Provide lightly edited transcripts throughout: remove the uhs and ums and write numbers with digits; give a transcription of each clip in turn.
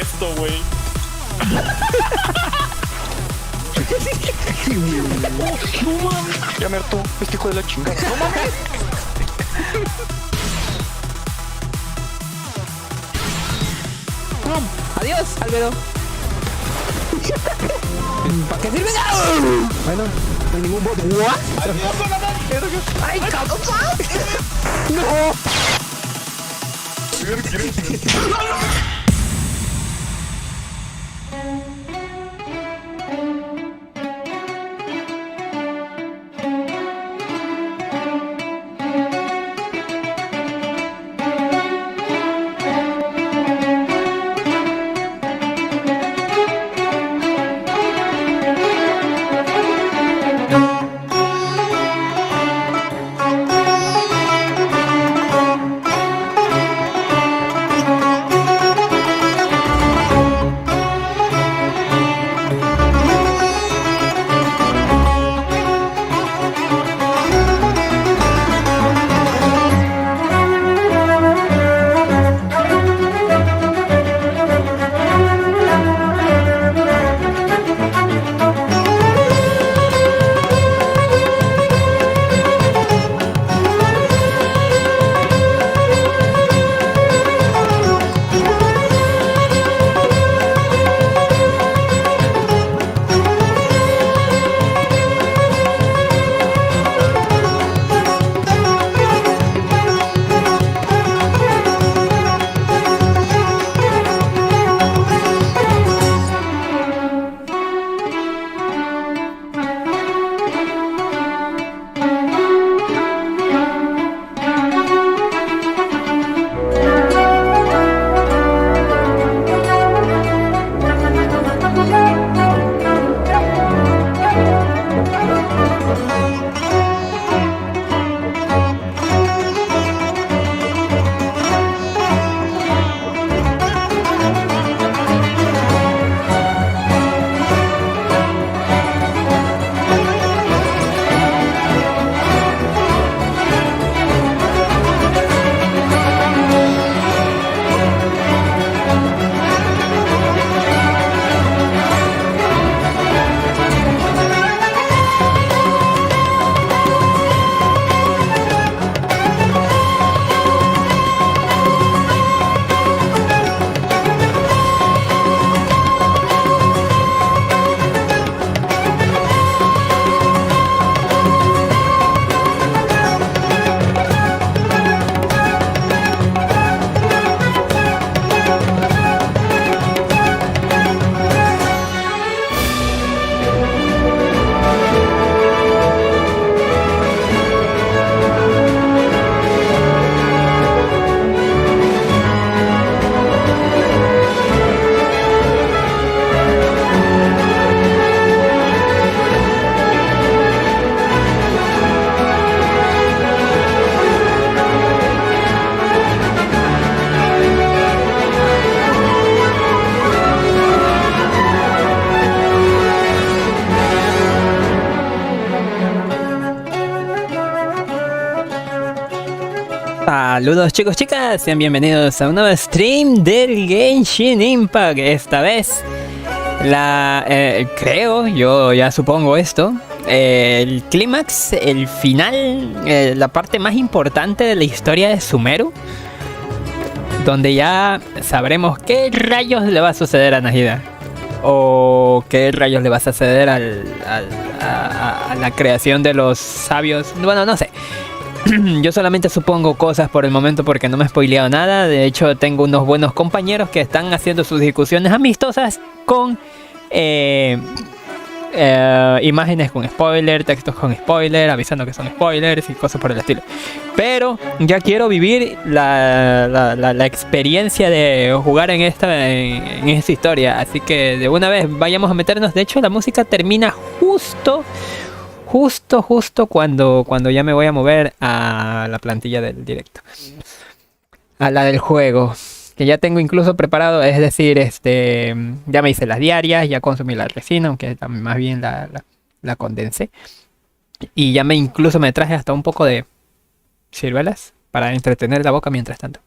esto, güey. No mames. Ya me hartó este hijo de la chingada. No mames. Adiós, Albedo. ¿Para qué sirve? Bueno, no hay ningún bot. ¿What? ¡Ay, cabrón! ¡No! Saludos chicos, chicas, sean bienvenidos a un nuevo stream del Genshin Impact. Esta vez creo, yo ya supongo esto, el clímax, el final, la parte más importante de la historia de Sumeru, donde ya sabremos qué rayos le va a suceder a Nahida, o qué rayos le va a suceder a la creación de los sabios. Bueno, no sé. Yo solamente supongo cosas por el momento porque no me he spoileado nada. De hecho, tengo unos buenos compañeros que están haciendo sus discusiones amistosas con imágenes con spoiler, textos con spoiler, avisando que son spoilers y cosas por el estilo. Pero ya quiero vivir la experiencia de jugar en esta historia. Así que de una vez vayamos a meternos. De hecho, la música termina justo cuando ya me voy a mover a la plantilla del directo, a la del juego, que ya tengo incluso preparado. Es decir, ya me hice las diarias, ya consumí la resina, aunque más bien la condensé, y ya incluso me traje hasta un poco de ciruelas para entretener la boca mientras tanto.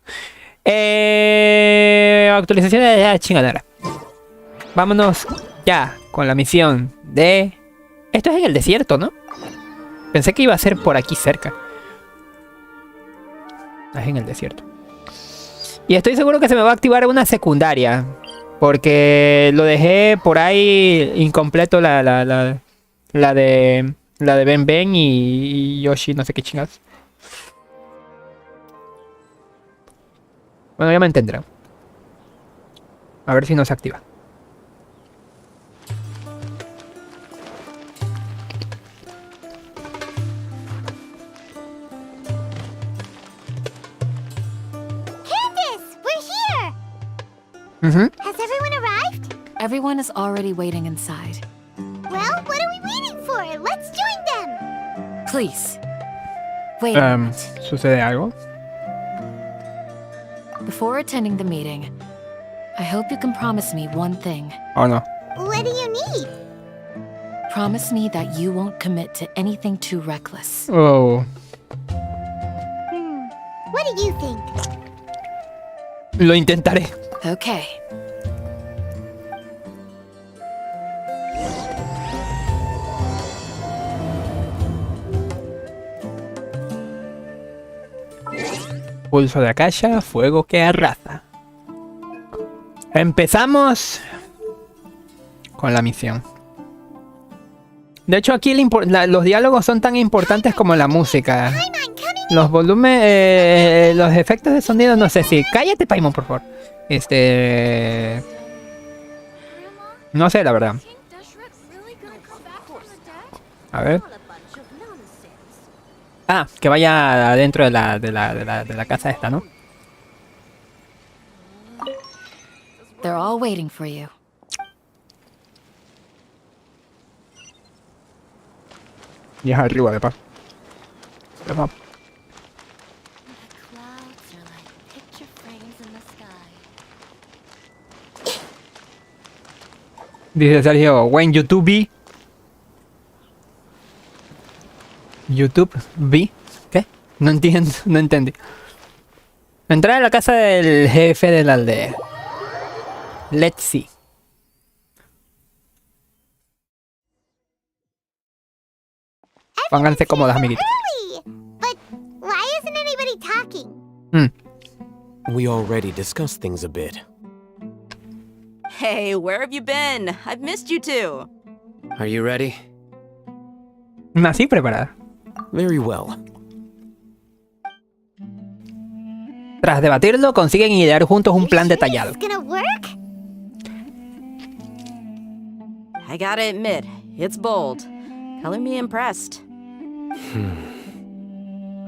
Actualizaciones de la chingadera. Vámonos ya con la misión de... Esto es en el desierto, ¿no? Pensé que iba a ser por aquí cerca. Es en el desierto. Y estoy seguro que se me va a activar una secundaria. Porque lo dejé por ahí incompleto la de Ben y Yoshi, no sé qué chingados. Bueno, ya me entenderán. A ver si no se activa. Has everyone arrived? Everyone is already waiting inside. Well, what are we waiting for? Let's join them! Please. Wait a minute. ¿Sucede algo? Before attending the meeting, I hope you can promise me one thing. ¿O no? What do you need? Promise me that you won't commit to anything too reckless. Oh. What do you think? Lo intentaré. Okay. Pulso de Akasha, fuego que arrasa. Empezamos con la misión. De hecho, aquí los diálogos son tan importantes como la música. Los volúmenes, los efectos de sonido, no sé si... Cállate, Paimon, por favor. No sé, la verdad. A ver. Ah, que vaya adentro de la casa esta, ¿no? They're all waiting for you. Y es arriba de paz. Dice Sergio, when YouTube be... YouTube vi. ¿Qué? No entiendo, no entendí. Entrar a la casa del jefe de la aldea. Let's see. Pónganse cómodas, amiguitos. But why isn't anybody talking? We already discussed things a bit. Hey, where have you been? I've missed you too. Are you ready? Nací preparada. Very well. Tras debatirlo, consiguen idear juntos un plan detallado. It's gonna work? I gotta admit, it's bold. Color me impressed.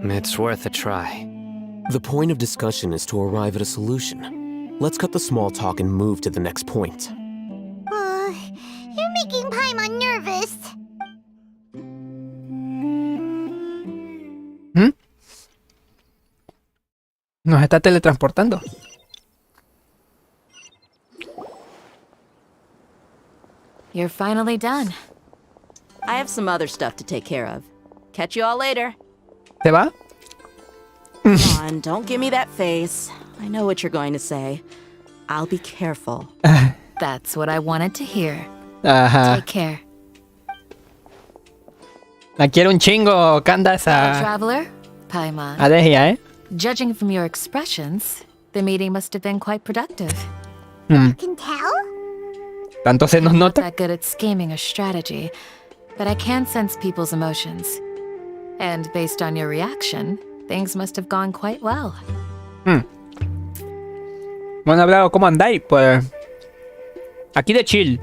It's worth a try. The point of discussion is to arrive at a solution. Let's cut the small talk and move to the next point. You're making Paimon nervous. Nos está teletransportando. You're finally done. I have some other stuff to take care of. Catch you all later. ¿Se va? Come on, don't give me that face. I know what you're going to say. I'll be careful. That's what I wanted to hear. Ajá. Take care. La quiero un chingo, Candace. Traveler, Paimon. Adehia, ¿eh? Judging from your expressions, the meeting must have been quite productive. You can tell? Tanto se nos Not nota. that good at scheming or strategy, but I can sense people's emotions. And based on your reaction, things must have gone quite well. Me han hablado cómo andáis, pues... Aquí de chill.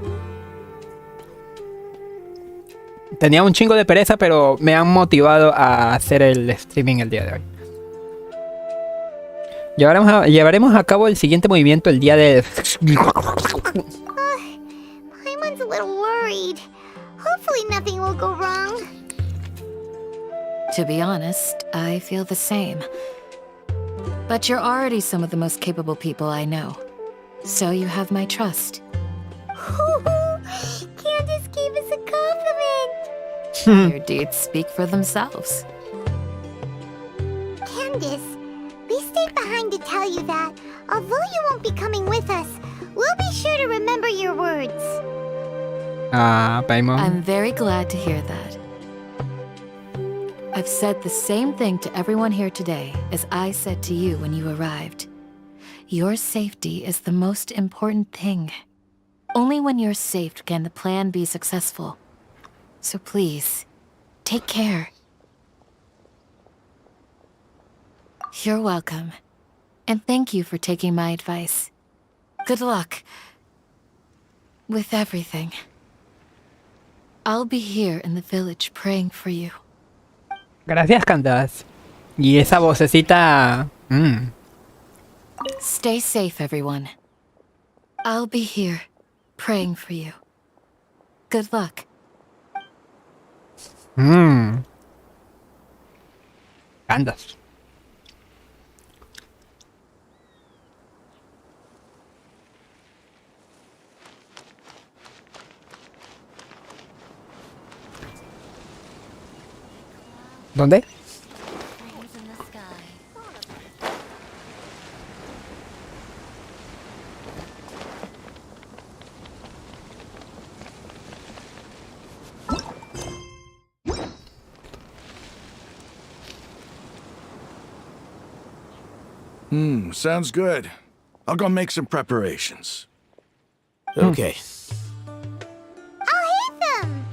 Tenía un chingo de pereza, pero me han motivado a hacer el streaming el día de hoy. Llevaremos a cabo el siguiente movimiento el día de... Paimon's a little worried. Hopefully nothing will go wrong. To be honest, I feel the same. But you're already some of the most capable people I know. So you have my trust. Candace gave us a compliment. Your deeds speak for themselves. Candace, these stayed behind to tell you that, although you won't be coming with us, we'll be sure to remember your words. Ah, Paimon. I'm very glad to hear that. I've said the same thing to everyone here today as I said to you when you arrived. Your safety is the most important thing. Only when you're safe can the plan be successful. So please, take care. You're welcome. And thank you for taking my advice. Good luck. With everything. I'll be here in the village praying for you. Gracias, Cantas. Y esa vocecita... Stay safe, everyone. I'll be here, praying for you. Good luck. Cantas. ¿Dónde? Sounds good. I'll go make some preparations. Okay. I'll hit them!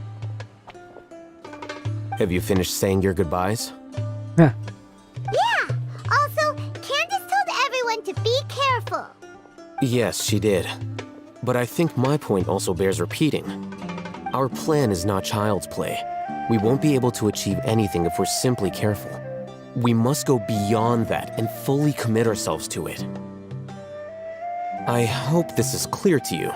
Have you finished saying your goodbyes? Ah, Yeah! Also, Candace told everyone to be careful. Yes, she did. But I think my point also bears repeating. Our plan is not child's play. We won't be able to achieve anything if we're simply careful. We must go beyond that and fully commit ourselves to it. I hope this is clear to you.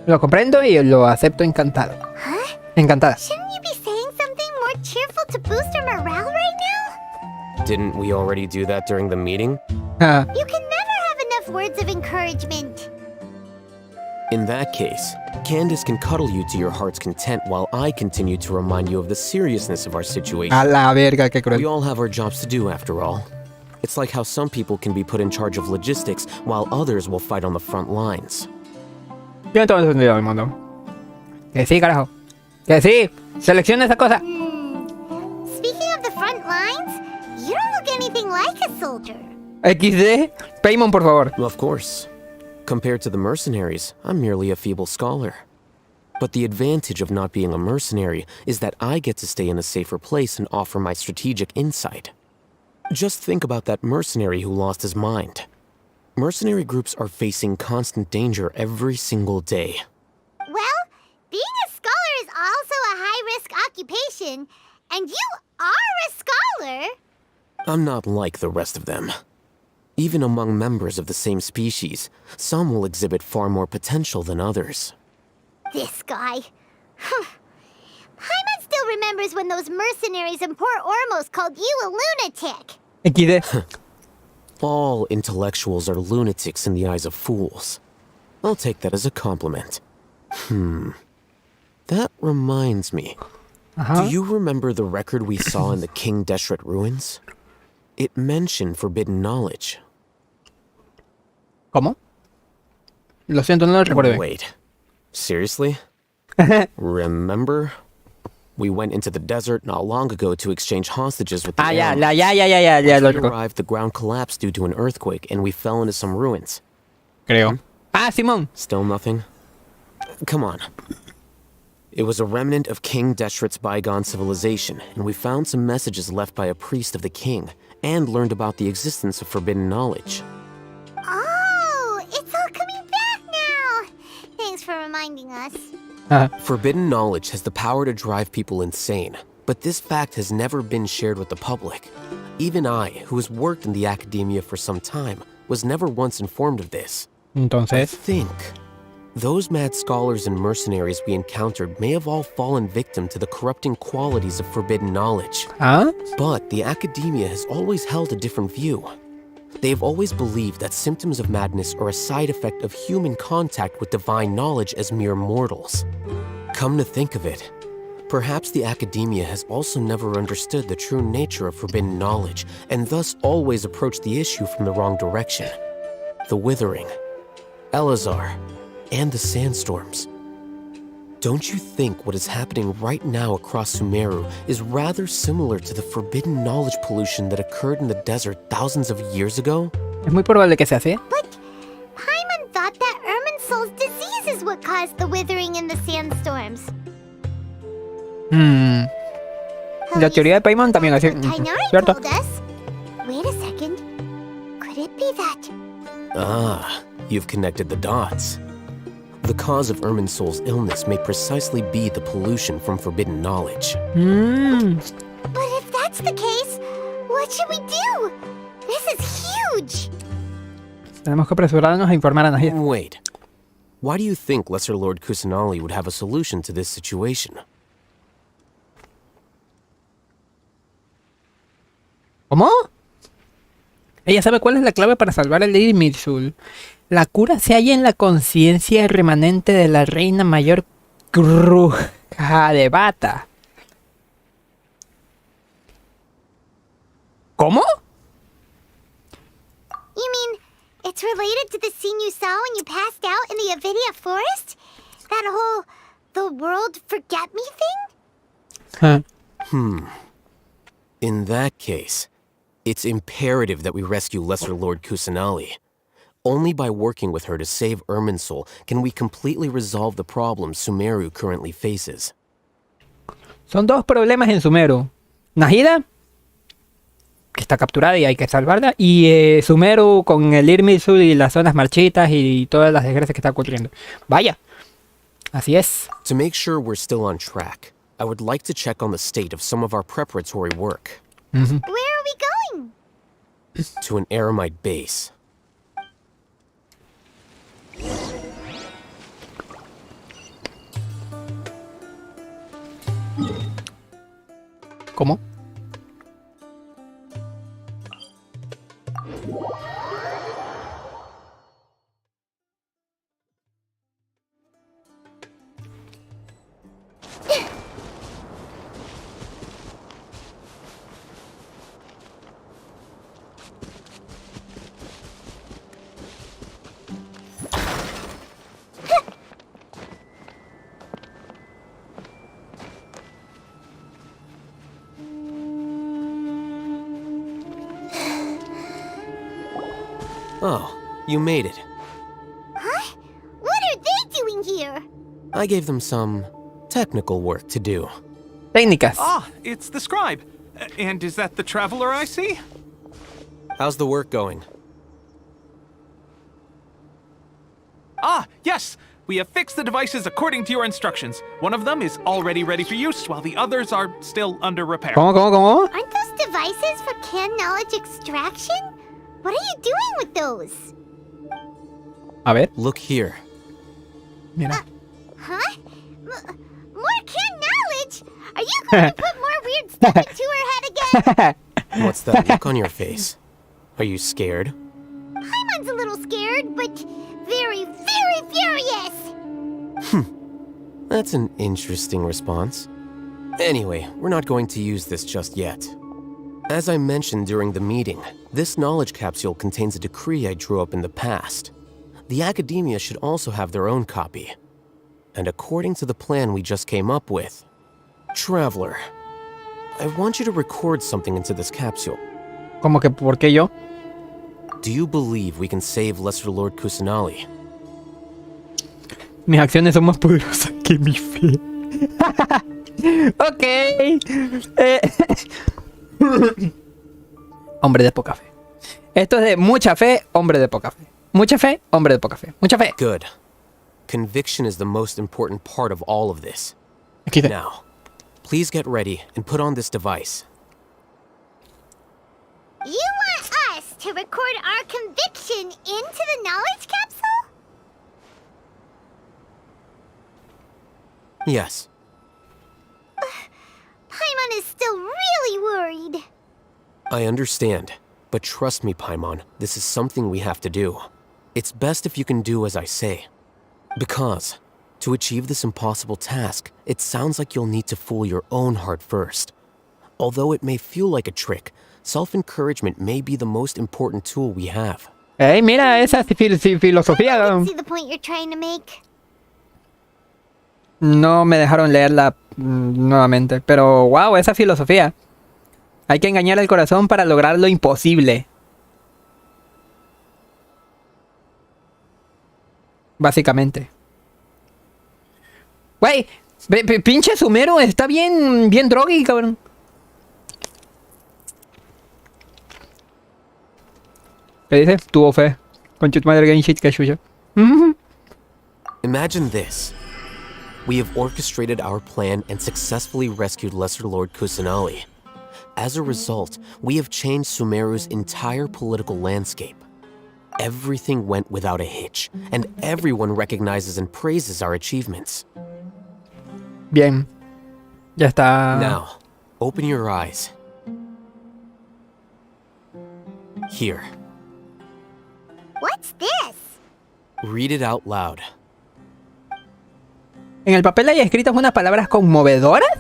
lo comprendo y lo acepto encantado. Huh? Encantada. Shouldn't you be saying something more cheerful to boost our morale right now? Didn't we already do that during the meeting? Ah, You can never have enough words of encouragement. In that case, Candace can cuddle you to your heart's content while I continue to remind you of the seriousness of our situation. a la verga, qué We cruel. all have our jobs to do, after all. It's like how some people can be put in charge of logistics while others will fight on the front lines. Tiene todo el sentido del mundo. Que sí, carajo. Que sí. Selecciona esa cosa. Speaking of the front lines, you don't look anything like a soldier. XD. Paimon, por favor. Of course. Compared to the mercenaries, I'm merely a feeble scholar. But the advantage of not being a mercenary is that I get to stay in a safer place and offer my strategic insight. Just think about that mercenary who lost his mind. Mercenary groups are facing constant danger every single day. Well, being a scholar is also a high-risk occupation, and you are a scholar. I'm not like the rest of them. Even among members of the same species, some will exhibit far more potential than others. This guy. Paimon still remembers when those mercenaries in Port Ormos called you a lunatic. XD. All intellectuals are lunatics in the eyes of fools. I'll take that as a compliment. That reminds me. Do you remember the record we saw in the King Deshret ruins? It mentioned forbidden knowledge. ¿Cómo? Lo siento, no lo recuerdo bien. Wait. Seriously? Remember? We went into the desert not long ago to exchange hostages with the Ah, ya, animals. ya, Once lo we recuerdo. arrived, the ground collapsed due to an earthquake, and we fell into some ruins. Creo. Ah, Simón. Still nothing? Come on. It was a remnant of King Deshret's bygone civilization, and we found some messages left by a priest of the king, and learned about the existence of forbidden knowledge. Oh, it's all coming back now. Thanks for reminding us. Forbidden knowledge has the power to drive people insane, but this fact has never been shared with the public. Even I, who has worked in the academia for some time, was never once informed of this. I Entonces. think those mad scholars and mercenaries we encountered may have all fallen victim to the corrupting qualities of forbidden knowledge. Ah, But the academia has always held a different view. They have always believed that symptoms of madness are a side effect of human contact with divine knowledge as mere mortals. Come to think of it, Perhaps the academia has also never understood the true nature of forbidden knowledge, and thus always approached the issue from the wrong direction. The Withering, Elazar, and the sandstorms. Don't you think what is happening right now across Sumeru is rather similar to the forbidden knowledge pollution that occurred in the desert thousands of years ago? Es muy probable que sea así. But Paimon thought that Irminsul's disease is what caused the withering in the sandstorms. La teoría de Paimon también así. Tainari ¿Cierto? told us. Wait a second. Could it be that? Ah, you've connected the dots. The cause of Irminsul's illness may precisely be the pollution from forbidden knowledge. But if that's the case, what should we do? This is huge. Tenemos que apresurarnos a informar a Nahida. Wait. Why do you think Lesser Lord Kusanali would have a solution to this situation? ¿Cómo? Ella sabe cuál es la clave para salvar el Irminsul. La cura se halla en la conciencia remanente de la reina mayor Bruja de Bata. ¿Cómo? You mean it's related to the scene you saw when you passed out in the Avidia forest? That whole the world forget me thing? In that case, it's imperative that we rescue Lesser Lord Kusanali. Only by working with her to save Irminsul can we completely resolve the problems Sumeru currently faces. Son dos problemas en Sumeru. Nahida, que está capturada y hay que salvarla, y Sumeru con el Irminsul y las zonas marchitas y todas las desgracias que está ocurriendo. Vaya, así es. To make sure we're still on track, I would like to check on the state of some of our preparatory work. Where are we going? To an Aramite base. ¿Cómo? Oh, you made it. Huh? What are they doing here? I gave them some technical work to do. Técnicas. Ah, it's the scribe. And is that the traveler I see? How's the work going? Ah, yes! We have fixed the devices according to your instructions. One of them is already ready for use, while the others are still under repair. ¿Cómo? Aren't those devices for canned knowledge extraction? What are you doing with those? A ver, Look here. mira. Huh? More canned knowledge? Are you going to put more weird stuff into her head again? What's that look on your face? Are you scared? Paimon's a little scared, but very, very furious. That's an interesting response. Anyway, we're not going to use this just yet. As I mentioned during the meeting, this knowledge capsule contains a decree I drew up in the past. The academia should also have their own copy. And according to the plan we just came up with, Traveler, I want you to record something into this capsule. ¿Cómo que por qué yo? Do you believe we can save Lesser Lord Kusanali? Mis acciones son más poderosas que mi fe. Ok. Hombre de poca fe. Esto es de mucha fe, hombre de poca fe. Mucha fe, hombre de poca fe. Mucha fe. Good. Conviction is the most important part of all of this. Aquí está. Now, please get ready and put on this device. You want us to record our conviction into the knowledge capsule? Yes. Paimon is still really worried. I understand, but trust me, Paimon, this is something we have to do. It's best if you can do as I say. Because To achieve this impossible task, it sounds like you'll need to fool your own heart first. Although it may feel like a trick, self-encouragement may be the most important tool we have. Ey, mira esa filosofía. I can see the point you're trying to make. No me dejaron leerla nuevamente. Pero wow, esa filosofía. Hay que engañar al corazón para lograr lo imposible. Básicamente. Güey, pinche Sumero está bien drogui, cabrón. ¿Qué dice? Tuvo fe. Concha tu madre, Genshin, que chucha. Imagine this. We have orchestrated our plan and successfully rescued Lesser Lord Kusanali. As a result, we have changed Sumeru's entire political landscape. Everything went without a hitch, and everyone recognizes and praises our achievements. Bien. Ya está. Now, open your eyes. Here. What's this? Read it out loud. En el papel hay escritas unas palabras conmovedoras.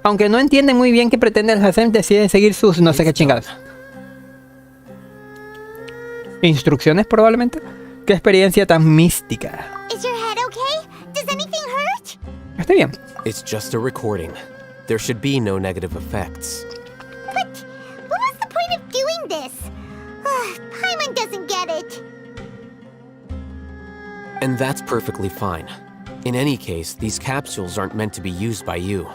Aunque no entienden muy bien qué pretende el Hasem, deciden seguir sus no sé qué chingados. Instrucciones probablemente. Qué experiencia tan mística. Is your head okay? Does anything hurt? Estoy bien. It's just a recording. There should be no negative effects. But what was the point of doing this? Paimon doesn't get it. And that's perfectly fine. In any case, these capsules aren't meant to be used by you.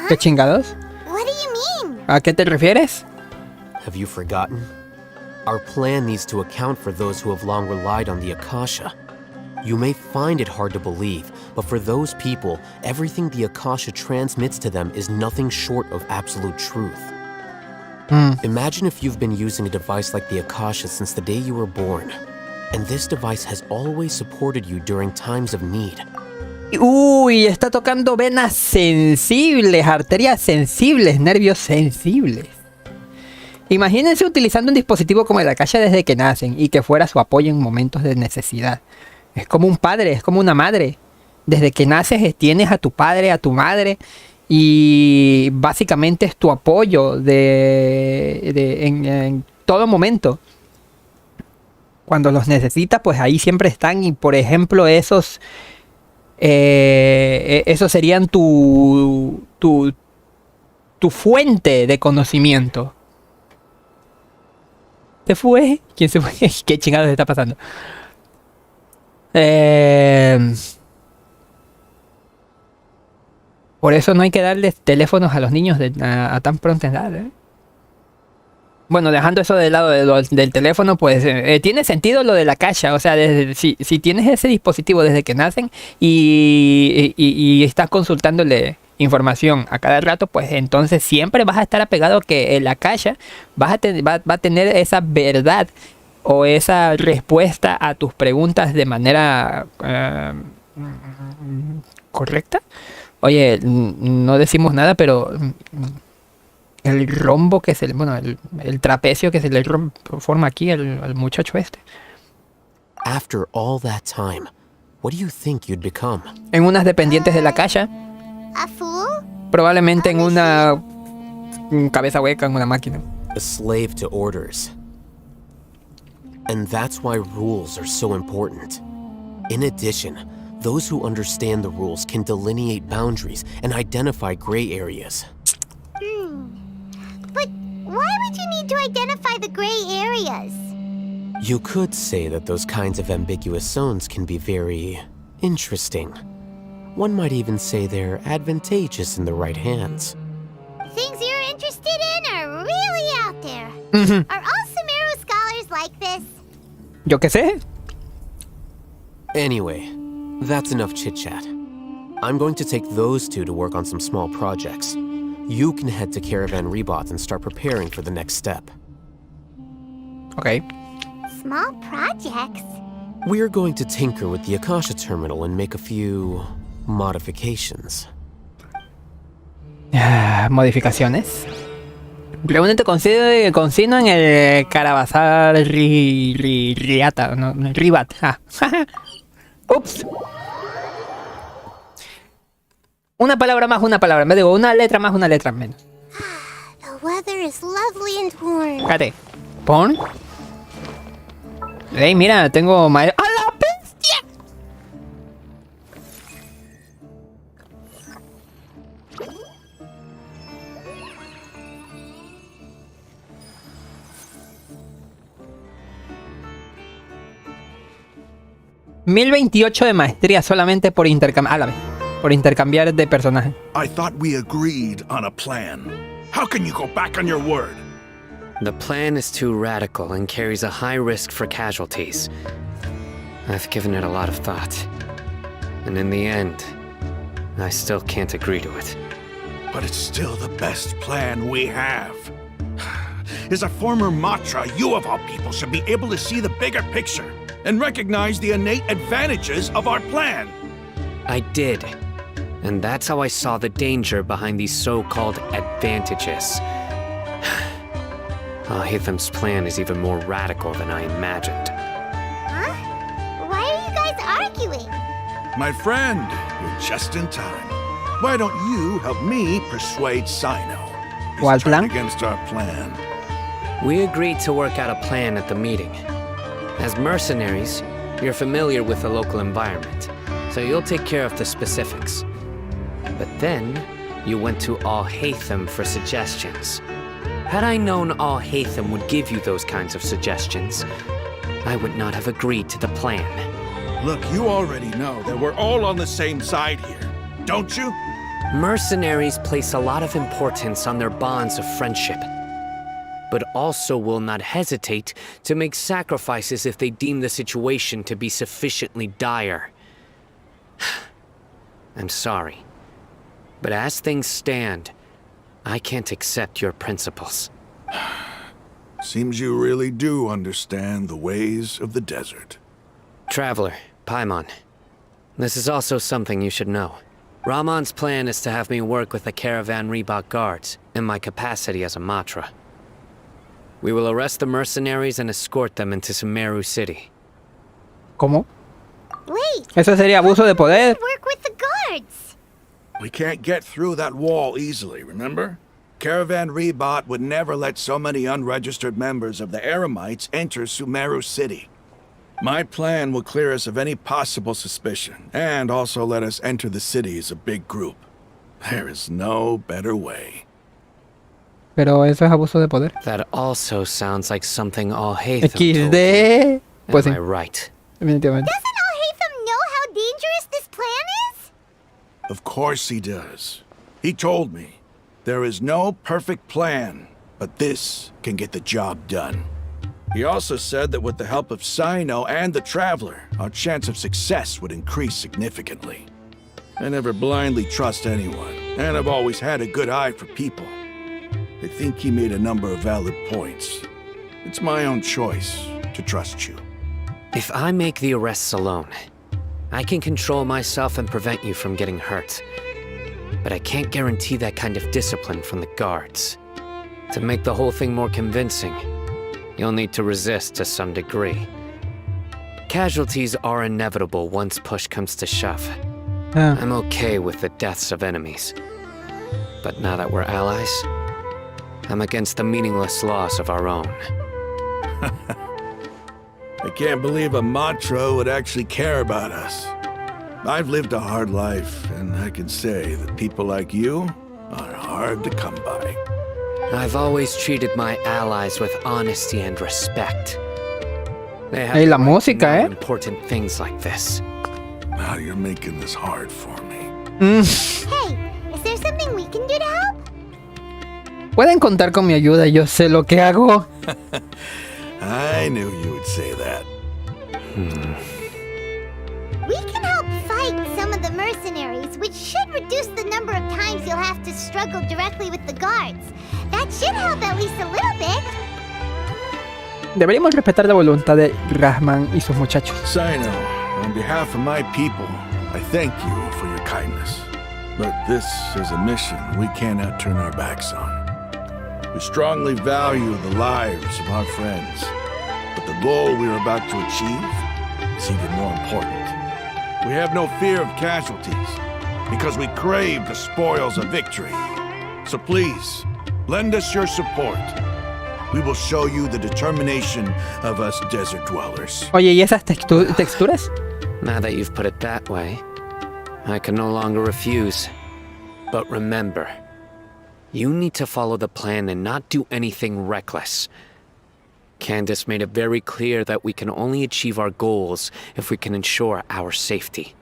¿Qué chingados? What do you mean? ¿A qué te refieres? Have you forgotten? Our plan needs to account for those who have long relied on the Akasha. You may find it hard to believe, but for those people, everything the Akasha transmits to them is nothing short of absolute truth. Imagine if you've been using a device like the Akasha since the day you were born, and this device has always supported you during times of need. Uy, está tocando venas sensibles, arterias sensibles, nervios sensibles. Imagínense utilizando un dispositivo como el Akasha desde que nacen y que fuera su apoyo en momentos de necesidad. Es como un padre, es como una madre. Desde que naces tienes a tu padre, a tu madre y básicamente es tu apoyo en todo momento. Cuando los necesitas, pues ahí siempre están y por ejemplo esos serían tu fuente de conocimiento. ¿Se fue? ¿Quién se fue? ¿Qué chingados está pasando? Por eso no hay que darles teléfonos a los niños a tan pronta edad, ¿eh? Bueno, dejando eso de lado del teléfono, pues tiene sentido lo de la Akasha. O sea, si tienes ese dispositivo desde que nacen y estás consultándole información a cada rato, pues entonces siempre vas a estar apegado a que el Akasha va a tener esa verdad o esa respuesta a tus preguntas de manera correcta. Oye, no decimos nada, pero el rombo que el trapecio que se le forma aquí al muchacho este. After all that time, what do you think you'd become? En unas dependientes de la Akasha, A fool? probablemente en una cabeza hueca en una máquina. A slave to orders. And that's why rules are so important. In addition, those who understand the rules can delineate boundaries and identify gray areas. But why would you need to identify the gray areas? You could say that those kinds of ambiguous zones can be very interesting. One might even say they're advantageous in the right hands. Things you're interested in are really out there. Are all Sumeru scholars like this? Yo qué sé. Anyway, that's enough chit-chat. I'm going to take those two to work on some small projects. You can head to Caravan Rebot and start preparing for the next step. Ok. Small projects? We're going to tinker with the Akasha terminal and make a few modifications. Modificaciones. Reúnete con Sino en el Carabazar Riata. No, Ribat. Ups. Una palabra más, una palabra. Me digo, una letra más, una letra menos. The weather is lovely and warm. Espérate. Pon. Ey, mira, tengo... ¡A la bestia! $1028 de maestría solamente por intercambiar. Por intercambiar de personaje. I thought we agreed on a plan. How can you go back on your word? The plan is too radical and carries a high risk for casualties. I've given it a lot of thought. And in the end, I still can't agree to it. But it's still the best plan we have. As a former Matra, you of all people should be able to see the bigger picture and recognize the innate advantages of our plan. I did. And that's how I saw the danger behind these so-called advantages. Hitham's plan is even more radical than I imagined. Huh? Why are you guys arguing? My friend, you're just in time. Why don't you help me persuade Sino? ¿Cuál He's turned plan? against our plan. We agreed to work out a plan at the meeting. As mercenaries, you're familiar with the local environment, so you'll take care of the specifics. But then, you went to Al-Haytham for suggestions. Had I known Al-Haytham would give you those kinds of suggestions, I would not have agreed to the plan. Look, you already know that we're all on the same side here, don't you? Mercenaries place a lot of importance on their bonds of friendship, but also will not hesitate to make sacrifices if they deem the situation to be sufficiently dire. I'm sorry, but as things stand, I can't accept your principles. Seems you really do understand the ways of the desert. Traveler, Paimon, this is also something you should know. Ramon's plan is to have me work with the Caravan Reebok guards in my capacity as a Matra. We will arrest the mercenaries and escort them into Sumeru City. ¿Cómo? Wait, Eso sería abuso de poder. work with the guards. We can't get through that wall easily, remember? Caravan Rebot would never let so many unregistered members of the Eremites enter Sumeru City. My plan will clear us of any possible suspicion, and also let us enter the city as a big group. There is no better way. Pero eso es abuso de poder. That also sounds like something Al-Haytham told you. XD. Pues Am sí, I right? definitivamente. Doesn't Al-Haytham know how dangerous this plan is? Of course he does. He told me, there is no perfect plan, but this can get the job done. He also said that with the help of Sino and the Traveler, our chance of success would increase significantly. I never blindly trust anyone, and I've always had a good eye for people. I think he made a number of valid points. It's my own choice to trust you. If I make the arrests alone, I can control myself and prevent you from getting hurt. But I can't guarantee that kind of discipline from the guards. To make the whole thing more convincing, you'll need to resist to some degree. Casualties are inevitable once push comes to shove. I'm okay with the deaths of enemies. But now that we're allies, I'm against the meaningless loss of our own. I can't believe a Matra would actually care about us. I've lived a hard life, and I can say that people like you are hard to come by. I've always treated my allies with honesty and respect. They have Hey, la the right to música, know eh? important things like this. Now you're making this hard for me. Hey, is there something we can do to help? Pueden contar con mi ayuda, yo sé lo que hago. I knew you would say that. We can help fight some of the mercenaries, which should reduce the number of times you'll have to struggle directly with the guards. That should help at least a little bit. Deberíamos respetar la voluntad de Rahman y sus muchachos. Sino, on behalf of my people, I thank you for your kindness. But this is a mission we cannot turn our backs on. We strongly value the lives of our friends, but the goal we are about to achieve is even more important. We have no fear of casualties, because we crave the spoils of victory. So please, lend us your support. We will show you the determination of us desert dwellers. Oye, ¿y esas texturas? Now that you've put it that way, I can no longer refuse. But remember, you need to follow the plan and not do anything reckless. Candace made it very clear that we can only achieve our goals if we can ensure our safety.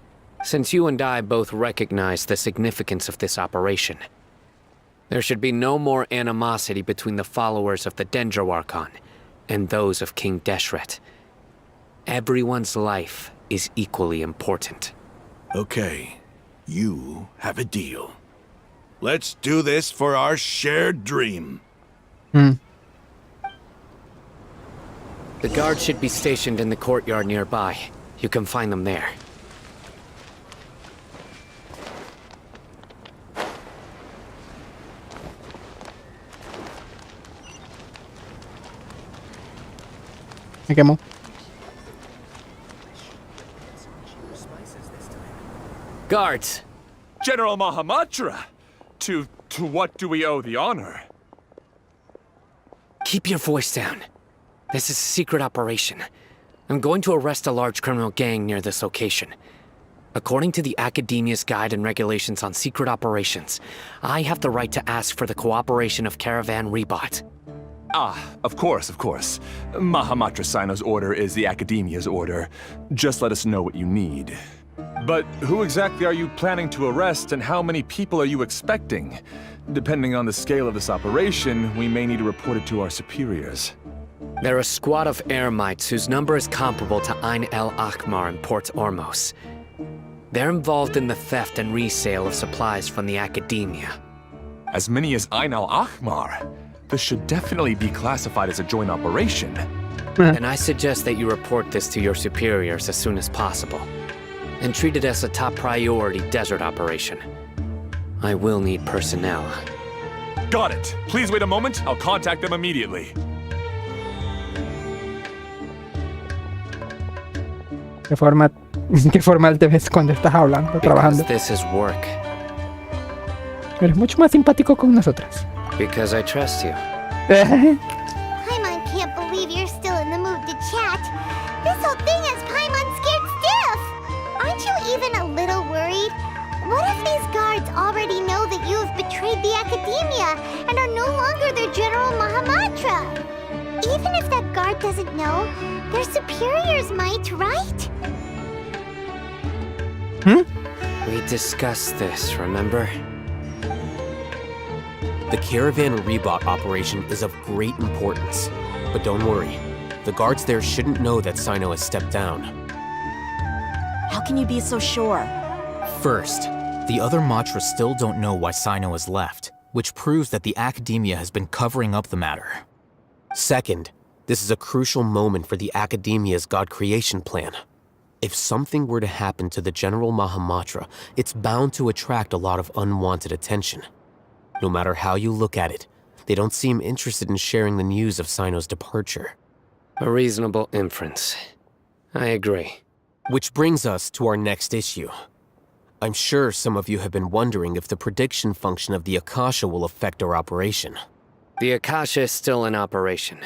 Since you and I both recognize the significance of this operation, there should be no more animosity between the followers of the Dendroarchon and those of King Deshret. Everyone's life is equally important. Okay, you have a deal. Let's do this for our shared dream. The guards should be stationed in the courtyard nearby. You can find them there. Me quemó. Guards! General Mahamatra! To what do we owe the honor? Keep your voice down. This is a secret operation. I'm going to arrest a large criminal gang near this location. According to the Academia's Guide and Regulations on Secret Operations, I have the right to ask for the cooperation of Caravan Rebot. Ah, of course. Mahamatra Sino's order is the Academia's order. Just let us know what you need. But who exactly are you planning to arrest, and how many people are you expecting? Depending on the scale of this operation, we may need to report it to our superiors. They're a squad of Eremites whose number is comparable to Ain el Akhmar in Port Ormos. They're involved in the theft and resale of supplies from the Academia. As many as Ain al Akhmar? This should definitely be classified as a joint operation. And I suggest that you report this to your superiors as soon as possible. And treat it as a top priority desert operation. I will need personnel. Got it. Please wait a moment. I'll contact them immediately. ¿Qué formal te ves cuando estás hablando, trabajando? Because this is work. Eres mucho más simpático con nosotras. Because I trust you. Paimon can't believe you're still in the mood to chat. This whole thing has Paimon scared stiff. Aren't you even a little worried? What if these guards already know that you have betrayed the Academia and are no longer their General Mahamatra? Even if that guard doesn't know, their superiors might, right? We discussed this, remember? The Caravan Rebot operation is of great importance. But don't worry, the guards there shouldn't know that Sino has stepped down. How can you be so sure? First, the other Matras still don't know why Sino has left, which proves that the Academia has been covering up the matter. Second, this is a crucial moment for the Academia's God creation plan. If something were to happen to the General Mahamatra, it's bound to attract a lot of unwanted attention. No matter how you look at it, they don't seem interested in sharing the news of Sino's departure. A reasonable inference. I agree. Which brings us to our next issue. I'm sure some of you have been wondering if the prediction function of the Akasha will affect our operation. The Akasha is still in operation,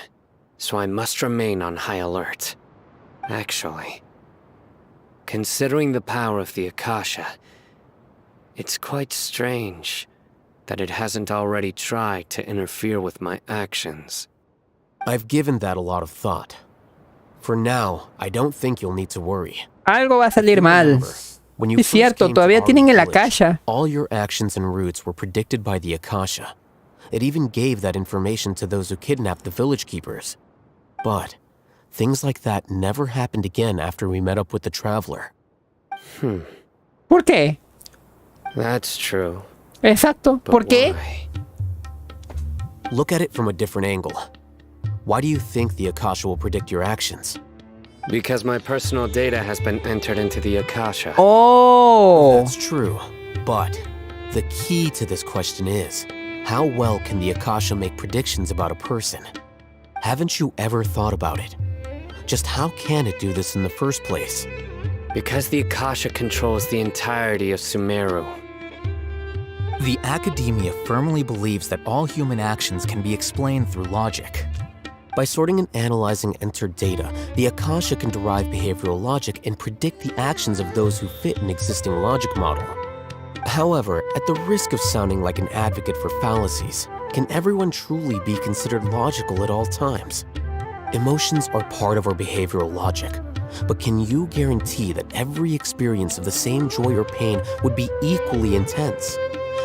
so I must remain on high alert. Actually, considering the power of the Akasha, it's quite strange that it hasn't already tried to interfere with my actions. I've given that a lot of thought. For now, I don't think you'll need to worry. Algo va a salir mal. When you Es cierto, todavía tienen el Akasha. All your actions and routes were predicted by the Akasha. It even gave that information to those who kidnapped the village keepers. But things like that never happened again after we met up with the Traveler. ¿Por qué? That's true. Exacto. ¿Por qué? Why? Look at it from a different angle. Why do you think the Akasha will predict your actions? Because my personal data has been entered into the Akasha. Oh. That's true. But the key to this question is, how well can the Akasha make predictions about a person? Haven't you ever thought about it? Just how can it do this in the first place? Because the Akasha controls the entirety of Sumeru. The academia firmly believes that all human actions can be explained through logic. By sorting and analyzing entered data, the Akasha can derive behavioral logic and predict the actions of those who fit an existing logic model. However, at the risk of sounding like an advocate for fallacies, can everyone truly be considered logical at all times? Emotions are part of our behavioral logic, but can you guarantee that every experience of the same joy or pain would be equally intense?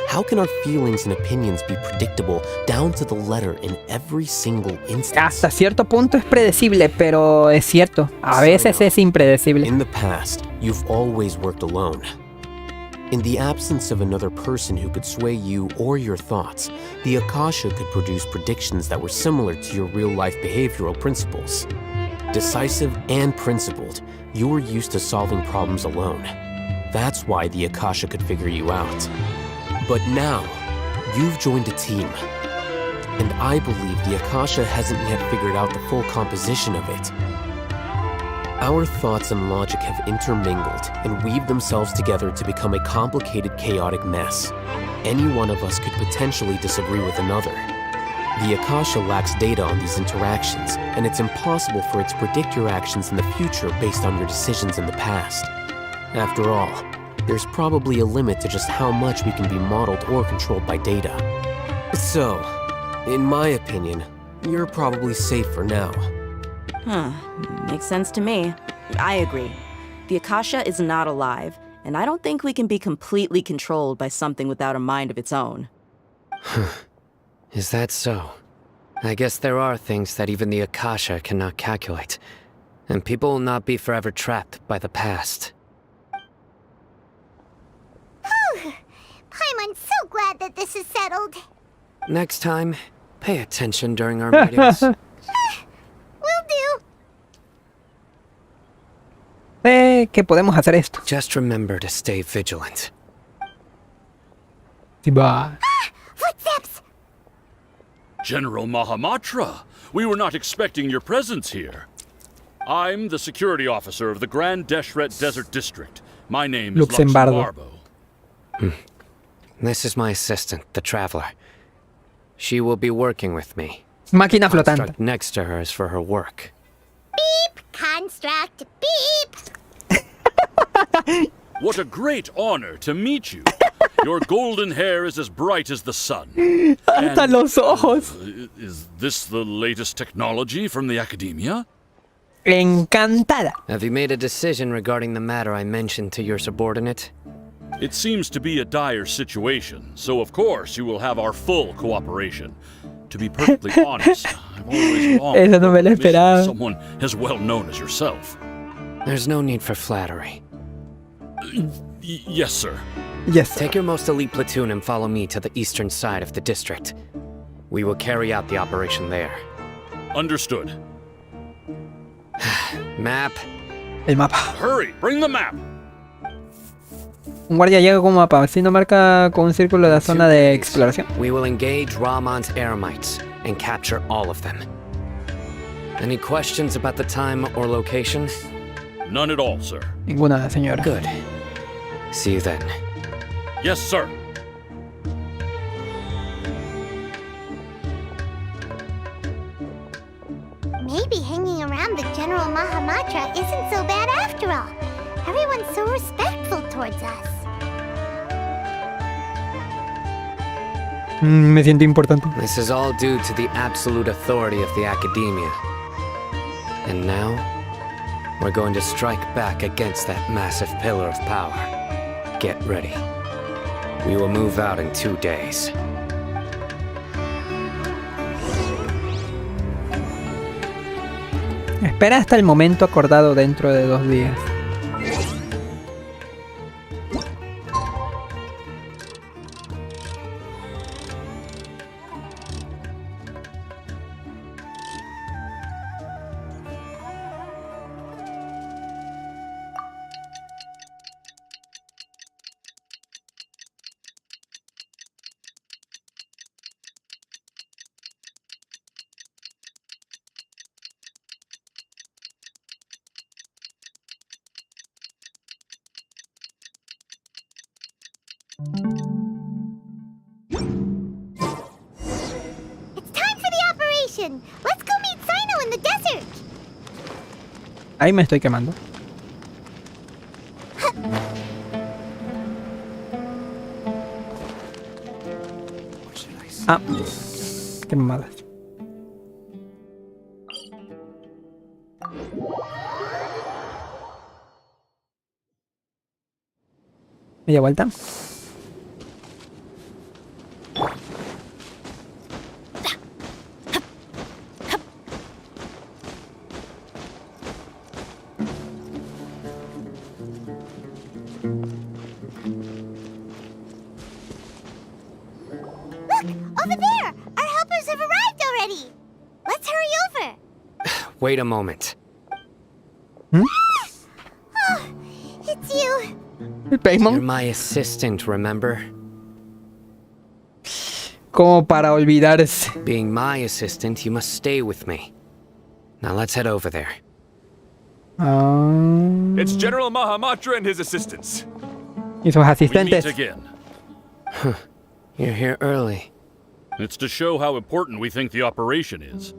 How can our feelings and opinions be predictable down to the letter in every single instance? Hasta cierto punto es predecible, pero es cierto, a veces es impredecible. In the past, you've always worked alone. In the absence of another person who could sway you or your thoughts, the Akasha could produce predictions that were similar to your real-life behavioral principles. Decisive and principled, you were used to solving problems alone. That's why the Akasha could figure you out. But now, you've joined a team. And I believe the Akasha hasn't yet figured out the full composition of it. Our thoughts and logic have intermingled and weaved themselves together to become a complicated, chaotic mess. Any one of us could potentially disagree with another. The Akasha lacks data on these interactions, and it's impossible for it to predict your actions in the future based on your decisions in the past. After all, there's probably a limit to just how much we can be modeled or controlled by data. So, in my opinion, you're probably safe for now. Huh. Makes sense to me. I agree. The Akasha is not alive, and I don't think we can be completely controlled by something without a mind of its own. Is that so? I guess there are things that even the Akasha cannot calculate, and people will not be forever trapped by the past. Paimon's so glad that this is settled. Next time, pay attention during our meetings. Will do. Que podemos hacer esto. Just remember to stay vigilant. Sí, va. Footsteps! General Mahamatra, we were not expecting your presence here. I'm the security officer of the Grand Deshret Desert District. My name is Luxembargo. This is my assistant, the Traveler. She will be working with me. Máquina flotante. Construct next to her is for her work. Beep! Construct! Beep! What a great honor to meet you. Your golden hair is as bright as the sun. Hasta los ojos. Is this the latest technology from the academia? Encantada. Have you made a decision regarding the matter I mentioned to your subordinate? It seems to be a dire situation, so of course you will have our full cooperation. To be perfectly honest, I've always longed Eso no me lo for the mission esperaba. of someone as well known as yourself. There's no need for flattery. Yes, sir. Yes. Take your most elite platoon and follow me to the eastern side of the district. We will carry out the operation there. Understood. Map. El mapa. Hurry, bring the map. Un guardia llega con un mapa. Si no marca con un círculo la zona de exploración. We will engage Rahman's Eremites and capture all of them. Any questions about the time or location? None at all, sir. Ninguna, señora. Good. See you then. Yes, sir. Maybe hanging around the General Mahamatra isn't so bad after all. Everyone's so respectful towards us. Me siento importante. This is all due to the absolute authority of the academia. And now, we're going to strike back against that massive pillar of power. Get ready. We will move out in 2 days. Espera hasta el momento acordado dentro de 2 días. exciting! Let's go meet Sino in the desert! Ahí me estoy quemando. Ah, qué mamada. Media vuelta. Over there! Our helpers have arrived already! Let's hurry over! Wait a moment. Oh, it's you! El Paimon. You're my assistant, remember? Como para olvidarse. Being my assistant, you must stay with me. Now let's head over there. It's General Mahamatra and his assistants. Y sus We meet asistentes. again. You're here early. It's to show how important we think the operation is.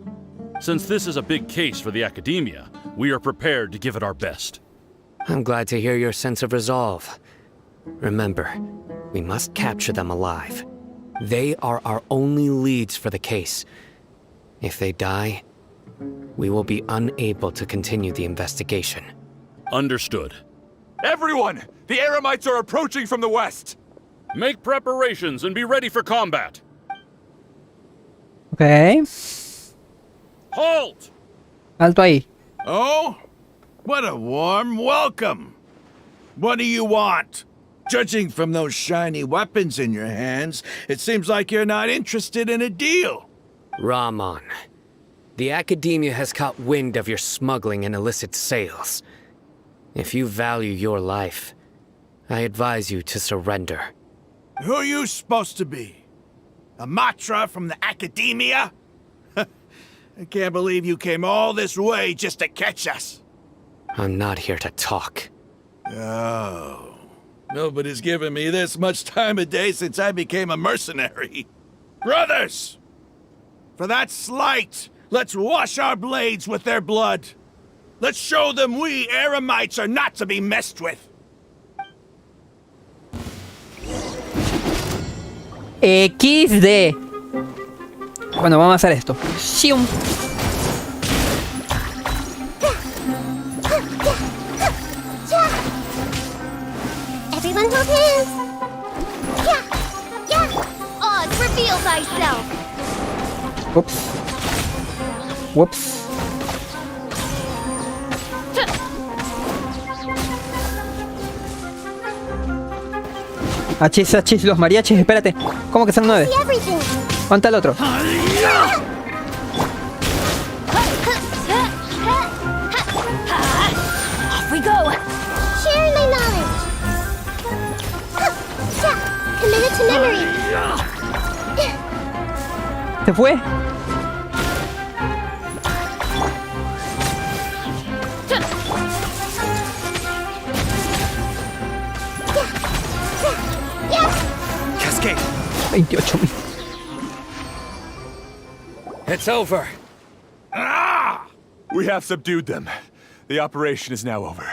Since this is a big case for the Academia, we are prepared to give it our best. I'm glad to hear your sense of resolve. Remember, we must capture them alive. They are our only leads for the case. If they die, we will be unable to continue the investigation. Understood. Everyone! The Eremites are approaching from the west! Make preparations and be ready for combat. Ok. Halt! Alto ahí. Oh? What a warm welcome! What do you want? Judging from those shiny weapons in your hands, it seems like you're not interested in a deal. Rahman, the Academia has caught wind of your smuggling and illicit sales. If you value your life, I advise you to surrender. Who are you supposed to be? A Matra from the Academia? I can't believe you came all this way just to catch us. I'm not here to talk. Oh. Nobody's given me this much time of day since I became a mercenary. Brothers! For that slight, let's wash our blades with their blood. Let's show them we Eremites are not to be messed with. XD. Bueno, vamos a hacer esto. ¡Shium! Everyone hold hands! Yeah! Yeah! Oz, reveal thyself! Whoops. Whoops. Achis, achis, los mariachis, espérate. ¿Cómo que son 9? See everything! ¿Cuánto el otro? Off we go! Sharing my knowledge! Committed to memory! ¿Se fue? Cascade! 28.000. It's over. We have subdued them. The operation is now over.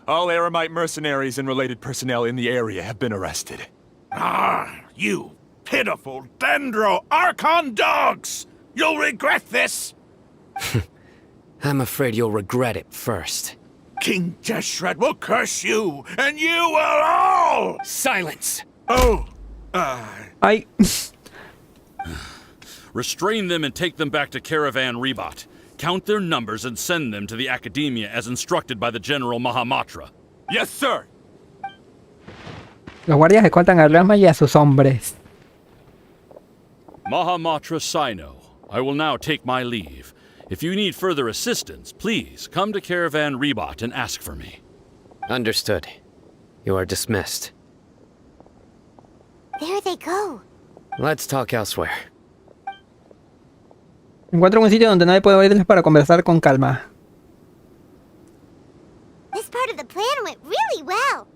All Eremite mercenaries and related personnel in the area have been arrested. Ah, you pitiful Dendro Archon dogs! You'll regret this! I'm afraid you'll regret it first. King Deshret will curse you, and you will all! Silence! Oh, Ay. Restrain them and take them back to Caravan Rebot. Count their numbers and send them to the Academia as instructed by the General Mahamatra. Yes, sir! Los guardias escoltan a Rama y a sus hombres. Mahamatra Sino, I will now take my leave. If you need further assistance, please come to Caravan Rebot and ask for me. Understood. You are dismissed. There they go. Let's talk elsewhere. Encuentro un sitio donde nadie puede oírles para conversar con calma. This part of the plan went really well.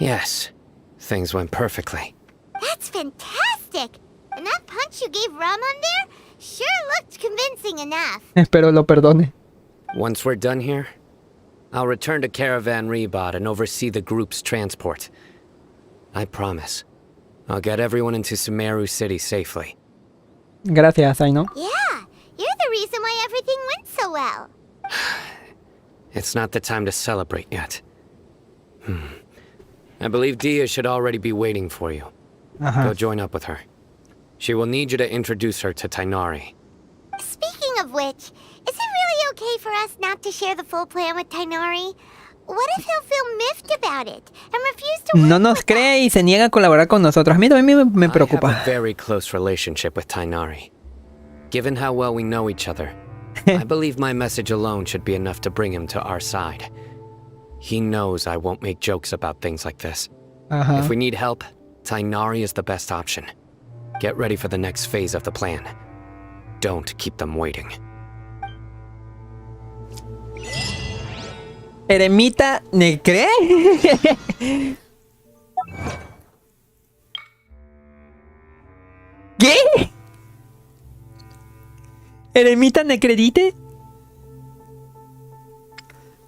Yes, things went perfectly. That's fantastic! And that punch you gave Ramon there sure looked embarrassing enough. Espero lo perdone. Once we're done here, I'll return to Caravan Rebot and oversee the group's transport. I promise. I'll get everyone into Sumeru City safely. Gracias, Zaino. Yeah, you're the reason why everything went so well. It's not the time to celebrate yet. I believe Dia should already be waiting for you. Go join up with her. She will need you to introduce her to Tainari. Speaking of which, is it really okay for us not to share the full plan with Tainari? What if he'll feel miffed about it and refuse to work No nos with cree y se niega a colaborar con nosotros. A mí también me I have preocupa. a very close relationship with Tainari. Given how well we know each other, I believe my message alone should be enough to bring him to our side. He knows I won't make jokes about things like this. If we need help, Tainari is the best option. Get ready for the next phase of the plan. Don't keep them waiting. ¿Eremita ne cree? ¿Qué? ¿Eremita Necredite?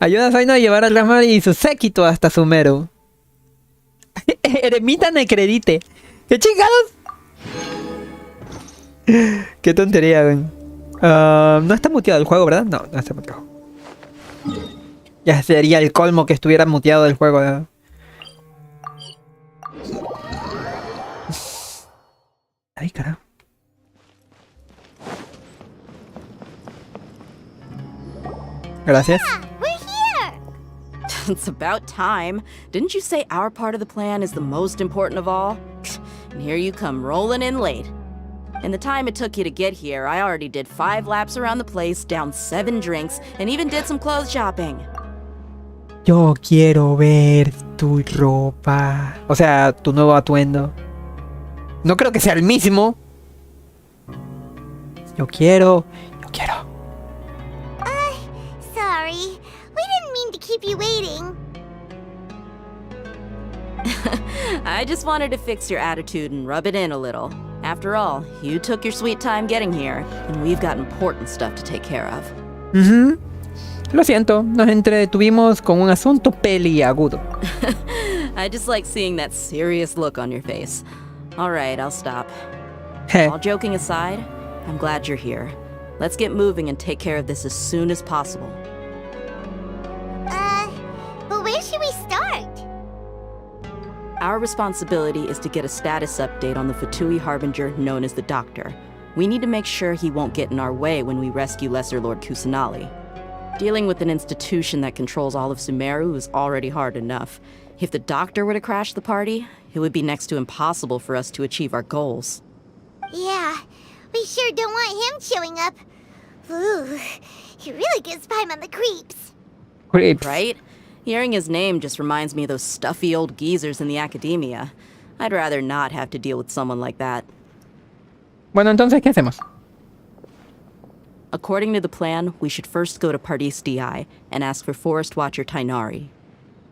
Ayuda a Zaino a llevar a Rama y su séquito hasta Sumeru. Eremita Necredite. ¿Qué chingados? Qué tontería, güey. No está muteado el juego, ¿verdad? No, no está muteado. Ya sería el colmo que estuviera muteado del juego, ¿verdad? Ay, carajo. Gracias. We're here! It's about time. Didn't you say our part of the plan is the most important of all? And here you come rolling in late. In the time it took you to get here, I already did 5 laps around the place, downed 7 drinks, and even did some clothes shopping. Yo quiero ver tu ropa. O sea, tu nuevo atuendo. No creo que sea el mismo. Yo quiero. Sorry. We didn't mean to keep you waiting. I just wanted to fix your attitude and rub it in a little. After all, you took your sweet time getting here, and we've got important stuff to take care of. Lo siento, nos entretuvimos con un asunto peliagudo. I just like seeing that serious look on your face. All right, I'll stop. All joking aside, I'm glad you're here. Let's get moving and take care of this as soon as possible. But where should we start? Our responsibility is to get a status update on the Fatui Harbinger known as the Doctor. We need to make sure he won't get in our way when we rescue Lesser Lord Kusanali. Dealing with an institution that controls all of Sumeru is already hard enough. If the Doctor were to crash the party, it would be next to impossible for us to achieve our goals. Yeah, we sure don't want him showing up. Ooh, he really gives Paimon the creeps. Creeps. Right? Hearing his name just reminds me of those stuffy old geezers in the academia. I'd rather not have to deal with someone like that. Bueno, entonces, ¿qué hacemos? According to the plan, we should first go to Pardis DI and ask for Forest Watcher Tainari.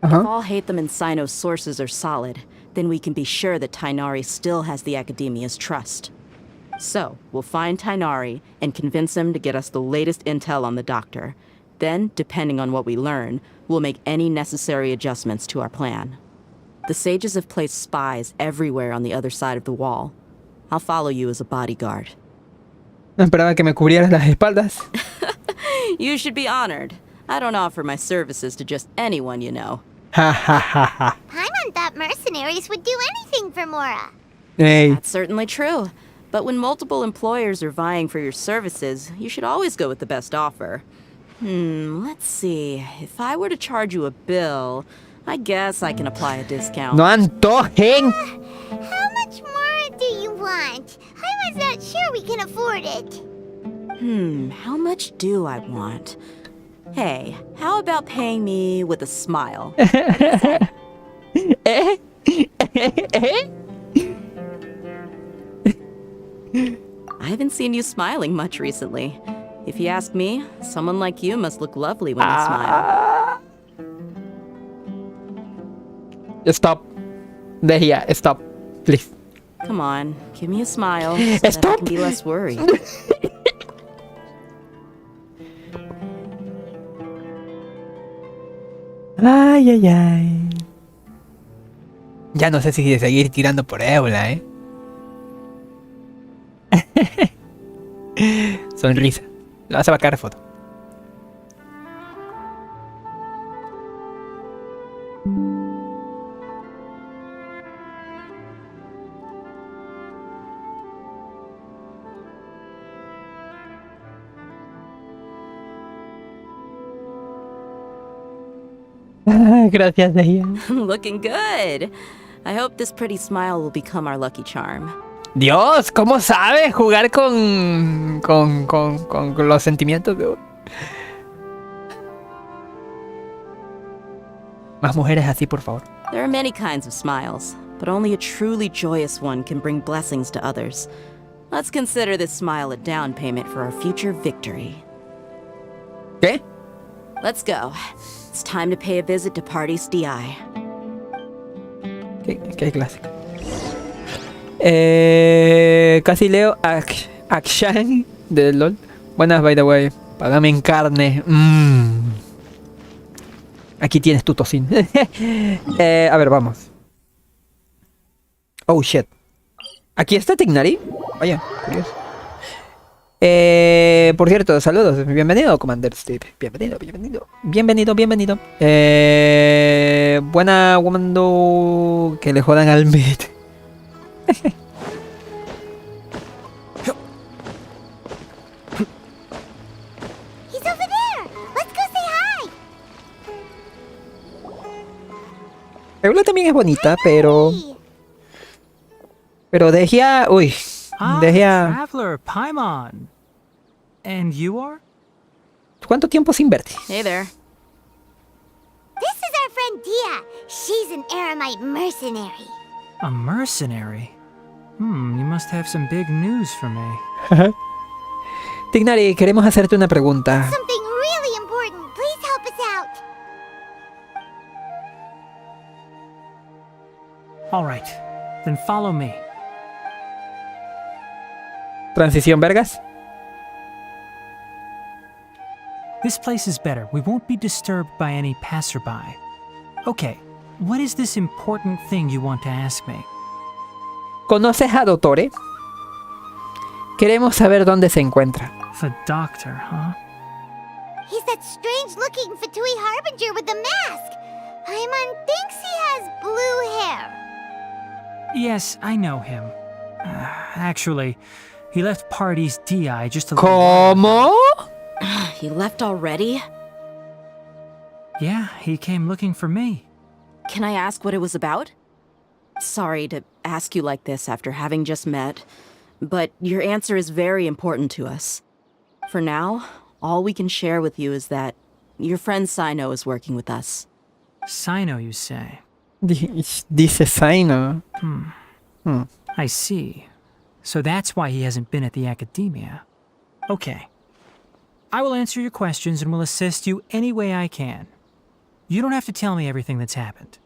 If all Hatham and Sino's sources are solid, then we can be sure that Tainari still has the Academia's trust. So, we'll find Tainari and convince him to get us the latest intel on the Doctor. Then, depending on what we learn, we'll make any necessary adjustments to our plan. The sages have placed spies everywhere on the other side of the wall. I'll follow you as a bodyguard. No esperaba que me cubrieras las espaldas. You should be honored. I don't offer my services to just anyone you know. Ha ha ha ha. Paimon thought mercenaries would do anything for Mora. Hey. That's certainly true. But when multiple employers are vying for your services, you should always go with the best offer. Let's see. If I were to charge you a bill, I guess I can apply a discount. No antojen. How much more do you want? I was not sure we can afford it. How much do I want? Hey, how about paying me with a smile? I haven't seen you smiling much recently. If you ask me, someone like you must look lovely when you smile. Stop. There, stop. Please. Come on, give me a smile so that I can be less worried. Ay, ay, ay. Ya no sé si de seguir tirando por Eula, Sonrisa. Lo vas a sacar foto. Gracias, Diane. Looking good. I hope this pretty smile will become our lucky charm. Dios, ¿cómo sabe jugar con los sentimientos de uno? Más mujeres así, por favor. There are many kinds of smiles, but only a truly joyous one can bring blessings to others. Let's consider this smile a down payment for our future victory. ¿Qué? Let's go. It's time to pay a visit to Party's DI. ¿Qué clásico? Casi leo Akshan de LOL. Buenas, by the way. Págame en carne. Aquí tienes tu tocino. A ver, vamos. Oh, shit. ¿Aquí está Tignari? Vaya, curioso. Por cierto, saludos. Bienvenido, Commander Steve. Bienvenido. Buena Wando. Que le jodan al mid. He's over there. Let's go say hi. Eula también es bonita, pero Dejia, uy, Dejia. Traveler Paimon. And you are? ¿Cuánto tiempo sin verte? Hey there. This is our friend Dia. She's an Aramite mercenary. A mercenary? You must have some big news for me. Tignari, queremos hacerte una pregunta. Something really important. Please help us out. All right, then follow me. Transición, vergas. This place is better. We won't be disturbed by any passerby. Okay, what is this important thing you want to ask me? ¿Conoces a Dottore? Queremos saber dónde se encuentra. The doctor, huh? He's that strange-looking Fatui Harbinger with the mask. Paimon thinks he has blue hair. Yes, I know him. Actually, he left Party's DI just a little ¿Cómo? He left already? Yeah, he came looking for me. Can I ask what it was about? Sorry to ask you like this after having just met, but your answer is very important to us. For now, all we can share with you is that your friend Sino is working with us. Sino, you say? Dice Sino. I see. So that's why he hasn't been at the academia. Okay. I will answer your questions and will assist you any way I can. You don't have to tell me everything that's happened.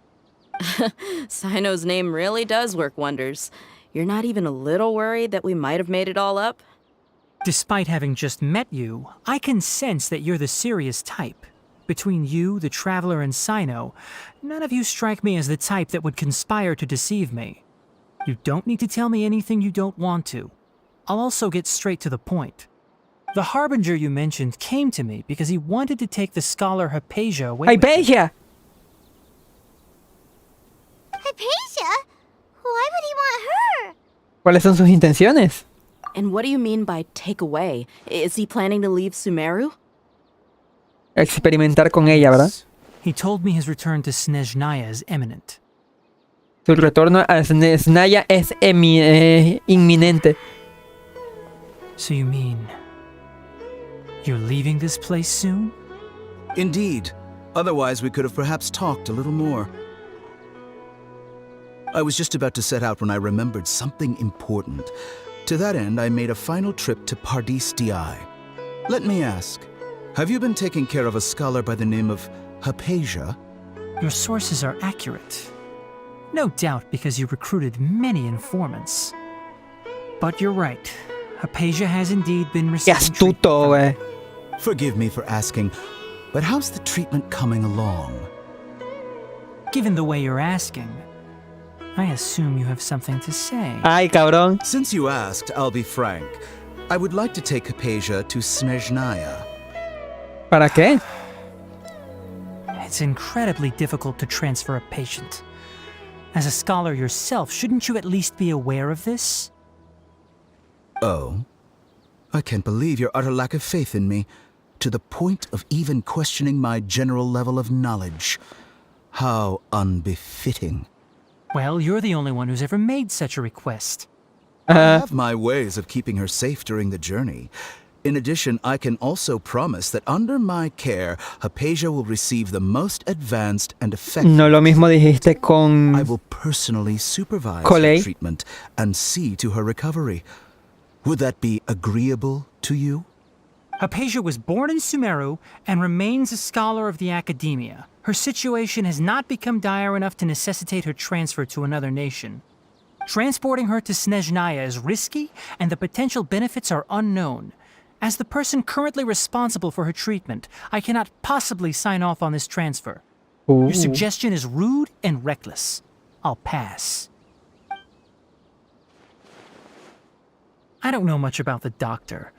Sino's name really does work wonders. You're not even a little worried that we might have made it all up? Despite having just met you, I can sense that you're the serious type. Between you, the Traveler, and Sino, none of you strike me as the type that would conspire to deceive me. You don't need to tell me anything you don't want to. I'll also get straight to the point. The Harbinger you mentioned came to me because he wanted to take the scholar Hypatia away with him. ¡Hypatia! Hypatia? Why would he want her? ¿Cuáles son sus intenciones? And what do you mean by take away? Is he planning to leave Sumeru? Experimentar con ella, ¿verdad? He told me his return to Snezhnaya is imminent. Su retorno a Snezhnaya es inminente. So you mean you're leaving this place soon? Indeed. Otherwise, we could have perhaps talked a little more. I was just about to set out when I remembered something important. To that end, I made a final trip to Pardis DI. Let me ask, have you been taking care of a scholar by the name of Hypatia? Your sources are accurate. No doubt because you recruited many informants. But you're right. Hypatia has indeed been receiving astuto, Forgive me for asking, but how's the treatment coming along? given the way you're asking, I assume you have something to say. Ay, cabrón. Since you asked, I'll be frank. I would like to take Hypatia to Snezhnaya. ¿Para qué? It's incredibly difficult to transfer a patient. As a scholar yourself, shouldn't you at least be aware of this? Oh? I can't believe your utter lack of faith in me, to the point of even questioning my general level of knowledge. How unbefitting. Well, you're the only one who's ever made such a request. I have my ways of keeping her safe during the journey. In addition, I can also promise that under my care, Hypatia will receive the most advanced and effective. No lo mismo dijiste con I will personally supervise Coley. her treatment and see to her recovery. Would that be agreeable to you? Hypatia was born in Sumeru and remains a scholar of the academia. Her situation has not become dire enough to necessitate her transfer to another nation. Transporting her to Snezhnaya is risky, and the potential benefits are unknown. As the person currently responsible for her treatment, I cannot possibly sign off on this transfer. Your suggestion is rude and reckless. I'll pass. I don't know much about the doctor,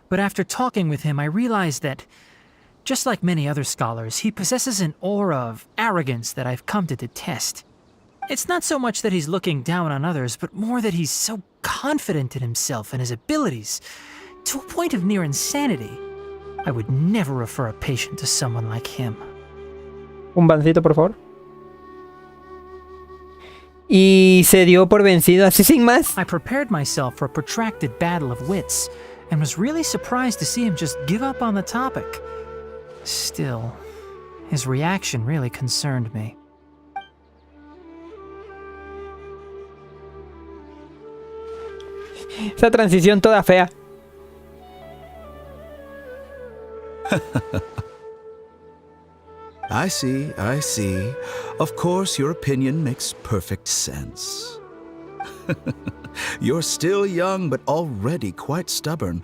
but after talking with him, I realized that, just like many other scholars, he possesses an aura of arrogance that I've come to detest. It's not so much that he's looking down on others, but more that he's so confident in himself and his abilities, to a point of near insanity. I would never refer a patient to someone like him. un bancito, por favor. Y se dio por vencido así sin más. I prepared myself for a protracted battle of wits, and was really surprised to see him just give up on the topic. Still, his reaction really concerned me. Esa transición toda fea. I see, I see. Of course, your opinion makes perfect sense. You're still young, but already quite stubborn.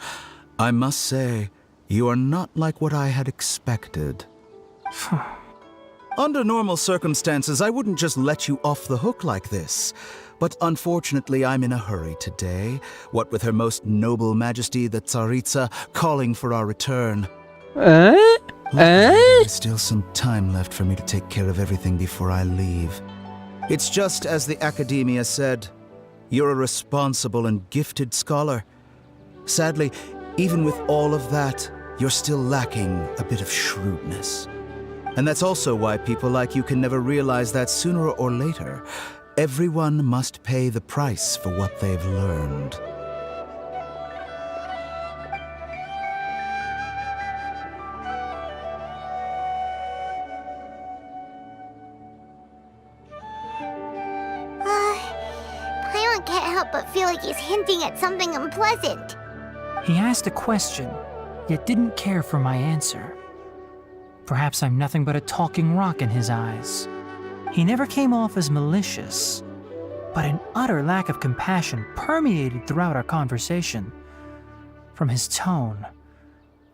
I must say, you are not like what I had expected. Under normal circumstances, I wouldn't just let you off the hook like this. But unfortunately, I'm in a hurry today, what with Her Most Noble Majesty the Tsaritsa calling for our return. There's still some time left for me to take care of everything before I leave. It's just as the Academia said, you're a responsible and gifted scholar. Sadly, even with all of that, you're still lacking a bit of shrewdness. And that's also why people like you can never realize that sooner or later, everyone must pay the price for what they've learned. Paimon can't help but feel like he's hinting at something unpleasant. He asked a question, yet didn't care for my answer. Perhaps I'm nothing but a talking rock in his eyes. He never came off as malicious, but an utter lack of compassion permeated throughout our conversation. From his tone,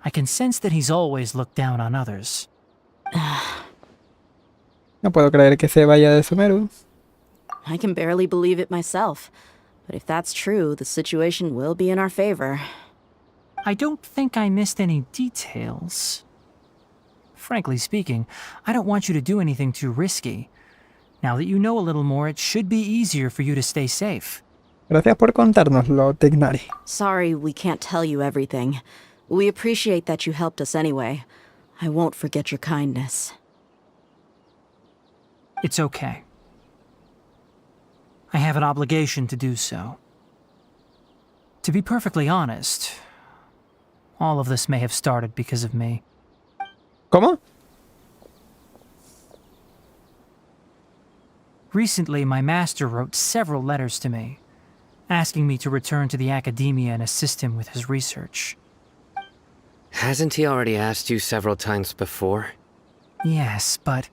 I can sense that he's always looked down on others. No puedo creer que se vaya de Sumeru. I can barely believe it myself. But if that's true, the situation will be in our favor. I don't think I missed any details. Frankly speaking, I don't want you to do anything too risky. Now that you know a little more, it should be easier for you to stay safe. Gracias por contárnoslo, Tignari. Sorry we can't tell you everything. We appreciate that you helped us anyway. I won't forget your kindness. It's okay. I have an obligation to do so. To be perfectly honest, all of this may have started because of me. ¿Cómo? Recently, my master wrote several letters to me, asking me to return to the academia and assist him with his research. Hasn't he already asked you several times before? Yes, but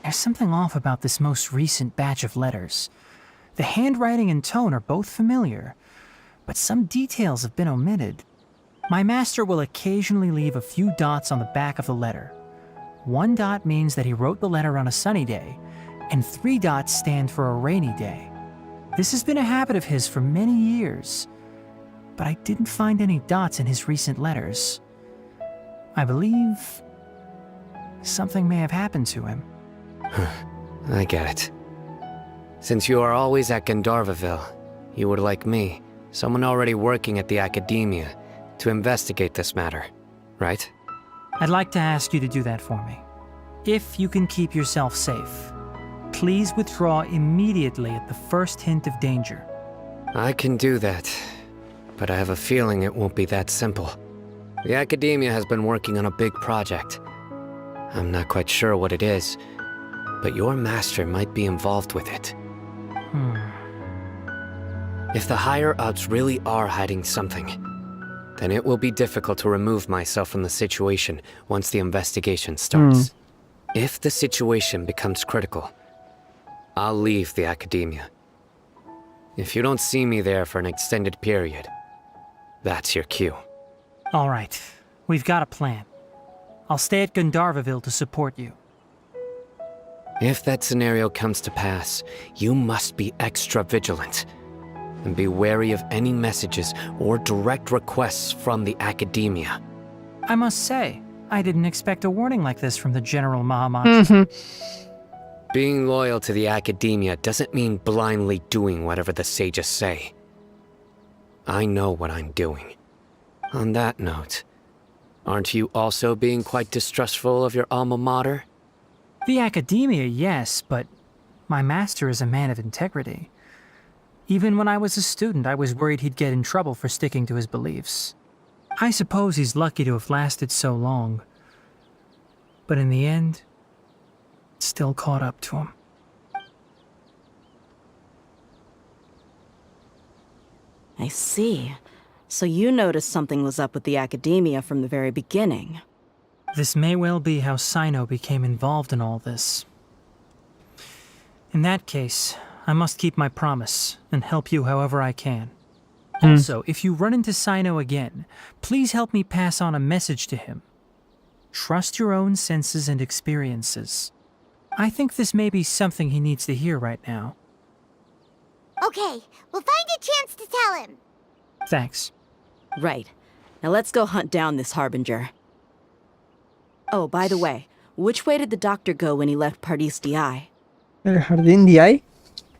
there's something off about this most recent batch of letters. The handwriting and tone are both familiar, but some details have been omitted. My master will occasionally leave a few dots on the back of the letter. One dot means that he wrote the letter on a sunny day, and 3 dots stand for a rainy day. This has been a habit of his for many years, but I didn't find any dots in his recent letters. I believe something may have happened to him. I get it. Since you are always at Gandharvaville, you would like me, someone already working at the Academia, to investigate this matter, right? I'd like to ask you to do that for me. If you can keep yourself safe, please withdraw immediately at the first hint of danger. I can do that, but I have a feeling it won't be that simple. The Academia has been working on a big project. I'm not quite sure what it is, but your master might be involved with it. If the higher-ups really are hiding something, then it will be difficult to remove myself from the situation once the investigation starts. If the situation becomes critical, I'll leave the Academia. If you don't see me there for an extended period, that's your cue. All right, we've got a plan. I'll stay at Gandharvaville to support you. If that scenario comes to pass, you must be extra vigilant. And be wary of any messages or direct requests from the Academia. I must say, I didn't expect a warning like this from the General Mahamatra. Being loyal to the Academia doesn't mean blindly doing whatever the sages say. I know what I'm doing. On that note, aren't you also being quite distrustful of your alma mater? The Academia, yes, but my master is a man of integrity. Even when I was a student, I was worried he'd get in trouble for sticking to his beliefs. I suppose he's lucky to have lasted so long. But in the end, it still caught up to him. I see. So you noticed something was up with the Academia from the very beginning. This may well be how Sino became involved in all this. In that case, I must keep my promise and help you however I can. Also, if you run into Sino again, please help me pass on a message to him. Trust your own senses and experiences. I think this may be something he needs to hear right now. Okay, we'll find a chance to tell him. Thanks. Right. Now let's go hunt down this Harbinger. Oh, by the way, which way did the doctor go when he left Pardis Di? El jardín de ahí.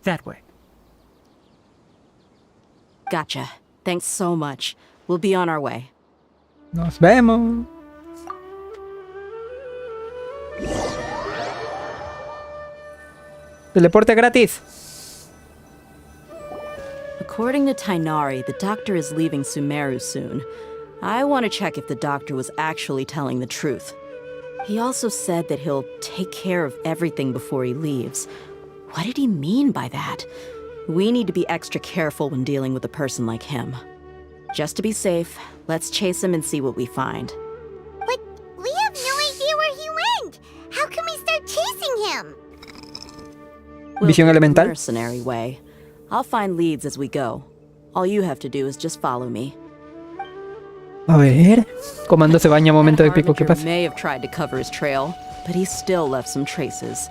That way. Gotcha. Thanks so much. We'll be on our way. Nos vemos. Teleporte gratis. According to Tainari, the doctor is leaving Sumeru soon. I want to check if the doctor was actually telling the truth. He also said that he'll take care of everything before he leaves. What did he mean by that? We need to be extra careful when dealing with a person like him. Just to be safe, let's chase him and see what we find. But we have no idea where he went. How can we start chasing him? Visión elemental. Mercenary way. I'll find leads as we go. All you have to do is just follow me. A ver. Comando se baña, momento épico. ¿Qué Harbinger pasa? may have tried to cover his trail, but he still left some traces.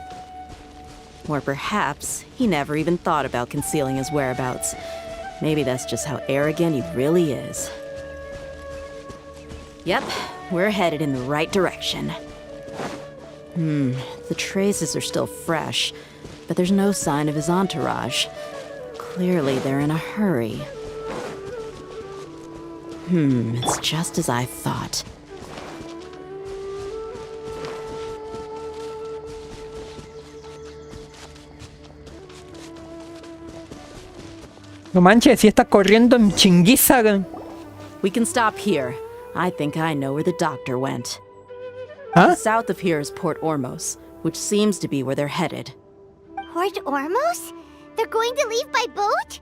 Or perhaps he never even thought about concealing his whereabouts. Maybe that's just how arrogant he really is. Yep, we're headed in the right direction. The traces are still fresh, but there's no sign of his entourage. Clearly they're in a hurry. It's just as I thought. No manches, si está corriendo en chinguiza. We can stop here. I think I know where the doctor went. Huh? South of here is Port Ormos, which seems to be where they're headed. Port Ormos? They're going to leave by boat?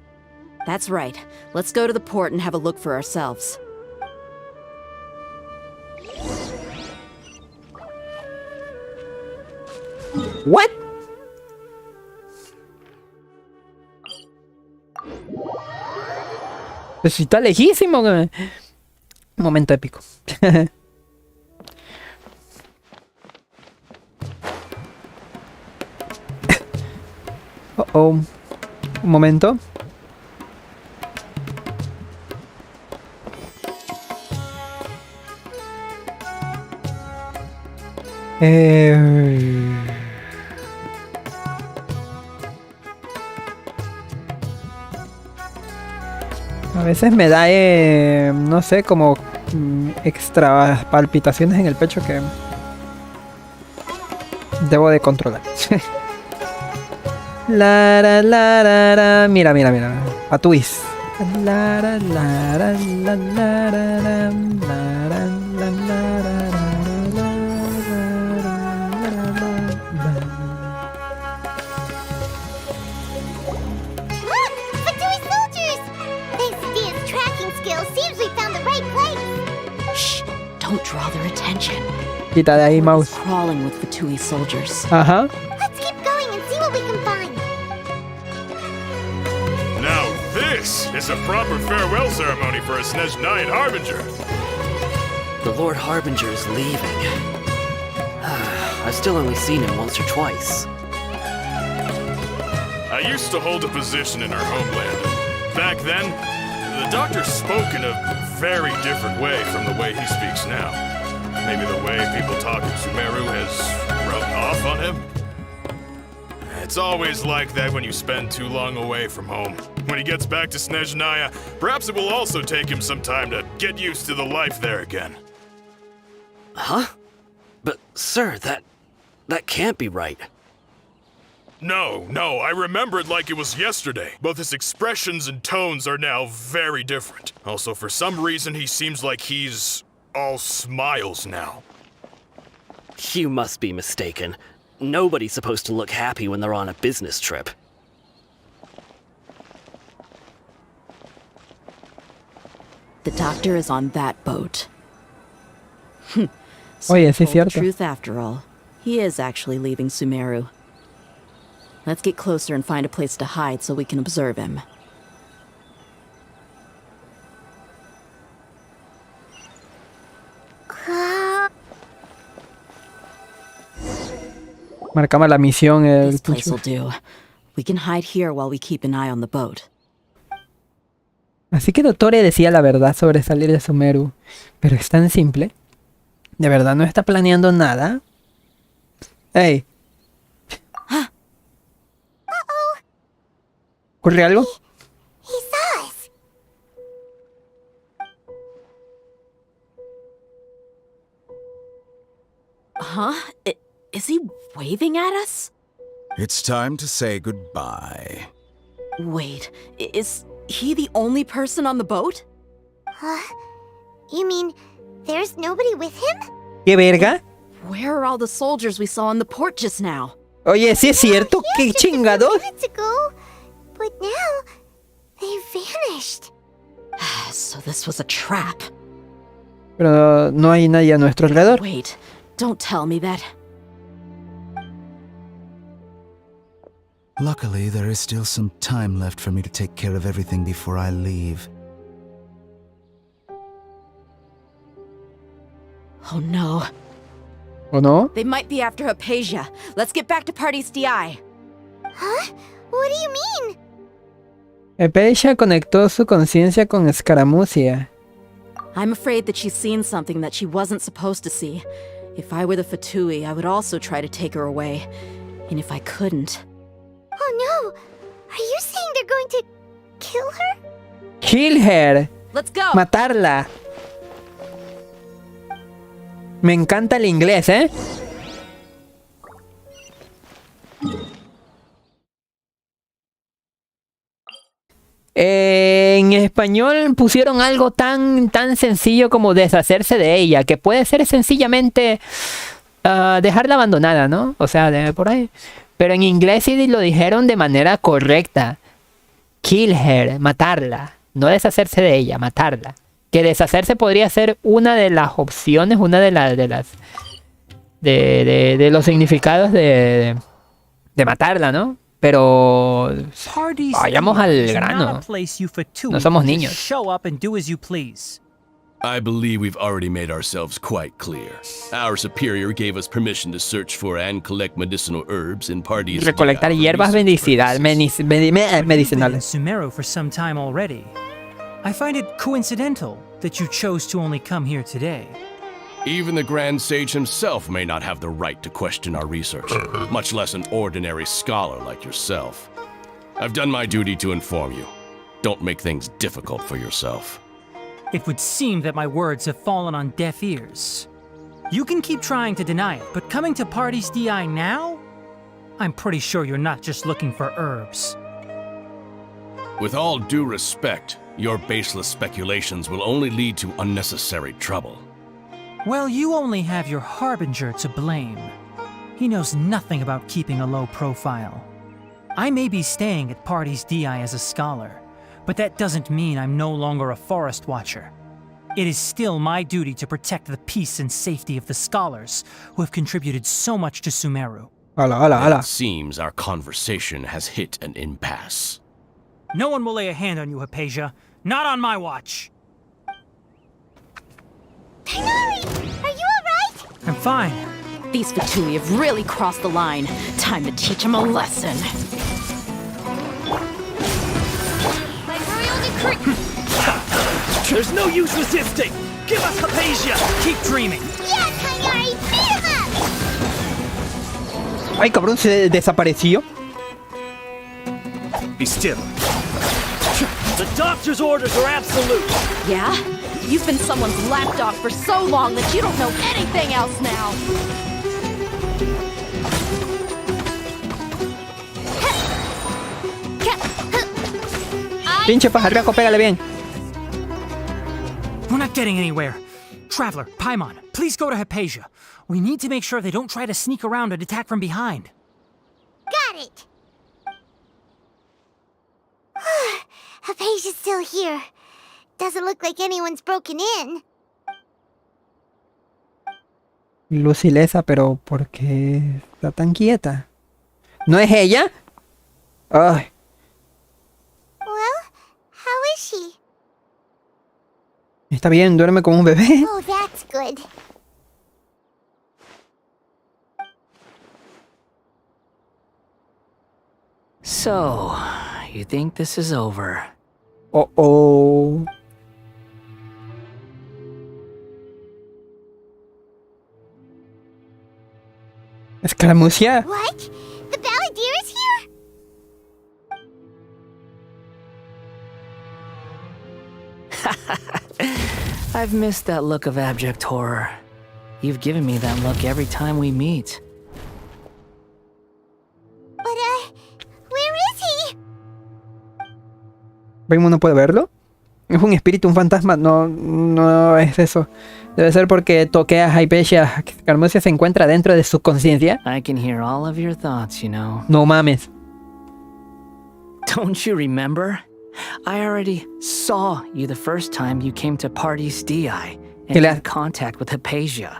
That's right. Let's go to the port and have a look for ourselves. What? Pues si está lejísimo. Momento épico. Oh, oh. Un momento. A veces me da, no sé, como extra palpitaciones en el pecho que debo de controlar. Mira, mira, mira. A twist. Don't draw their attention. Quita de ahí, mouse. Crawling with Fatui soldiers. Ajá. Let's keep going and see what we can find. Now this is a proper farewell ceremony for a Snezhnayan Harbinger. The Lord Harbinger is leaving. I've still only seen him once or twice. I used to hold a position in our homeland. Back then, the doctor spoke in a very different way from the way he speaks now. Maybe the way people talk in Sumeru has rubbed off on him? It's always like that when you spend too long away from home. When he gets back to Snezhnaya, perhaps it will also take him some time to get used to the life there again. Huh? But, sir, that can't be right. No, I remember it like it was yesterday. Both his expressions and tones are now very different. Also, for some reason, he seems like he's all smiles now. You must be mistaken. Nobody's supposed to look happy when they're on a business trip. The doctor is on that boat. Oye, sí es The cierto. truth after all. He is actually leaving Sumeru. Let's get closer and find a place to hide so we can observe him. Marcamos la misión. This place will do. We can hide here while we keep an eye on the boat. Así que Dottore decía la verdad sobre salir de Sumeru. Pero es tan simple. ¿De verdad no está planeando nada? ¡Ey! ¿Ocurre algo? He saw us. Huh? Is he waving at us? It's time to say goodbye. Wait, is he the only person on the boat? You mean there's nobody with him? ¿Qué verga? Where are all the soldiers we saw on the port just now? Oye, ¿sí es cierto? ¿Qué chingados? Minutes ago, but now they vanished. So this was a trap. Pero no hay nadie a nuestro alrededor. Wait, don't tell me that. Luckily, there is still some time left for me to take care of everything before I leave. Oh no. ¿O no? They might be after Hypatia. Let's get back to Party's DI. Huh? What do you mean? Hypatia conectó su conciencia con Escaramucia. I'm afraid that she's seen something that she wasn't supposed to see. If I were the Fatui, I would also try to take her away. And if I couldn't... Oh no! Are you saying they're going to kill her? Kill her. Let's go. Matarla. Me encanta el inglés, ¿eh? En español pusieron algo tan sencillo como deshacerse de ella, que puede ser sencillamente dejarla abandonada, ¿no? O sea, por ahí. Pero en inglés sí lo dijeron de manera correcta. Kill her, matarla. No deshacerse de ella, matarla. Que deshacerse podría ser una de las opciones, una de los significados de matarla, ¿no? Pero vayamos al grano. No somos niños. Show up and do as you please. I believe we've already made ourselves quite clear. Our superior gave us permission to search for and collect medicinal herbs in parties. Recolectar hierbas medicinales. In Sumeru for some time already. I find it coincidental that you chose to only come here today. Even the Grand Sage himself may not have the right to question our research, much less an ordinary scholar like yourself. I've done my duty to inform you. Don't make things difficult for yourself. It would seem that my words have fallen on deaf ears. You can keep trying to deny it, but coming to Parties DI now? I'm pretty sure you're not just looking for herbs. With all due respect, your baseless speculations will only lead to unnecessary trouble. Well, you only have your Harbinger to blame. He knows nothing about keeping a low profile. I may be staying at Parties DI as a scholar, but that doesn't mean I'm no longer a forest watcher. It is still my duty to protect the peace and safety of the scholars who have contributed so much to Sumeru. It seems our conversation has hit an impasse. No one will lay a hand on you, Hypatia. Not on my watch. Tighnari, are you alright? I'm fine. These Fatui have really crossed the line. Time to teach them a lesson. There's no use resisting! Give us Hypatia! Keep dreaming! Yeah, Tighnari, beat him up! Ay, cabrón, se desapareció. Be still. The doctor's orders are absolute! Yeah? You've been someone's lapdog for so long that you don't know anything else now! Pinche pajarraco, pégale bien. We're not getting anywhere. Traveler, Paimon, please go to Hypatia. We need to make sure they don't try to sneak around and attack from behind. Got it! Hypatia's still here. Doesn't look like anyone's broken in. Luz ilesa, pero ¿por qué está tan quieta? ¿No es ella? Ay. Well, how is she? Está bien, duerme como un bebé. Oh, that's good. So, you think this is over? Oh. ¿Escaramucia? What? The Balladeer is here? I've missed that look of abject horror. You've given me that look every time we meet. But, where is he? ¿Paimon no puede verlo? ¿Es un espíritu, un fantasma? No es eso. Debe ser porque toqué a Hypatia. Escaramucia se encuentra dentro de su conciencia. I can hear all of your thoughts, you know. No mames. Don't you remember? I already saw you the first time you came to Parties DI and had contact with Hypatia.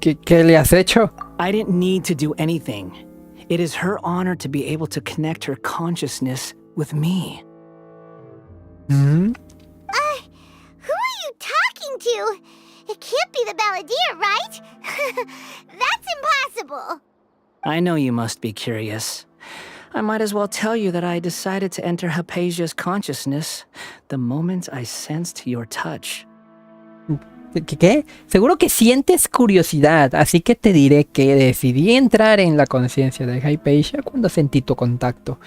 ¿Qué le has hecho? I didn't need to do anything. It is her honor to be able to connect her consciousness with me. Mm-hmm. Who are you talking to? It can't be the Balladeer, right? That's impossible. I know you must be curious. I might as well tell you that I decided to enter Hypatia's consciousness the moment I sensed your touch. ¿Qué? Seguro que sientes curiosidad, así que te diré que decidí entrar en la conciencia de Hypatia cuando sentí tu contacto.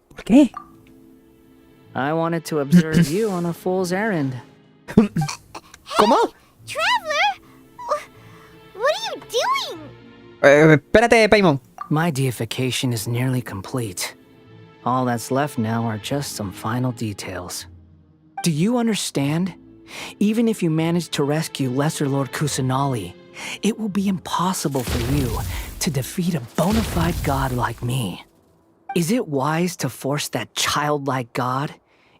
¿Por qué? I wanted to observe you on a fool's errand. ¿Cómo? Traveler? What are you doing? Espérate, Paimon. My deification is nearly complete. All that's left now are just some final details. Do you understand? Even if you manage to rescue Lesser Lord Kusanali, it will be impossible for you to defeat a bona fide god like me. Is it wise to force that childlike god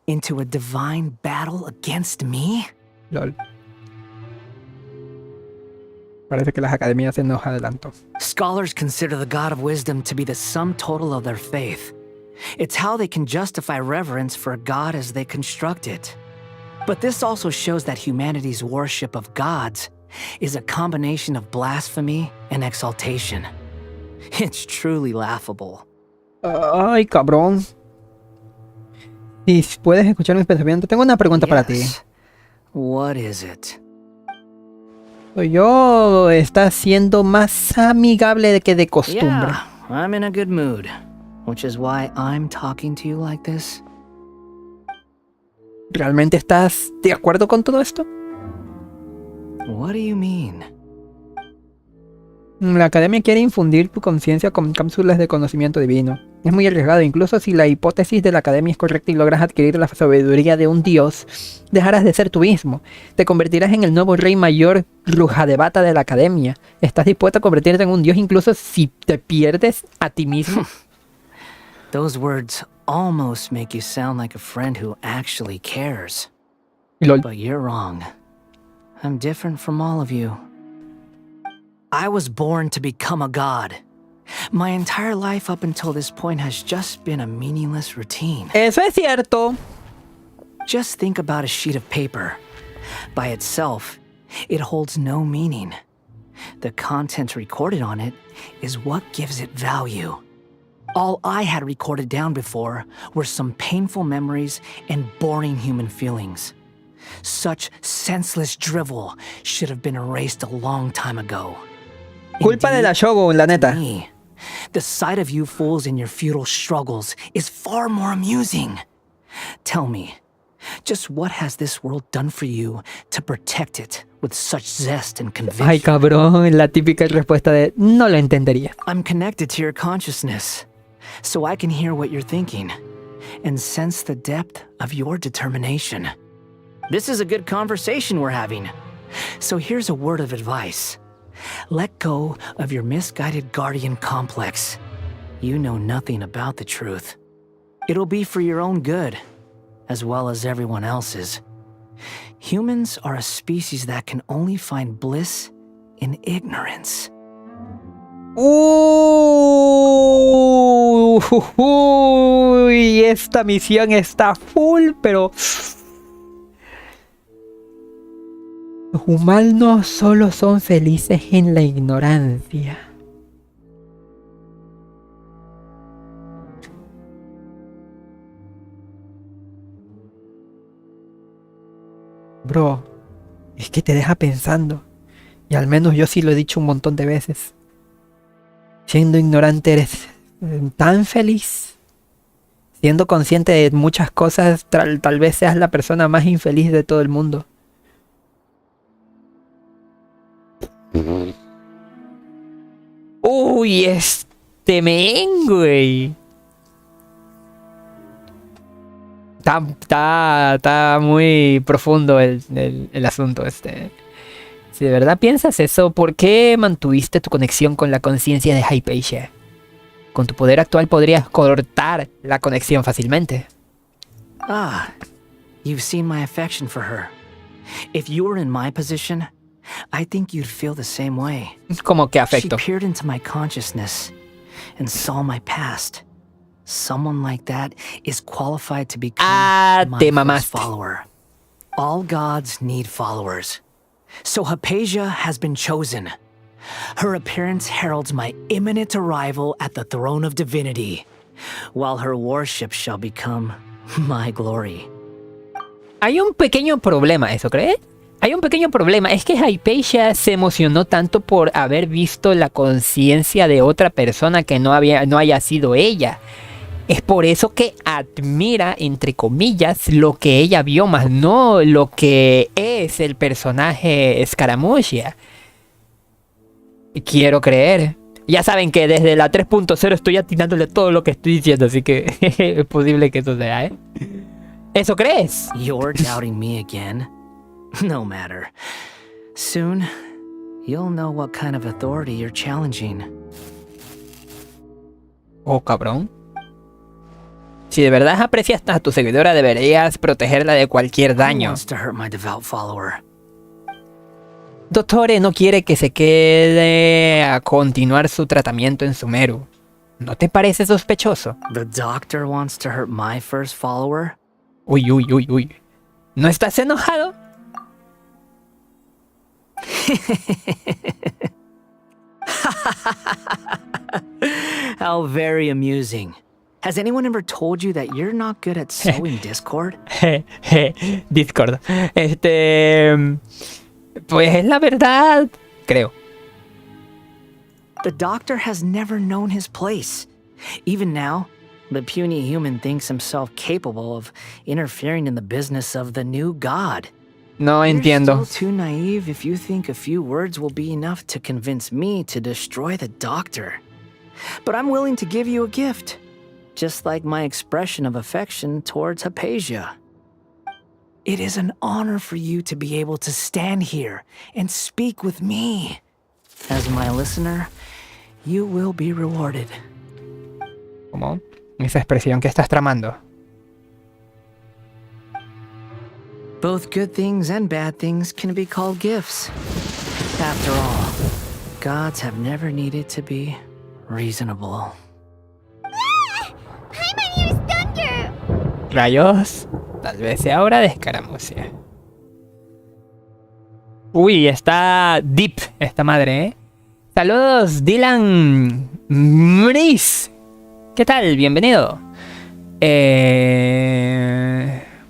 into a divine battle against me? Lol. Parece que las academias se nos adelantó. Scholars consider the God of Wisdom to be the sum total of their faith. It's how they can justify reverence for a god as they construct it. But this also shows that humanity's worship of gods is a combination of blasphemy and exaltation. It's truly laughable. Ay, cabrón. Si puedes escuchar mis pensamientos, tengo una pregunta para ti. What is it? Yo está siendo más amigable que de costumbre. Yeah, I'm in a good mood, which is why I'm talking to you like this. ¿Realmente estás de acuerdo con todo esto? What do you mean? La academia quiere infundir tu conciencia con cápsulas de conocimiento divino. Es muy arriesgado, incluso si la hipótesis de la academia es correcta y logras adquirir la sabiduría de un dios, dejarás de ser tú mismo. Te convertirás en el nuevo rey mayor Rujadevata de la academia. ¿Estás dispuesto a convertirte en un dios incluso si te pierdes a ti mismo? Those words almost make you sound like a friend who actually cares. Lol. But you're wrong. I'm different from all of you. I was born to become a god. My entire life up until this point has just been a meaningless routine. Eso es cierto. Just think about a sheet of paper. By itself, it holds no meaning. The content recorded on it is what gives it value. All I had recorded down before were some painful memories and boring human feelings. Such senseless drivel should have been erased a long time ago. Culpa de la Shogun, la neta. Me, the sight of you fools in your futile struggles is far more amusing. Tell me, just what has this world done for you to protect it with such zest and conviction? Ay, cabrón, la típica respuesta de no lo entendería. I'm connected to your consciousness, so I can hear what you're thinking and sense the depth of your determination. This is a good conversation we're having. So here's a word of advice. Let go of your misguided guardian complex. You know nothing about the truth. It'll be for your own good, as well as everyone else's. Humans are a species that can only find bliss in ignorance. Uy, esta misión está full, pero los humanos solo son felices en la ignorancia. Bro, es que te deja pensando. Y al menos yo sí lo he dicho un montón de veces. Siendo ignorante eres tan feliz. Siendo consciente de muchas cosas, tal vez seas la persona más infeliz de todo el mundo. Uy, este men, güey. Está muy profundo el asunto este. Si de verdad piensas eso, ¿por qué mantuviste tu conexión con la conciencia de Hypatia? Con tu poder actual podrías cortar la conexión fácilmente. Ah, you've seen my affection for her. If you were in my position, I think you'd feel the same way. ¿Cómo que afecto? She peered into my consciousness and saw my past. Someone like that is qualified to become my first follower. All gods need followers. So Hypatia has been chosen. Her appearance heralds my imminent arrival at the throne of divinity, while her worship shall become my glory. Hay un pequeño problema, ¿eso crees? Hay un pequeño problema, es que Hypatia se emocionó tanto por haber visto la conciencia de otra persona que no haya sido ella. Es por eso que admira, entre comillas, lo que ella vio, más no lo que es el personaje Scaramuccia. Quiero creer. Ya saben que desde la 3.0 estoy atinándole todo lo que estoy diciendo, así que es posible que eso sea, ¿eh? ¿Eso crees? You're doubting me again? No matter. Soon, you'll know what kind of authority you're challenging. Oh, cabrón. Si de verdad aprecias a tu seguidora, deberías protegerla de cualquier daño. Dottore no quiere que se quede a continuar su tratamiento en Sumeru. ¿No te parece sospechoso? The doctor wants to hurt my first follower? Uy. ¿No estás enojado? How very amusing. Has anyone ever told you that you're not good at sowing discord? Discord. Pues es la verdad, creo. The doctor has never known his place. Even now, the puny human thinks himself capable of interfering in the business of the new god. No entiendo. You're still too naive if you think a few words will be enough to convince me to destroy the doctor. But I'm willing to give you a gift, just like my expression of affection towards Hypatia. It is an honor for you to be able to stand here and speak with me. As my listener, you will be rewarded. ¿Cómo? Esa expresión que estás tramando. Both good things and bad things can be called gifts. After all, gods have never needed to be reasonable. Paimon hears thunder! Rayos. Tal vez sea hora de escaramucia. Uy, está deep esta madre, ¿eh? Saludos, Dylan Mris. ¿Qué tal? Bienvenido.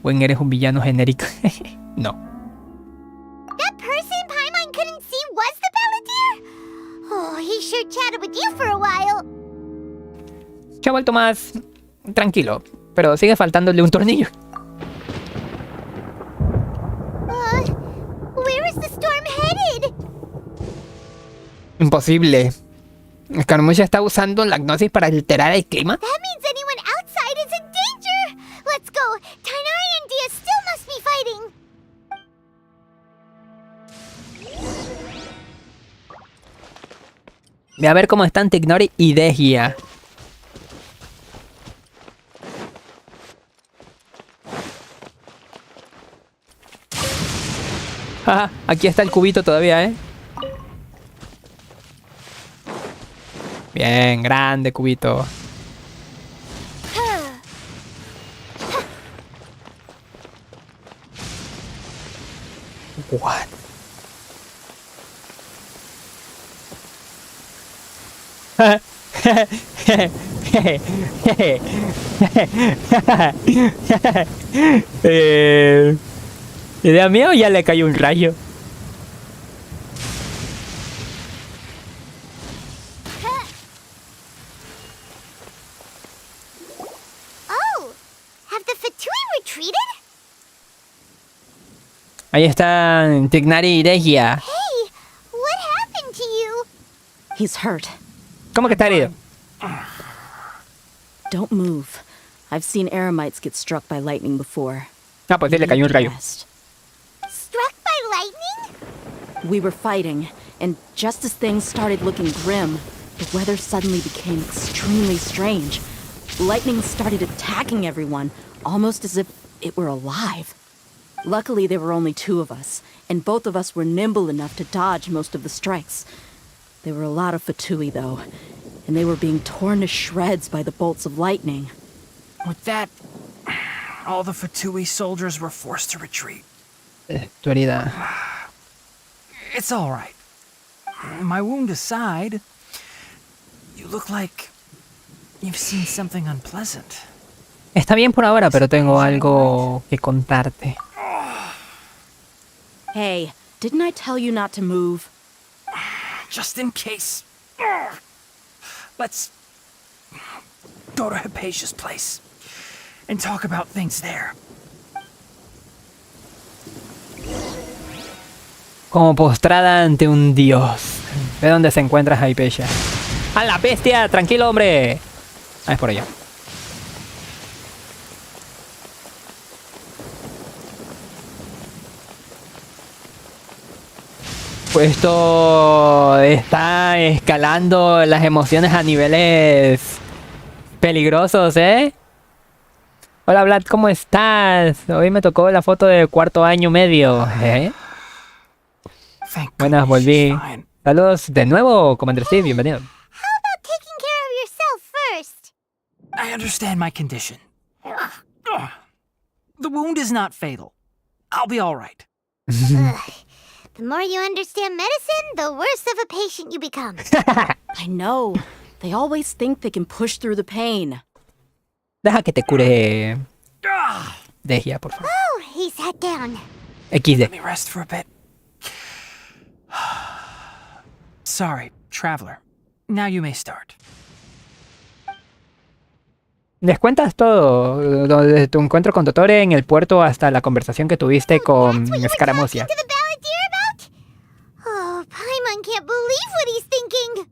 Bueno, eres un villano genérico. No. That person Paimon couldn't see was the Palantir? Oh, he sure chatted with you for a while. Se ha vuelto más tranquilo, pero sigue faltándole un tornillo. Where is the storm headed? Imposible. Escaramucia está usando la gnosis para alterar el clima. That means anyone outside is in danger. Let's go. Tainari and Dia still must be fighting. Ve a ver cómo están Tignori y Degia. Ah, aquí está el cubito todavía, ¿eh? Bien, grande cubito. What? ¿Idea mía o ya le cayó un rayo? Oh, have the Fatui retreated? Ahí están Tignari y Degia. Hey, what happened to you? He's hurt. ¿Cómo que está herido? Don't move. I've seen eremites get struck by lightning before. Ah, pues sí, le cayó un rayo. Struck by lightning? We were fighting, and just as things started looking grim, the weather suddenly became extremely strange. Lightning started attacking everyone, almost as if it were alive. Luckily, there were only two of us, and both of us were nimble enough to dodge most of the strikes. There were a lot of Fatui, though, and they were being torn to shreds by the bolts of lightning. With that, all the Fatui soldiers were forced to retreat. Tu herida. It's all right. My wound aside, you look like you've seen something unpleasant. Está bien por ahora, pero tengo algo que contarte. Hey, didn't I tell you not to move? Just in case. Let's go to Hypatia's place and talk about things there. Como postrada ante un dios. Ve dónde se encuentra Hypatia. ¡A la bestia! ¡Tranquilo, hombre! Ah, es por allá. Pues esto está escalando las emociones a niveles peligrosos, ¿eh? Hola, Vlad, ¿cómo estás? Hoy me tocó la foto de cuarto año medio, ¿eh? Buenas, volví. Saludos de nuevo, Commander Steve, bienvenido. How about taking care of yourself first? I understand my condition. The wound is not fatal. I'll be all right. Ugh. The more you understand medicine, the worse of a patient you become. I know. They always think they can push through the pain. Deja que te cure. Deja, por favor. Oh, he sat down. XD. Let me rest for a bit. Sorry, traveler. Now you may start. ¿Les cuentas todo? Desde tu encuentro con Dottore en el puerto hasta la conversación que tuviste con Escaramucia. Oh, Paimon can't believe what he's thinking.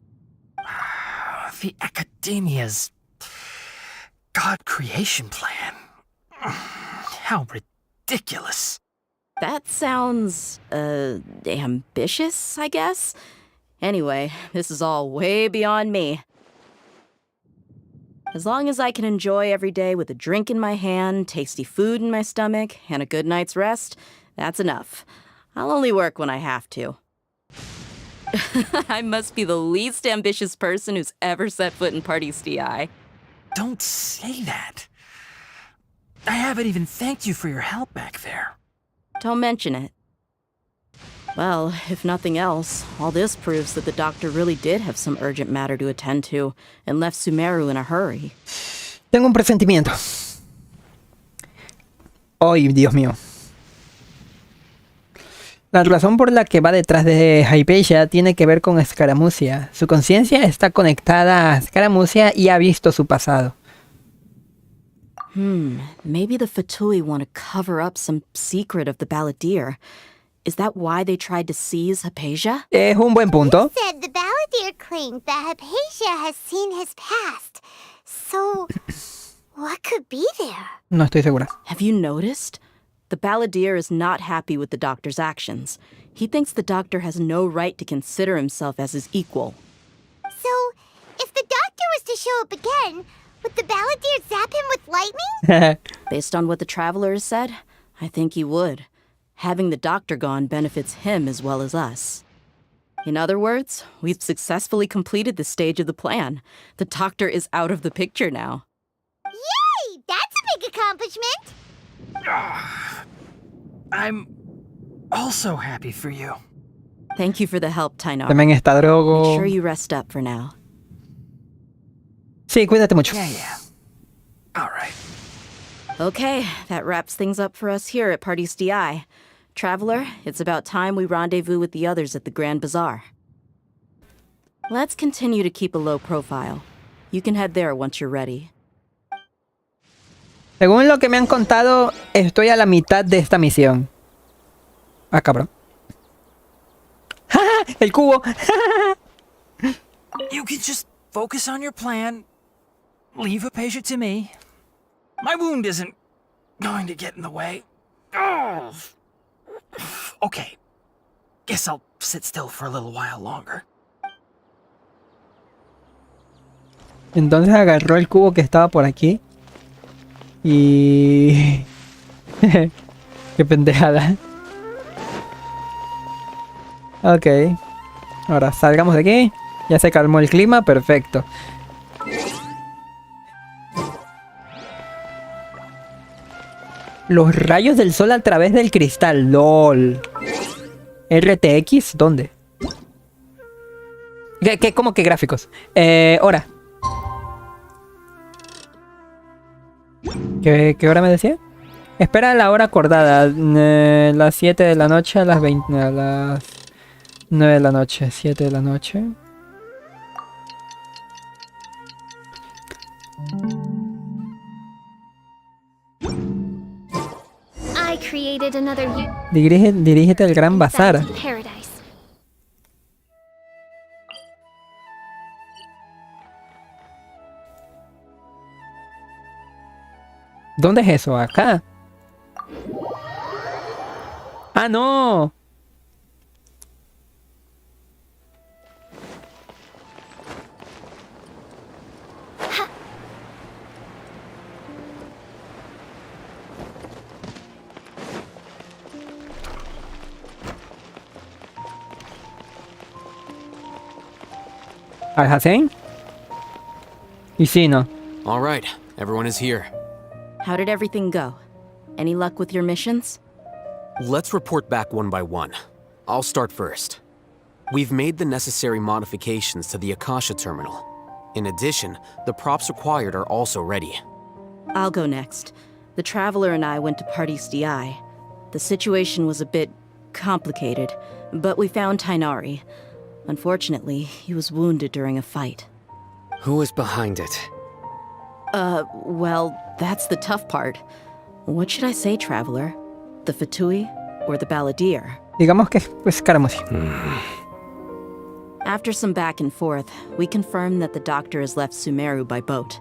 The Academia's God creation plan. How ridiculous. That sounds, ambitious, I guess? Anyway, this is all way beyond me. As long as I can enjoy every day with a drink in my hand, tasty food in my stomach, and a good night's rest, that's enough. I'll only work when I have to. I must be the least ambitious person who's ever set foot in Parties DI. Don't say that. I haven't even thanked you for your help back there. Don't mention it. Well, if nothing else, all this proves that the doctor really did have some urgent matter to attend to and left Sumeru in a hurry. Tengo un presentimiento. Ay, Dios mío. La razón por la que va detrás de Hypatia tiene que ver con Escaramucia. Su conciencia está conectada a Escaramucia y ha visto su pasado. Maybe the Fatui want to cover up some secret of the Balladeer. Is that why they tried to seize Hypatia? Es un buen punto. He said the Balladeer claimed that Hypatia has seen his past. So, what could be there? No estoy segura. Have you noticed? The Balladeer is not happy with the doctor's actions. He thinks the doctor has no right to consider himself as his equal. So, if the doctor was to show up again, would the Balladeer zap him with lightning? Based on what the traveler has said, I think he would. Having the doctor gone benefits him as well as us. In other words, we've successfully completed this stage of the plan. The doctor is out of the picture now. Yay! That's a big accomplishment! I'm also happy for you. Thank you for the help, Tainar. También está drogo. Make sure you rest up for now. Sí, cuídate mucho. Yeah. All right. Okay, that wraps things up for us here at Parties DI. Traveler, it's about time we rendezvous with the others at the Grand Bazaar. Let's continue to keep a low profile. You can head there once you're ready. Según lo que me han contado, estoy a la mitad de esta misión. Ah, cabrón. ¡Ja! ¡El cubo! You can just focus on your plan. Leave Hypatia to me. My wound isn't going to get in the way. Oh. Okay. Guess I'll sit still for a little while longer. Entonces agarró el cubo que estaba por aquí. Y... qué pendejada. Ok. Ahora salgamos de aquí. Ya se calmó el clima, perfecto. Los rayos del sol a través del cristal. LOL. RTX, ¿dónde? ¿Cómo que gráficos? Hora. ¿Qué hora me decía? Espera la hora acordada. Las 7 de la noche a las 20. A las 9 de la noche. 7 de la noche. I created another Dirígete al Gran Bazar. paradise. ¿Dónde es eso? Acá. ¡Ah, no! ¿Al-Hassan? Y sí, no. All right, everyone is here. How did everything go? Any luck with your missions? Let's report back one by one. I'll start first. We've made the necessary modifications to the Akasha terminal. In addition, the props required are also ready. I'll go next. The Traveler and I went to Party's DI. The situation was a bit complicated, but we found Tainari. Unfortunately, he was wounded during a fight. Who is behind it? Well, that's the tough part. What should I say, Traveler? The Fatui or the Balladeer? Digamos que pues Caramusi. After some back and forth, we confirmed that the doctor has left Sumeru by boat.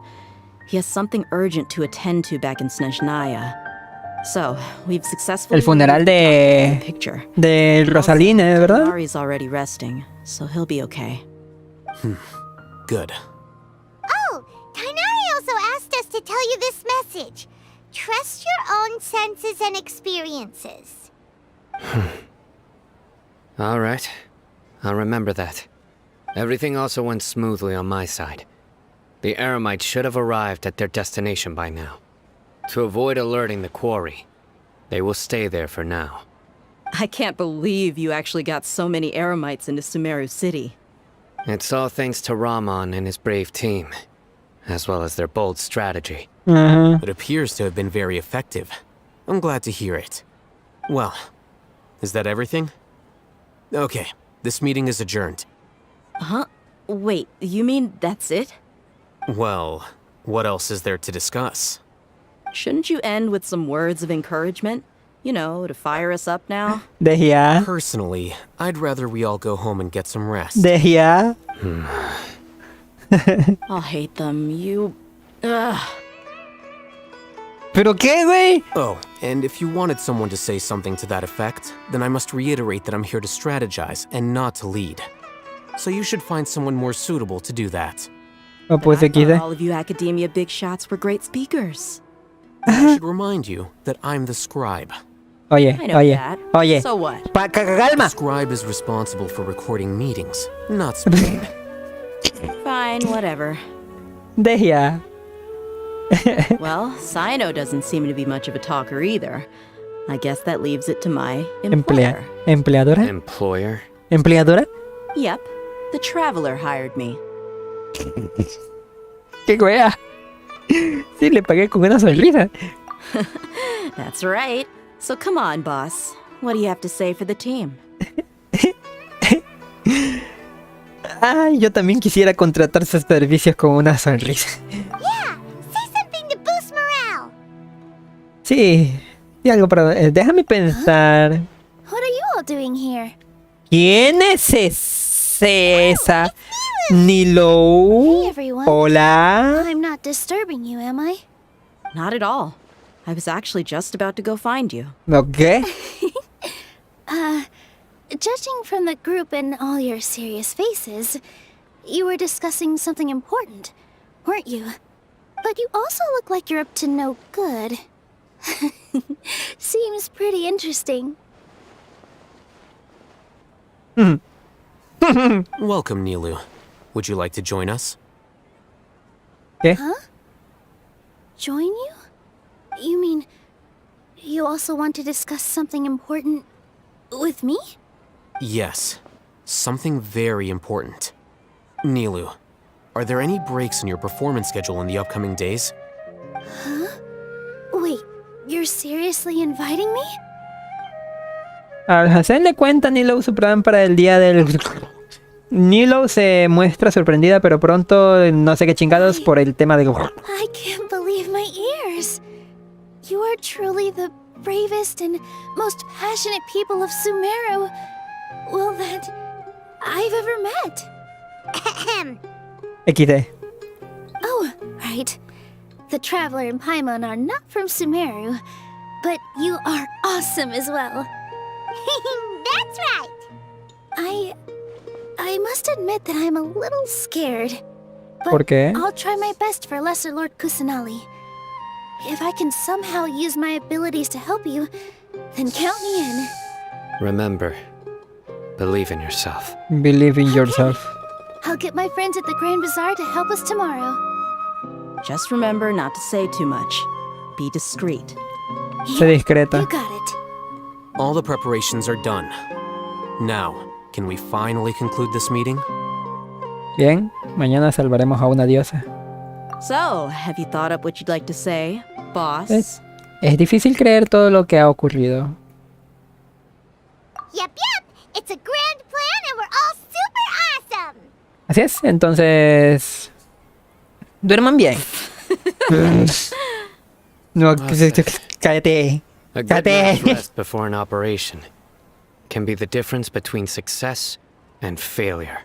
He has something urgent to attend to back in Snezhnaya. So, we've successfully... El funeral de Rosaline, ¿verdad? Tainari's already resting, so he'll be okay. Good. Oh, Tainari also asked us to tell you this message. Trust your own senses and experiences. All right. I'll remember that. Everything also went smoothly on my side. The Eremites should have arrived at their destination by now. To avoid alerting the quarry, they will stay there for now. I can't believe you actually got so many Eremites into Sumeru City. It's all thanks to Rahman and his brave team, as well as their bold strategy. It appears to have been very effective. I'm glad to hear it. Well, is that everything? Okay, this meeting is adjourned. Huh? Wait, you mean that's it? Well, what else is there to discuss? Shouldn't you end with some words of encouragement? You know, to fire us up now? Dehia. Personally, I'd rather we all go home and get some rest. Dehia. I'll hate them. You... Ugh. ¿Pero qué, güey? Oh, and if you wanted someone to say something to that effect, then I must reiterate that I'm here to strategize and not to lead. So you should find someone more suitable to do that. Oh, pues I thought all of you academia big shots were great speakers. I should remind you that I'm the scribe. Oye, I know oye, that. oye. So what? Calma. The scribe is responsible for recording meetings, not speaking. Fine, whatever. Dehia. Well, Sino doesn't seem to be much of a talker either. I guess that leaves it to my employer. ¿Empleadora? Employer? ¿Empleadora? Yep, the Traveler hired me. ¡Qué wea! Sí, le pagué con una sonrisa. That's right. So come on, boss. What do you have to say for the team? Ay, yo también quisiera contratar sus servicios con una sonrisa. Yeah, say something to boost morale. Sí, y algo para... déjame pensar. What are you all doing here? ¿Quién es esa? Nilo. Hey, everyone. Hola. I'm not disturbing you, am I? Not at all. I was actually just about to go find you. ¿Qué? Judging from the group and all your serious faces, you were discussing something important, weren't you? But you also look like you're up to no good. Seems pretty interesting. Welcome, Nilu. Would you like to join us? Huh? Join you? You mean you also want to discuss something important with me? Yes, something very important. Nilu, are there any breaks in your performance schedule in the upcoming days? Huh? Wait, you're seriously inviting me? Al hacerle cuenta Nilo su plan para el día del... Nilo se muestra sorprendida, pero pronto no sé qué chingados por el tema de... I can't believe my ears. You are truly the bravest and most passionate people of Sumeru. Well, that I've ever met. XD. Oh, right. The Traveler and Paimon are not from Sumeru, but you are awesome as well. That's right. I must admit that I'm a little scared. But ¿Por qué? I'll try my best for Lesser Lord Kusanali. If I can somehow use my abilities to help you, then count me in. Remember, believe in yourself. Believe in yourself. I'll get my friends at the Grand Bazaar to help us tomorrow. Just remember not to say too much. Be discreet. Sé discreta. You got it. All the preparations are done. Now, can we finally conclude this meeting? Bien, mañana salvaremos a una diosa. So, have you thought up what you'd like to say, boss? Es difícil creer todo lo que ha ocurrido. Yep, it's a grand plan and we're all super awesome. Así es, entonces... Duerman bien. No, cállate. A good night's rest before an operation can be the difference between success and failure.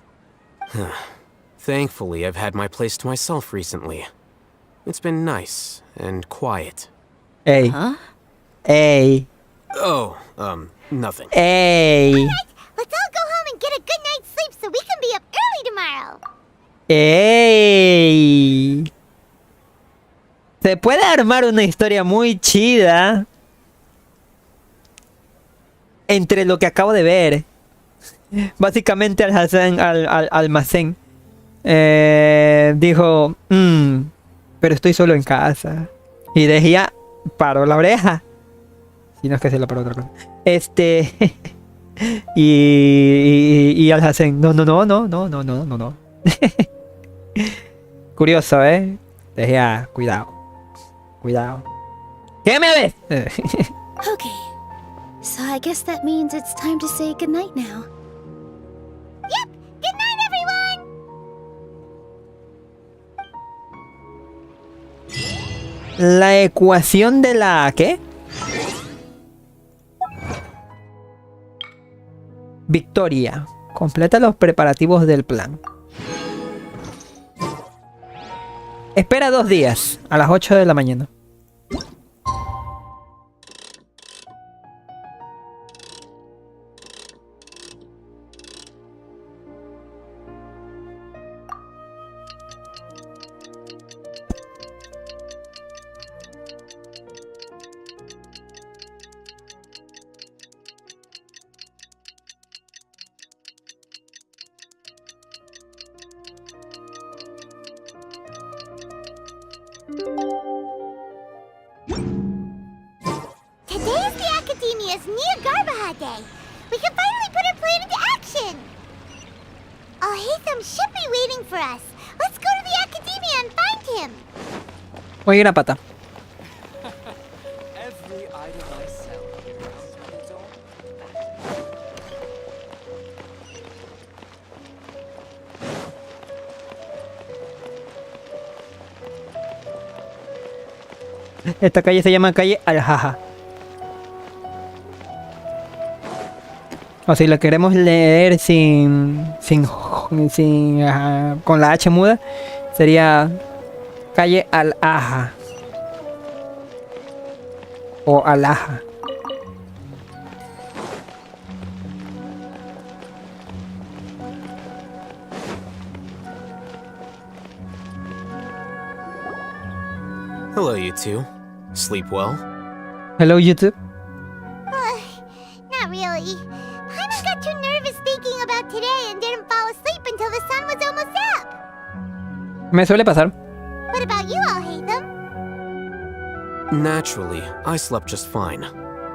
Thankfully, I've had my place to myself recently. It's been nice and quiet. Hey. Huh? Hey. Oh, nothing. Hey. Alright, let's all go home and get a good night's sleep so we can be up early tomorrow. Hey. Se puede armar una historia muy chida entre lo que acabo de ver. Básicamente al almacén dijo, pero estoy solo en casa. Y Dejía paró la oreja. Si no es que se la paró otra cosa. Y Alhacén, no. Curioso, Dejía, cuidado. ¿Qué me ves? Okay, so I guess that means it's time to say goodnight now. Yep, good night, everyone. La ecuación de la... ¿qué? Victoria. Completa los preparativos del plan. Espera 2 días, a las 8 de la mañana. Today is the Academia's Niagarbaha Day. We can finally put our plan into action. Alhaitham should be waiting for us. Let's go to the Academia and find him. Voy a ir a pata. Every item I sell here comes with its own Esta calle se llama calle Aljaja. O si la queremos leer con la H muda, sería calle Al-Aja o Alaja. Hello, you two. Sleep well? Hello, YouTube. Not really. Paimon got too nervous thinking about today and didn't fall asleep until the sun was almost up. Me suele pasar. What about you, Alhaitham? Naturally, I slept just fine.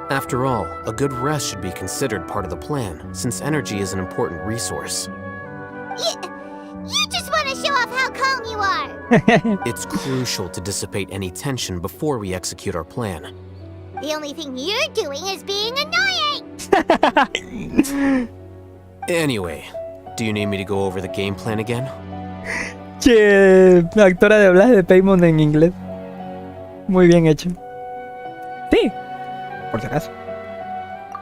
After all, a good rest should be considered part of the plan, since energy is an important resource. You just want to show off how calm you are. It's crucial to dissipate any tension before we execute our plan. The only thing you're doing is being annoying. Anyway, do you need me to go over the game plan again? Che, la actora de doblaje de Paimon en inglés. Muy bien hecho. Sí, por si acaso.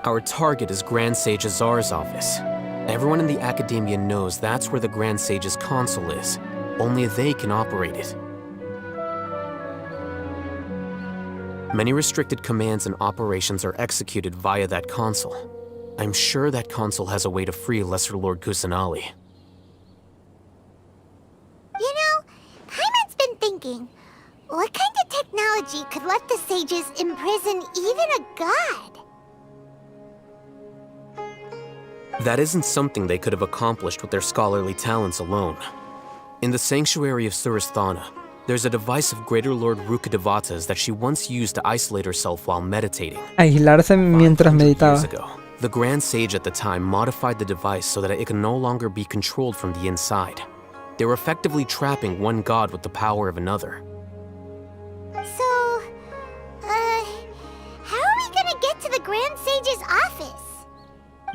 Our target is Grand Sage Azar's office. Everyone in the Academia knows that's where the Grand Sage's console is. Only they can operate it. Many restricted commands and operations are executed via that console. I'm sure that console has a way to free Lesser Lord Kusanali. You know, Paimon's been thinking, what kind of technology could let the sages imprison even a god? That isn't something they could have accomplished with their scholarly talents alone. In the sanctuary of Suristhana, There's a device of Greater Lord Rukkhadevata's that she once used to isolate herself while meditating. Aislarse mientras meditaba. Years ago, the Grand Sage at the time modified the device so that it can no longer be controlled from the inside. They were effectively trapping one god with the power of another. So, how are we gonna get to the Grand Sage's office?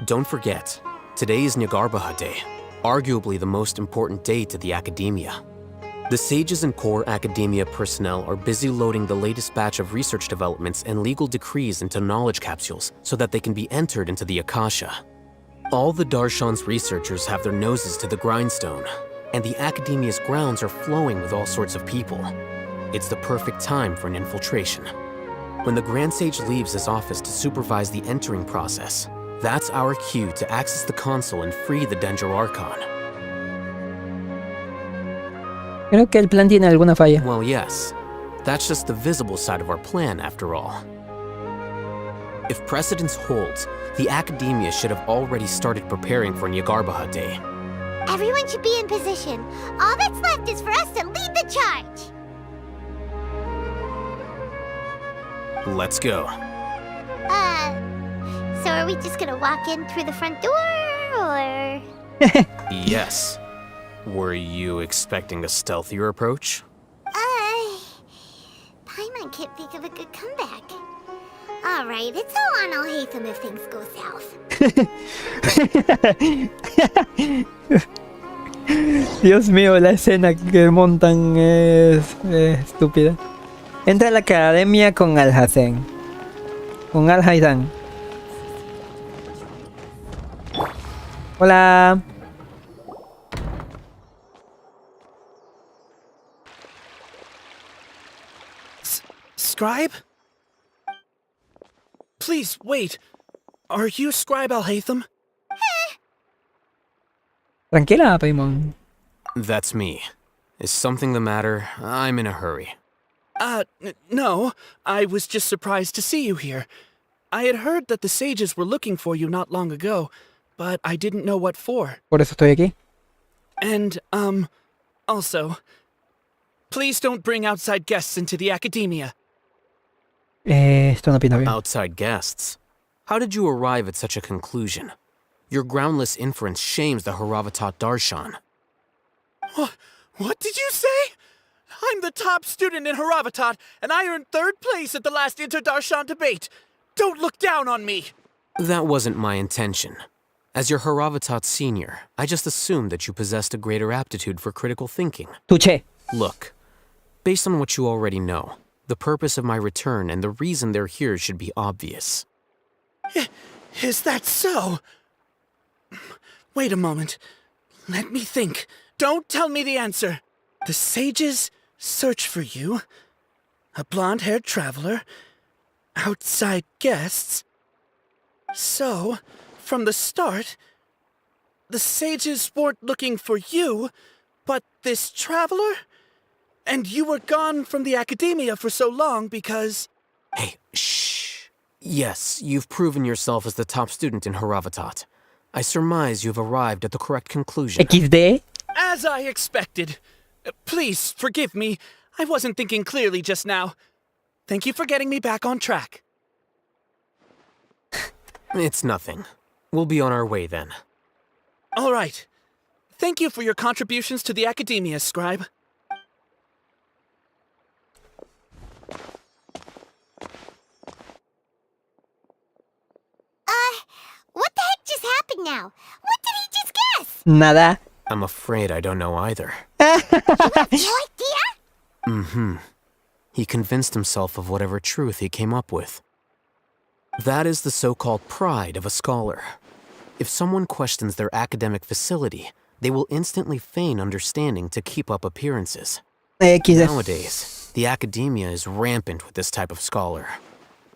Don't forget, today is Nyagarbha Day, arguably the most important day to the Academia. The sages and core Academia personnel are busy loading the latest batch of research developments and legal decrees into knowledge capsules so that they can be entered into the Akasha. All the Darshan's researchers have their noses to the grindstone, and the Academia's grounds are flowing with all sorts of people. It's the perfect time for an infiltration. When the Grand Sage leaves his office to supervise the entering process, that's our cue to access the console and free the Dendro Archon. Creo que el plan tiene alguna falla. Well, yes. That's just the visible side of our plan, after all. If precedence holds, the Academia should have already started preparing for Nyagarbha Day. Everyone should be in position. All that's left is for us to lead the charge. Let's go. So are we just gonna walk in through the front door, or...? Yes. Were you expecting a stealthier approach? Paimon can't think of a good comeback. Alright, it's all on Alhaitham if things go south. Dios mío, la escena que montan es estúpida. Entra a la academia con Alhacen. Con Alhaidan. Hola. Scribe? Please, wait. Are you Scribe Alhaitham? Tranquila, Paimon. That's me. Is something the matter? I'm in a hurry. No. I was just surprised to see you here. I had heard that the sages were looking for you not long ago, but I didn't know what for. Por eso estoy aquí. And, also, please don't bring outside guests into the Academia. Esto no pinta bien. Outside guests? How did you arrive at such a conclusion? Your groundless inference shames the Haravatat Darshan. What did you say? I'm the top student in Haravatat, and I earned 3rd place at the last Inter-Darshan debate. Don't look down on me! That wasn't my intention. As your Haravatat senior, I just assumed that you possessed a greater aptitude for critical thinking. Touché. Look, based on what you already know, the purpose of my return and the reason they're here should be obvious. Is that so? Wait a moment. Let me think. Don't tell me the answer. The sages search for you. A blonde-haired traveler. Outside guests. So, from the start, the sages weren't looking for you, but this traveler? And you were gone from the Academia for so long because... Hey, shh. Yes, you've proven yourself as the top student in Haravatat. I surmise you've arrived at the correct conclusion. XD? As I expected. Please, forgive me. I wasn't thinking clearly just now. Thank you for getting me back on track. It's nothing. We'll be on our way then. All right. Thank you for your contributions to the Academia, Scribe. What the heck just happened now? What did he just guess? Nada. I'm afraid I don't know either. You have no idea? Mm-hmm. He convinced himself of whatever truth he came up with. That is the so-called pride of a scholar. If someone questions their academic facility, they will instantly feign understanding to keep up appearances. Nowadays, the Academia is rampant with this type of scholar.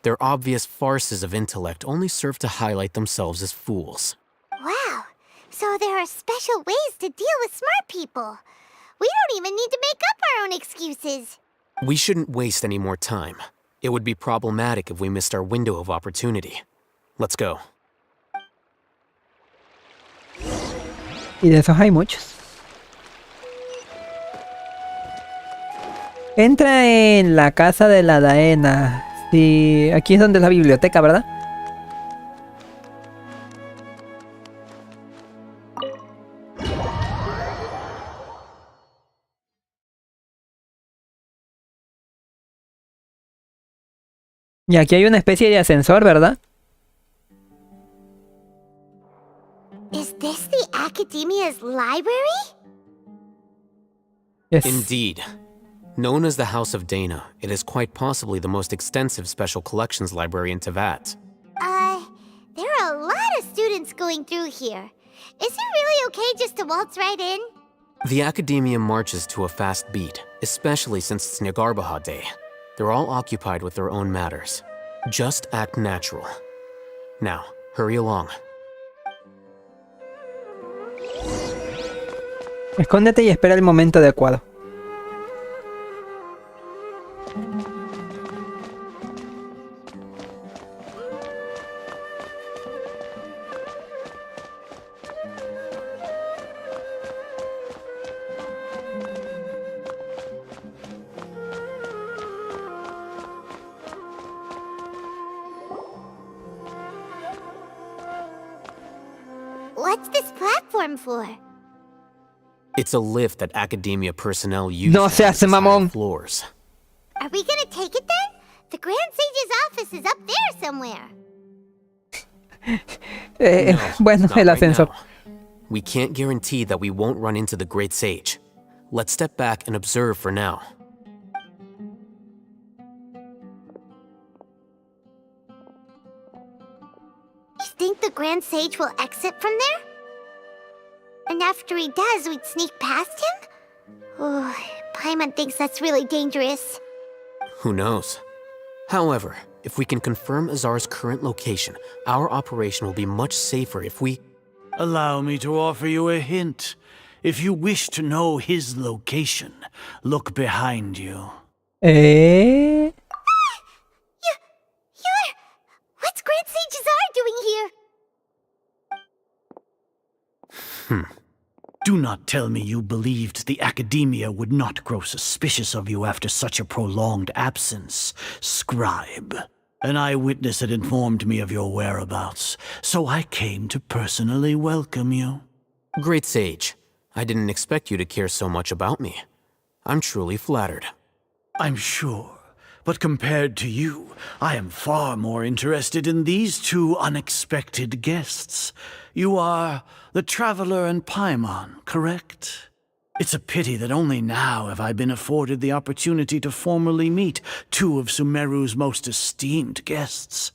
Their obvious farces of intellect only serve to highlight themselves as fools. Wow, so there are special ways to deal with smart people. We don't even need to make up our own excuses. We shouldn't waste any more time. It would be problematic if we missed our window of opportunity. Let's go. Y de esos hay muchos. Entra en la casa de la Daena. Sí, aquí es donde es la biblioteca, ¿verdad? Y aquí hay una especie de ascensor, ¿verdad? Is this the Academia's library? Yes. Indeed. Known as the House of Dana, it is quite possibly the most extensive special collections library in Teyvat. There are a lot of students going through here. Is it really okay just to waltz right in? The Academia marches to a fast beat, especially since it's Nyagarbaha Day. They're all occupied with their own matters. Just act natural. Now, hurry along. Escóndete y espera el momento adecuado. What's this platform for? It's a lift that Academia personnel use No seas mamón. floors. Are we gonna take it then? The Grand Sage's office is up there somewhere. Bueno, Not el right ascensor. now. We can't guarantee that we won't run into the Great Sage. Let's step back and observe for now. You think the Grand Sage will exit from there? And after he does, we'd sneak past him? Oh, Paimon thinks that's really dangerous. Who knows? However, if we can confirm Azar's current location, our operation will be much safer if we... Allow me to offer you a hint. If you wish to know his location, look behind you. Eh? What's Grand Sage Azar doing here? Do not tell me you believed the Academia would not grow suspicious of you after such a prolonged absence, scribe. An eyewitness had informed me of your whereabouts, so I came to personally welcome you. Great Sage, I didn't expect you to care so much about me. I'm truly flattered. I'm sure, but compared to you, I am far more interested in these two unexpected guests. You are the Traveler and Paimon, correct? It's a pity that only now have I been afforded the opportunity to formally meet two of Sumeru's most esteemed guests.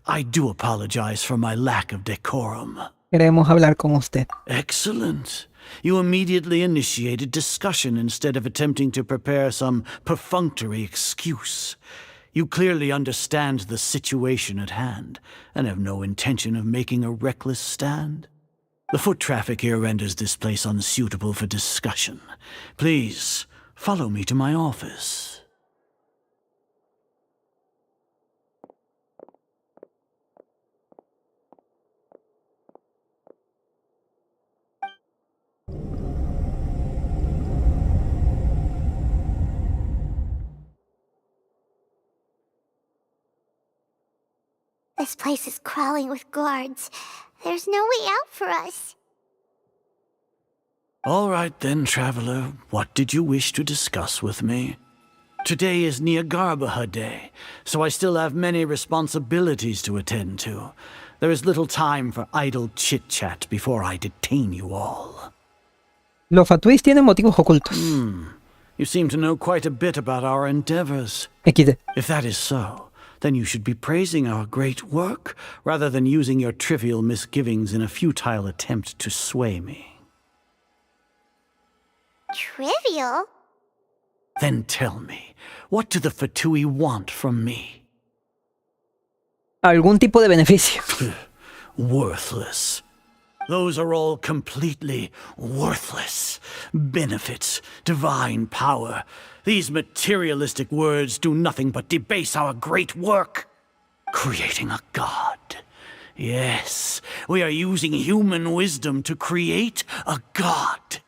I do apologize for my lack of decorum. Queremos hablar con usted. Excellent. You immediately initiated discussion instead of attempting to prepare some perfunctory excuse. You clearly understand the situation at hand, and have no intention of making a reckless stand. The foot traffic here renders this place unsuitable for discussion. Please, follow me to my office. This place is crawling with guards. There's no way out for us. All right then, Traveler. What did you wish to discuss with me? Today is Nyagarbaha Day, so I still have many responsibilities to attend to. There is little time for idle chit-chat before I detain you all. Los Fatuis tienen motivos ocultos. You seem to know quite a bit about our endeavors. XD. If that is so, then you should be praising our great work, rather than using your trivial misgivings in a futile attempt to sway me. Trivial? Then tell me, what do the Fatui want from me? Algún tipo de beneficio. Worthless. Those are all completely worthless. Benefits, divine power. These materialistic words do nothing but debase our great work. Creating a god. Yes, we are using human wisdom to create a god.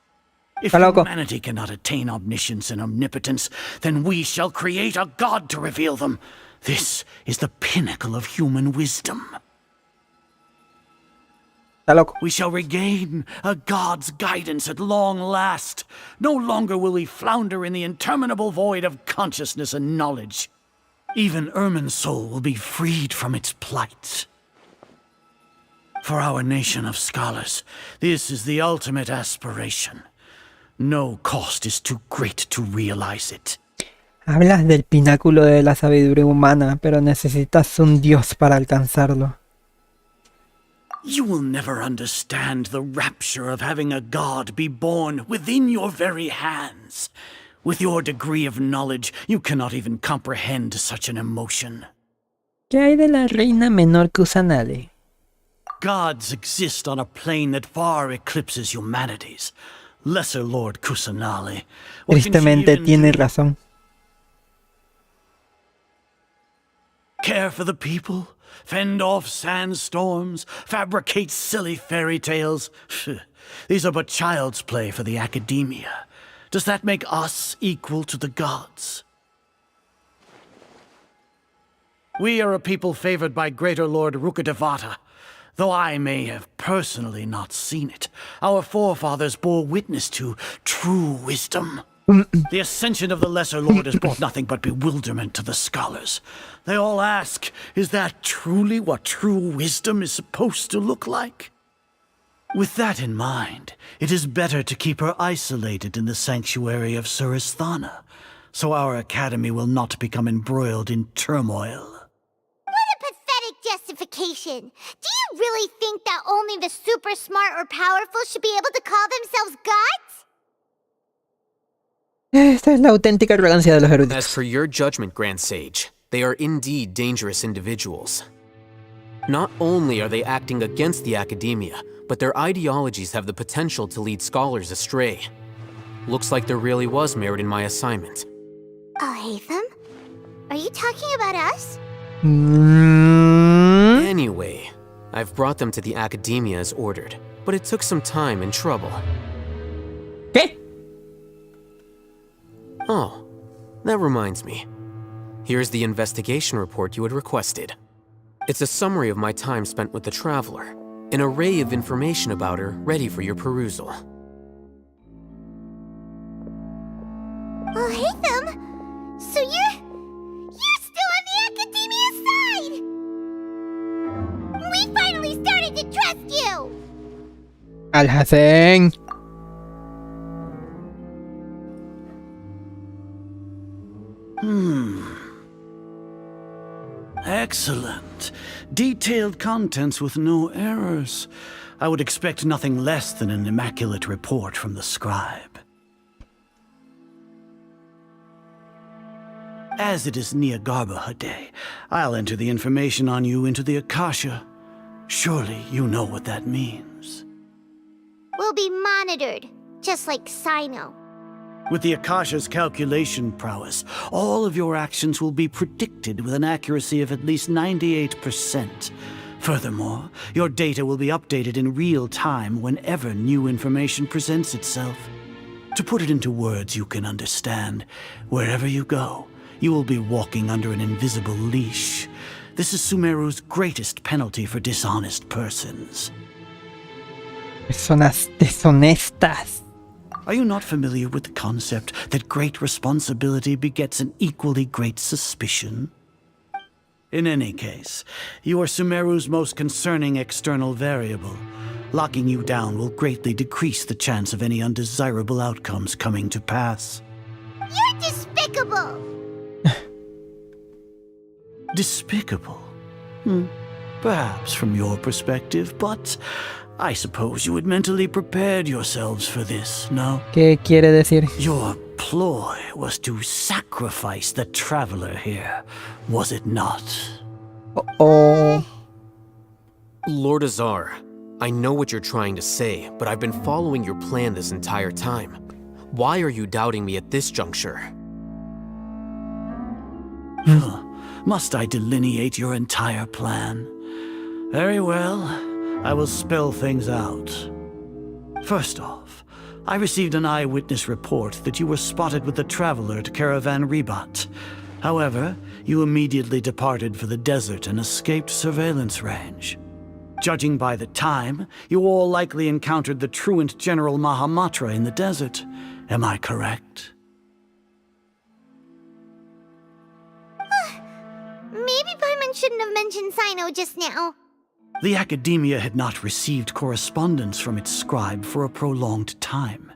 If Está loco. humanity cannot attain omniscience and omnipotence, then we shall create a god to reveal them. This is the pinnacle of human wisdom. Está loco. We shall regain a god's guidance at long last. No longer will we flounder in the interminable void of consciousness and knowledge. Even Ermin's soul will be freed from its plight. For our nation of scholars, this is the ultimate aspiration. No cost is too great to realize it. Hablas del pináculo de la sabiduría humana, pero necesitas un dios para alcanzarlo. You will never understand the rapture of having a god be born within your very hands. With your degree of knowledge, you cannot even comprehend such an emotion. ¿Qué hay de la reina menor Kusanale? Gods exist on a plane that far eclipses humanity's. Lesser Lord Kusanale. Tristemente tiene razón. Care for the people, fend off sandstorms, fabricate silly fairy tales. These are but child's play for the academia. Does that make us equal to the gods? We are a people favored by Greater Lord Rukadevata. Though I may have personally not seen it, our forefathers bore witness to true wisdom. The ascension of the Lesser Lord has brought nothing but bewilderment to the scholars. They all ask, is that truly what true wisdom is supposed to look like? With that in mind, it is better to keep her isolated in the sanctuary of Suristhana, so our academy will not become embroiled in turmoil. Justification. Do you really think that only the super smart or powerful should be able to call themselves gods? Esta es la auténtica arrogancia de los eruditos. As for your judgment, Grand Sage, they are indeed dangerous individuals. Not only are they acting against the academia, but their ideologies have the potential to lead scholars astray. Looks like there really was merit in my assignment. Oh, Hatham? Are you talking about us? Anyway, I've brought them to the academia as ordered, but it took some time and trouble. ¿Qué? Oh, that reminds me. Here's the investigation report you had requested. It's a summary of my time spent with the Traveler, an array of information about her ready for your perusal. Oh, Hatham! So you're still on the academia's side! We finally started to trust you! Al-Hassan. Excellent. Detailed contents with no errors. I would expect nothing less than an immaculate report from the scribe. As it is Niagarbaha Day, I'll enter the information on you into the Akasha. Surely you know what that means. We'll be monitored, just like Sino. With the Akasha's calculation prowess, all of your actions will be predicted with an accuracy of at least 98%. Furthermore, your data will be updated in real time whenever new information presents itself. To put it into words you can understand, wherever you go, you will be walking under an invisible leash. This is Sumeru's greatest penalty for dishonest persons. Personas deshonestas. Are you not familiar with the concept that great responsibility begets an equally great suspicion? In any case, you are Sumeru's most concerning external variable. Locking you down will greatly decrease the chance of any undesirable outcomes coming to pass. You're despicable! Despicable? Perhaps from your perspective, but I suppose you had mentally prepared yourselves for this, no? ¿Qué quiere decir? Your ploy was to sacrifice the Traveler here, was it not? Oh. Lord Azar, I know what you're trying to say, but I've been following your plan this entire time. Why are you doubting me at this juncture? Must I delineate your entire plan? Very well, I will spell things out. First off, I received an eyewitness report that you were spotted with the traveler at Caravan Rebat. However, you immediately departed for the desert and escaped surveillance range. Judging by the time, you all likely encountered the truant General Mahamatra in the desert. Am I correct? Maybe Paimon shouldn't have mentioned Sino just now. The Academia had not received correspondence from its scribe for a prolonged time.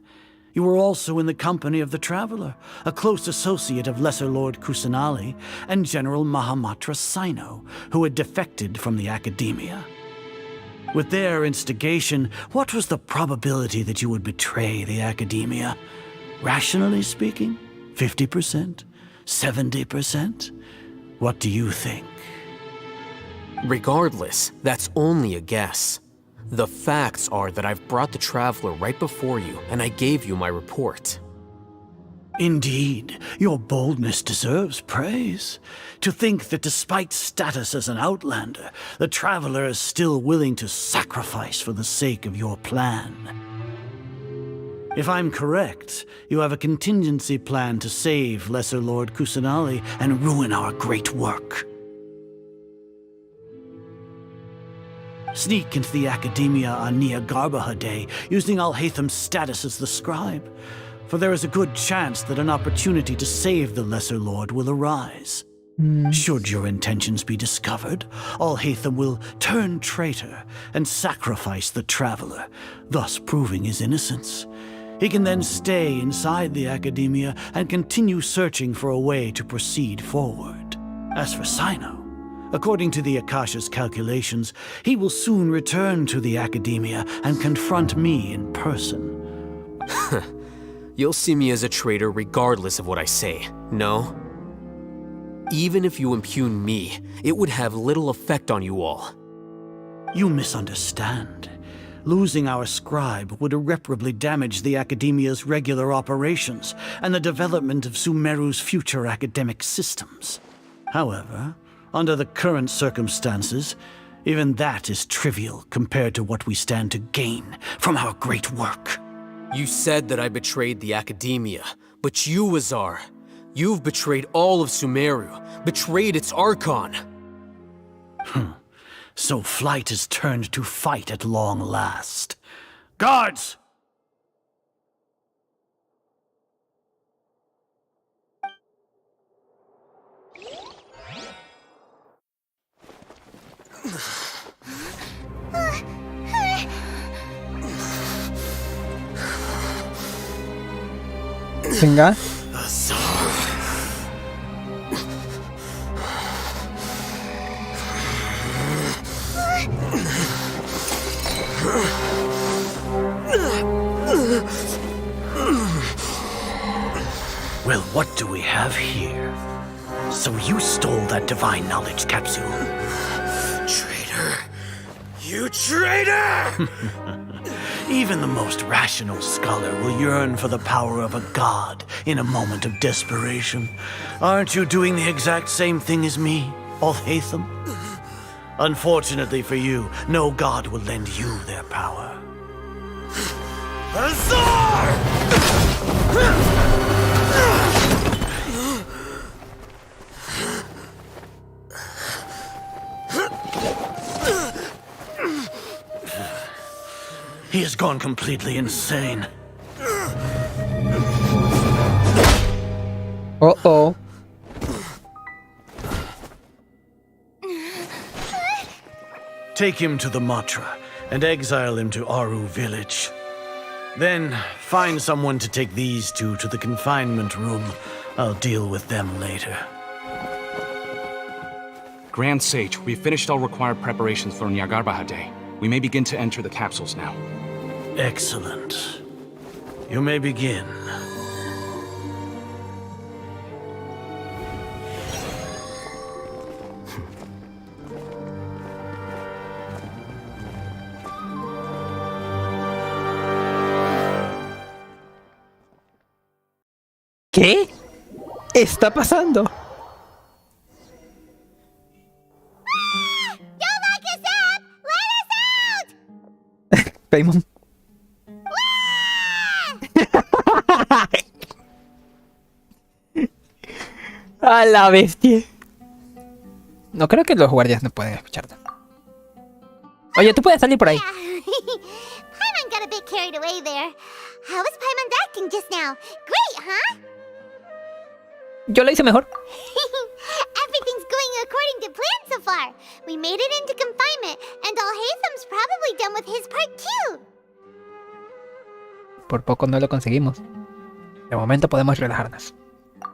You were also in the company of the Traveler, a close associate of Lesser Lord Kusanali and General Mahamatra Sino, who had defected from the Academia. With their instigation, what was the probability that you would betray the Academia? Rationally speaking, 50%? 70%? What do you think? Regardless, that's only a guess. The facts are that I've brought the Traveler right before you, and I gave you my report. Indeed, your boldness deserves praise. To think that despite status as an outlander, the Traveler is still willing to sacrifice for the sake of your plan. If I'm correct, you have a contingency plan to save Lesser Lord Kusanali and ruin our great work. Sneak into the Academia on Nia Garbaha Day, using Alhaitham's status as the scribe, for there is a good chance that an opportunity to save the Lesser Lord will arise. Should your intentions be discovered, Alhaitham will turn traitor and sacrifice the Traveler, thus proving his innocence. He can then stay inside the Academia and continue searching for a way to proceed forward. As for Sino, according to the Akasha's calculations, he will soon return to the Academia and confront me in person. You'll see me as a traitor regardless of what I say, no? Even if you impugn me, it would have little effect on you all. You misunderstand. Losing our scribe would irreparably damage the Academia's regular operations and the development of Sumeru's future academic systems. However, under the current circumstances, even that is trivial compared to what we stand to gain from our great work. You said that I betrayed the Academia, but you, Azar, you've betrayed all of Sumeru, betrayed its Archon. So flight has turned to fight at long last. Guards! Venga. Well, what do we have here? So you stole that divine knowledge capsule? Traitor! You traitor! Even the most rational scholar will yearn for the power of a god in a moment of desperation. Aren't you doing the exact same thing as me, Alhaitham? Unfortunately for you, no god will lend you their power. Azar! He has gone completely insane. Uh-oh. Take him to the Matra and exile him to Aru village. Then find someone to take these two to the confinement room. I'll deal with them later. Grand Sage, we've finished all required preparations for Nyagarbha Day. We may begin to enter the capsules now. Excellent. You may begin. ¿Qué está pasando? Don't lock us up! Let us out! Paimon. A la bestia. No creo que los guardias no pueden escucharte. Oye, tú puedes salir por ahí. Paimon got a bit carried away there. How was Paimon's acting just now? Great, huh? Yo lo hice mejor. Everything's going according to plan so far. We made it into confinement, and Alhaitham's probably done with his part too. Por poco no lo conseguimos. De momento podemos relajarnos.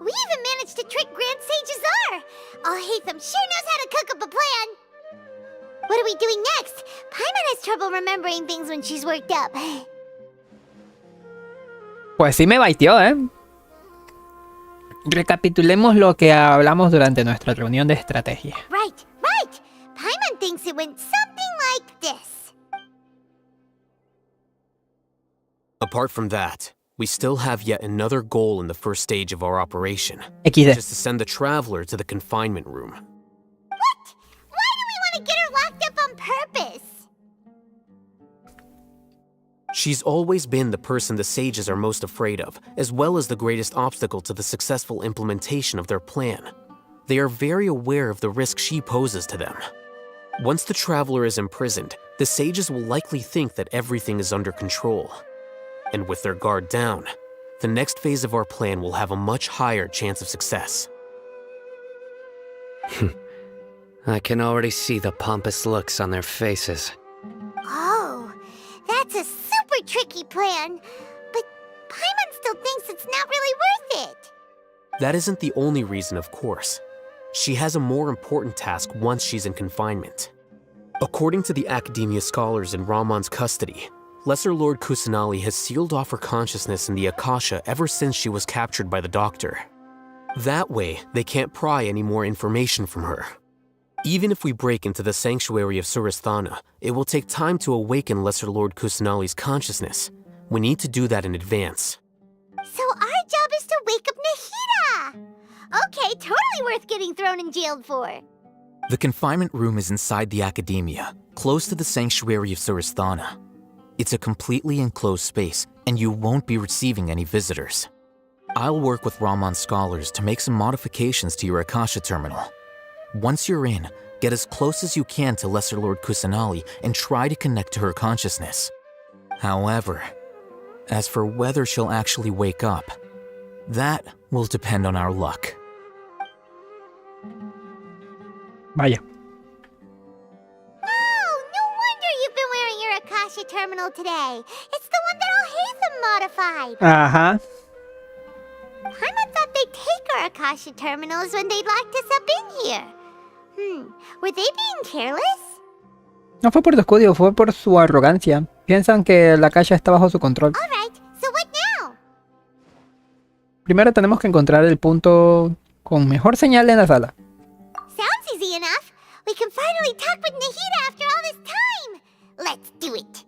We even managed to trick Grand Sage Azar. Alhaitham sure knows how to cook up a plan. What are we doing next? Paimon has trouble remembering things when she's worked up. Pues sí me baiteó, ¿eh? Recapitulemos lo que hablamos durante nuestra reunión de estrategia. Right. Paimon thinks it went something like this. Apart from that, we still have yet another goal in the first stage of our operation. XD. Which is to send the traveler to the confinement room. What? Why do we want to get her locked up on purpose? She's always been the person the sages are most afraid of, as well as the greatest obstacle to the successful implementation of their plan. They are very aware of the risk she poses to them. Once the traveler is imprisoned, the sages will likely think that everything is under control. And with their guard down, the next phase of our plan will have a much higher chance of success. I can already see the pompous looks on their faces. Oh, that's a super tricky plan. But Paimon still thinks it's not really worth it. That isn't the only reason, of course. She has a more important task once she's in confinement. According to the Academia scholars in Ramon's custody, Lesser Lord Kusanali has sealed off her consciousness in the Akasha ever since she was captured by the doctor. That way, they can't pry any more information from her. Even if we break into the sanctuary of Surasthana, it will take time to awaken Lesser Lord Kusanali's consciousness. We need to do that in advance. So our job is to wake up Nahida! Okay, totally worth getting thrown and jailed for. The confinement room is inside the Academia, close to the sanctuary of Surasthana. It's a completely enclosed space, and you won't be receiving any visitors. I'll work with Ramon's scholars to make some modifications to your Akasha terminal. Once you're in, get as close as you can to Lesser Lord Kusanali and try to connect to her consciousness. However, as for whether she'll actually wake up, that will depend on our luck. Vaya. Akasha terminal today. It's the one that Alhaitham modified. Ajá. Paimon thought they'd take our Akasha terminals when they locked us up in here. Were they being careless? No fue por descuido, fue por su arrogancia. Piensan que la Akasha está bajo su control. Alright, so what now? Primero tenemos que encontrar el punto con mejor señal en la sala. Sounds easy enough. We can finally talk with Nahida after all this time. Let's do it.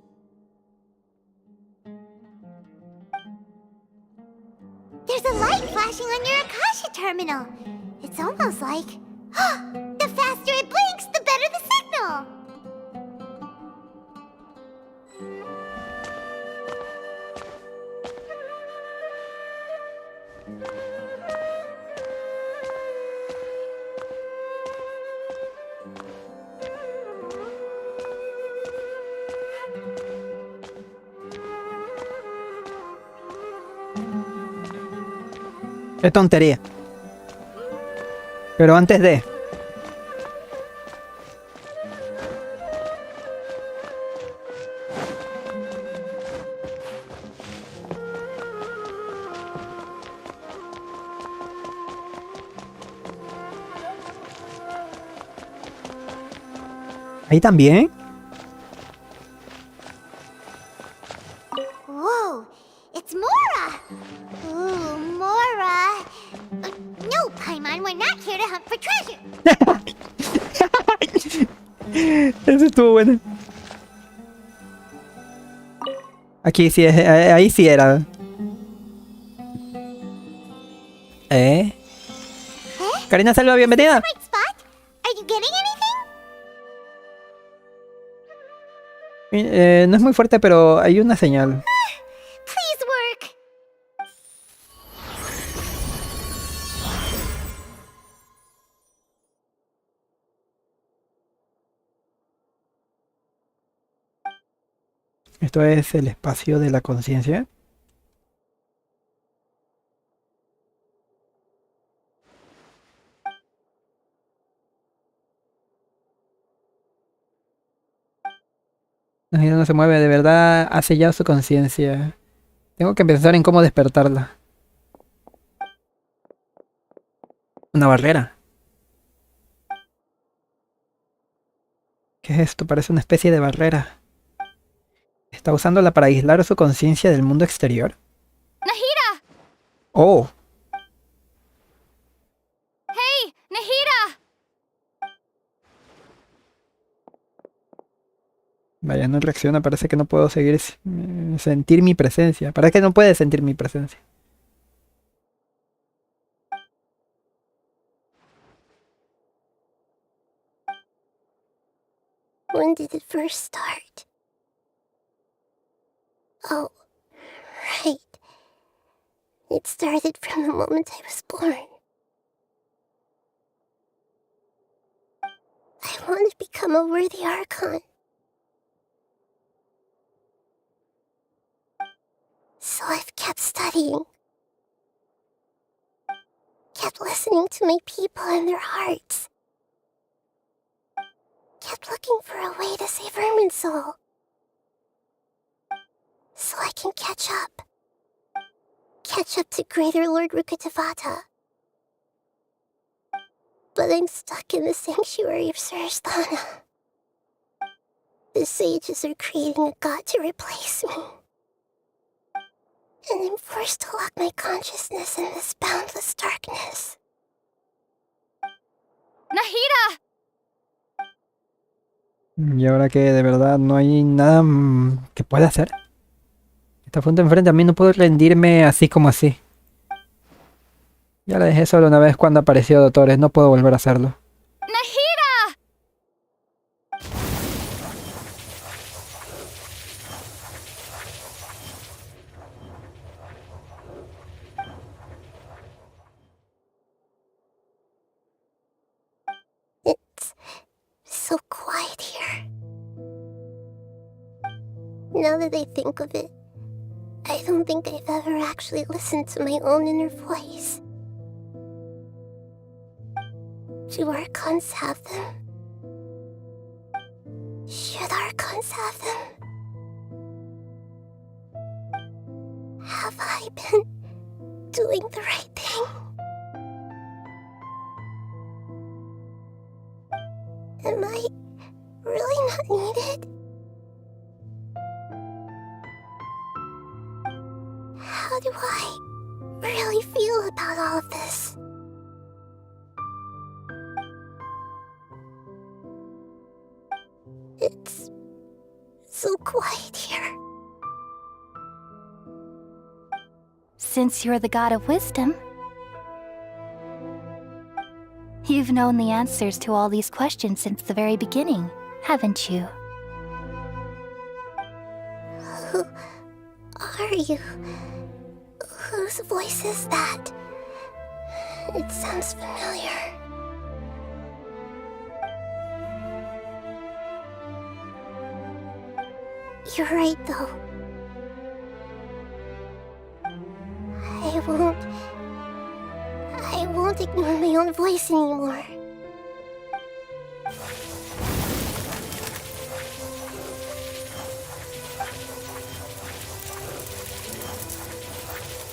There's a light flashing on your Akasha terminal. It's almost like... the faster it blinks, the better the signal. Qué tontería. Pero antes de... Ahí también. Whoa, it's Mora! Ooh, Mora! No, Paimon, we're not here to hunt for treasure! Eso estuvo bueno. Aquí sí es, ahí sí era. Karina Salva, bienvenida. Right spot? Are you getting anything? No es muy fuerte, pero hay una señal. Please work! Esto es el espacio de la conciencia. No se mueve, de verdad ha sellado su conciencia. Tengo que pensar en cómo despertarla. Una barrera. ¿Qué es esto? Parece una especie de barrera. ¿Está usándola para aislar su conciencia del mundo exterior? Nahida! ¡Oh! Hey, Nahida! Vaya, no reacciona, parece que no puedo seguir sentir mi presencia. Parece que no puede sentir mi presencia. When did it first start? Oh, right. It started from the moment I was born. I want to become a worthy Archon. So I've kept studying. Kept listening to my people and their hearts. Kept looking for a way to save Vermin's soul. So I can catch up. Catch up to Greater Lord Rukkhadevata. But I'm stuck in the sanctuary of Surasthana. The sages are creating a god to replace me. And I'm forced to lock my consciousness in this boundless darkness. Nahida! Y ahora que de verdad no hay nada que pueda hacer. Esta fuente enfrente a mí, no puedo rendirme así como así. Ya la dejé solo una vez cuando apareció Doctores, no puedo volver a hacerlo. Nahida! It's so quiet here. Now that I think of it, I don't think I've ever actually listened to my own inner voice. Do Archons have them? Should Archons have them? Have I been doing the right thing? Am I really not needed? How do I really feel about all of this? It's so quiet here. Since you're the god of wisdom, you've known the answers to all these questions since the very beginning, haven't you? Who are you? Whose voice is that? It sounds familiar. You're right, though. I won't ignore my own voice anymore.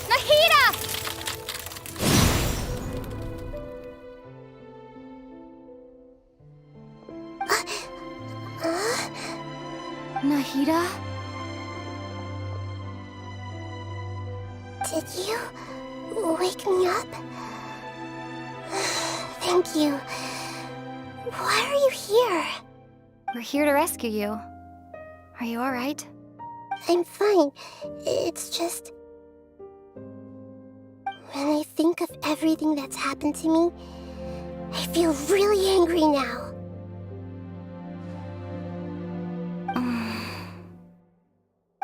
Nahida! Nahida? Did you wake me up? Thank you. Why are you here? We're here to rescue you. Are you alright? I'm fine. It's just... when I think of everything that's happened to me, I feel really angry now.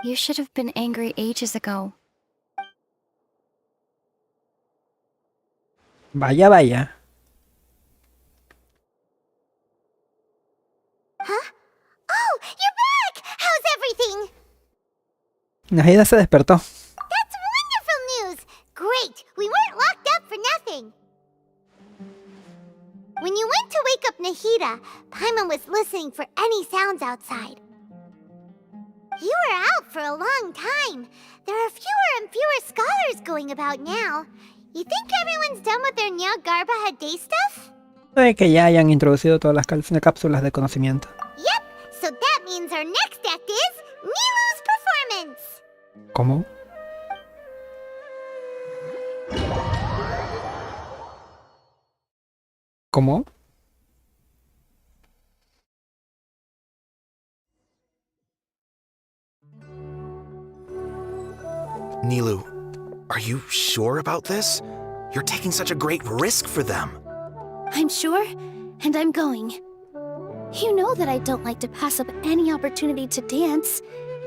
You should have been angry ages ago. Vaya, vaya. Huh? Oh, you're back! How's everything? Nahida se despertó. That's wonderful news! Great! We weren't locked up for nothing! When you went to wake up Nahida, Paimon was listening for any sounds outside. You were out for a long time. There are fewer and fewer scholars going about now. You think everyone's done with their Nyagarbaha day stuff? De que ya hayan introducido todas las cápsulas de conocimiento. Yep, so that means our next act is Nilu's performance! ¿Cómo? ¿Cómo? Nilu, are you sure about this? You're taking such a great risk for them. I'm sure, and I'm going. You know that I don't like to pass up any opportunity to dance,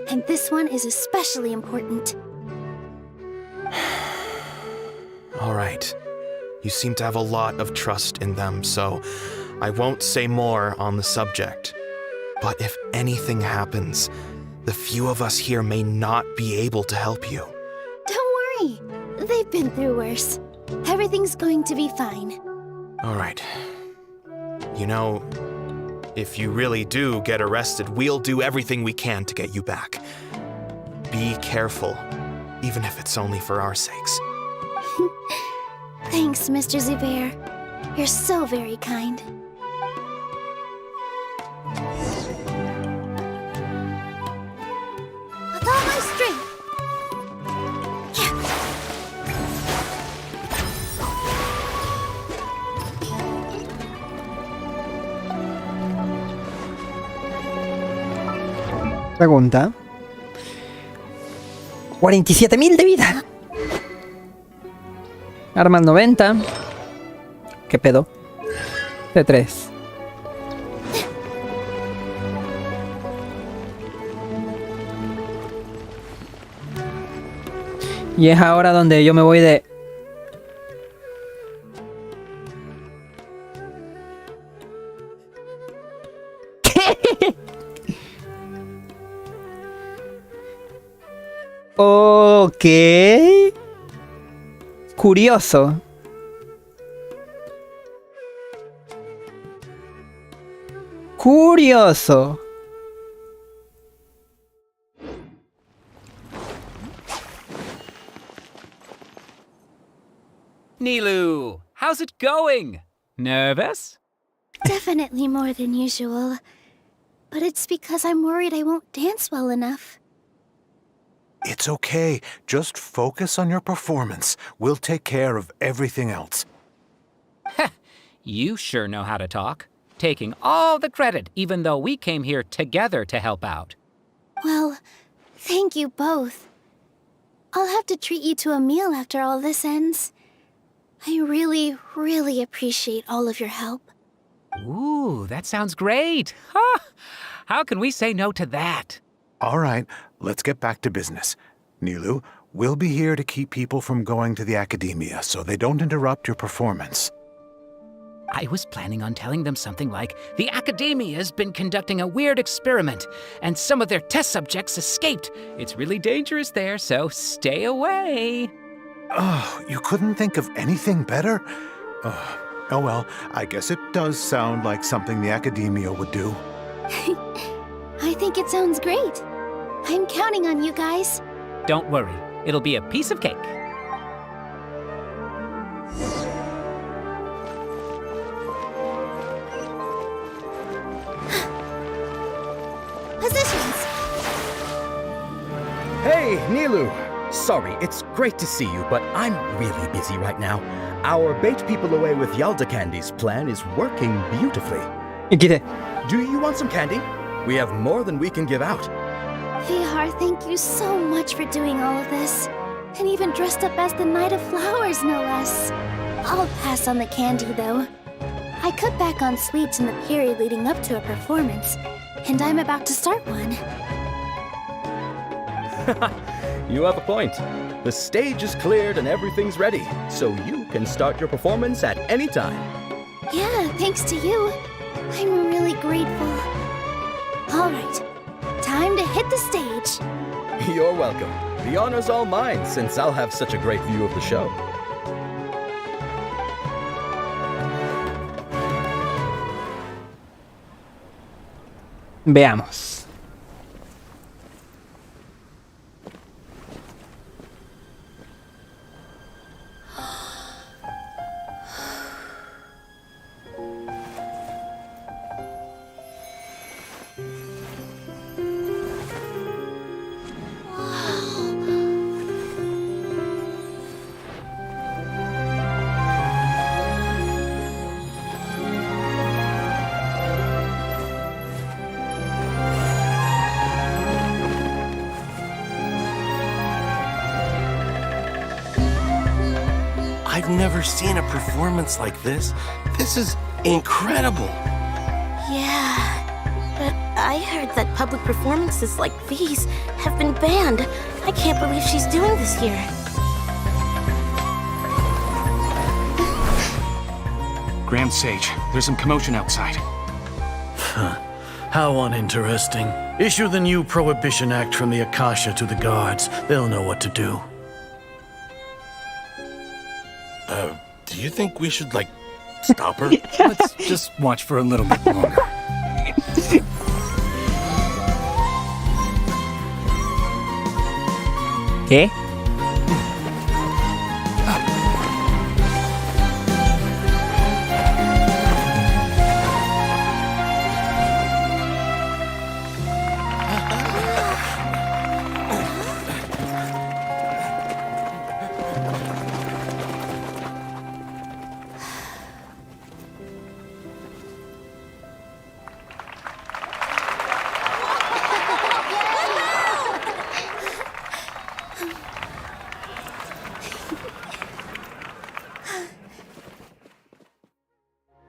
and this one is especially important. All right. You seem to have a lot of trust in them, so I won't say more on the subject. But if anything happens, the few of us here may not be able to help you. Don't worry. They've been through worse. Everything's going to be fine. All right. You know, if you really do get arrested, we'll do everything we can to get you back. Be careful, even if it's only for our sakes. Thanks, Mr. Zubair. You're so very kind. With all my strength. Pregunta. 47.000 de vida. Armas 90. ¿Qué pedo? C3. Y es ahora donde yo me voy de... ¿Qué? Ok. Curioso. Curioso. Nilu, how's it going? Nervous? Definitely more than usual. But it's because I'm worried I won't dance well enough. It's okay. Just focus on your performance. We'll take care of everything else. You sure know how to talk. Taking all the credit, even though we came here together to help out. Well, thank you both. I'll have to treat you to a meal after all this ends. I really, really appreciate all of your help. Ooh, that sounds great. Huh? How can we say no to that? All right, let's get back to business. Nilu, we'll be here to keep people from going to the academia so they don't interrupt your performance. I was planning on telling them something like, the academia's been conducting a weird experiment, and some of their test subjects escaped. It's really dangerous there, so stay away. Oh, you couldn't think of anything better? Oh well, I guess it does sound like something the academia would do. I think it sounds great. I'm counting on you guys. Don't worry, it'll be a piece of cake. Positions! Hey, Nilu! Sorry, it's great to see you, but I'm really busy right now. Our Bait People Away with Yalda Candies plan is working beautifully. Do you want some candy? We have more than we can give out. Vihar, thank you so much for doing all of this. And even dressed up as the Knight of Flowers, no less. I'll pass on the candy, though. I cut back on sweets in the period leading up to a performance, and I'm about to start one. You have a point. The stage is cleared and everything's ready, so you can start your performance at any time. Yeah, thanks to you. I'm really grateful. All right, time to hit the stage. You're welcome. The honor's all mine, since I'll have such a great view of the show. Veamos. I've never seen a performance like this. This is incredible. Yeah, but I heard that public performances like these have been banned. I can't believe she's doing this here. Grand Sage, there's some commotion outside. How uninteresting. Issue the new Prohibition Act from the Akasha to the guards. They'll know what to do. Do you think we should, like, stop her? Let's just watch for a little bit longer. ¿Qué?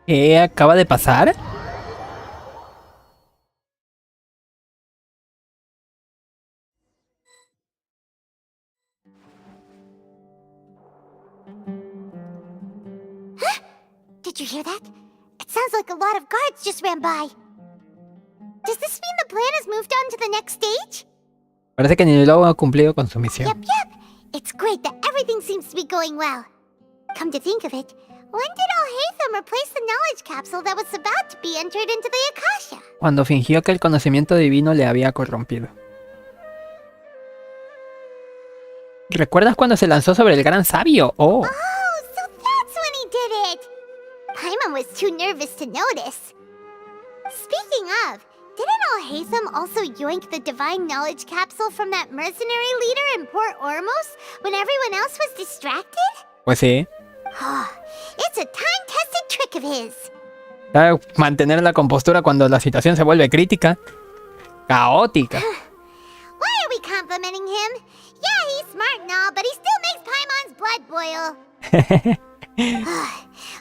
¿Qué acaba de pasar? Did you hear that? It sounds like a lot of guards just ran by. Does this mean the plan has moved on to the next stage? Parece que Nilo ha cumplido con su misión. Yep. It's great that everything seems to be going well. Come to think of it, when did Al-Haytham replace the knowledge capsule that was about to be entered into the Akasha? Cuando fingió que el conocimiento divino le había corrompido. ¿Recuerdas cuando se lanzó sobre el gran sabio? Oh, so that's when he did it! Paimon was too nervous to notice. Speaking of, didn't Al-Haytham also yoink the divine knowledge capsule from that mercenary leader in Port Ormos when everyone else was distracted? pues sí. It's a time-tested trick of his. Mantener la compostura cuando la situación se vuelve crítica. Caótica. Why are we complimenting him? Yeah, he's smart and all, but he still makes Paimon's blood boil.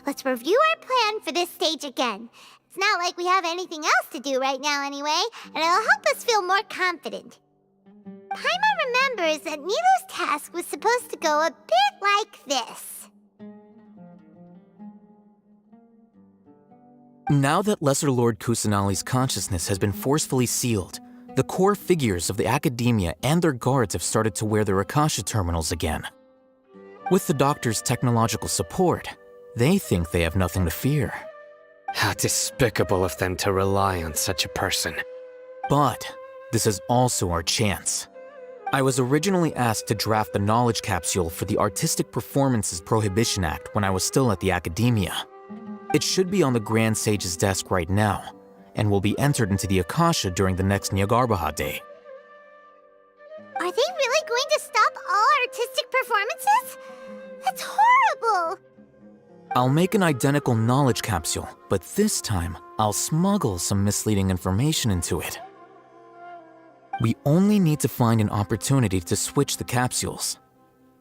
Let's review our plan for this stage again. It's not like we have anything else to do right now anyway, and it'll help us feel more confident. Paimon remembers that Nilo's task was supposed to go a bit like this. Now that Lesser Lord Kusanali's consciousness has been forcefully sealed, the core figures of the academia and their guards have started to wear their Akasha terminals again. With the doctor's technological support, they think they have nothing to fear. How despicable of them to rely on such a person. But this is also our chance. I was originally asked to draft the knowledge capsule for the Artistic Performances Prohibition Act when I was still at the academia. It should be on the Grand Sage's desk right now, and will be entered into the Akasha during the next Nyargarbaha Day. Are they really going to stop all artistic performances? That's horrible! I'll make an identical knowledge capsule, but this time, I'll smuggle some misleading information into it. We only need to find an opportunity to switch the capsules.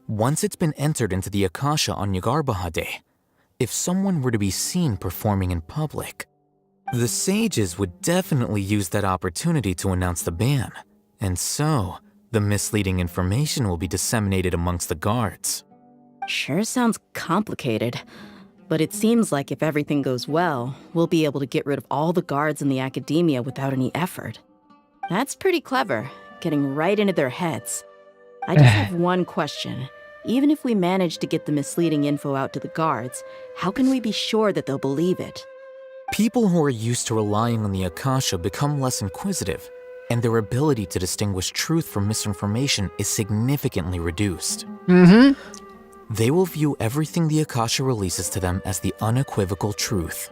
Once it's been entered into the Akasha on Nyargarbaha Day, if someone were to be seen performing in public, the sages would definitely use that opportunity to announce the ban, and so the misleading information will be disseminated amongst the guards. Sure sounds complicated, but it seems like if everything goes well, we'll be able to get rid of all the guards in the academia without any effort. That's pretty clever, getting right into their heads. I just have one question. Even if we manage to get the misleading info out to the guards, how can we be sure that they'll believe it? People who are used to relying on the Akasha become less inquisitive, and their ability to distinguish truth from misinformation is significantly reduced. They will view everything the Akasha releases to them as the unequivocal truth.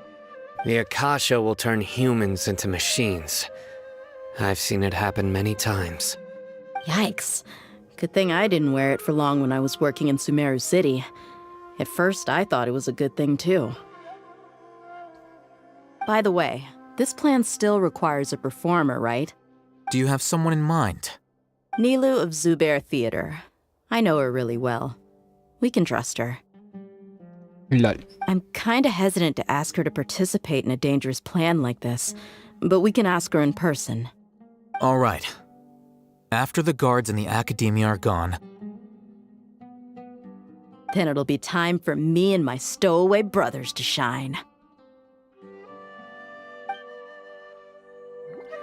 The Akasha will turn humans into machines. I've seen it happen many times. Yikes. Good thing I didn't wear it for long when I was working in Sumeru City. At first, I thought it was a good thing too. By the way, this plan still requires a performer, right? Do you have someone in mind? Nilu of Zubair Theater. I know her really well. We can trust her. Lol. I'm kinda hesitant to ask her to participate in a dangerous plan like this, but we can ask her in person. All right. After the guards and the academia are gone, then it'll be time for me and my stowaway brothers to shine.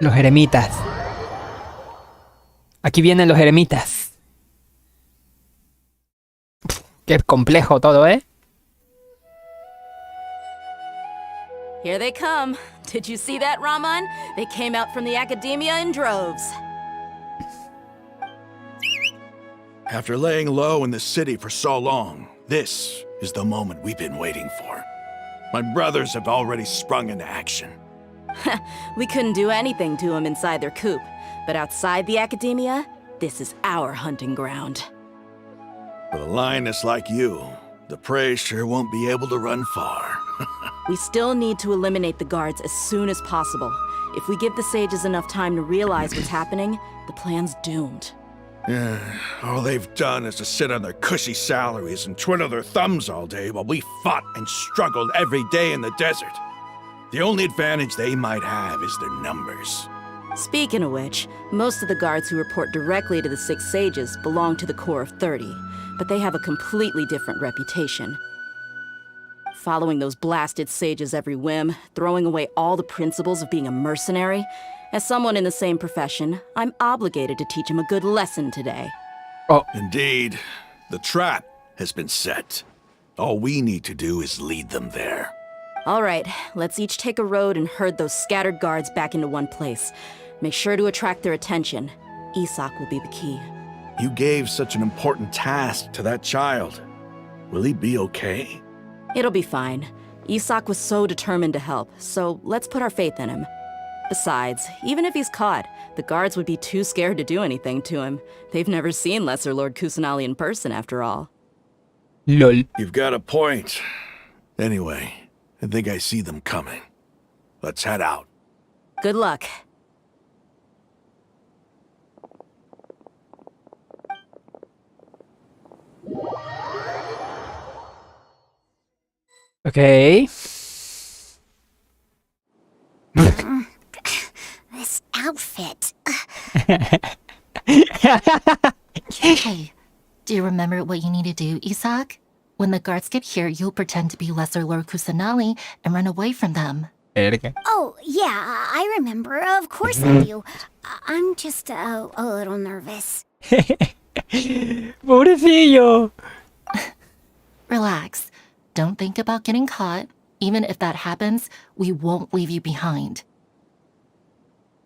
Los eremitas. Aquí vienen los eremitas. Qué complejo todo, ¿eh? Here they come. Did you see that, Raman? They came out from the academia in droves. After laying low in the city for so long, this is the moment we've been waiting for. My brothers have already sprung into action. We couldn't do anything to them inside their coop, but outside the academia, this is our hunting ground. With a lioness like you, the prey sure won't be able to run far. We still need to eliminate the guards as soon as possible. If we give the sages enough time to realize what's happening, the plan's doomed. Yeah, all they've done is to sit on their cushy salaries and twiddle their thumbs all day while we fought and struggled every day in the desert. The only advantage they might have is their numbers. Speaking of which, most of the guards who report directly to the 6 sages belong to the Corps of 30, but they have a completely different reputation. Following those blasted sages every whim, throwing away all the principles of being a mercenary. As someone in the same profession, I'm obligated to teach him a good lesson today. Oh. Indeed. The trap has been set. All we need to do is lead them there. All right, let's each take a road and herd those scattered guards back into one place. Make sure to attract their attention. Isak will be the key. You gave such an important task to that child. Will he be okay? It'll be fine. Isak was so determined to help, so let's put our faith in him. Besides, even if he's caught, the guards would be too scared to do anything to him. They've never seen Lesser Lord Kusanali in person, after all. Lol. You've got a point. Anyway, I think I see them coming. Let's head out. Good luck. Okay. This outfit. Hey, do you remember what you need to do, Isak? When the guards get here, you'll pretend to be Lesser Lord Kusanali and run away from them. Oh, yeah, I remember. Of course I do. I'm just a little nervous. Pobrecillo. Relax. Don't think about getting caught. Even if that happens, we won't leave you behind.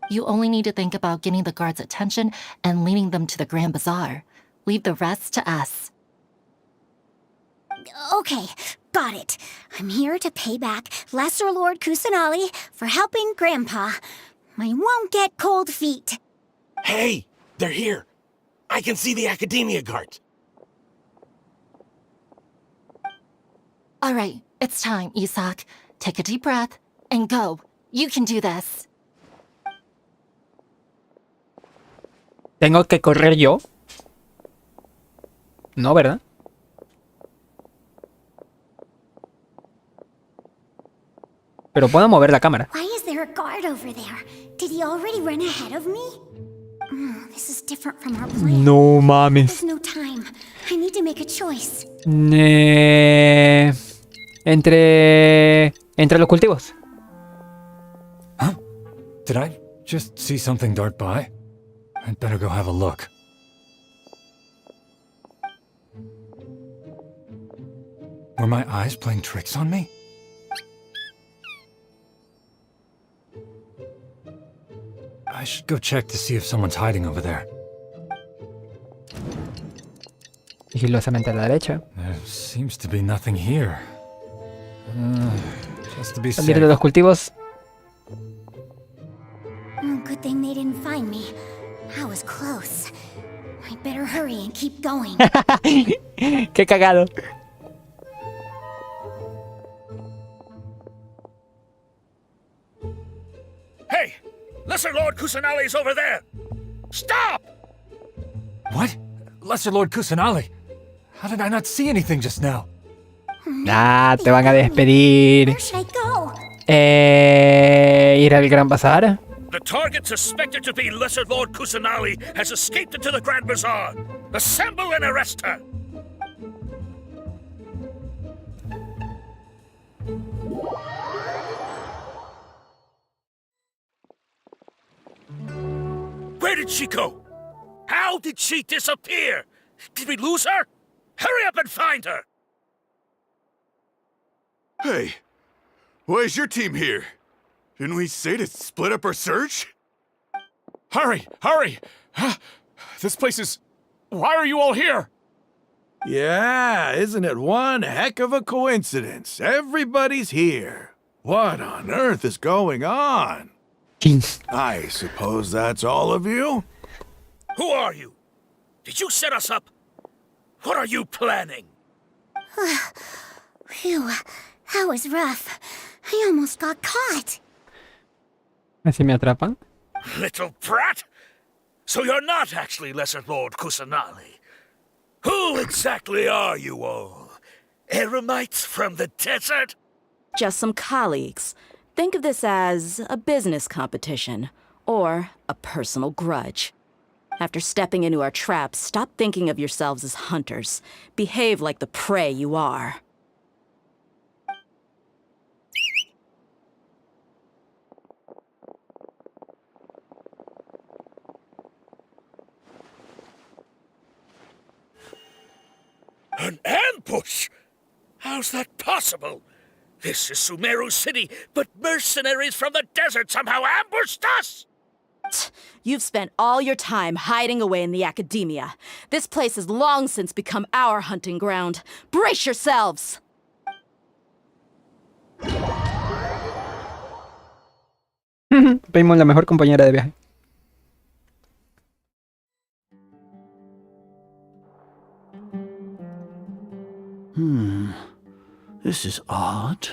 You only need to think about getting the guards' attention and leading them to the Grand Bazaar. Leave the rest to us. Okay, got it. I'm here to pay back Lesser Lord Kusanali for helping Grandpa. I won't get cold feet. Hey, they're here. I can see the academia guards. All right, it's time, Isak. Take a deep breath and go. You can do this. ¿Tengo que correr yo? No, ¿verdad? Pero puedo mover la cámara. Why is there a guard over there? Did he already run ahead of me? This is different from our plan. No mames. There's no time. I need to make a choice. Entre los cultivos. Huh? Did I just see something dart by? I'd better go have a look. Were my eyes playing tricks on me? I should go check to see if someone's hiding over there. Sigilosamente a la derecha. There seems to be nothing here. Just to be Salir de safe. los cultivos. Good thing they didn't find me. I was close. I better hurry and keep going. Qué cagado. Hey! Lesser Lord Kusanali's over there! Stop! What? Lesser Lord Kusanali? How did I not see anything just now? Ah, te van a despedir. Where should I go? Ir al Gran Bazar. The target suspected to be Lesser Lord Kusanali has escaped into the Grand Bazaar. Assemble and arrest her! Where did she go? How did she disappear? Did we lose her? Hurry up and find her! Hey, why is your team here? Didn't we say to split up our search? Hurry! Hurry! This place is... Why are you all here? Yeah, isn't it one heck of a coincidence? Everybody's here. What on earth is going on? I suppose that's all of you? Who are you? Did you set us up? What are you planning? Phew, that was rough. I almost got caught. Así me atrapan. Little brat! So you're not actually Lesser Lord Kusanali. Who exactly are you all? Eremites from the desert? Just some colleagues. Think of this as a business competition, or a personal grudge. After stepping into our traps, stop thinking of yourselves as hunters. Behave like the prey you are. An ambush? How's that possible? This is Sumeru City, but mercenaries from the desert somehow ambushed us! You've spent all your time hiding away in the academia. This place has long since become our hunting ground. Brace yourselves! Pedimos la mejor compañera de viaje. This is odd.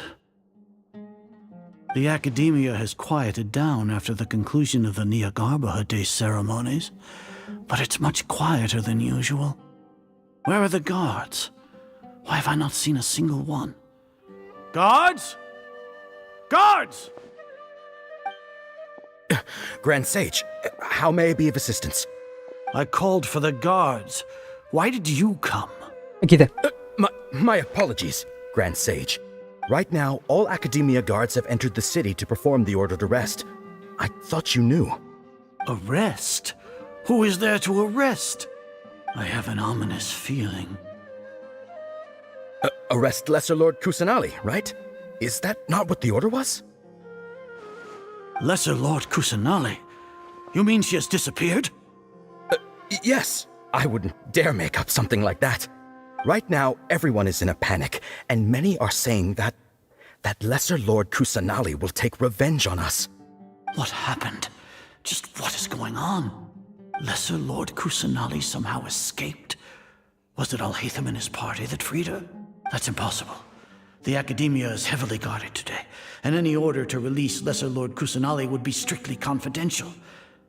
The academia has quieted down after the conclusion of the Nyagarbha Day ceremonies, but it's much quieter than usual. Where are the guards? Why have I not seen a single one? Guards? Guards! Grand Sage, how may I be of assistance? I called for the guards. Why did you come? Aquí está. My apologies, Grand Sage. Right now, all Academia guards have entered the city to perform the ordered arrest. I thought you knew. Arrest? Who is there to arrest? I have an ominous feeling. Arrest Lesser Lord Kusanali, right? Is that not what the order was? Lesser Lord Kusanali? You mean she has disappeared? Yes. I wouldn't dare make up something like that. Right now, everyone is in a panic, and many are saying that Lesser Lord Kusanali will take revenge on us. What happened? Just what is going on? Lesser Lord Kusanali somehow escaped? Was it Alhaitham and his party that freed her? That's impossible. The Academia is heavily guarded today, and any order to release Lesser Lord Kusanali would be strictly confidential.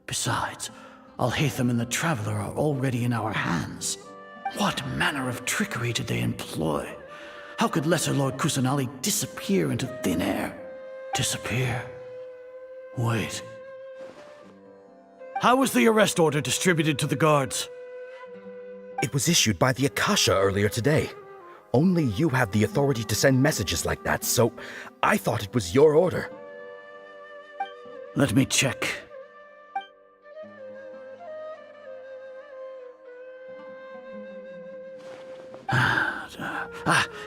Besides, Alhaitham and the Traveler are already in our hands. What manner of trickery did they employ? How could Lesser Lord Kusanali disappear into thin air? Disappear? Wait. How was the arrest order distributed to the guards? It was issued by the Akasha earlier today. Only you have the authority to send messages like that, so I thought it was your order. Let me check.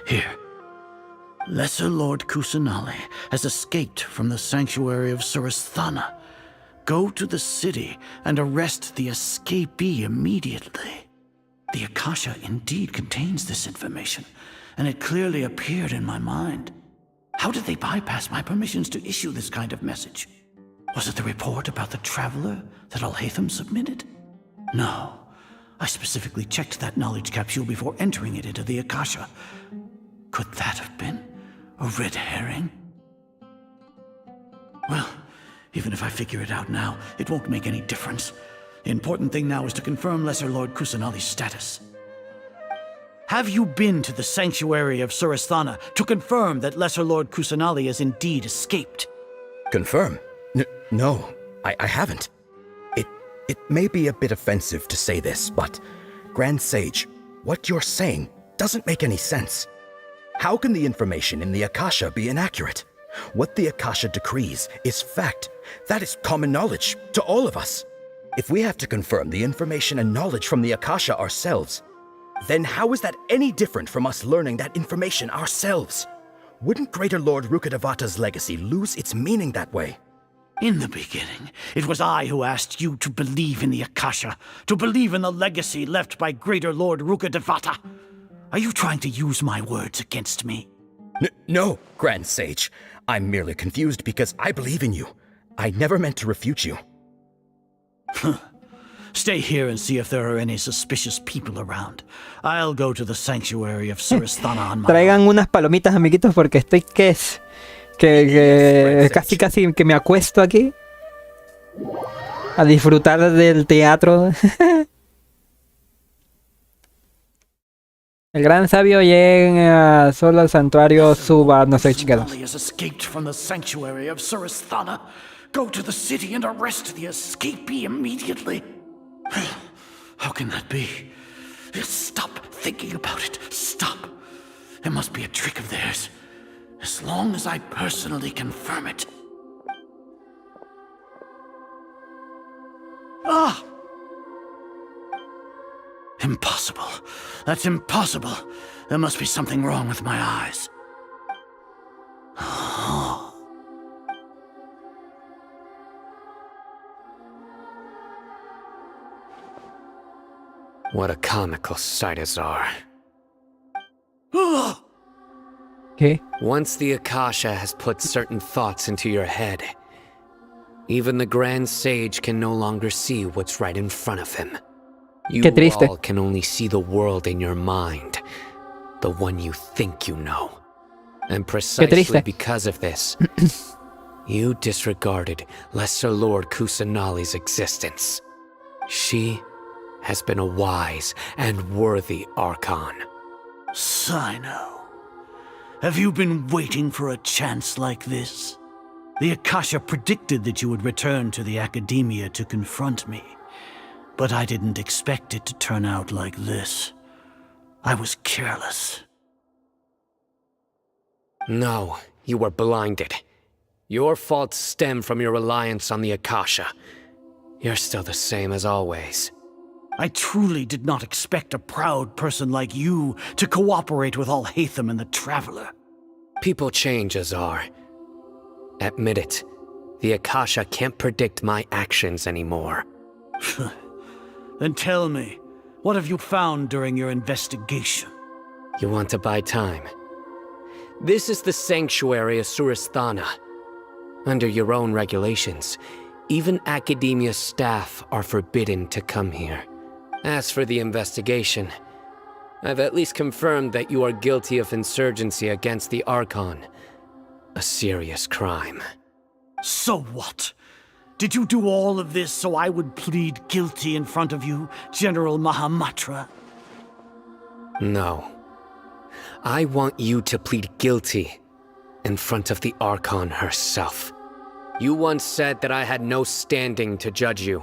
Here. Lesser Lord Kusanali has escaped from the sanctuary of Surasthana. Go to the city and arrest the escapee immediately. The Akasha indeed contains this information, and it clearly appeared in my mind. How did they bypass my permissions to issue this kind of message? Was it the report about the traveler that Alhaitham submitted? No. I specifically checked that knowledge capsule before entering it into the Akasha. Could that have been a red herring? Well, even if I figure it out now, it won't make any difference. The important thing now is to confirm Lesser Lord Kusanali's status. Have you been to the sanctuary of Surasthana to confirm that Lesser Lord Kusanali has indeed escaped? Confirm? No, I haven't. It may be a bit offensive to say this, but Grand Sage, what you're saying doesn't make any sense. How can the information in the Akasha be inaccurate? What the Akasha decrees is fact. That is common knowledge to all of us. If we have to confirm the information and knowledge from the Akasha ourselves, then how is that any different from us learning that information ourselves? Wouldn't Greater Lord Rukkhadevata's legacy lose its meaning that way? In the beginning, it was I who asked you to believe in the Akasha, to believe in the legacy left by Greater Lord Rukkhadevata. Are you trying to use my words against me? No, Grand Sage. I'm merely confused because I believe in you. I never meant to refute you. Stay here and see if there are any suspicious people around. I'll go to the sanctuary of Surasthana on my Traigan unas palomitas, amiguitos, porque estoy que casi que me acuesto aquí a disfrutar del teatro. El gran sabio llega solo al santuario suba, no sé, chicos. has escaped from the sanctuary of Surasthana. Go to the city and arrest the escapee immediately. How can that be? Stop thinking about it. Stop. It must be a trick of theirs. As long as I personally confirm it. Ah! Impossible. That's impossible. There must be something wrong with my eyes. What a comical sight is our. Okay. Once the Akasha has put certain thoughts into your head, even the Grand Sage can no longer see what's right in front of him. You all can only see the world in your mind, the one you think you know. And precisely because of this, you disregarded Lesser Lord Kusanali's existence. She has been a wise and worthy Archon. Sino, have you been waiting for a chance like this? The Akasha predicted that you would return to the Academia to confront me. But I didn't expect it to turn out like this. I was careless. No, you were blinded. Your faults stem from your reliance on the Akasha. You're still the same as always. I truly did not expect a proud person like you to cooperate with Alhaitham and the Traveler. People change, Azar. Admit it. The Akasha can't predict my actions anymore. Then tell me, what have you found during your investigation? You want to buy time? This is the sanctuary of Surasthana. Under your own regulations, even Academia staff are forbidden to come here. As for the investigation, I've at least confirmed that you are guilty of insurgency against the Archon. A serious crime. So what? Did you do all of this so I would plead guilty in front of you, General Mahamatra? No. I want you to plead guilty in front of the Archon herself. You once said that I had no standing to judge you.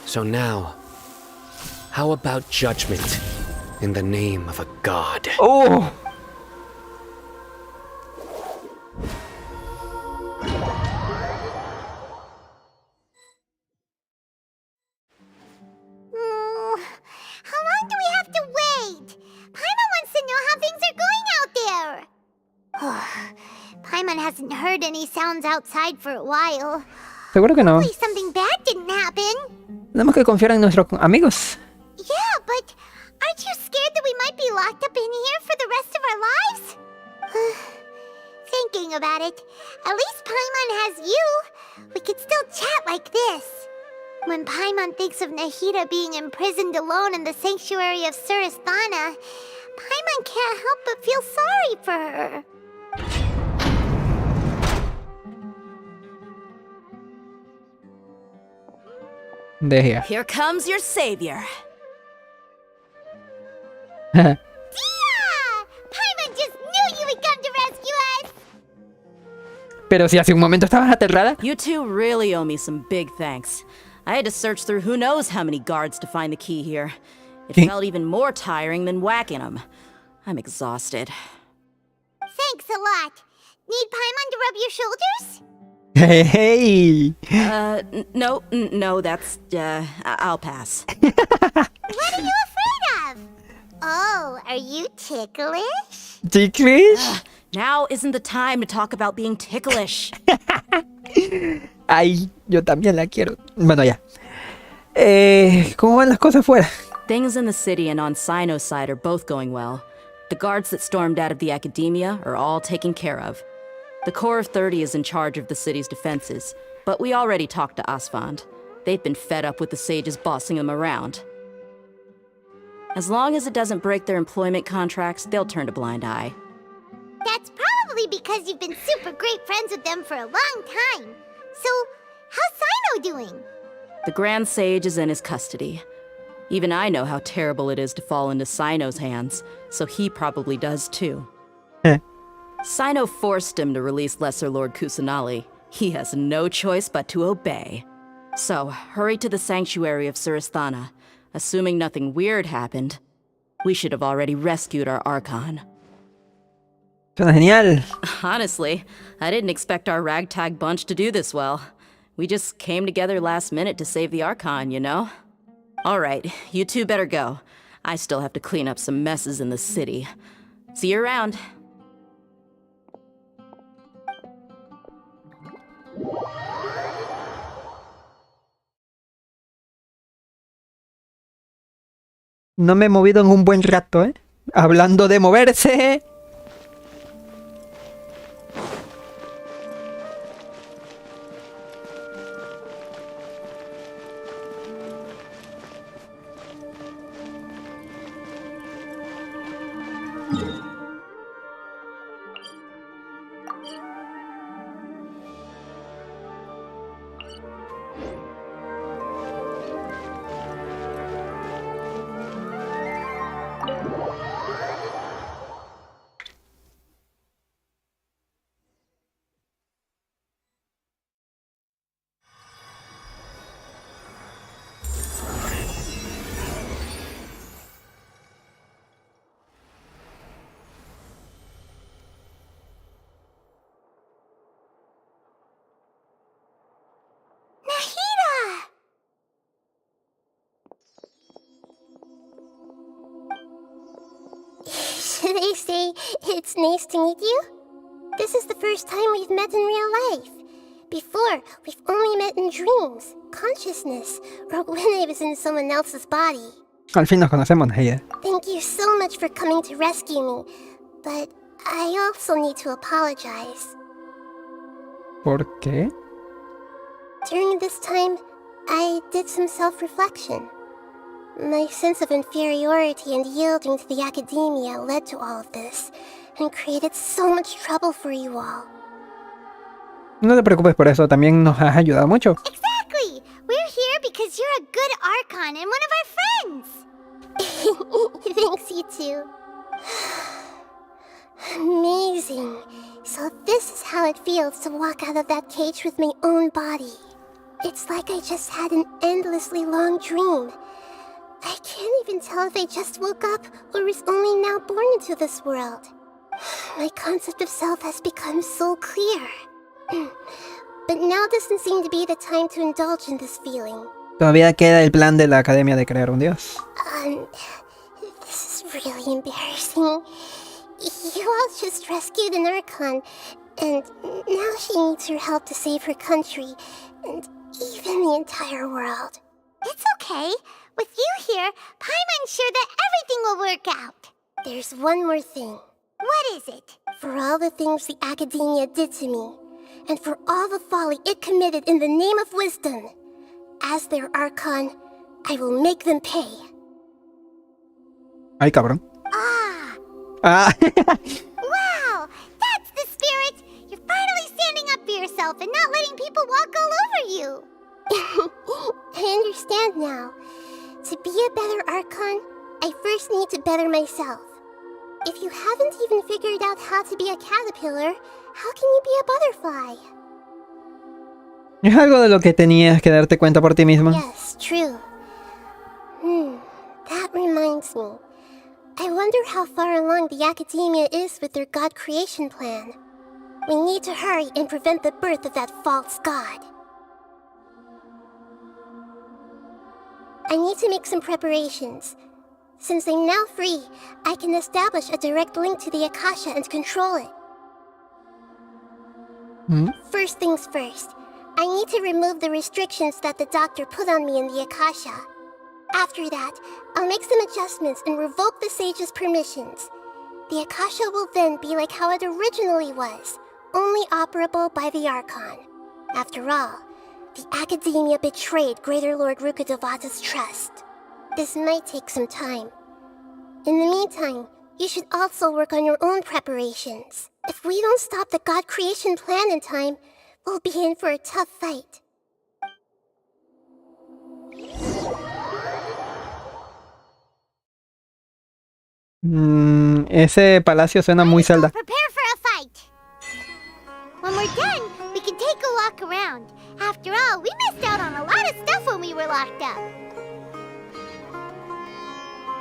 So now, how about judgment in the name of a god? Oh! How long do we have to wait? Paimon wants to know how Paimon hasn't heard any sounds outside for a while. Seguro que no. Hopefully something bad didn't happen. Tenemos que confiar en nuestros amigos. Yeah, but aren't you scared that we might be locked up in here for the rest of our lives? Thinking about it, at least Paimon has you. We could still chat like this. When Paimon thinks of Nahida being imprisoned alone in the sanctuary of Surasthana, Paimon can't help but feel sorry for her. De here. Here comes your savior. Paimon just knew you would come to rescue us! Pero si hace un momento estabas aterrada. You two really owe me some big thanks. I had to search through who knows how many guards to find the key here. It felt even more tiring than whacking them. I'm exhausted. Thanks a lot. Need Paimon to rub your shoulders? Hey. No, that's, I'll pass. What are you afraid of? Oh, are you ticklish? ¿Ticklish? Now isn't the time to talk about being ticklish. Ay, yo también la quiero. Bueno, ya. ¿Cómo van las cosas fuera? Things in the city and on Sino's side are both going well. The guards that stormed out of the academia are all taken care of. The Corps of 30 is in charge of the city's defenses, but we already talked to Asfand. They've been fed up with the sages bossing them around. As long as it doesn't break their employment contracts, they'll turn a blind eye. That's probably because you've been super great friends with them for a long time. So, how's Sino doing? The Grand Sage is in his custody. Even I know how terrible it is to fall into Sino's hands, so he probably does too. Sino forced him to release Lesser Lord Kusanali. He has no choice but to obey. So, hurry to the sanctuary of Surasthana. Assuming nothing weird happened, we should have already rescued our Archon. Suena genial. Honestly, I didn't expect our ragtag bunch to do this well. We just came together last minute to save the Archon, you know? Alright, you two better go. I still have to clean up some messes in the city. See you around. No me he movido en un buen rato, ¿eh? Hablando de moverse. Should I say it's nice to meet you? This is the first time we've met in real life. Before, we've only met in dreams, consciousness, or when I was in someone else's body. Al fin nos conocemos, Nahida. Thank you so much for coming to rescue me, but I also need to apologize. ¿Por qué? During this time, I did some self-reflection. My sense of inferiority and yielding to the academia led to all of this, and created so much trouble for you all. No te preocupes por eso, también nos has ayudado mucho. Exactly! We're here because you're a good Archon and one of our friends! Thanks, you two. Amazing. So this is how it feels to walk out of that cage with my own body. It's like I just had an endlessly long dream. I can't even tell if I just woke up or was only now born into this world. My concept of self has become so clear. But now doesn't seem to be the time to indulge in this feeling. Todavía queda el plan de la Academia de crear un dios. This is really embarrassing. You all just rescued an Archon, And now she needs her help to save her country, and even the entire world. It's okay. With you here, Paimon's sure that everything will work out. There's one more thing. What is it? For all the things the Academia did to me, and for all the folly it committed in the name of wisdom, as their Archon, I will make them pay. Ay, cabrón. Ah! Wow! That's the spirit! You're finally standing up for yourself and not letting people walk all over you! I understand now. To be a better Archon, I first need to better myself. If you haven't even figured out how to be a caterpillar, how can you be a butterfly? Es algo de lo que tenías que darte cuenta por ti misma. Yes, true. That reminds me. I wonder how far along the Academia is with their god creation plan. We need to hurry and prevent the birth of that false god. I need to make some preparations. Since I'm now free, I can establish a direct link to the Akasha and control it. First things first, I need to remove the restrictions that the doctor put on me in the Akasha. After that, I'll make some adjustments and revoke the sage's permissions. The Akasha will then be like how it originally was, only operable by the Archon. After all, the Academia betrayed Greater Lord Rukkhadevata's trust. This might take some time. In the meantime, you should also work on your own preparations. If we don't stop the god creation plan in time, we'll be in for a tough fight. Ese palacio suena muy Zelda. Prepare for a fight! When we're done, we can take a walk around. After all, we missed out on a lot of stuff when we were locked up.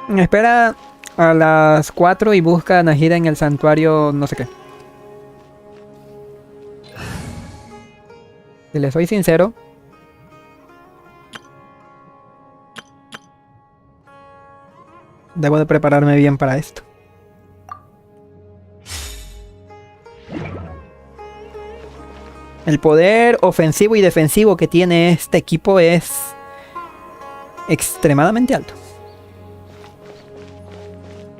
Espera a las 4 y busca a Nahida en el santuario no sé qué. Si le soy sincero, debo de prepararme bien para esto. El poder ofensivo y defensivo que tiene este equipo es extremadamente alto.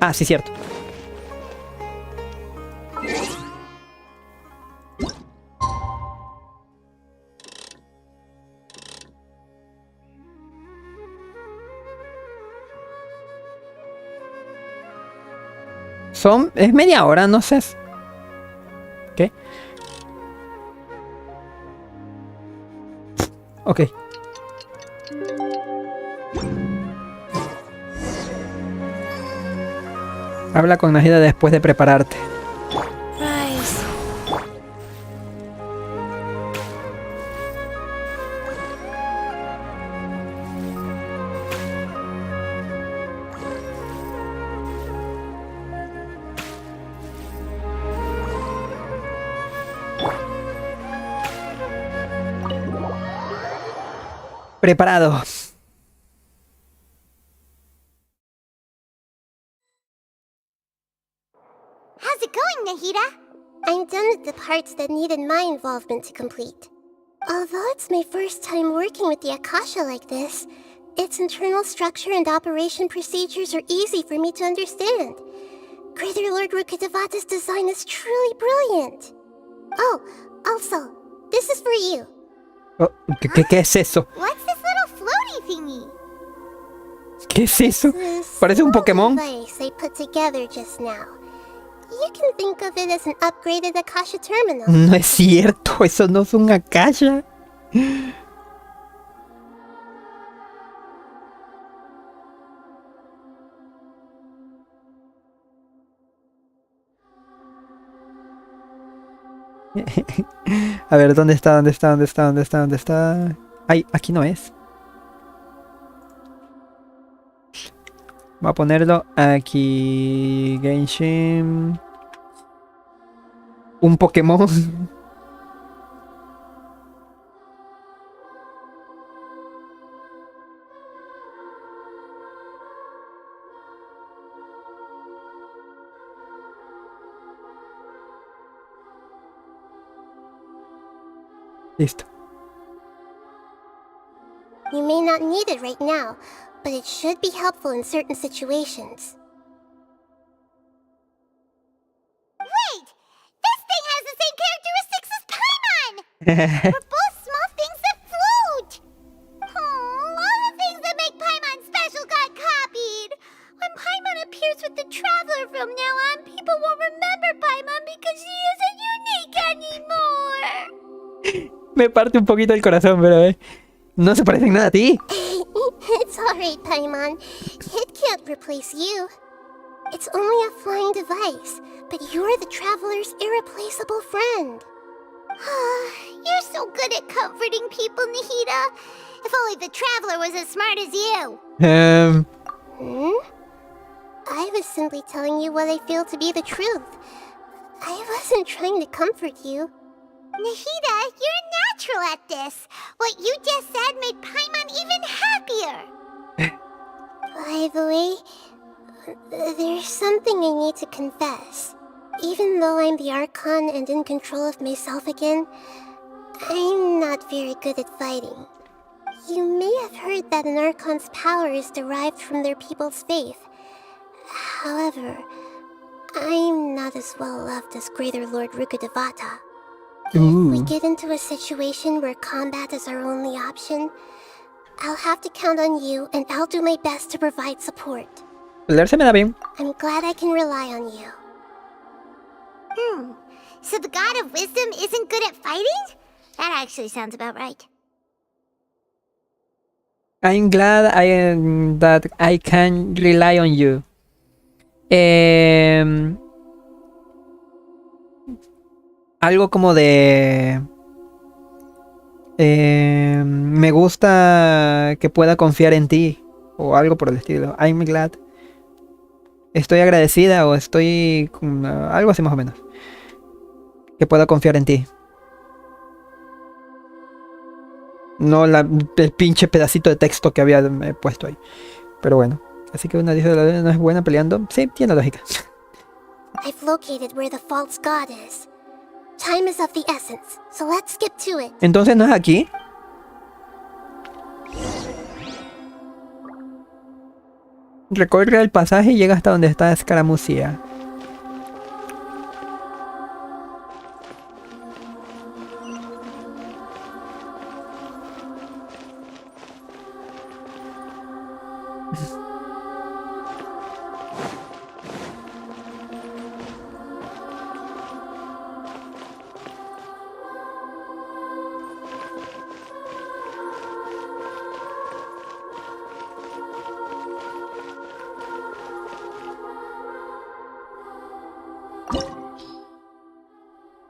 Ah, sí, cierto. Es media hora, no sé. ¿Qué? Ok. Habla con Nahida después de prepararte. Preparado. How's it going, Nahida? I'm done with the parts that needed my involvement to complete. Although it's my first time working with the Akasha like this, its internal structure and operation procedures are easy for me to understand. Greater Lord Rukkhadevata's design is truly brilliant. Oh, also, this is for you. Oh, ¿qué es eso? What's this little floaty thingy? ¿Qué es eso? Parece un Pokémon. Device I put together just now. You can think of it as an upgraded Akasha terminal. No es cierto, eso no es un Akasha. A ver, ¿dónde está? ¿Dónde está? ¿Dónde está? ¿Dónde está? ¿Dónde está? Ay, aquí no es. Voy a ponerlo aquí. Genshin. Un Pokémon. Listo. You may not need it right now, but it should be helpful in certain situations. Wait! This thing has the same characteristics as Paimon! We're both small things that float! All the things that make Paimon special got copied! When Paimon appears with the Traveler from now on, people won't remember Paimon because she isn't unique anymore! Me parte un poquito el corazón, pero no se parecen nada a ti. It's alright, Paimon. It can't replace you. It's only a flying device, but you're the Traveler's irreplaceable friend. You're so good at comforting people, Nahida. If only the Traveler was as smart as you. I was simply telling you what I feel to be the truth. I wasn't trying to comfort you. Nahida, you're natural at this. What you just said made Paimon even happier. By the way, there's something I need to confess. Even though I'm the Archon and in control of myself again, I'm not very good at fighting. You may have heard that an Archon's power is derived from their people's faith. However, I'm not as well loved as Greater Lord Rukkhadevata. If we get into a situation where combat is our only option, I'll have to count on you, and I'll do my best to provide support. Pelear se me da bien. I'm glad I can rely on you. So the God of Wisdom isn't good at fighting? That actually sounds about right. I'm glad that I can rely on you. Algo como de... me gusta que pueda confiar en ti. O algo por el estilo. I'm glad. Estoy agradecida o estoy... algo así más o menos. Que pueda confiar en ti. No el pinche pedacito de texto que había puesto ahí. Pero bueno. Así que una dice de la no es buena peleando. Sí, tiene lógica. I've located where the false god is. Time is of the essence, so let's skip to it. Entonces no es aquí. Recorre el pasaje y llega hasta donde está Escaramucía.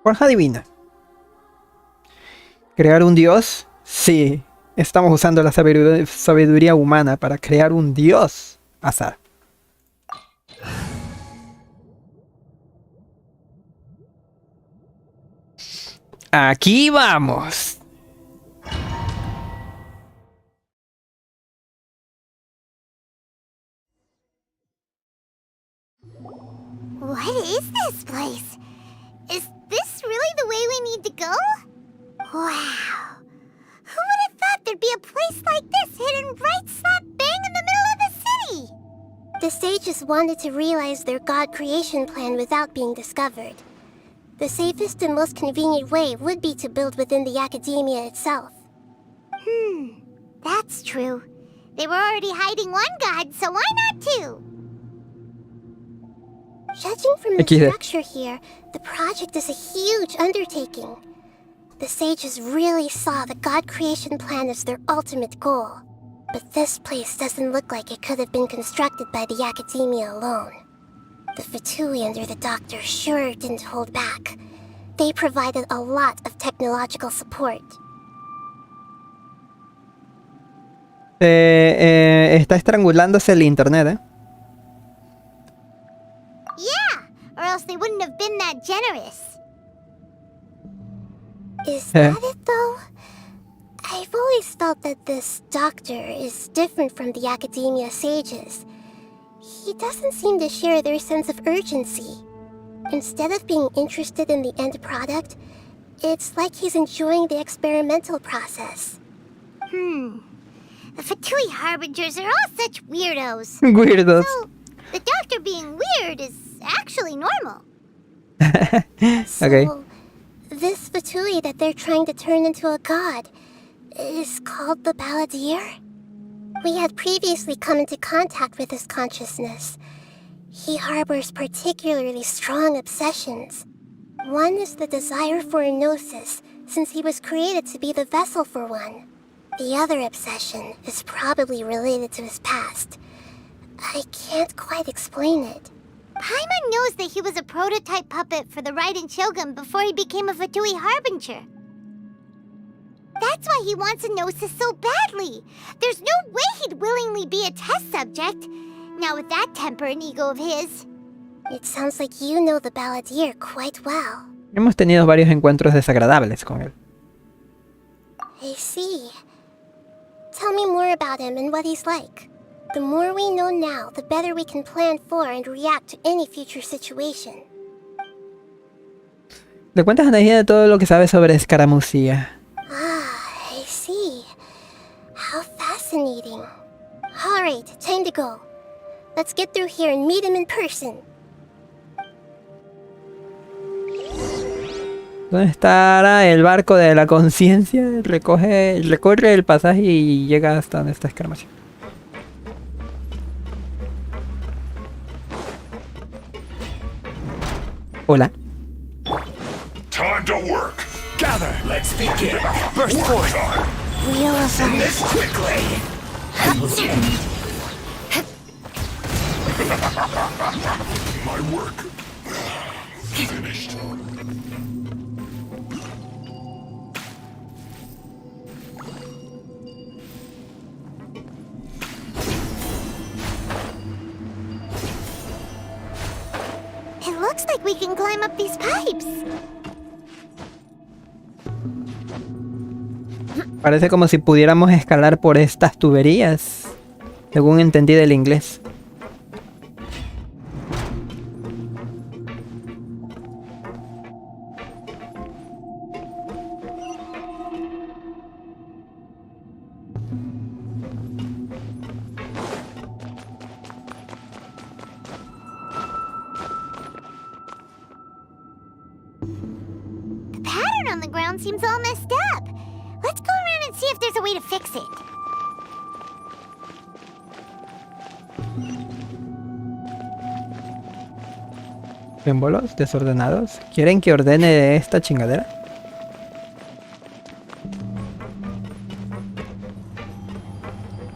Forja divina. ¿Crear un dios? Sí. Estamos usando la sabiduría humana para crear un dios. Azar. Aquí vamos. What is this place? Is this really the way we need to go? Wow. Who would have thought there'd be a place like this hidden right slap bang in the middle of the city? The sages wanted to realize their god creation plan without being discovered. The safest and most convenient way would be to build within the academia itself. That's true. They were already hiding one god, so why not two? Judging from the structure here, the project is a huge undertaking. The sages really saw the god creation plan as their ultimate goal. But this place doesn't look like it could have been constructed by the academia alone. The Fatui under the doctor sure didn't hold back. They provided a lot of technological support. Está estrangulándose el internet, Yeah, or else they wouldn't have been that generous. Is that it, though? I've always felt that this doctor is different from the academia sages. He doesn't seem to share their sense of urgency. Instead of being interested in the end product, It's like he's enjoying the experimental process. The Fatui Harbingers are all such weirdos. Weirdos. So, the doctor being weird is actually normal. Okay. So, this Fatui that they're trying to turn into a god is called the Balladeer? We had previously come into contact with his consciousness. He harbors particularly strong obsessions. One is the desire for a gnosis, since he was created to be the vessel for one. The other obsession is probably related to his past. I can't quite explain it. Paimon knows that he was a prototype puppet for the Raiden Shogun before he became a Fatui Harbinger. That's why he wants a gnosis so badly. There's no way he'd willingly be a test subject. Now with that temper and ego of his. It sounds like you know the Balladeer quite well. Hemos tenido varios encuentros desagradables con él. I see. Tell me more about him and what he's like. The more we know now, the better we can plan for and react to any future situation. Le cuentas a Nahida todo lo que sabes sobre escaramucía. I see. How fascinating. Alright, time to go. Let's get through here and meet him in person. ¿Dónde estará el barco de la conciencia? Recorre el pasaje y llega hasta donde está escaramucía. Hola. Time to work. Gather. Let's begin. Burst forth. Wheel of Send this quickly. My work finished. It looks like we can climb up these pipes. Parece como si pudiéramos escalar por estas tuberías, según entendí del inglés. The pattern on the ground seems all messed up. Let's go around and see if there's a way to fix it. Símbolos desordenados. ¿Quieren que ordene esta chingadera?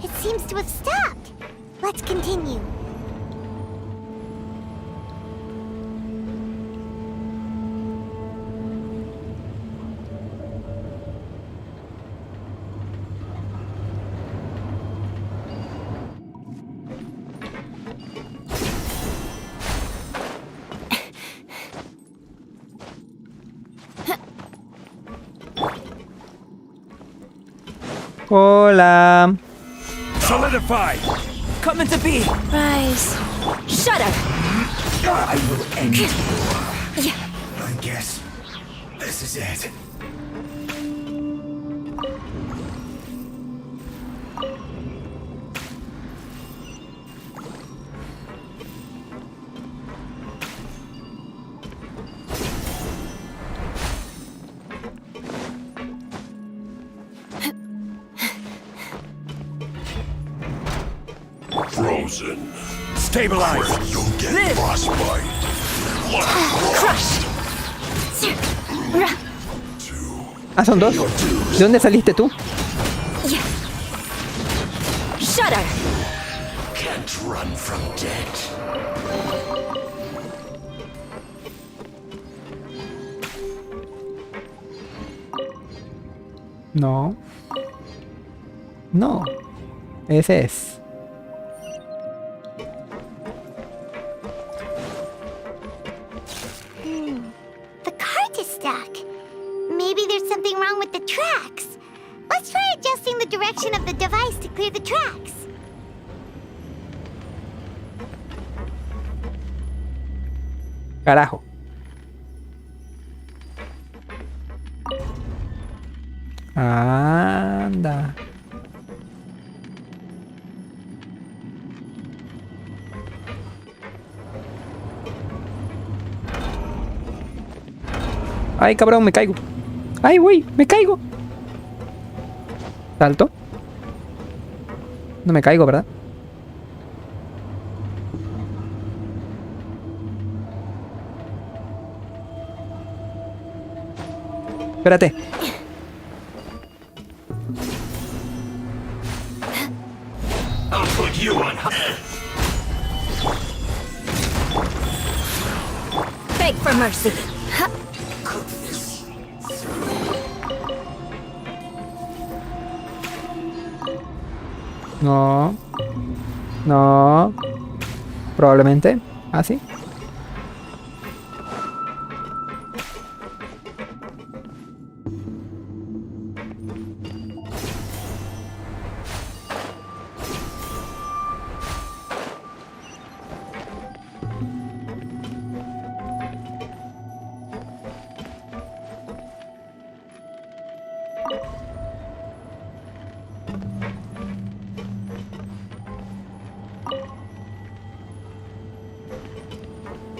It seems to have stopped. Let's continue. Hola. Solidify. Come into being. Rise. Shudder. I will end you. I guess this is it. Frozen. Stabilize. You'll get frostbite. Crush. Ah, son dos. ¿De dónde saliste tú? Shudder. Can't run from death. No. No. Ese es. The cart is stuck. Maybe there's something wrong with the tracks. Let's try adjusting the direction of the device to clear the tracks. Anda. Ay, cabrón, me caigo. Ay, güey, me caigo. Salto. No me caigo, ¿verdad? Espérate. I'll put you on. Beg for mercy. No. No. Probablemente. ¿Ah, sí?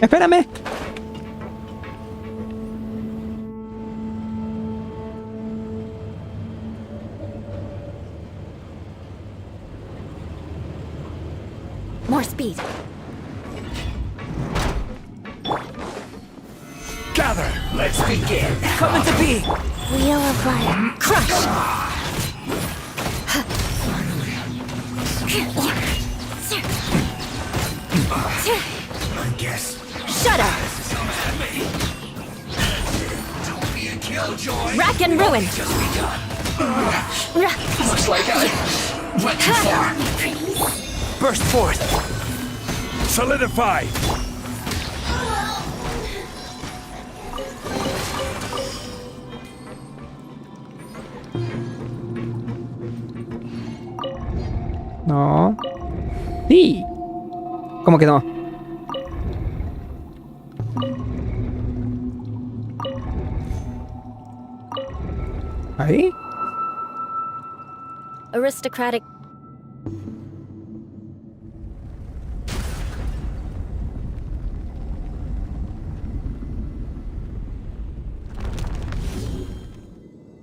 Espérame. More speed. Gather. Let's begin. Coming to be. Wheel of life. Crush. I guess. Shut up. Don't be a killjoy. Rack and ruin. Just begun. Looks like I went too far. Burst forth. Solidify. No. Sí. ¿Cómo que no? ¿Ahí? Aristocratic.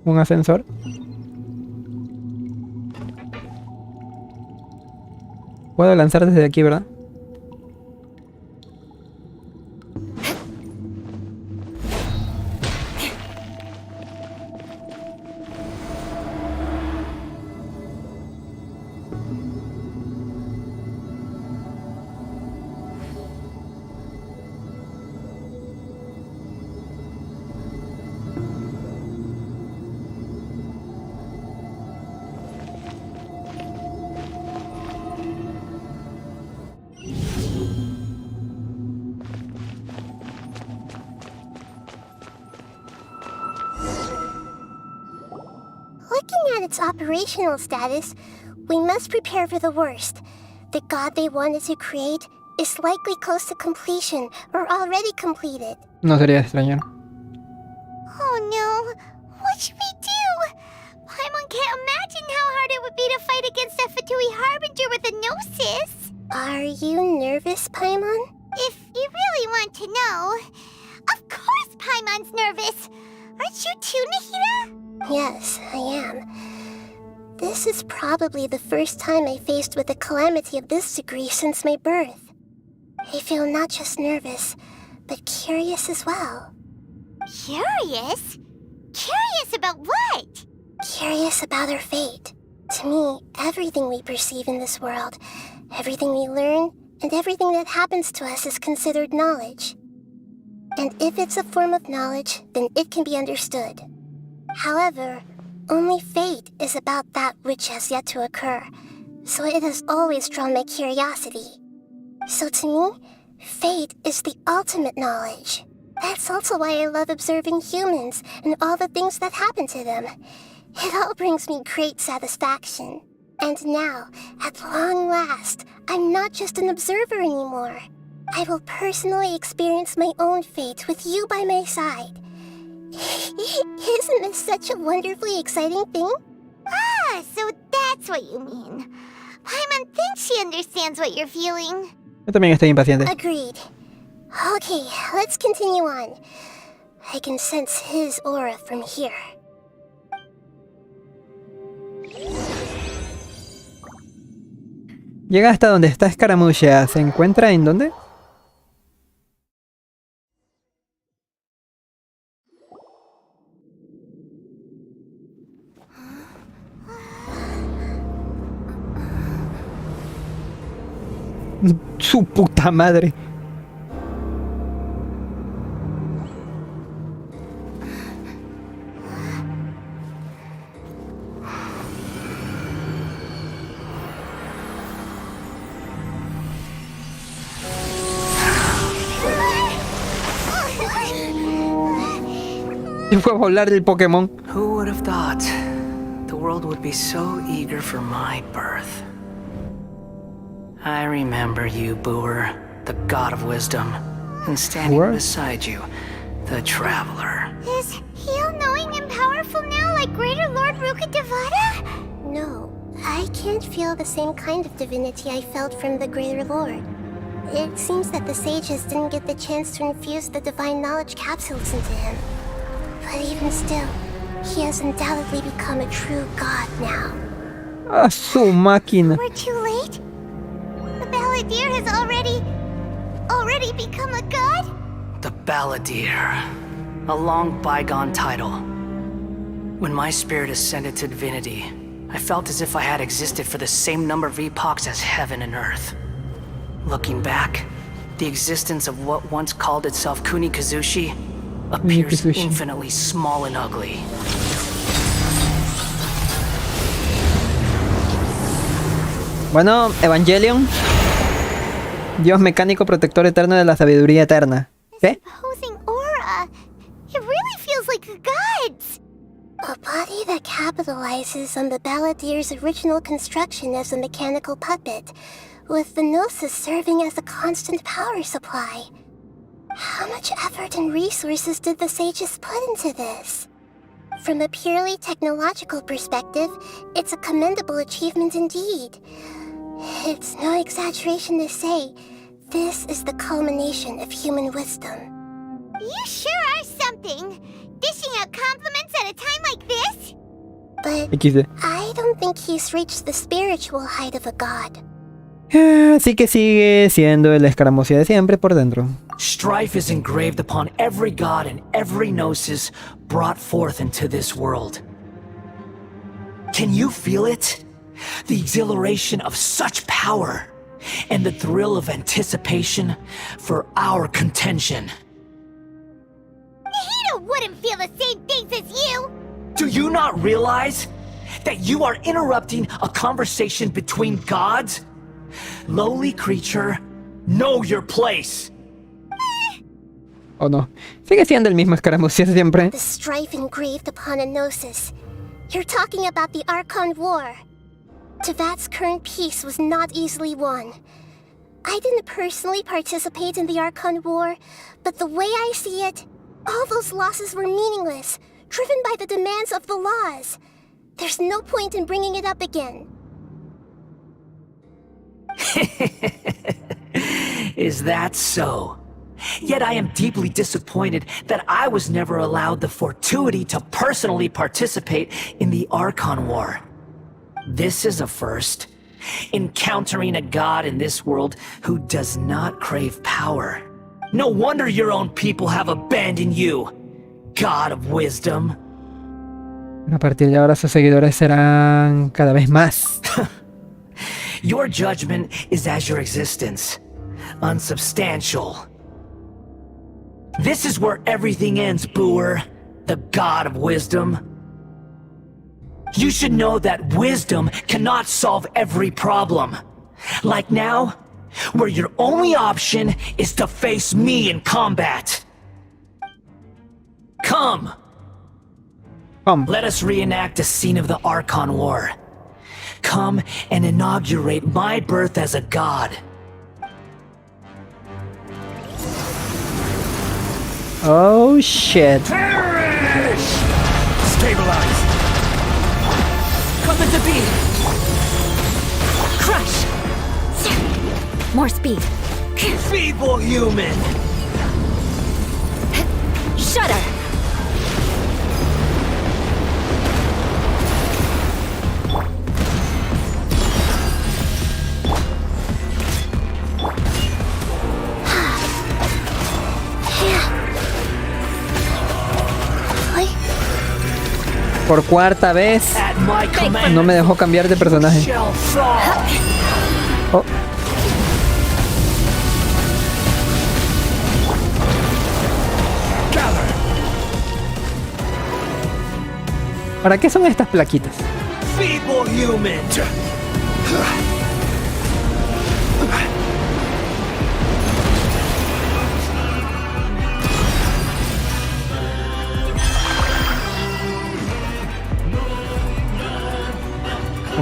¿Un ascensor? Puedo lanzar desde aquí, ¿verdad? Looking at its operational status, we must prepare for the worst. The god they wanted to create is likely close to completion or already completed. No sería extraño. Oh no, what should we do? Paimon can't imagine how hard it would be to fight against a Fatui Harbinger with a gnosis. Are you nervous, Paimon? If you really want to know, of course Paimon's nervous. Aren't you too, Nahida? Yes, I am. This is probably the first time I faced with a calamity of this degree since my birth. I feel not just nervous, but curious as well. Curious? Curious about what? Curious about our fate. To me, everything we perceive in this world, everything we learn, and everything that happens to us is considered knowledge. And if it's a form of knowledge, then it can be understood. However, only fate is about that which has yet to occur, so it has always drawn my curiosity. So to me, fate is the ultimate knowledge. That's also why I love observing humans and all the things that happen to them. It all brings me great satisfaction. And now, at long last, I'm not just an observer anymore. I will personally experience my own fate with you by my side. Isn't this such a wonderfully exciting thing? Ah, so that's what you mean. Paimon thinks she understands what you're feeling. Yo también estoy impaciente. Agreed. Okay, let's continue on. I can sense his aura from here. Llega hasta donde está Escaramucha. ¿Se encuentra en dónde? Su puta madre. Y fue a volar el Pokémon. Who would have thought the world would be so eager for my birth? I remember you, Booer, the god of wisdom, and standing beside you, the traveler. Is he all-knowing and powerful now like Greater Lord Rukkhadevata? No, I can't feel the same kind of divinity I felt from the Greater Lord. It seems that the sages didn't get the chance to infuse the divine knowledge capsules into him. But even still, he has undoubtedly become a true god now. A su máquina. We're too late? The Balladeer has already become a god? The Balladeer. A long bygone title. When my spirit ascended to divinity, I felt as if I had existed for the same number of epochs as heaven and earth. Looking back, the existence of what once called itself Kunikazushi appears infinitely small and ugly. Bueno, Evangelion. Dios mecánico protector eterno de la sabiduría eterna. ¿Qué? Imposing aura. It really feels like a god's. A body that capitalizes on the Balladeer's original construction as a mechanical puppet, with the Gnosis serving as a constant power supply. How much effort and resources did the sages put into this? From a purely technological perspective, it's a commendable achievement indeed. It's no exaggeration to say, this is the culmination of human wisdom. You sure are something! Dishing out compliments at a time like this? But I don't think he's reached the spiritual height of a god. Así que sigue siendo el escaramucia de siempre por dentro. Strife is engraved upon every god and every gnosis brought forth into this world. Can you feel it? The exhilaration of such power, and the thrill of anticipation for our contention. Hito wouldn't feel the same things as you! Do you not realize that you are interrupting a conversation between gods? Lowly creature, know your place. Oh no, sigue siendo el mismo escaramucia de siempre. The strife engraved upon a gnosis. You're talking about the Archon War. Tevat's current peace was not easily won. I didn't personally participate in the Archon War, but the way I see it, all those losses were meaningless, driven by the demands of the laws. There's no point in bringing it up again. Is that so? Yet I am deeply disappointed that I was never allowed the fortuity to personally participate in the Archon War. This is a first. Encountering a god in this world who does not crave power. No wonder your own people have abandoned you, God of Wisdom. A partir de ahora sus seguidores serán cada vez más. Your judgment is as your existence, unsubstantial. This is where everything ends, Booer, the God of Wisdom. You should know that wisdom cannot solve every problem. Like now, where your only option is to face me in combat. Come! Let us reenact a scene of the Archon War. Come and inaugurate my birth as a god. Oh shit. Stabilize! Come to be! Crush! More speed. Feeble human! Shudder! Por cuarta vez no me dejó cambiar de personaje. Oh. ¿Para qué son estas plaquitas? Feeble human!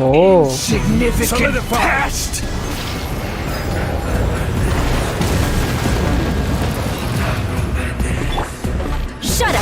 Oh. Insignificant past! Shudder!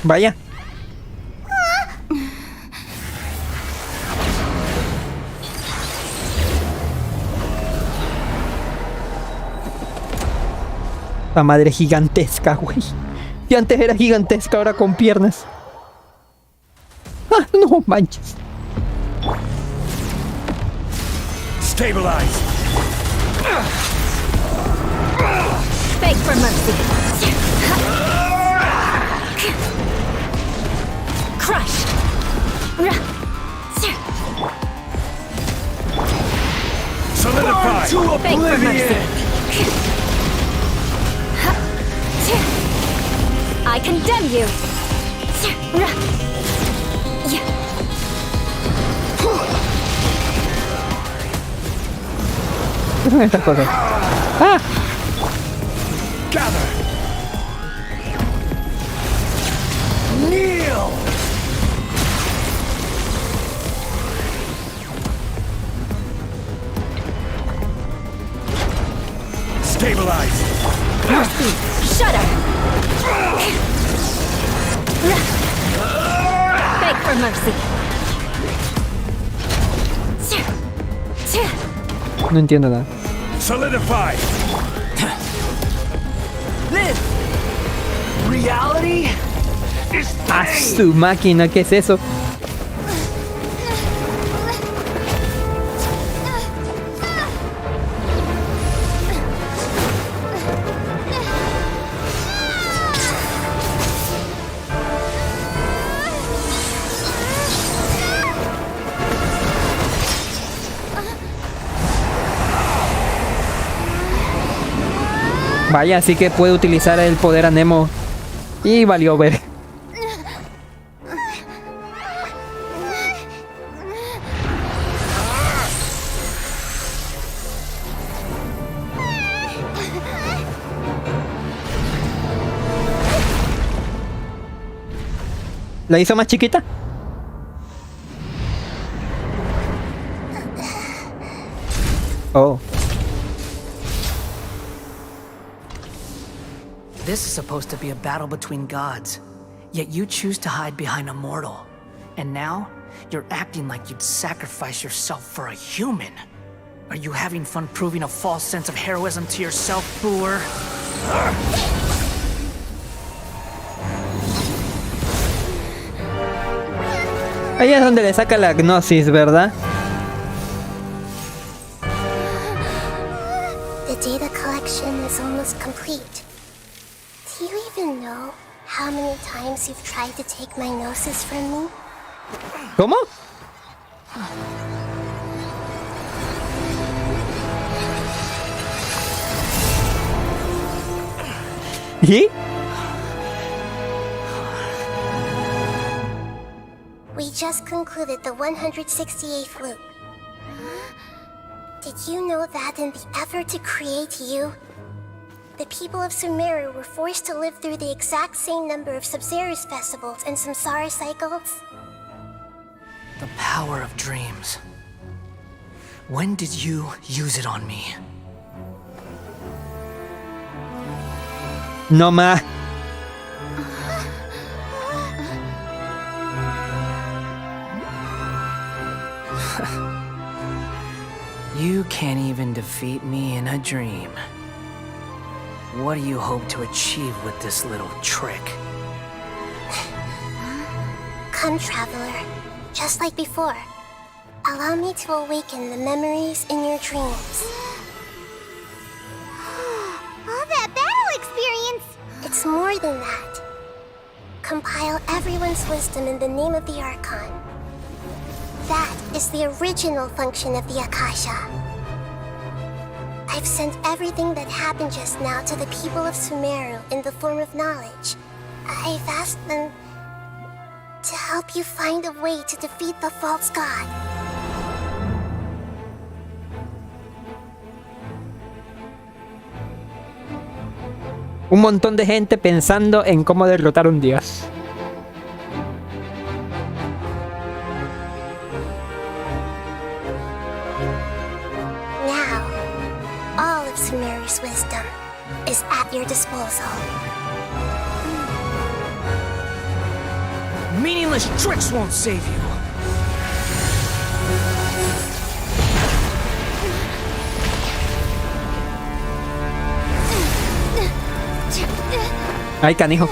Vaya. La madre gigantesca, güey. Y antes era gigantesca, ahora con piernas. Ah, no manches. Stabilize! Beg for mercy. Crush. Solidify! To Beg for mercy. oblivion! I condemn you. ¿Qué son estas cosas? ¡Ah! Gather! Kneel! Stabilize! Shudder. Beg for mercy. No entiendo nada. Solidify! This reality is ¡Ah, su máquina! ¿Qué es eso? Vaya, así que puede utilizar el poder a Nemo. Y valió ver. ¿La hizo más chiquita? Oh. This is supposed to be a battle between gods, yet you choose to hide behind a mortal. And now, you're acting like you'd sacrifice yourself for a human. Are you having fun proving a false sense of heroism to yourself, Boor? Ahí es donde le saca la gnosis, ¿verdad? The data collection is almost complete. Do you even know how many times you've tried to take my gnosis from me? ¿Cómo? ¿Y? We just concluded the 168th loop. Did you know that in the effort to create you, the people of Sumeru were forced to live through the exact same number of Sub-Zerus festivals and samsara cycles? The power of dreams. When did you use it on me? No más. You can't even defeat me in a dream. What do you hope to achieve with this little trick? Come, traveler. Just like before. Allow me to awaken the memories in your dreams. All that battle experience! It's more than that. Compile everyone's wisdom in the name of the Archon. That is the original function of the Akasha. I've sent everything that happened just now to the people of Sumeru in the form of knowledge. I've asked them to help you find a way to defeat the false god. Un montón de gente pensando en cómo derrotar un dios. Now, all of Sumeru's wisdom is at your disposal. Meaningless tricks won't save you. Ay, canijo.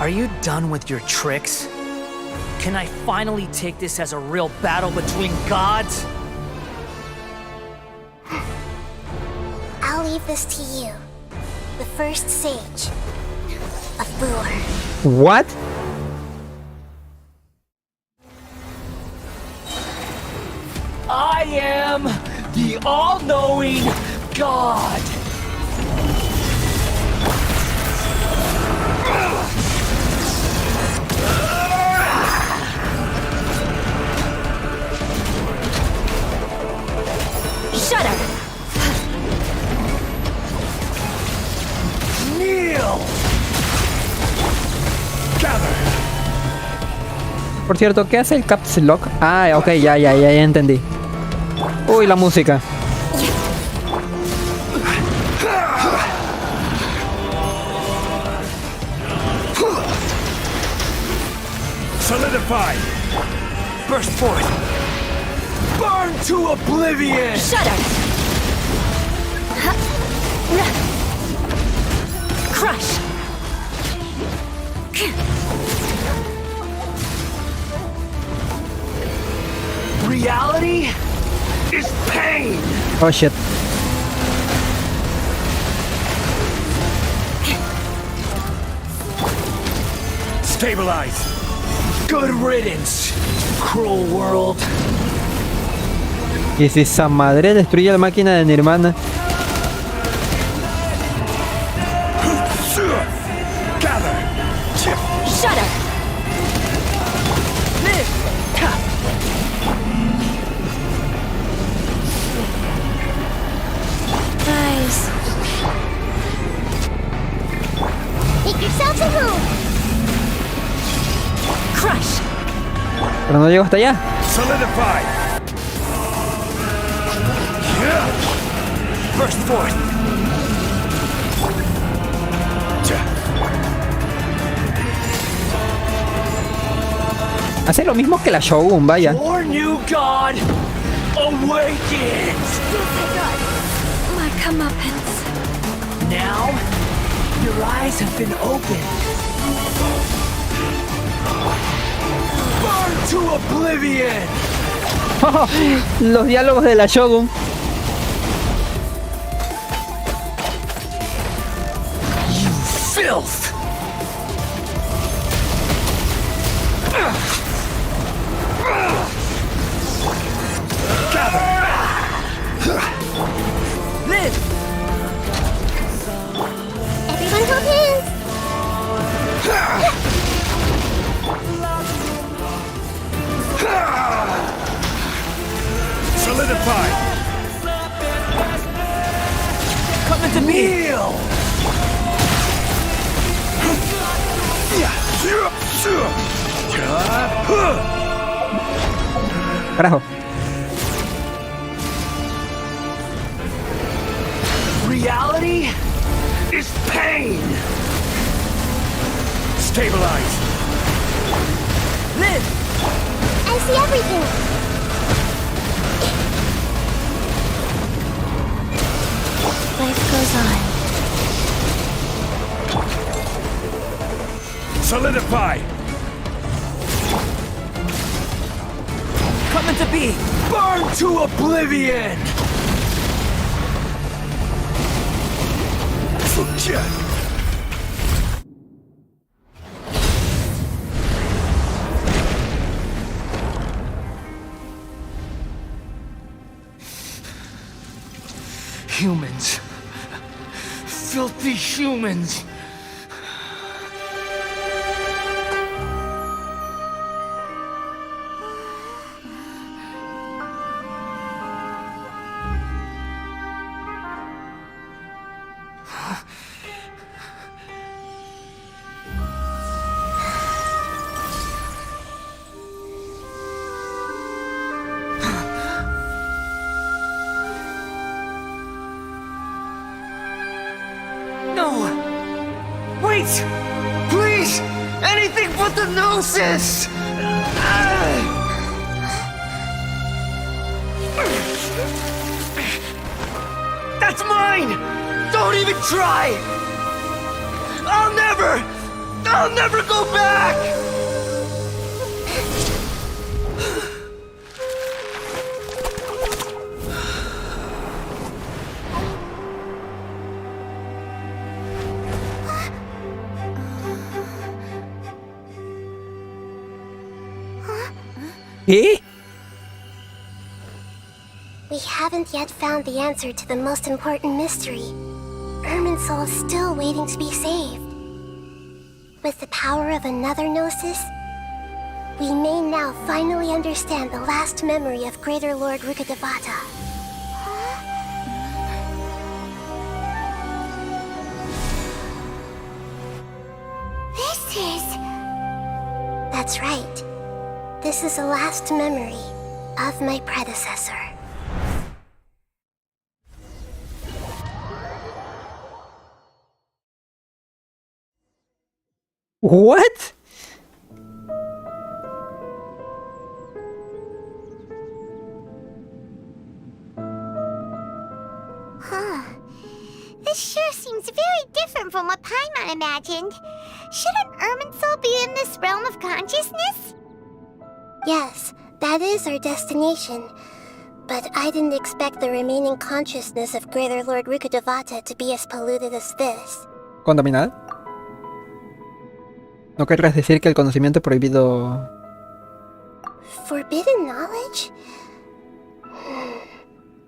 Are you done with your tricks? Can I finally take this as a real battle between gods? I'll leave this to you, the first sage of Boor. What? I am the all-knowing God. Shut up! Kneel! Por cierto, ¿qué hace el Caps Lock? Ah, ok, ya entendí. Uy, la música. Solidify! Burst forth! Burn to oblivion! Shut up! Crush! Reality is pain! Oh shit. Stabilize! Good riddance, cruel world. Y si esa madre destruye la máquina de Nirvana. Gather! Shut up! Guys. Make yourselves a move! Crush! Pero no llego hasta allá. Solidify! Burst forth! Hace lo mismo que la Shogun, vaya. Your new god awakens! My comeuppance. Now, your eyes have been opened. Burn to oblivion! Los diálogos de la Shogun. You filth! Carajo. Reality is pain. Stabilize. Live! I see everything! Life goes on. Solidify. Come into being! Burn to oblivion! Humans. Filthy humans. Please! Anything but the gnosis! That's mine! Don't even try! I'll never go back! ¿Qué? We haven't yet found the answer to the most important mystery. Irminsul is still waiting to be saved. With the power of another gnosis, we may now finally understand the last memory of Greater Lord Rukkhadevata. This is... That's right. This is the last memory of my predecessor. What? This sure seems very different from what Paimon imagined. Shouldn't Irminsul be in this realm of consciousness? Yes, that is our destination. But I didn't expect the remaining consciousness of Greater Lord Rukkhadevata to be as polluted as this. ¿Contaminada? ¿No querrás decir que el conocimiento prohibido... Forbidden knowledge?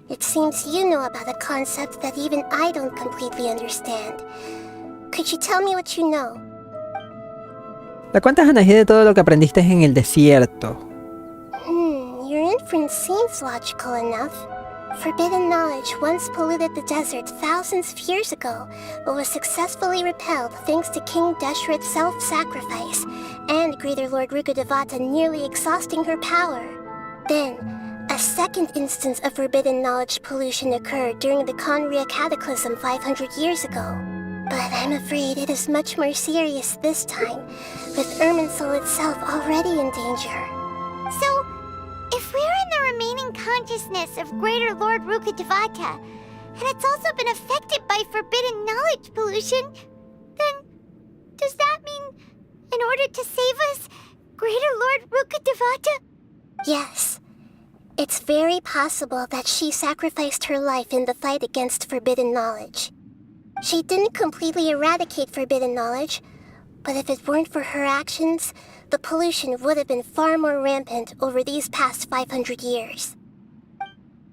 It seems you know about a concept that even I don't completely understand. Could you tell me what you know? ¿La cuentas Anaí de todo lo que aprendiste en el desierto? Your inference seems logical enough. Forbidden knowledge once polluted the desert thousands of years ago, but was successfully repelled thanks to King Deshret's self-sacrifice, and Greater Lord Rukkhadevata nearly exhausting her power. Then, a second instance of forbidden knowledge pollution occurred during the Conria Cataclysm 500 years ago. But I'm afraid it is much more serious this time, with Irminsul itself already in danger. So, if we're in the remaining consciousness of Greater Lord Rukkhadevata, and it's also been affected by forbidden knowledge pollution, then does that mean, in order to save us, Greater Lord Rukkhadevata? Yes. It's very possible that she sacrificed her life in the fight against forbidden knowledge. She didn't completely eradicate forbidden knowledge, but if it weren't for her actions, the pollution would have been far more rampant over these past 500 years.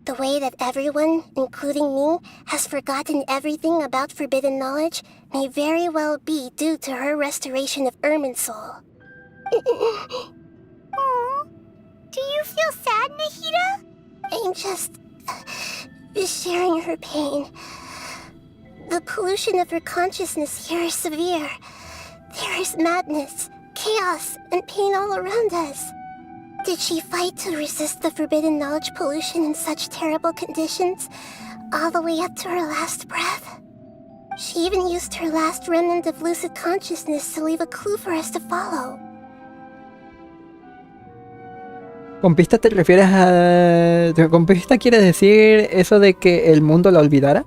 The way that everyone, including me, has forgotten everything about forbidden knowledge may very well be due to her restoration of Irminsul. Aww. Do you feel sad, Nahida? I'm just... sharing her pain. The pollution of her consciousness here is severe. There is madness, chaos and pain all around us. Did she fight to resist the forbidden knowledge pollution in such terrible conditions, all the way up to her last breath? She even used her last remnant of lucid consciousness to leave a clue for us to follow. ¿Con pista te refieres a... ¿Con pista quiere decir eso de que el mundo la olvidara?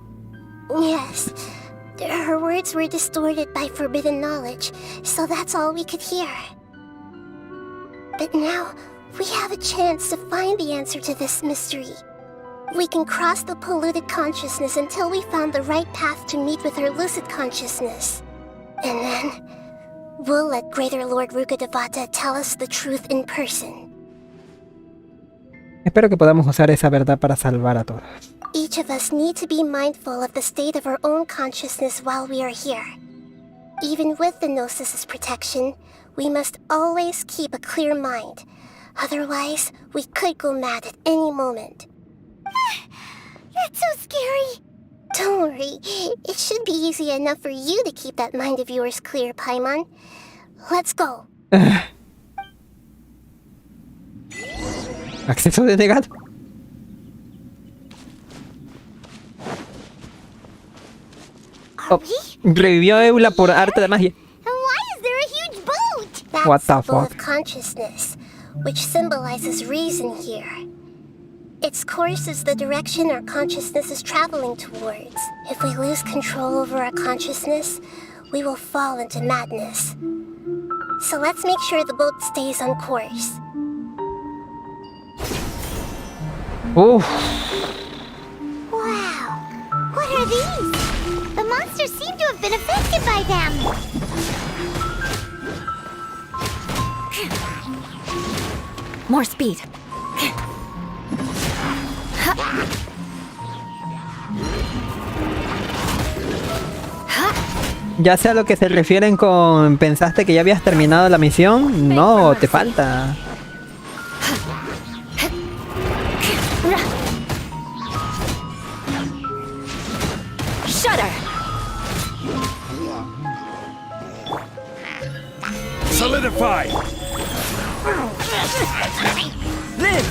Yes. Her words were distorted by forbidden knowledge, so that's all we could hear. But now, we have a chance to find the answer to this mystery. We can cross the polluted consciousness until we found the right path to meet with her lucid consciousness. And then, we'll let Greater Lord Rukkhadevata tell us the truth in person. Espero que podamos usar esa verdad para salvar a todos. Each of us need to be mindful of the state of our own consciousness while we are here. Even with the Gnosis' protection, we must always keep a clear mind. Otherwise, we could go mad at any moment. That's so scary. Don't worry. It should be easy enough for you to keep that mind of yours clear, Paimon. Let's go. Acceso denegado. Oh, revivió a Eula por arte de magia. And why is there a huge boat? That's What the the bowl fuck? of consciousness, which symbolizes reason here. Its course is the direction our consciousness is traveling towards. If we lose control over our consciousness, we will fall into madness. So let's make sure the boat stays on course. Uf. Wow. What are these? The monsters seem to have been affected by them. More speed. Ya sé a lo que se refieren con ¿pensaste que ya habías terminado la misión? No, te falta. Shudder. Solidify. Live!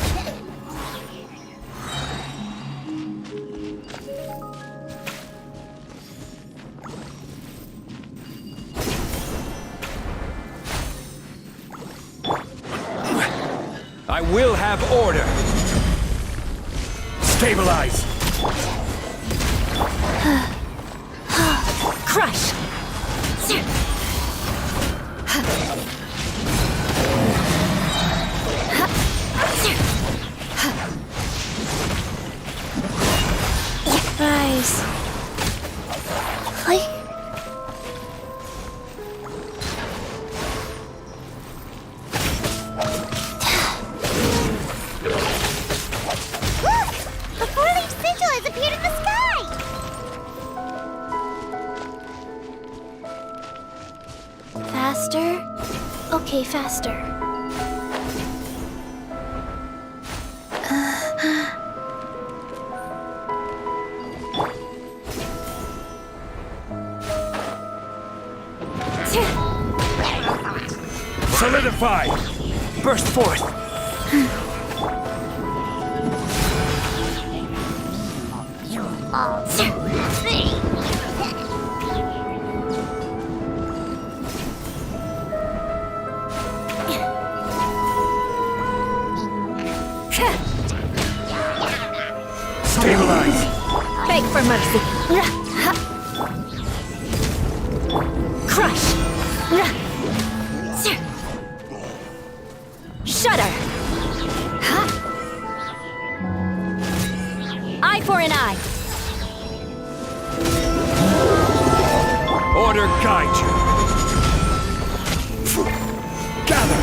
I will have order. Stabilize. Crush. Rise. Look! A four-leaf sigil has appeared in the sky! Faster? Okay, faster. Solidify. Burst forth! Stabilize. Beg for mercy. Crush. Shudder. Eye for an eye. Order guide you. Gather.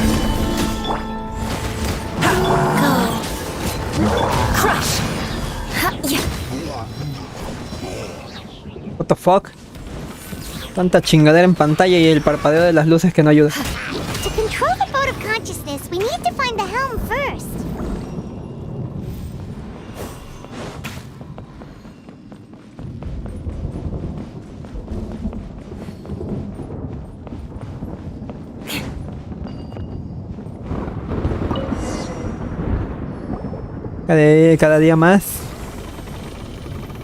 Crush. What the fuck? Tanta chingadera en pantalla y el parpadeo de las luces que no ayuda. To control the boat of consciousness, we need to find the helm first. Cada día más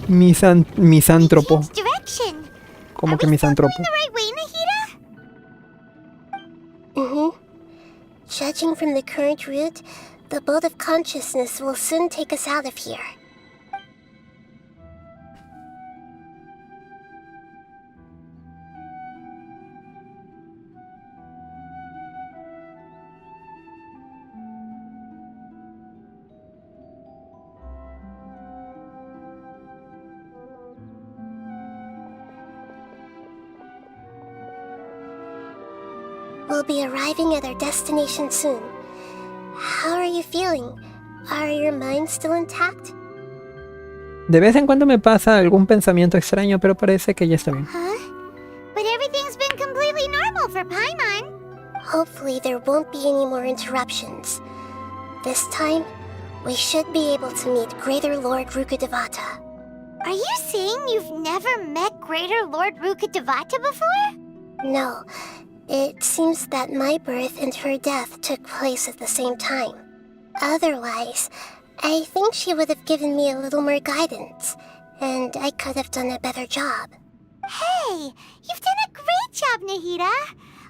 misántropo. ¿Cómo que misántropo? Judging from the current route, the boat of consciousness will soon take us out of here. We'll be arriving at our destination soon. How are you feeling? Are your minds still intact? De vez en cuando me pasa algún pensamiento extraño, pero parece que ya está bien. But everything's been completely normal for Paimon. Hopefully there won't be any more interruptions. This time, we should be able to meet Greater Lord Rukkhadevata. Are you saying you've never met Greater Lord Rukkhadevata before? No. It seems that my birth and her death took place at the same time. Otherwise, I think she would have given me a little more guidance, and I could have done a better job. Hey, you've done a great job, Nahida.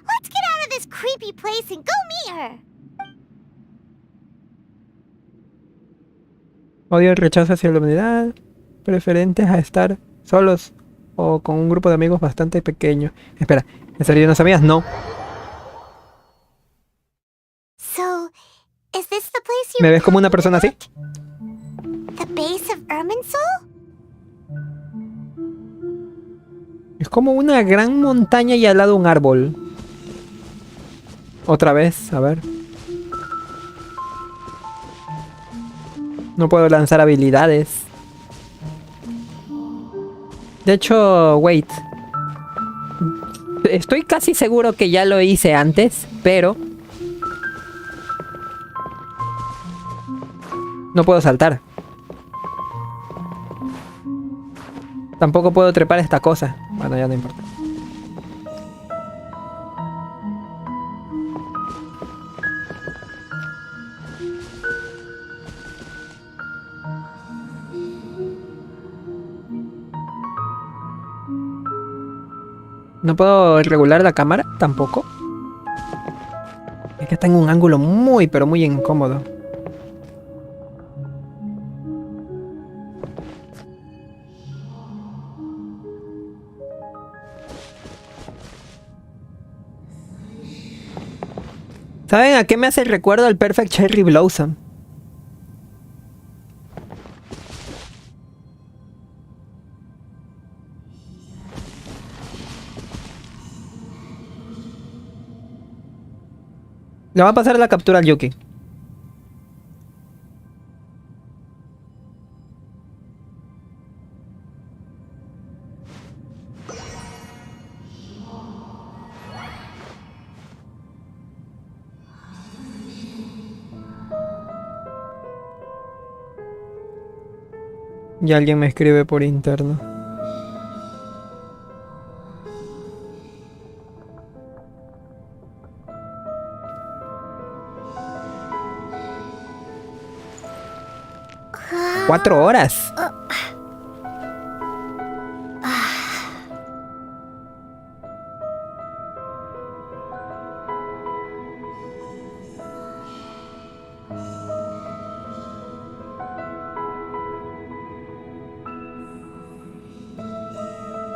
Let's get out of this creepy place and go meet her. Odio el rechazo hacia la humanidad, preferentes a estar solos o con un grupo de amigos bastante pequeño. Espera, ¿en serio no sabías? No. So, is this the place ¿Me ves como una persona así? The base of Irminsul? Es como una gran montaña y al lado un árbol. Otra vez, a ver. No puedo lanzar habilidades. De hecho, wait. Estoy casi seguro que ya lo hice antes, pero no puedo saltar. Tampoco puedo trepar esta cosa. Bueno, ya no importa. No puedo regular la cámara tampoco. Es que está en un ángulo muy, pero muy incómodo. ¿Saben a qué me hace el recuerdo al Perfect Cherry Blossom? Le va a pasar la captura al Yuki. Y alguien me escribe por interno. ¿4 horas?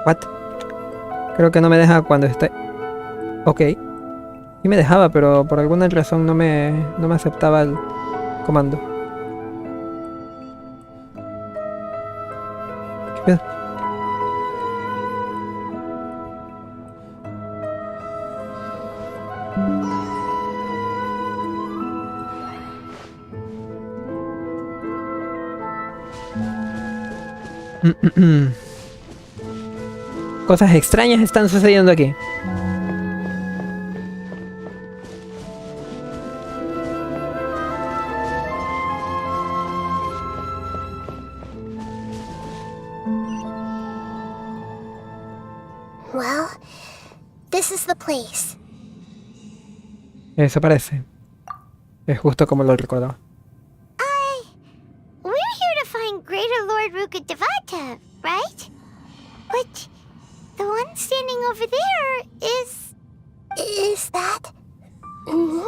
What? Creo que no me deja cuando esté. Ok. Sí me dejaba, pero por alguna razón no me aceptaba el comando. ¿Qué pedo? Cosas extrañas están sucediendo aquí. Well, this is the place. Eso parece. Es justo como lo recordaba. right? But the one standing over there is... Is that... me?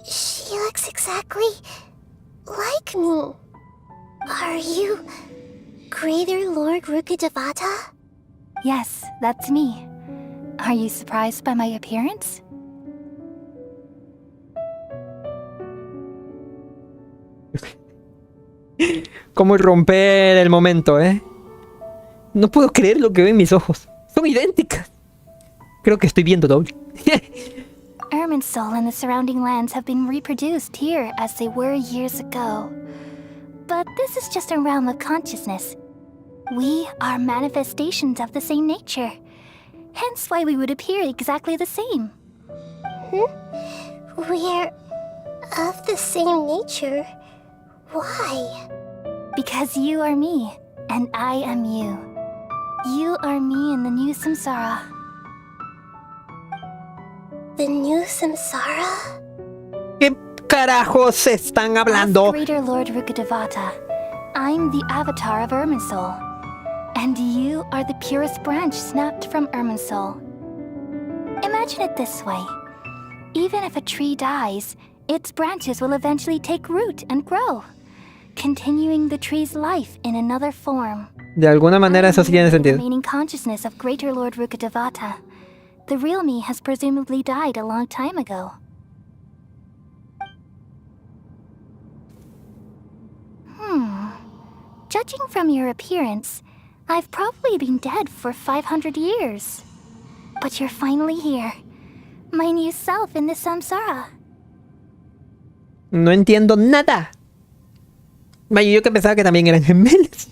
She looks exactly like me. Are you... Greater Lord Rukkhadevata? Yes, that's me. Are you surprised by my appearance? Cómo romper el momento, ¿eh? No puedo creer lo que veo en mis ojos. Son idénticas. Creo que estoy viendo doble. Irminsul and the surrounding lands have been reproduced here as they were years ago. But this is just a realm of consciousness. We are manifestations of the same nature. Hence why we would appear exactly the same. We're of the same nature? Why? Because you are me, and I am you. You are me in the new samsara. The new samsara? ¿Qué carajos están hablando? As Greater Lord Rukkhadevata, I'm the avatar of Irminsul. And you are the purest branch snapped from Irminsul. Imagine it this way. Even if a tree dies, its branches will eventually take root and grow, continuing the tree's life in another form. De alguna manera eso sí tiene The sentido. remaining consciousness of Greater Lord Rukkhadevata. The real me has presumably died a long time ago. Judging from your appearance, I've probably been dead for 500 years. But you're finally here. My new self in the samsara. No entiendo nada. Vaya, yo que pensaba que también eran gemelos.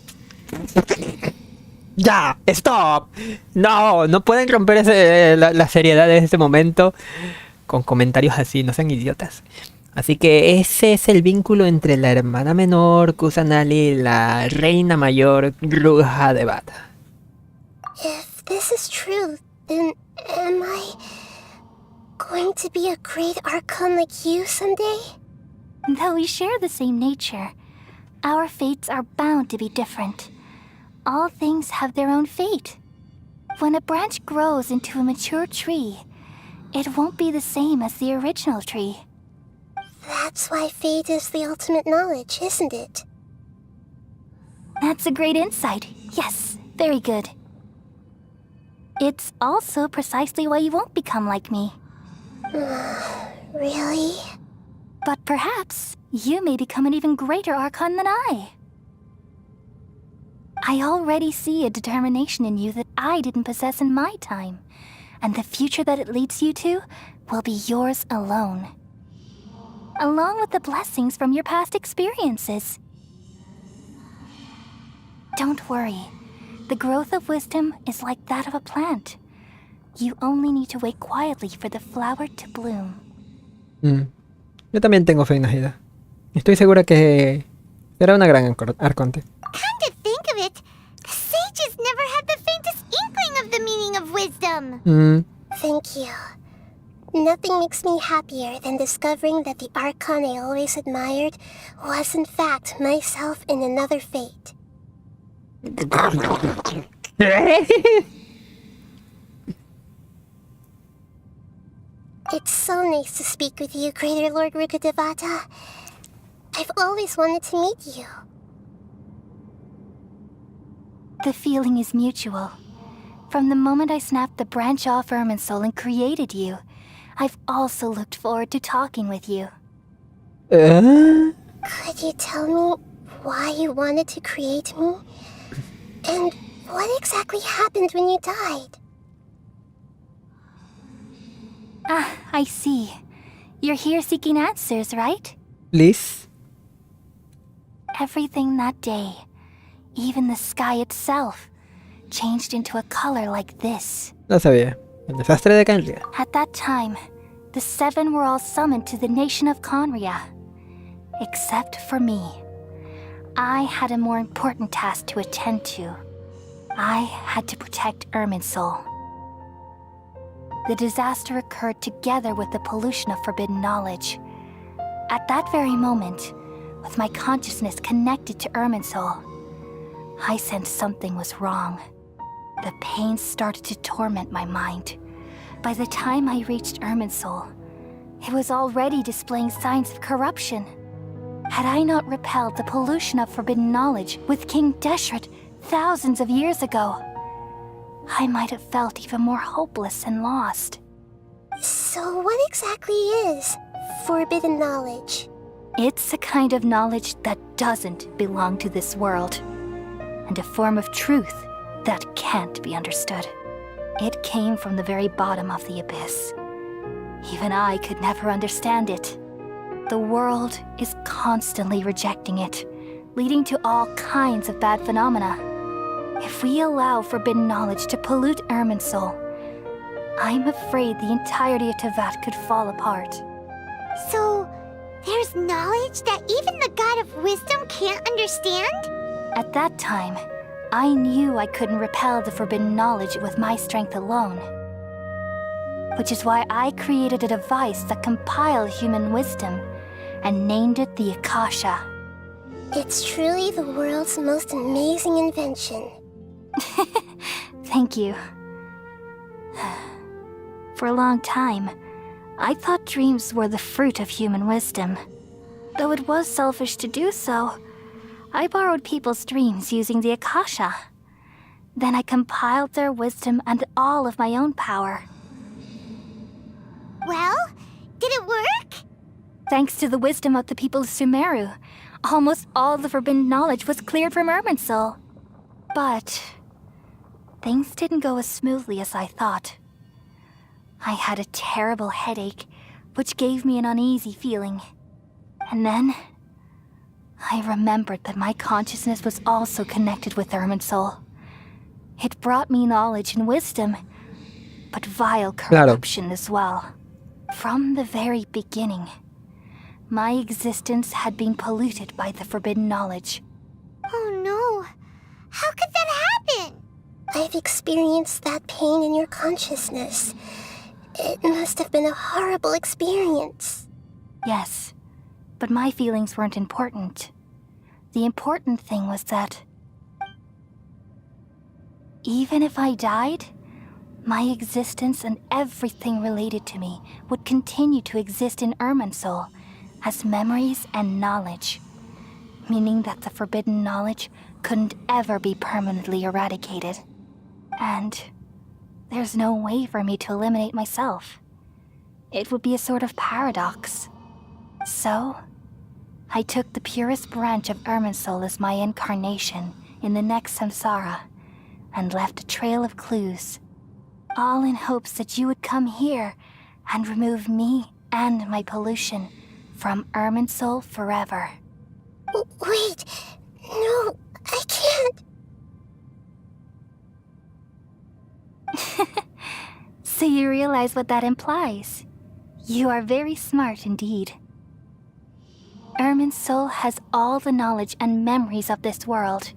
¡Ya! ¡Stop! No, no pueden romper la seriedad de este momento con comentarios así, no sean idiotas. Así que ese es el vínculo entre la hermana menor, Kusanali, y la reina mayor, Rukkhadevata. If this is true, then am I going to be a great archon like you someday? Though we share the same nature, our fates are bound to be different. All things have their own fate. When a branch grows into a mature tree, it won't be the same as the original tree. That's why fate is the ultimate knowledge, isn't it? That's a great insight. Yes, very good. It's also precisely why you won't become like me. Really? But perhaps you may become an even greater archon than I. I already see a determination in you that I didn't possess in my time, and the future that it leads you to will be yours alone. Along with the blessings from your past experiences. Don't worry. The growth of wisdom is like that of a plant. You only need to wait quietly for the flower to bloom. Yo también tengo fe en Najida. Estoy segura que será una gran arconte. Come to think of it, the sages never had the faintest inkling of the meaning of wisdom. Thank you. Nothing makes me happier than discovering that the archon I always admired was in fact myself in another fate. It's so nice to speak with you, Greater Lord Rukkhadevata. I've always wanted to meet you. The feeling is mutual. From the moment I snapped the branch off Irminsul and created you, I've also looked forward to talking with you. Could you tell me why you wanted to create me? And what exactly happened when you died? Ah, I see. You're here seeking answers, right? Please? Everything that day, even the sky itself, changed into a color like this. No sabía. El desastre de Canria. At that time, the seven were all summoned to the nation of Conria. Except for me. I had a more important task to attend to. I had to protect Irminsul. The disaster occurred together with the pollution of forbidden knowledge. At that very moment, with my consciousness connected to Irminsul, I sensed something was wrong. The pain started to torment my mind. By the time I reached Irminsul, it was already displaying signs of corruption. Had I not repelled the pollution of forbidden knowledge with King Deshret thousands of years ago, I might have felt even more hopeless and lost. So what exactly is forbidden knowledge? It's a kind of knowledge that doesn't belong to this world, and a form of truth that can't be understood. It came from the very bottom of the abyss. Even I could never understand it. The world is constantly rejecting it, leading to all kinds of bad phenomena. If we allow forbidden knowledge to pollute Irminsul, I'm afraid the entirety of Teyvat could fall apart. So, there's knowledge that even the God of Wisdom can't understand? At that time, I knew I couldn't repel the forbidden knowledge with my strength alone. Which is why I created a device that compiled human wisdom and named it the Akasha. It's truly the world's most amazing invention. Thank you. For a long time, I thought dreams were the fruit of human wisdom. Though it was selfish to do so, I borrowed people's dreams using the Akasha. Then I compiled their wisdom and all of my own power. Well, did it work? Thanks to the wisdom of the people of Sumeru, almost all the forbidden knowledge was cleared from Irminsul. But things didn't go as smoothly as I thought. I had a terrible headache, which gave me an uneasy feeling. And then I remembered that my consciousness was also connected with Irminsul. It brought me knowledge and wisdom, but vile corruption as well. From the very beginning, my existence had been polluted by the forbidden knowledge. Oh no! How could that happen? I've experienced that pain in your consciousness. It must have been a horrible experience. Yes, but my feelings weren't important. The important thing was that even if I died, my existence and everything related to me would continue to exist in Irminsul as memories and knowledge, meaning that the forbidden knowledge couldn't ever be permanently eradicated. And there's no way for me to eliminate myself. It would be a sort of paradox. So, I took the purest branch of Irminsul as my incarnation in the next samsara and left a trail of clues, all in hopes that you would come here and remove me and my pollution from Irminsul forever. Wait, no, I can't. So you realize what that implies. You are very smart indeed. Irminsul has all the knowledge and memories of this world.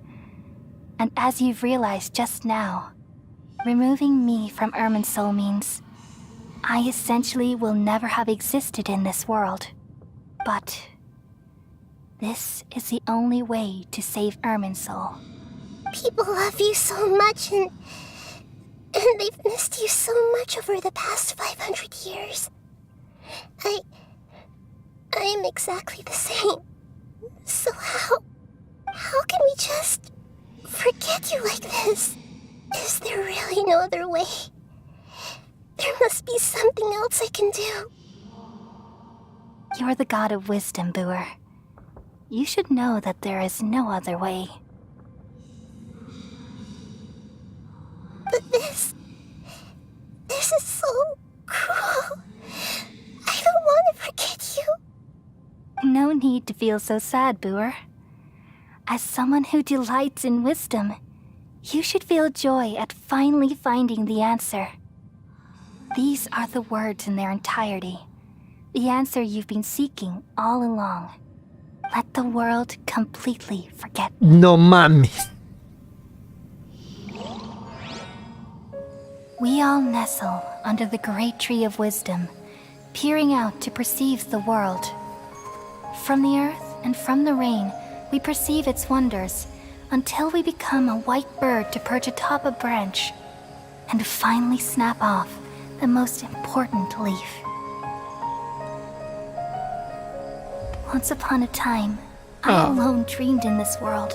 And as you've realized just now, removing me from Irminsul means I essentially will never have existed in this world. But this is the only way to save Irminsul. People love you so much and they've missed you so much over the past 500 years. I am exactly the same. So how can we just forget you like this? Is there really no other way? There must be something else I can do. You're the god of wisdom, Boer. You should know that there is no other way. But this is so cruel. I don't want to forget you. No need to feel so sad, Boer. As someone who delights in wisdom, you should feel joy at finally finding the answer. These are the words in their entirety. The answer you've been seeking all along. Let the world completely forget me. No mames. We all nestle under the great tree of wisdom, peering out to perceive the world. From the earth and from the rain, we perceive its wonders, until we become a white bird to perch atop a branch and finally snap off the most important leaf. Once upon a time, I alone dreamed in this world.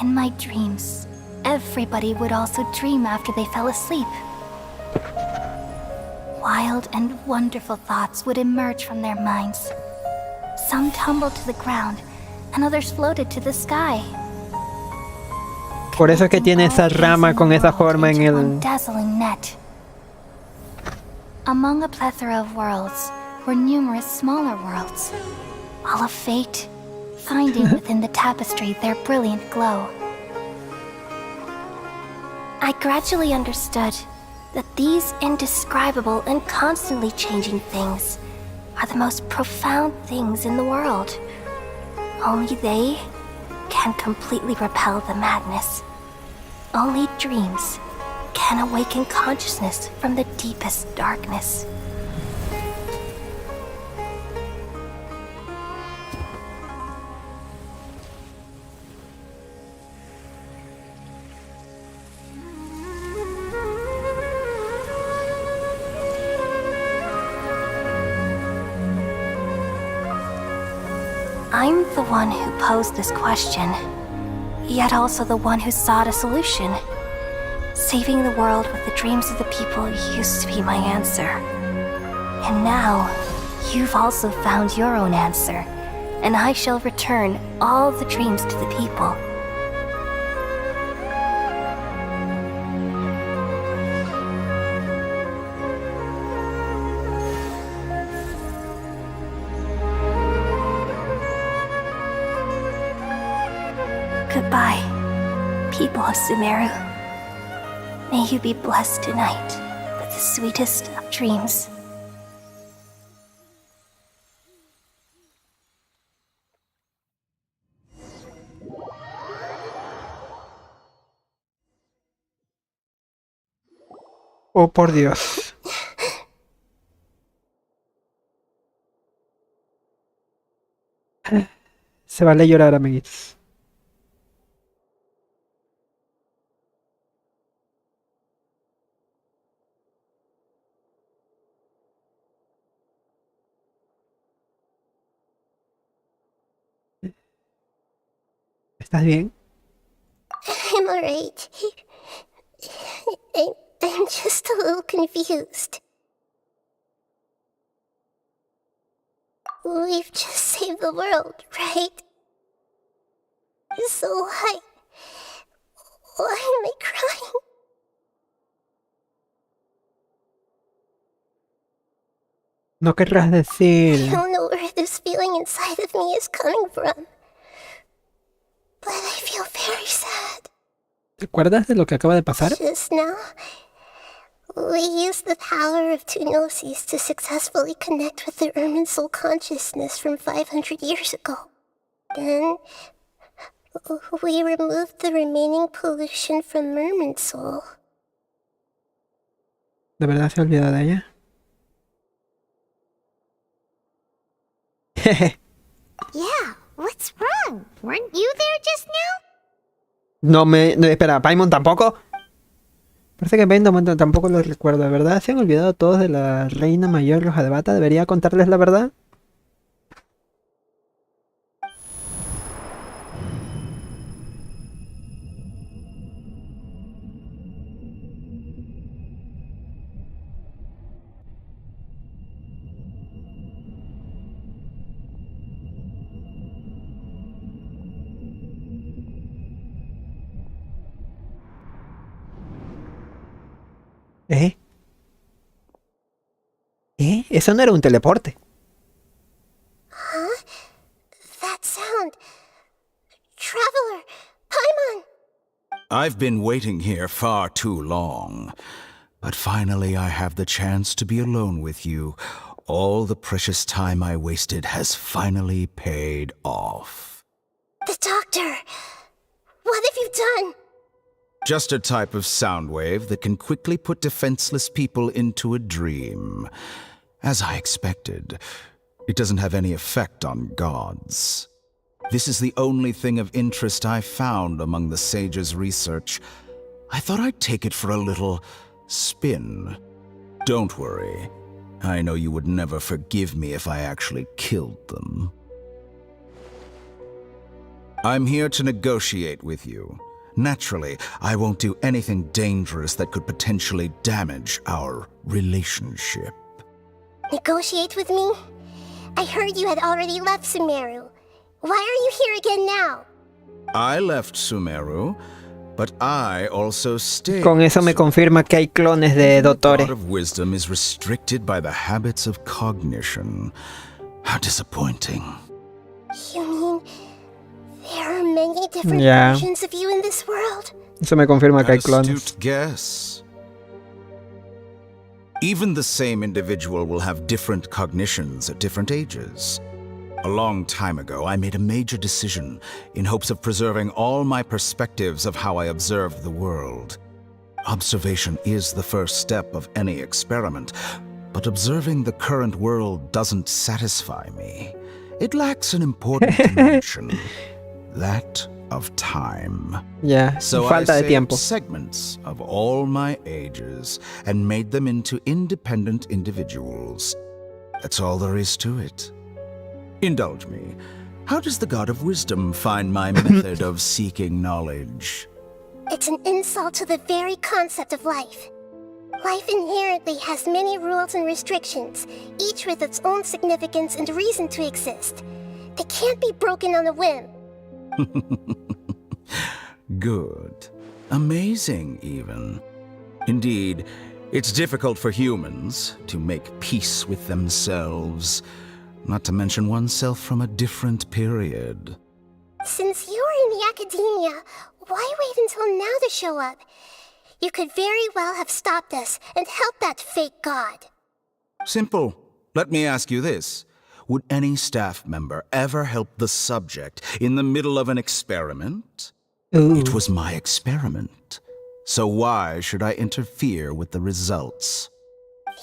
In my dreams, everybody would also dream after they fell asleep. Wild and wonderful thoughts would emerge from their minds. Some tumbled to the ground, and others floated to the sky. Por eso es que tiene esa rama con esa forma en el... Dazzling net. Among a plethora of worlds were numerous smaller worlds, all of fate, finding within the tapestry their brilliant glow. I gradually understood that these indescribable and constantly changing things are the most profound things in the world. Only they can completely repel the madness. Only dreams can awaken consciousness from the deepest darkness. I'm the one who posed this question, yet also the one who sought a solution. Saving the world with the dreams of the people used to be my answer. And now, you've also found your own answer, and I shall return all the dreams to the people. Goodbye, people of Sumeru. May you be blessed tonight with the sweetest of dreams. Oh, por Dios. Se vale llorar, amiguitos. ¿Estás bien? I'm alright. I'm just a little confused. We've just saved the world, right? So why am I crying? No querrás decir... I don't know where this feeling inside of me is coming from. But I feel very sad. ¿Te acuerdas de lo que acaba de pasar? Just now, we used the power of two gnosis to successfully connect with the Ermin soul consciousness from 500 years ago. Then, we removed the remaining pollution from Ermin soul. ¿De verdad se ha olvidado de ella? Yeah, what's wrong? Weren't you there just now? No, espera, ¿Paimon tampoco? Parece que Paimon tampoco lo recuerda, ¿verdad? ¿Se han olvidado todos de la reina mayor Roja de Bata? ¿Debería contarles la verdad? Eso no era un teleporte. Huh? That sound. Traveler! Paimon! I've been waiting here far too long. But finally I have the chance to be alone with you. All the precious time I wasted has finally paid off. The doctor! What have you done? Just a type of sound wave that can quickly put defenseless people into a dream. As I expected, it doesn't have any effect on gods. This is the only thing of interest I found among the sage's research. I thought I'd take it for a little spin. Don't worry. I know you would never forgive me if I actually killed them. I'm here to negotiate with you. Naturally, I won't do anything dangerous that could potentially damage our relationship. Negotiate with me? I heard you had already left Sumeru. Why are you here again now? I left Sumeru, but I also stayed. Con eso me confirma que hay clones de The doctores. God of wisdom is restricted by the habits of cognition. How disappointing. You mean there are many different Yeah. versions of you in this world? Eso me confirma que hay An clones. astute guess. Even the same individual will have different cognitions at different ages. A long time ago, I made a major decision in hopes of preserving all my perspectives of how I observed the world. Observation is the first step of any experiment, but observing the current world doesn't satisfy me. It lacks an important dimension, that of time. Ya, So I falta de saved tiempo. segments of all my ages and made them into independent individuals. That's all there is to it. Indulge me. How does the God of wisdom find my method of seeking knowledge? It's an insult to the very concept of life. Life inherently has many rules and restrictions, each with its own significance and reason to exist. They can't be broken on a whim. Good. Amazing, even. Indeed, it's difficult for humans to make peace with themselves, not to mention oneself from a different period. Since you're in the academia, why wait until now to show up? You could very well have stopped us and helped that fake god. Simple. Let me ask you this. Would any staff member ever help the subject in the middle of an experiment? Ooh. It was my experiment. So why should I interfere with the results?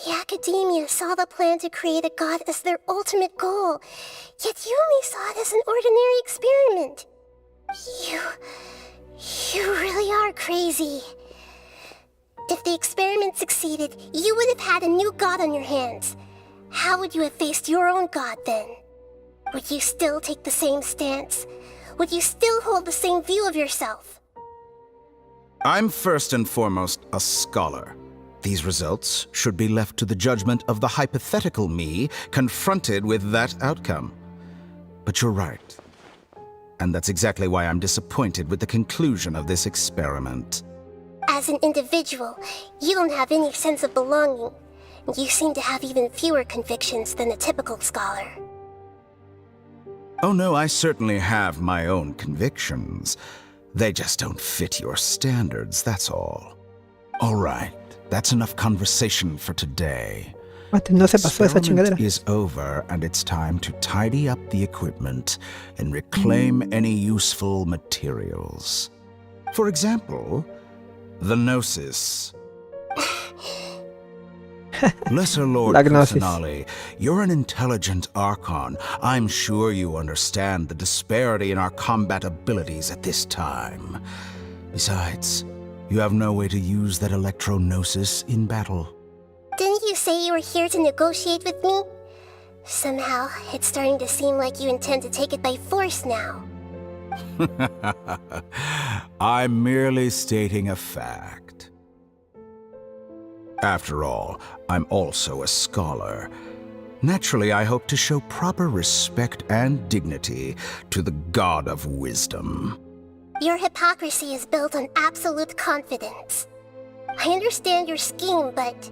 The academia saw the plan to create a god as their ultimate goal, yet you only saw it as an ordinary experiment. You really are crazy. If the experiment succeeded, you would have had a new god on your hands. How would you have faced your own god then? Would you still take the same stance? Would you still hold the same view of yourself? I'm first and foremost a scholar. These results should be left to the judgment of the hypothetical me confronted with that outcome. But you're right. And that's exactly why I'm disappointed with the conclusion of this experiment. As an individual, you don't have any sense of belonging. You seem to have even fewer convictions than a typical scholar. Oh no, I certainly have my own convictions. They just don't fit your standards, that's all. All right, that's enough conversation for today. Mate, no se pasó esa Experiment chingadera. is over, and it's time to tidy up the equipment and reclaim any useful materials. For example, the Gnosis. Lesser Lord La Gnosis. Kusanali, you're an intelligent Archon. I'm sure you understand the disparity in our combat abilities at this time. Besides, you have no way to use that Electro-Gnosis in battle. Didn't you say you were here to negotiate with me? Somehow, it's starting to seem like you intend to take it by force now. I'm merely stating a fact. After all, I'm also a scholar. Naturally, I hope to show proper respect and dignity to the God of Wisdom. Your hypocrisy is built on absolute confidence. I understand your scheme, but...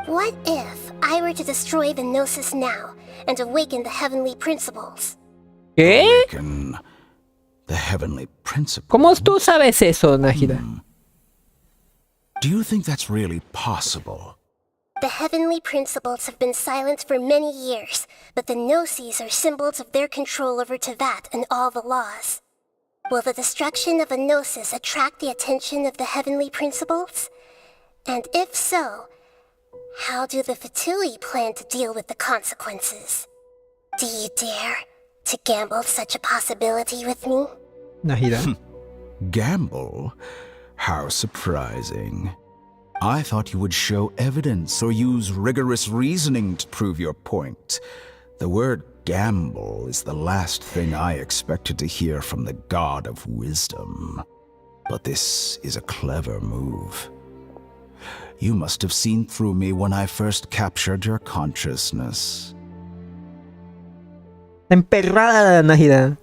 what if I were to destroy the Gnosis now and awaken the heavenly principles? ¿Qué? Awaken the heavenly principle. ¿Cómo tú sabes eso, Najida? Do you think that's really possible? The heavenly principles have been silent for many years, but the Gnosis are symbols of their control over Tevat and all the laws. Will the destruction of a Gnosis attract the attention of the heavenly principles? And if so, how do the Fatui plan to deal with the consequences? Do you dare To gamble such a possibility with me? Nahida. Gamble? How surprising. I thought you would show evidence or use rigorous reasoning to prove your point. The word gamble is the last thing I expected to hear from the god of wisdom. But this is a clever move. You must have seen through me when I first captured your consciousness. Emperrada, Nahida.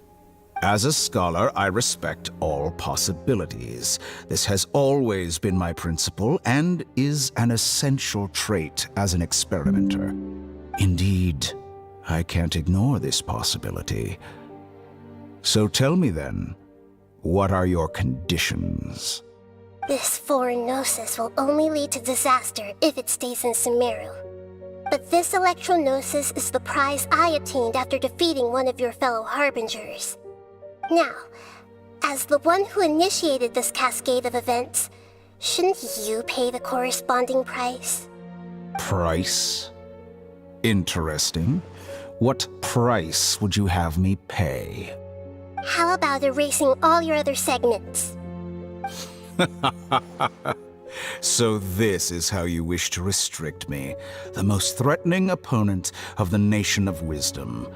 As a scholar, I respect all possibilities. This has always been my principle and is an essential trait as an experimenter. Indeed, I can't ignore this possibility. So tell me then, what are your conditions? This foreign gnosis will only lead to disaster if it stays in Sumeru. But this electro-gnosis is the prize I attained after defeating one of your fellow harbingers. Now, as the one who initiated this cascade of events, shouldn't you pay the corresponding price? Price? Interesting. What price would you have me pay? How about erasing all your other segments? So this is how you wish to restrict me, the most threatening opponent of the Nation of Wisdom.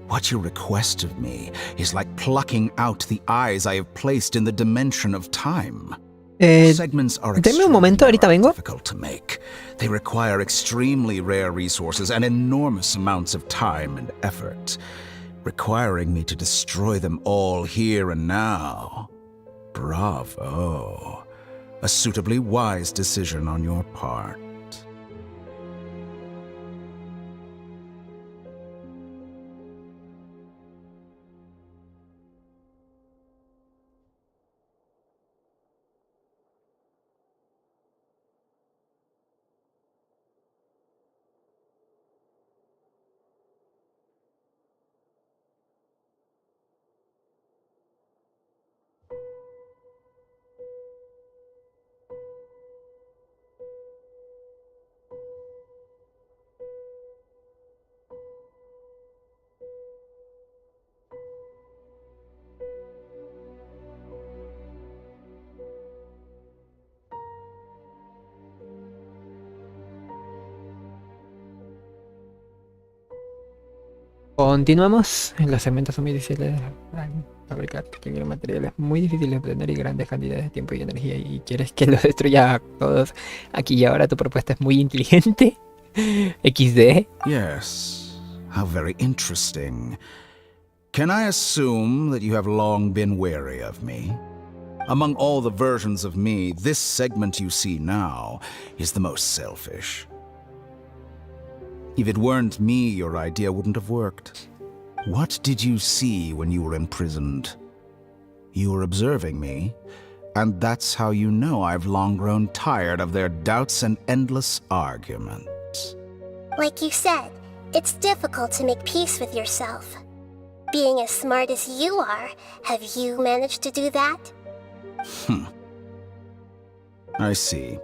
What you request of me is like plucking out the eyes I have placed in the dimension of time. Segments are difficult to make. They require extremely rare resources and enormous amounts of time and effort, requiring me to destroy them all here and now. Bravo. A suitably wise decision on your part. Continuamos. Los segmentos son muy difíciles de fabricar, requieren materiales muy difíciles de obtener y grandes cantidades de tiempo y energía, y quieres que los destruya a todos aquí y ahora. Tu propuesta es muy inteligente. XD. Yes, how very interesting. Can I assume that you have long been wary of me? Among all the versions of me, this segment you see now is the most selfish. If it weren't me, your idea wouldn't have worked. What did you see when you were imprisoned? You were observing me, and that's how you know I've long grown tired of their doubts and endless arguments. Like you said, it's difficult to make peace with yourself. Being as smart as you are, have you managed to do that? I see.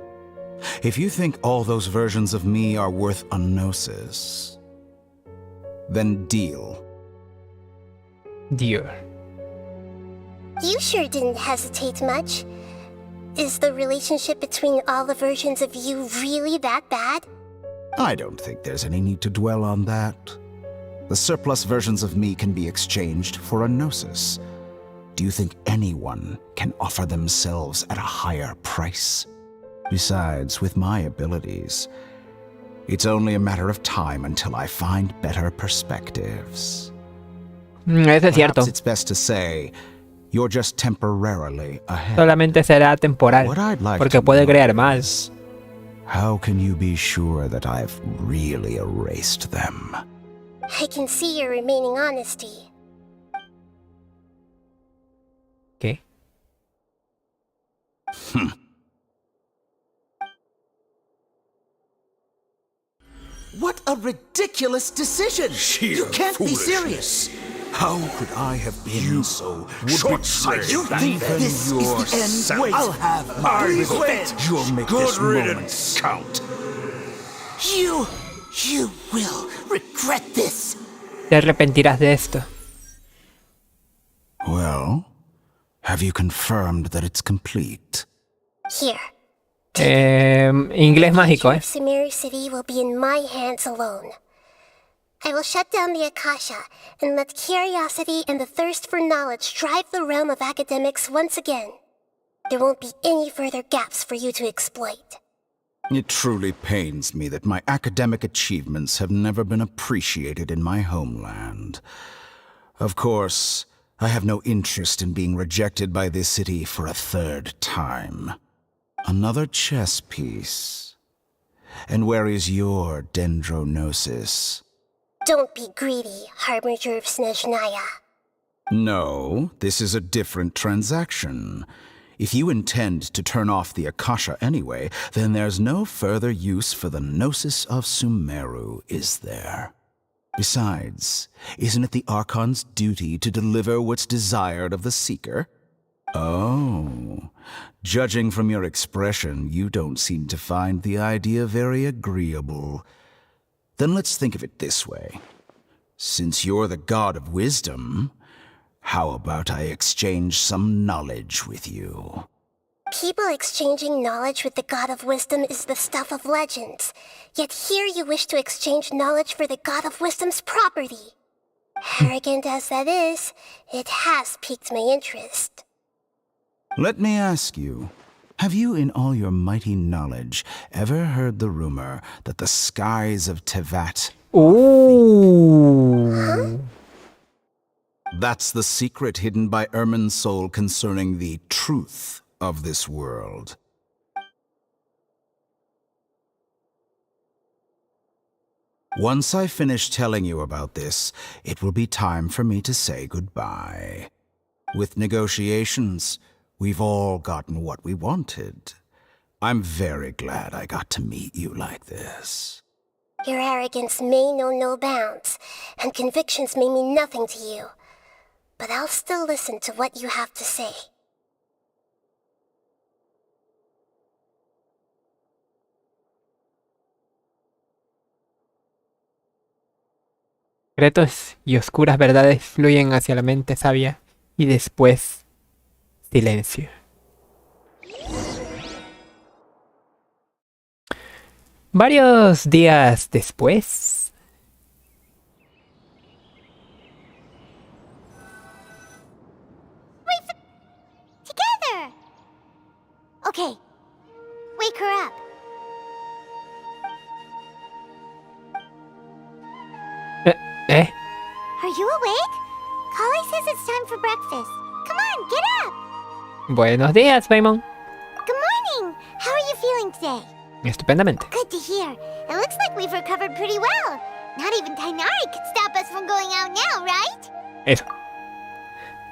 If you think all those versions of me are worth a gnosis, then deal. Deal. You sure didn't hesitate much. Is the relationship between all the versions of you really that bad? I don't think there's any need to dwell on that. The surplus versions of me can be exchanged for a gnosis. Do you think anyone can offer themselves at a higher price? Besides, with my abilities, it's only a matter of time until I find better perspectives. Eso es cierto. Perhaps it's best to say, you're just temporarily ahead. Solamente será temporal, porque puede crear más. How can you be sure that I've really erased them? I can see your remaining honesty. ¿Qué? What a ridiculous decision! You can't be serious! How could I have been so short-sighted? You think this is the end? Wait, I'll have my revenge! You'll make this moment count. You will regret this! Te arrepentirás de esto. Have you confirmed that it's complete? Here. Inglés mágico, ¿eh? Sumeru City will be in my hands alone. I will shut down the Akasha and let curiosity and the thirst for knowledge drive the realm of academics once again. There won't be any further gaps for you to exploit. It truly pains me that my academic achievements have never been appreciated in my homeland. Of course, I have no interest in being rejected by this city for a third time. Another chess piece. And where is your dendronosis? Don't be greedy, Harbinger of Snezhnaya. No, this is a different transaction. If you intend to turn off the Akasha anyway, then there's no further use for the Gnosis of Sumeru, is there? Besides, isn't it the Archon's duty to deliver what's desired of the Seeker? Oh, judging from your expression, you don't seem to find the idea very agreeable. Then let's think of it this way. Since you're the god of wisdom, how about I exchange some knowledge with you? People exchanging knowledge with the God of Wisdom is the stuff of legends. Yet here you wish to exchange knowledge for the God of Wisdom's property. Arrogant as that is, it has piqued my interest. Let me ask you, have you in all your mighty knowledge ever heard the rumor that the skies of Tevat... Ooh. Huh? That's the secret hidden by Ermin's soul concerning the truth of this world. Once I finish telling you about this, it will be time for me to say goodbye. With negotiations, we've all gotten what we wanted. I'm very glad I got to meet you like this. Your arrogance may know no bounds, and convictions may mean nothing to you. But I'll still listen to what you have to say. Secretos y oscuras verdades fluyen hacia la mente sabia y después silencio. Varios días después. Together! Okay. Wake her up. Are you awake? Kali says it's time for breakfast. Come on, get up! Buenos días, Paimon. Good morning! How are you feeling today? Estupendamente. Good to hear. It looks like we've recovered pretty well. Not even Tainari could stop us from going out now, right? Eso.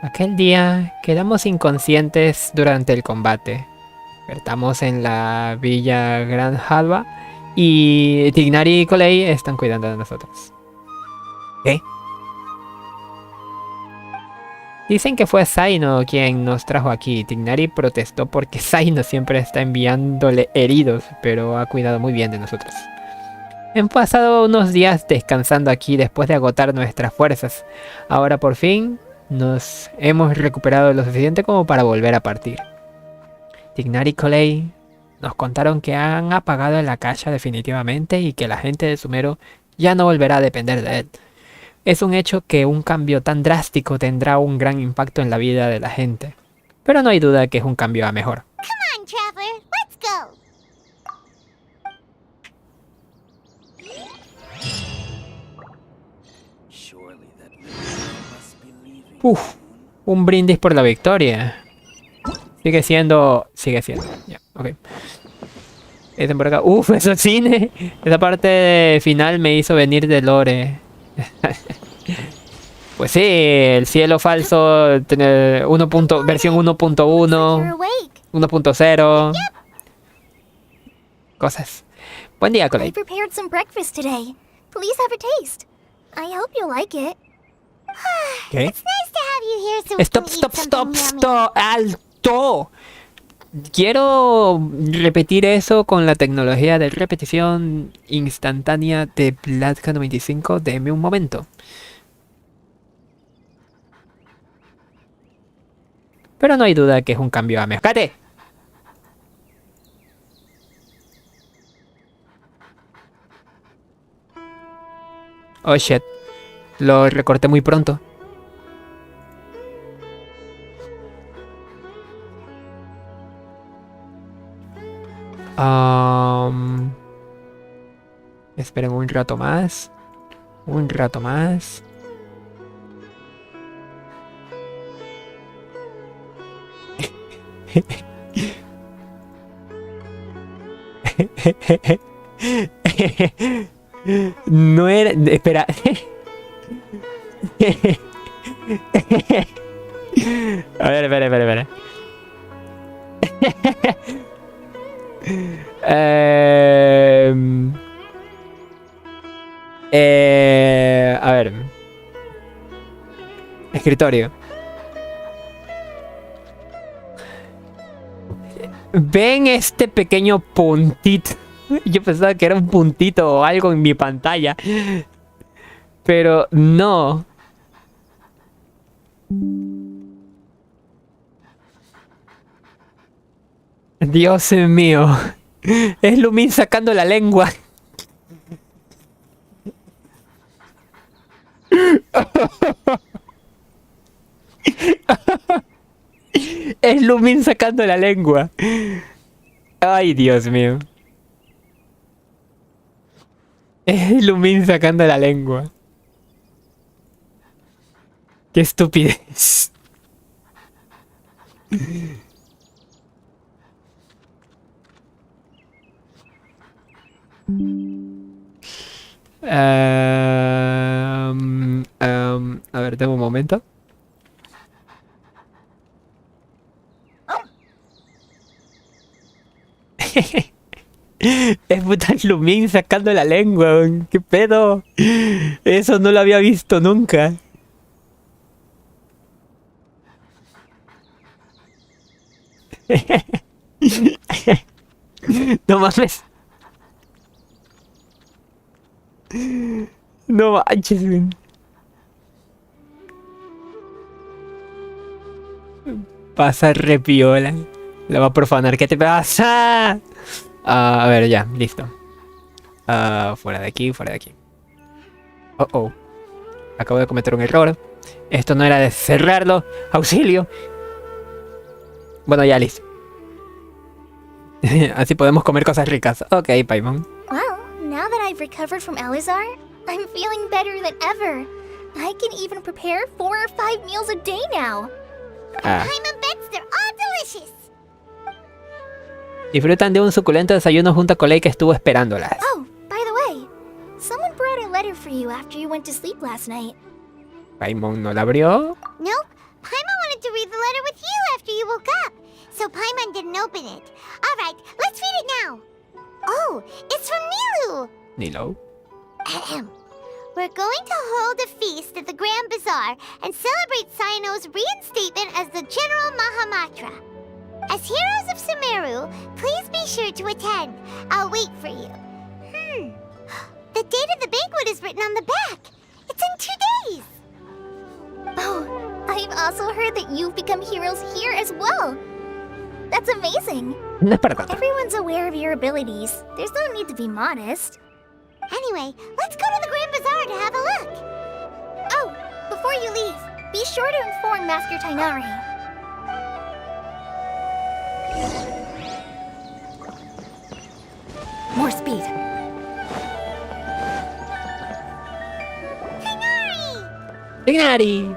Aquel día quedamos inconscientes durante el combate. Despertamos en la villa Gran Halva y Tignari y Colei están cuidando de nosotros. ¿Qué? Dicen que fue Zaino quien nos trajo aquí. Tignari protestó porque Zaino siempre está enviándole heridos, pero ha cuidado muy bien de nosotros. Hemos pasado unos días descansando aquí después de agotar nuestras fuerzas. Ahora por fin nos hemos recuperado lo suficiente como para volver a partir. Tignari y Colei nos contaron que han apagado el Akasha definitivamente y que la gente de Sumeru ya no volverá a depender de él. Es un hecho que un cambio tan drástico tendrá un gran impacto en la vida de la gente. Pero no hay duda que es un cambio a mejor. Come on, traveler, let's go. Un brindis por la victoria. Sigue siendo. Ya, ok. Dicen por acá. Eso es cine. Esa parte final me hizo venir de Lore. Pues sí, el cielo falso versión 1.1, 1.0. Cosas. Buen día, Colei. I prepared some breakfast today. Please have a taste. I hope you'll like it. ¿Qué? It's nice to have you here so we can eat something yummy. ¡Alto! Quiero repetir eso con la tecnología de repetición instantánea de Platka 95. Deme un momento. Pero no hay duda que es un cambio a mejor. ¡Cállate! Oh shit. Lo recorté muy pronto. Esperen un rato más. Un rato más. No era... Espera. A ver, espera. A ver. Escritorio. ¿Ven este pequeño puntito? Yo pensaba que era un puntito o algo en mi pantalla. Pero no. Dios mío. Es Lumin sacando la lengua. Es Lumin sacando la lengua. Ay, Dios mío. Es Lumin sacando la lengua. Qué estupidez. A ver, dame un momento. Es puta Lumin sacando la lengua. ¿Qué pedo? Eso no lo había visto nunca. No mames. No manches, güey. Pasa repiola. La va a profanar. ¿Qué te pasa? A ver, ya, listo. Fuera de aquí, fuera de aquí. Oh. Acabo de cometer un error. Esto no era de cerrarlo. ¡Auxilio! Bueno, ya listo. Así podemos comer cosas ricas. Ok, Paimon. Well, now that I've recovered from Elazar, I'm feeling better than ever. I can even prepare 4 or 5 meals a day now. Paimon bets they're all delicious. Disfrutan de un suculento desayuno junto a Colei que estuvo esperándolas. Oh, by the way, someone brought a letter for you after you went to sleep last night. Paimon no la abrió. Nope. Paimon wanted to read the letter with you after you woke up, so Paimon didn't open it. All right, let's read it now. Oh, it's from Nilu. Nilo. We're going to hold a feast at the Grand Bazaar and celebrate Cyano's reinstatement as the General Mahamatra. As heroes of Sumeru, please be sure to attend. I'll wait for you. The date of the banquet is written on the back. It's in 2 days. Oh, I've also heard that you've become heroes here as well. That's amazing. No es para tanto. Everyone's aware of your abilities. There's no need to be modest. Anyway, let's go to the Grand Bazaar to have a look. Oh, before you leave, be sure to inform Master Tainari. More speed. Tainari!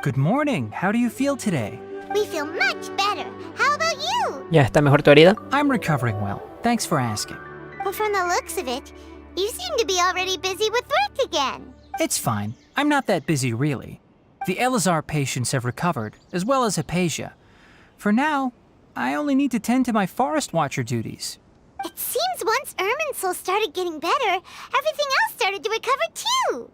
Good morning. How do you feel today? We feel much better. How about you? ¿Ya está mejor tu herida? I'm recovering well. Thanks for asking. Well, from the looks of it, you seem to be already busy with work again. It's fine. I'm not that busy, really. The Elazar patients have recovered, as well as Hypatia. For now, I only need to tend to my Forest Watcher duties. It seems once Irminsul started getting better, everything else started to recover too.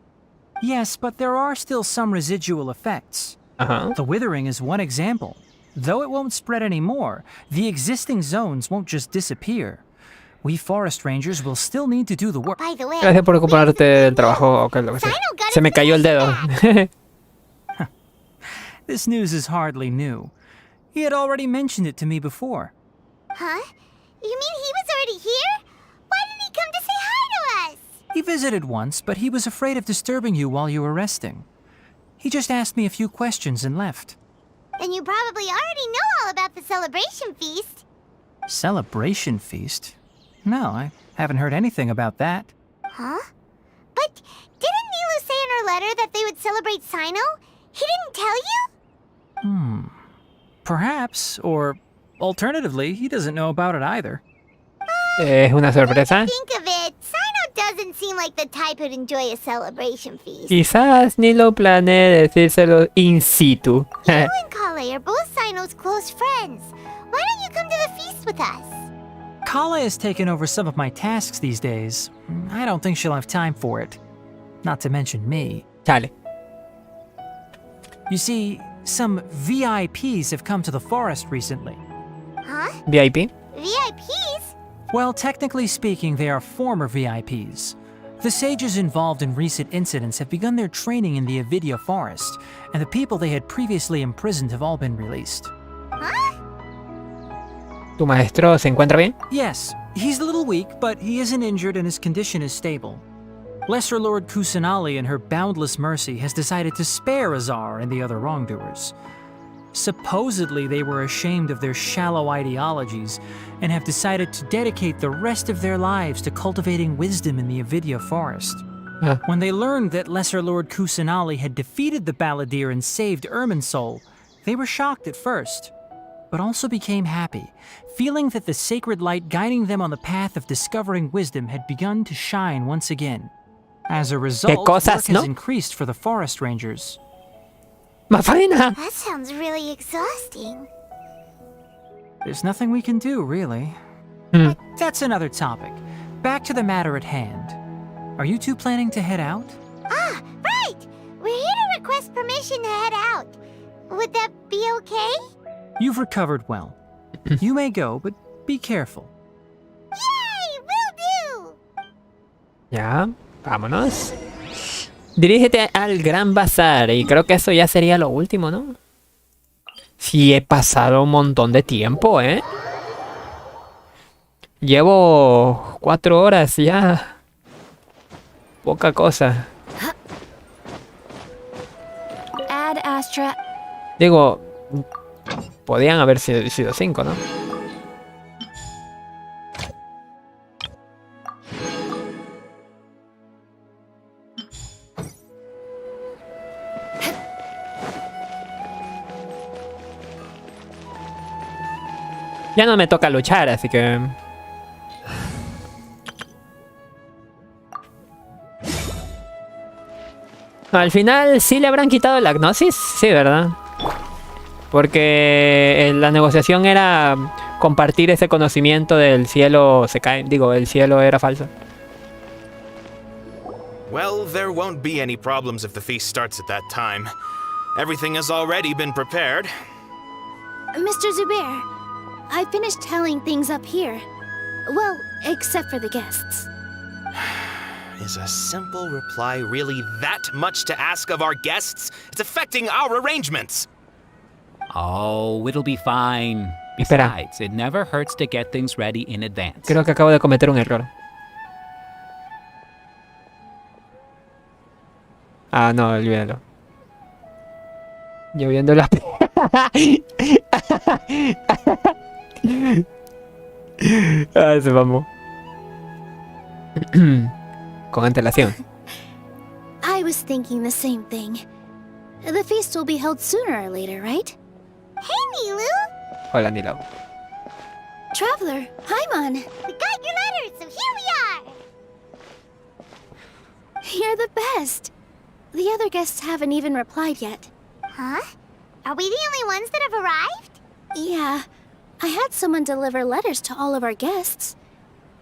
Yes, but there are still some residual effects. The withering is one example. Though it won't spread anymore, the existing zones won't just disappear. We forest rangers will still need to do the work. By the way, Gracias por ocuparte del trabajo. Okay, lo que sea. Se me cayó el dedo. This news is hardly new. He had already mentioned it to me before. Huh? You mean he was already here? Why didn't he come to say hi to us? He visited once, but he was afraid of disturbing you while you were resting. He just asked me a few questions and left. Then you probably already know all about the celebration feast. Celebration feast? No, I haven't heard anything about that. Huh? But didn't Nilu say in her letter that they would celebrate Sino? He didn't tell you? Perhaps, or alternatively, he doesn't know about it either. Es una sorpresa. Think of it, Sino doesn't seem like the type who'd enjoy a celebration feast. Quizás ni lo planee decírselo in situ. You and Kale are both Sino's close friends. Why don't you come to the feast with us? Kale has taken over some of my tasks these days. I don't think she'll have time for it. Not to mention me. Chale. You see, some VIPs have come to the forest recently. Huh? VIP? VIPs? Well, technically speaking, they are former VIPs. The sages involved in recent incidents have begun their training in the Avidia forest, and the people they had previously imprisoned have all been released. Huh? ¿Tu maestro se encuentra bien? Yes, he's a little weak, but he isn't injured and his condition is stable. Lesser Lord Kusanali, in her boundless mercy, has decided to spare Azar and the other wrongdoers. Supposedly, they were ashamed of their shallow ideologies and have decided to dedicate the rest of their lives to cultivating wisdom in the Avidia forest. When they learned that Lesser Lord Kusanali had defeated the Balladeer and saved Irminsul, they were shocked at first, but also became happy, feeling that the sacred light guiding them on the path of discovering wisdom had begun to shine once again. As a result, work has increased for the forest rangers. That sounds really exhausting. There's nothing we can do, really. But that's another topic. Back to the matter at hand. Are you two planning to head out? Ah, right! We're here to request permission to head out. Would that be okay? You've recovered well. You may go, but be careful. Yay! Will do! Ya, vámonos. Dirígete al Gran Bazar y creo que eso ya sería lo último, ¿no? Sí, he pasado un montón de tiempo, ¿eh? Llevo 4 horas ya. Poca cosa. Ad Astra. Digo, podían haber sido 5, ¿no? Ya no me toca luchar, así que... Al final, ¿sí le habrán quitado la gnosis? Sí, ¿verdad? Porque la negociación era compartir ese conocimiento del cielo se cae. Digo, el cielo era falso. Well, there won't be any problems if the feast starts at that time. Everything has already been prepared. Mr. Zubair, I finished tallying things up here. Well, except for the guests. Is a simple reply really that much to ask of our guests? It's affecting our arrangements. Oh, it'll be fine. Besides, it never hurts to get things ready in advance. Creo que acabo de cometer un error. Ah, no, olvídalo. Yo viendo las... Ah, se vamos. Con antelación. I was thinking the same thing. The feast will be held sooner or later, right? Hey, Nilu! Hola, Nilo. Traveler, Paimon. We got your letter, so here we are! You're the best. The other guests haven't even replied yet. Huh? Are we the only ones that have arrived? Yeah. I had someone deliver letters to all of our guests.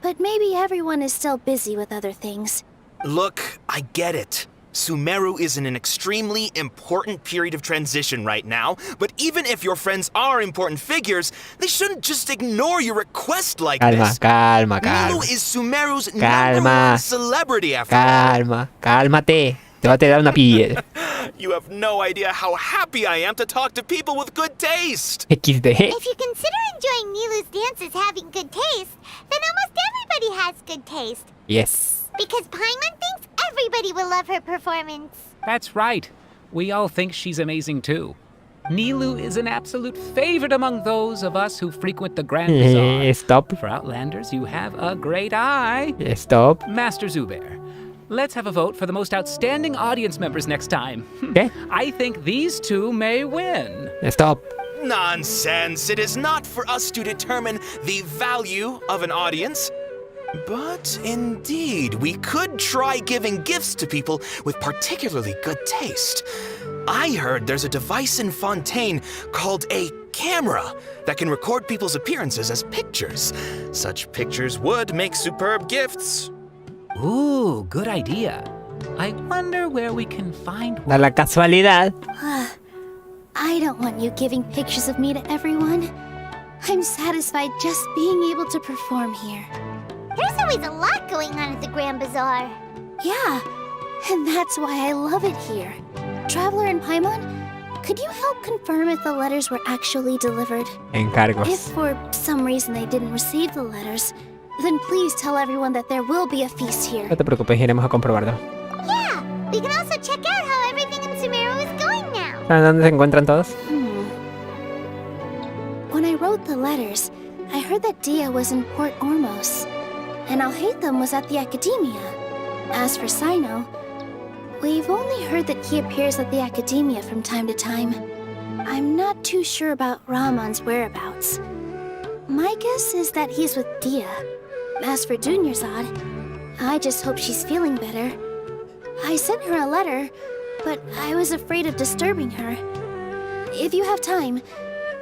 But maybe everyone is still busy with other things. Look, I get it. Sumeru is in an extremely important period of transition right now, but even if your friends are important figures, they shouldn't just ignore your request like this. Calma. Nilu is Sumeru's number one celebrity after all. Cálmate. Te va a tirar una piedra. You have no idea how happy I am to talk to people with good taste. XD. If you consider enjoying Nilu's dances having good taste, then almost everybody has good taste. Yes. Because Paimon thinks everybody will love her performance. That's right. We all think she's amazing too. Nilu is an absolute favorite among those of us who frequent the Grand Bazaar. Stop. For Outlanders, you have a great eye. Stop. Master Zubair, let's have a vote for the most outstanding audience members next time. ¿Qué? I think these two may win. Stop. Nonsense. It is not for us to determine the value of an audience. But indeed, we could try giving gifts to people with particularly good taste. I heard there's a device in Fontaine called a camera that can record people's appearances as pictures. Such pictures would make superb gifts. Ooh, good idea. I wonder where we can find one. Da la casualidad. I don't want you giving pictures of me to everyone. I'm satisfied just being able to perform here. There's always a lot going on at the Grand Bazaar. Yeah, and that's why I love it here. Traveler and Paimon, could you help confirm if the letters were actually delivered? Encargos. If for some reason they didn't receive the letters, then please tell everyone that there will be a feast here. No te preocupes, iremos a comprobarlo. Yeah, we can also check out how everything in Sumeru is going now. ¿Dónde se encuentran todos? When I wrote the letters, I heard that Dia was in Port Ormos, and Alhaitham was at the Academia. As for Sino, we've only heard that he appears at the Academia from time to time. I'm not too sure about Rahman's whereabouts. My guess is that he's with Dia. As for Dunyarzad, I just hope she's feeling better. I sent her a letter, but I was afraid of disturbing her. If you have time,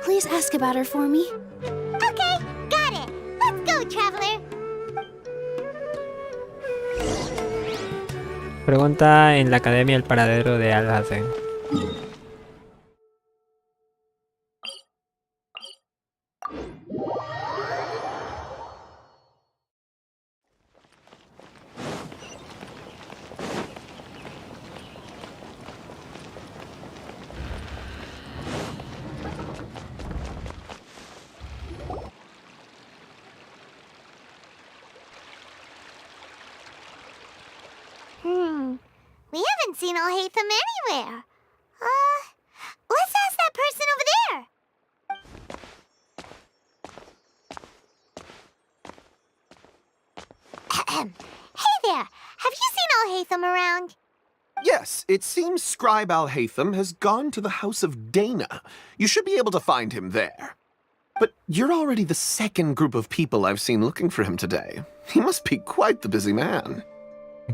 please ask about her for me. Okay, got it. Let's go, Traveler. Pregunta en la academia el paradero de Alhacen. We haven't seen Alhaitham anywhere. Let's ask that person over there. Hey there, have you seen Alhaitham around? Yes, it seems Scribe Alhaitham has gone to the House of Dana. You should be able to find him there. But you're already the second group of people I've seen looking for him today. He must be quite the busy man.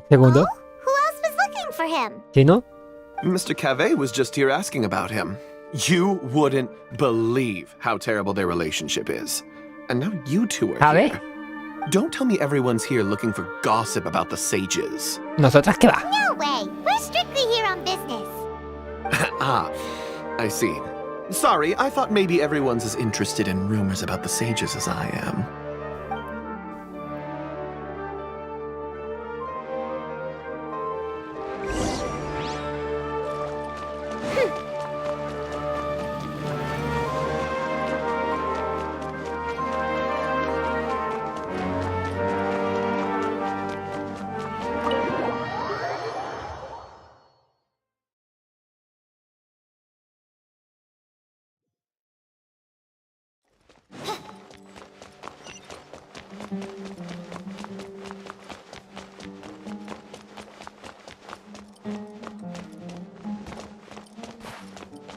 Segundo. Who else was looking for him? ¿Chino? Mr. Cave was just here asking about him. You wouldn't believe how terrible their relationship is. And now you two are here. Don't tell me everyone's here looking for gossip about the sages. ¿Nosotras qué va? No way. We're strictly here on business. Ah, I see. Sorry, I thought maybe everyone's as interested in rumors about the sages as I am.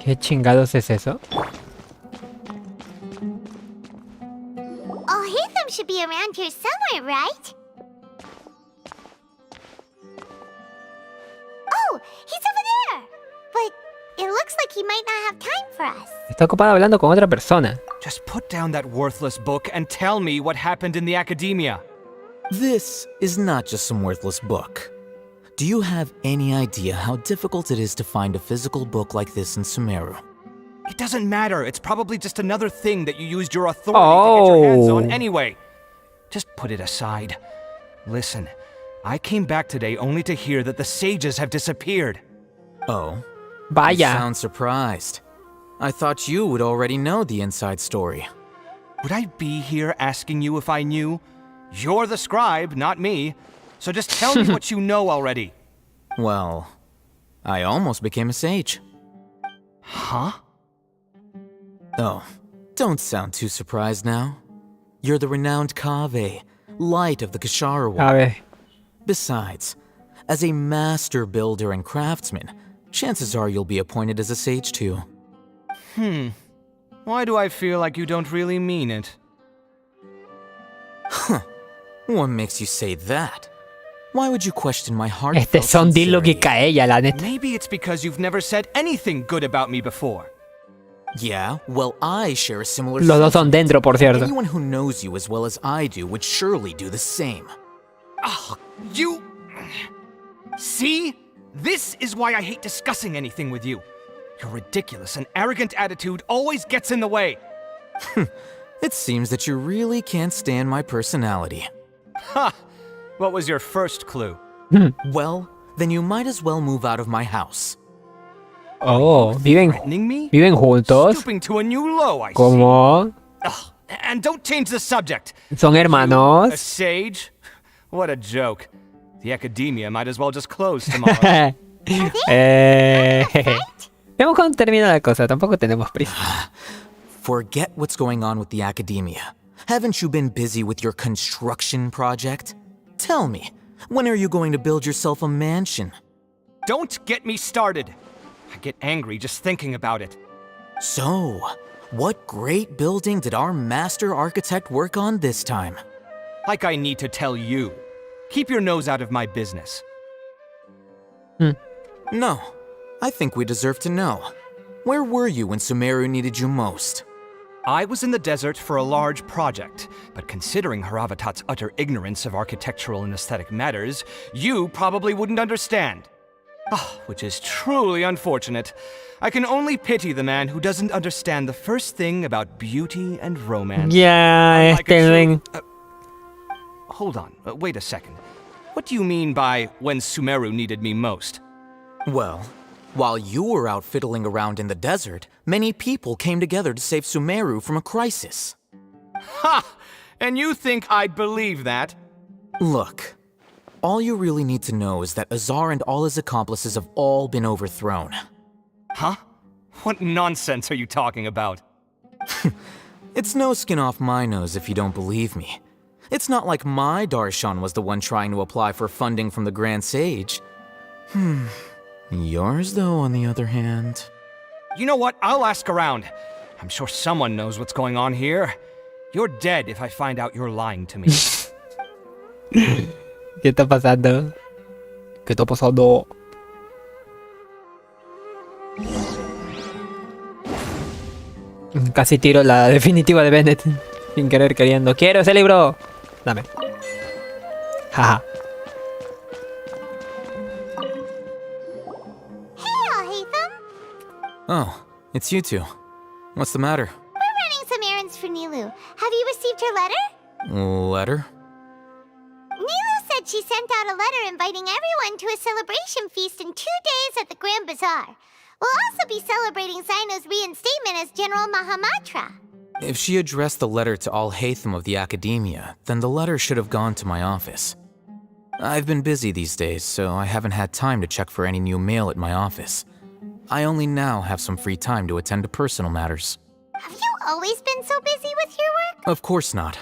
¿Qué chingados es eso? Alhaitham should be around here somewhere, right? Oh, he's over there! But it looks like he might not have time for us. Está ocupado hablando con otra persona. Just put down that worthless book and tell me what happened in the Academia. This is not just some worthless book. Do you have any idea how difficult it is to find a physical book like this in Sumeru? It doesn't matter. It's probably just another thing that you used your authority to get your hands on anyway. Just put it aside. Listen, I came back today only to hear that the sages have disappeared. Oh? Vaya. You sound surprised. I thought you would already know the inside story. Would I be here asking you if I knew? You're the scribe, not me. So just tell me what you know already. Well, I almost became a sage. Huh? Oh, don't sound too surprised now. You're the renowned Kaveh, light of the Kashara War. Besides, as a master builder and craftsman, chances are you'll be appointed as a sage too. Why do I feel like you don't really mean it? Huh. What makes you say that? Why would you question my heart? Son di lógica ella, la neta. Maybe it's because you've never said anything good about me before. Yeah, well, I share a similar Los dos son dentro, por cierto. Anyone who knows you as well as I do would surely do the same. Oh, you... See? This is why I hate discussing anything with you. Your ridiculous and arrogant attitude always gets in the way. It seems that you really can't stand my personality. Ha! What was your first clue? Well, then you might as well move out of my house. Oh, ¿viven juntos? Stooping to a new low, I ¿Cómo? Ugh, and don't change the subject. ¿Son hermanos? A sage? What a joke. The academia might as well just close tomorrow. Vemos cuando termina la cosa, tampoco tenemos prisa. Forget what's going on with the academia. Haven't you been busy with your construction project? Tell me, when are you going to build yourself a mansion? Don't get me started. I get angry just thinking about it. So, what great building did our master architect work on this time? Like I need to tell you. Keep your nose out of my business. No, I think we deserve to know. Where were you when Sumeru needed you most? I was in the desert for a large project, but considering Haravatat's utter ignorance of architectural and aesthetic matters, you probably wouldn't understand. Which is truly unfortunate. I can only pity the man who doesn't understand the first thing about beauty and romance. Yeah, Hold on, wait a second. What do you mean by when Sumeru needed me most? Well, while you were out fiddling around in the desert, many people came together to save Sumeru from a crisis. Ha! And you think I'd believe that? Look, all you really need to know is that Azar and all his accomplices have all been overthrown. Huh? What nonsense are you talking about? It's no skin off my nose if you don't believe me. It's not like my Darshan was the one trying to apply for funding from the Grand Sage. Yours, though, on the other hand... You know what? I'll ask around. I'm sure someone knows what's going on here. You're dead if I find out you're lying to me. ¿Qué está pasando? ¿Qué está pasando? Casi tiro la definitiva de Bennett. Sin querer queriendo. ¡Quiero ese libro! Dame. Jaja. Oh, it's you two. What's the matter? We're running some errands for Nilu. Have you received her letter? Letter? Nilu said she sent out a letter inviting everyone to a celebration feast in 2 days at the Grand Bazaar. We'll also be celebrating Sino's reinstatement as General Mahamatra. If she addressed the letter to all Hatham of the Academia, then the letter should have gone to my office. I've been busy these days, so I haven't had time to check for any new mail at my office. I only now have some free time to attend to personal matters. Have you always been so busy with your work? Of course not.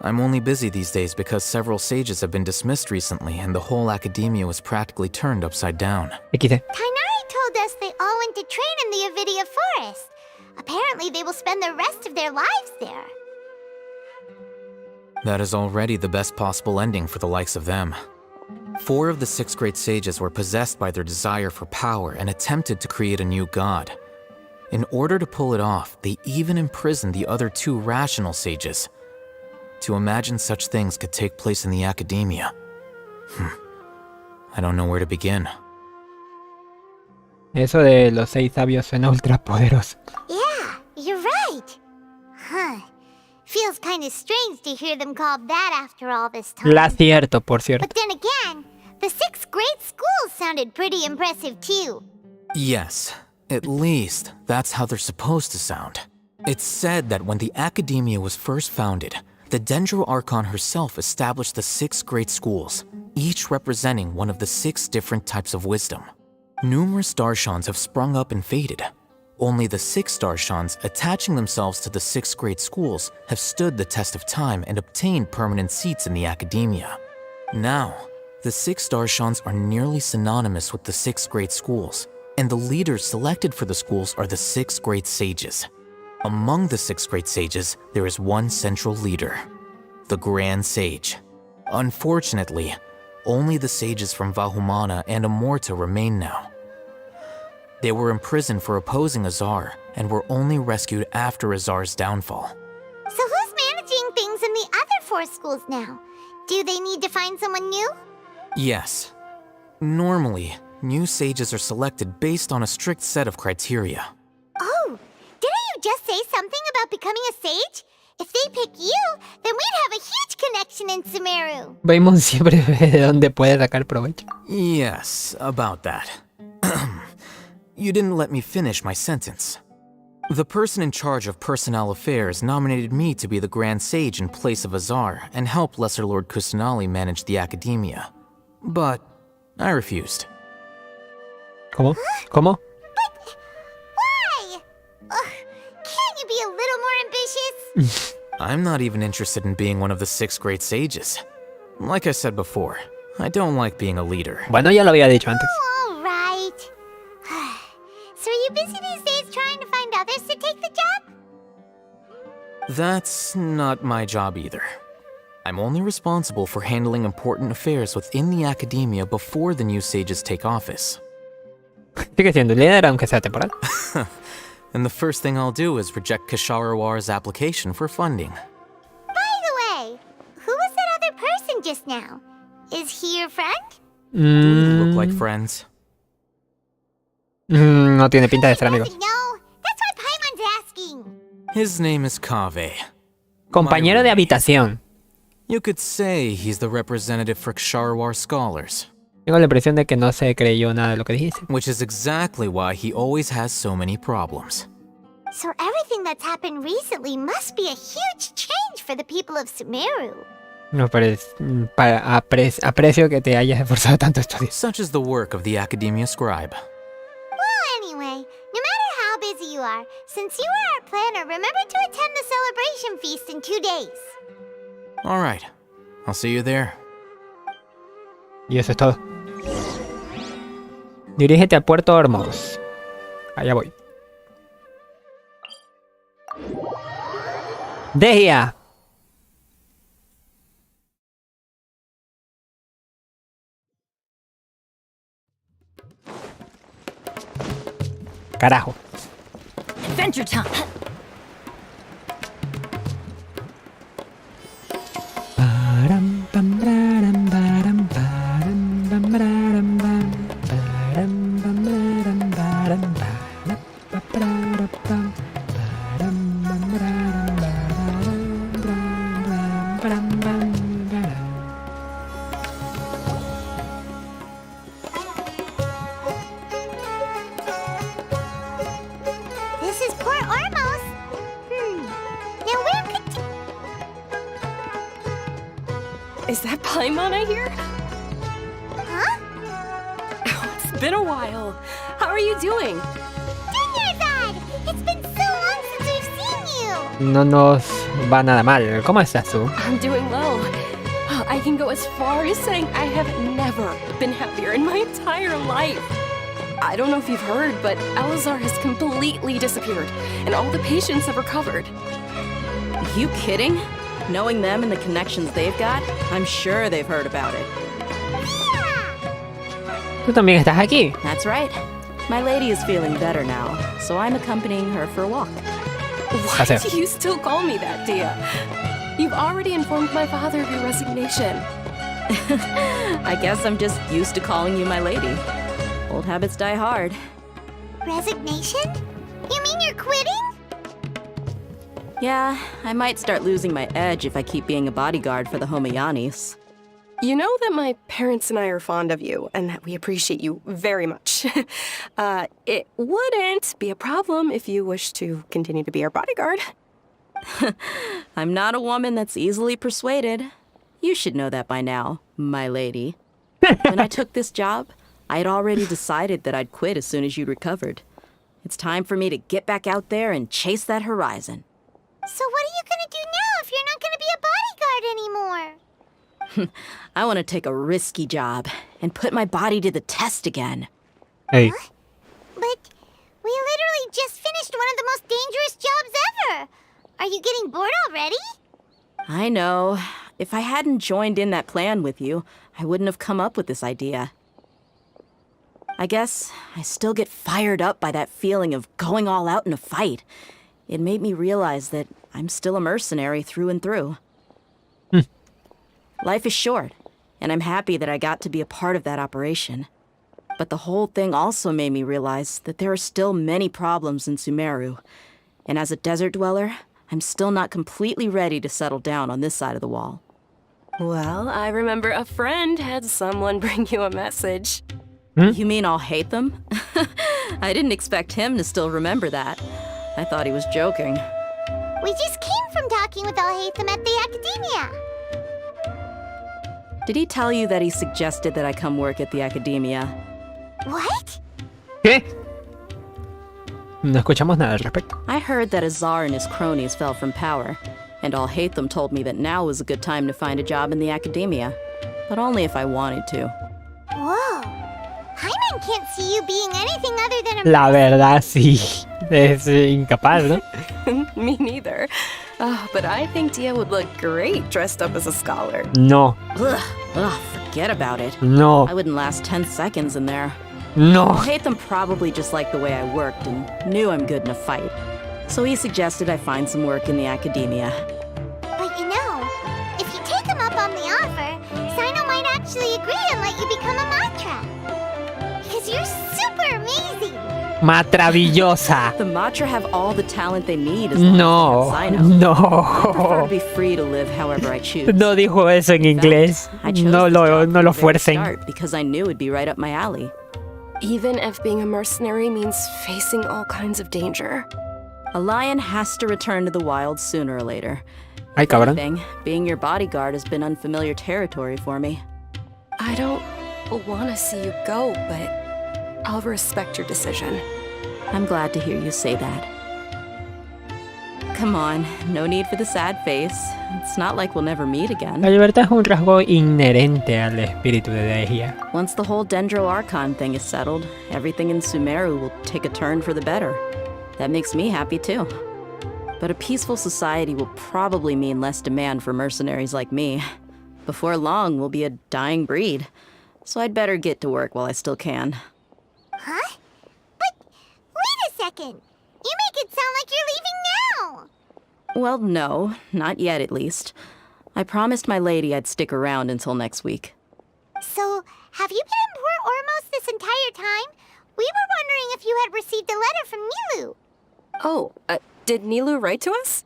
I'm only busy these days because several sages have been dismissed recently and the whole academia was practically turned upside down. Tainari told us they all went to train in the Avidia Forest. Apparently they will spend the rest of their lives there. That is already the best possible ending for the likes of them. 4 of the 6 great sages were possessed by their desire for power and attempted to create a new god. In order to pull it off, they even imprisoned the other 2 rational sages. To imagine such things could take place in the academia. I don't know where to begin. Eso de los 6 sabios suena ultra poderoso. Yeah, you're right. Huh. Feels kind of strange to hear them called that after all this time. La cierto, por cierto. But then again, The 6th grade schools sounded pretty impressive too. Yes, at least that's how they're supposed to sound. It's said that when the Academia was first founded, the Dendro Archon herself established the 6 great schools, each representing one of the 6 different types of wisdom. Numerous Darshans have sprung up and faded. Only the 6 Darshans attaching themselves to the 6 great schools have stood the test of time and obtained permanent seats in the Academia. Now, the 6 Darshans are nearly synonymous with the 6 great schools, and the leaders selected for the schools are the 6 great sages. Among the 6 great sages, there is one central leader, the Grand Sage. Unfortunately, only the sages from Vahumana and Amorta remain now. They were imprisoned for opposing Azar and were only rescued after Azar's downfall. So who's managing things in the other 4 schools now? Do they need to find someone new? Yes. Normally, new sages are selected based on a strict set of criteria. Oh, didn't you just say something about becoming a sage? If they pick you, then we'd have a huge connection in Sumeru. Paimon siempre ve de dónde puede sacar provecho. Yes, about that. You didn't let me finish my sentence. The person in charge of personnel affairs nominated me to be the Grand Sage in place of Azar and help Lesser Lord Kusanali manage the Academia. But I refused. ¿Cómo? ¿Cómo? But why? Can't you be a little more ambitious? I'm not even interested in being one of the 6 great sages. Like I said before, I don't like being a leader. Bueno, ya lo había dicho antes. All right. So are you busy these days trying to find others to take the job? That's not my job either. I'm only responsible for handling important affairs within the Academia before the new sages take office. Sigue siendo líder aunque sea temporal. And the first thing I'll do is reject Kasharawar's application for funding. By the way, who was that other person just now? Is he your friend? Do we look like friends? No tiene pinta de ser amigos. No, that's why Paimon's asking. His name is Kaveh. Compañero de habitación. You could say he's the representative for Ksharawar scholars. Tengo la impresión de que no se creyó nada de lo que dijiste. Which is exactly why he always has so many problems. So everything that's happened recently must be a huge change for the people of Sumeru. No aprecio que te hayas esforzado tanto estudiar. Such is the work of the Academia Scribe. Well, anyway, no matter how busy you are, since you are our planner, remember to attend the celebration feast in 2 days. Alright, I'll see you there. Y eso es todo. Dirígete a Puerto Hormuz. Allá voy. Dehia. Carajo. Adventure time. This is Port Ormos. Now where could... Is that Paimon I hear? Huh? Oh, it's been a while. How are you doing? Dad! It's been so long since we've seen you! No nos va nada mal. ¿Cómo estás tú? I'm doing well. I can go as far as saying I have never been happier in my entire life. I don't know if you've heard, but Elazar has completely disappeared, and all the patients have recovered. You kidding? Knowing them and the connections they've got, I'm sure they've heard about it. ¿Tú también estás aquí? That's right. My lady is feeling better now, so I'm accompanying her for a walk. Why do you still call me that, Dia? You've already informed my father of your resignation. I guess I'm just used to calling you my lady. Old habits die hard. Resignation? You mean you're quitting? Yeah, I might start losing my edge if I keep being a bodyguard for the Homayanis. You know that my parents and I are fond of you, and that we appreciate you very much. It wouldn't be a problem if you wish to continue to be our bodyguard. I'm not a woman that's easily persuaded. You should know that by now, my lady. When I took this job, I had already decided that I'd quit as soon as you'd recovered. It's time for me to get back out there and chase that horizon. So what are you gonna do now if you're not gonna be a bodyguard anymore? I want to take a risky job and put my body to the test again. Hey. Huh? But we literally just finished one of the most dangerous jobs ever. Are you getting bored already? I know. If I hadn't joined in that plan with you, I wouldn't have come up with this idea. I guess I still get fired up by that feeling of going all out in a fight. It made me realize that I'm still a mercenary through and through. Life is short, and I'm happy that I got to be a part of that operation. But the whole thing also made me realize that there are still many problems in Sumeru. And as a desert dweller, I'm still not completely ready to settle down on this side of the wall. Well, I remember a friend had someone bring you a message. You mean I'll hate them? I didn't expect him to still remember that. I thought he was joking. We just came from talking with Al-Haytham at the Academia. Did he tell you that he suggested that I come work at the Academia? What? ¿Qué? No escuchamos nada al respecto. I heard that Azar and his cronies fell from power, and Al-Haytham told me that now was a good time to find a job in the Academia, but only if I wanted to. Whoa. Hyman can't see you being anything other than a... La verdad, sí. Es incapaz, ¿no? Me neither. But I think Dia would look great dressed up as a scholar. No. Ugh, forget about it. No. I wouldn't last 10 seconds in there. No. Al-Haytham probably just liked the way I worked and knew I'm good in a fight. So he suggested I find some work in the Academia. But you know, if you take him up on the offer, Sino might actually agree and let you become a Matra. Because you're super amazing. Maravillosa. The Matra have all the talent they need as No. long as Sino. No. I prefer to be free to live however I choose. No dijo eso en inglés. No lo fuercen. Because I knew it'd be right up my alley. Even if being a mercenary means facing all kinds of danger. A lion has to return to the wild sooner or later. Ay, cabrón. Anything, being your bodyguard has been unfamiliar territory for me. I don't want to see you go, but I'll respect your decision. I'm glad to hear you say that. Come on, no need for the sad face. It's not like we'll never meet again. La libertad es un rasgo inherente al espíritu de Dehya. Once the whole Dendro Archon thing is settled, everything in Sumeru will take a turn for the better. That makes me happy too. But a peaceful society will probably mean less demand for mercenaries like me. Before long, we'll be a dying breed. So I'd better get to work while I still can. Huh? But wait a second. You make it sound like you're leaving now. Well, no, not yet at least. I promised my lady I'd stick around until next week. So, have you been in Port Ormos this entire time? We were wondering if you had received a letter from Nilu. Oh, did Nilu write to us?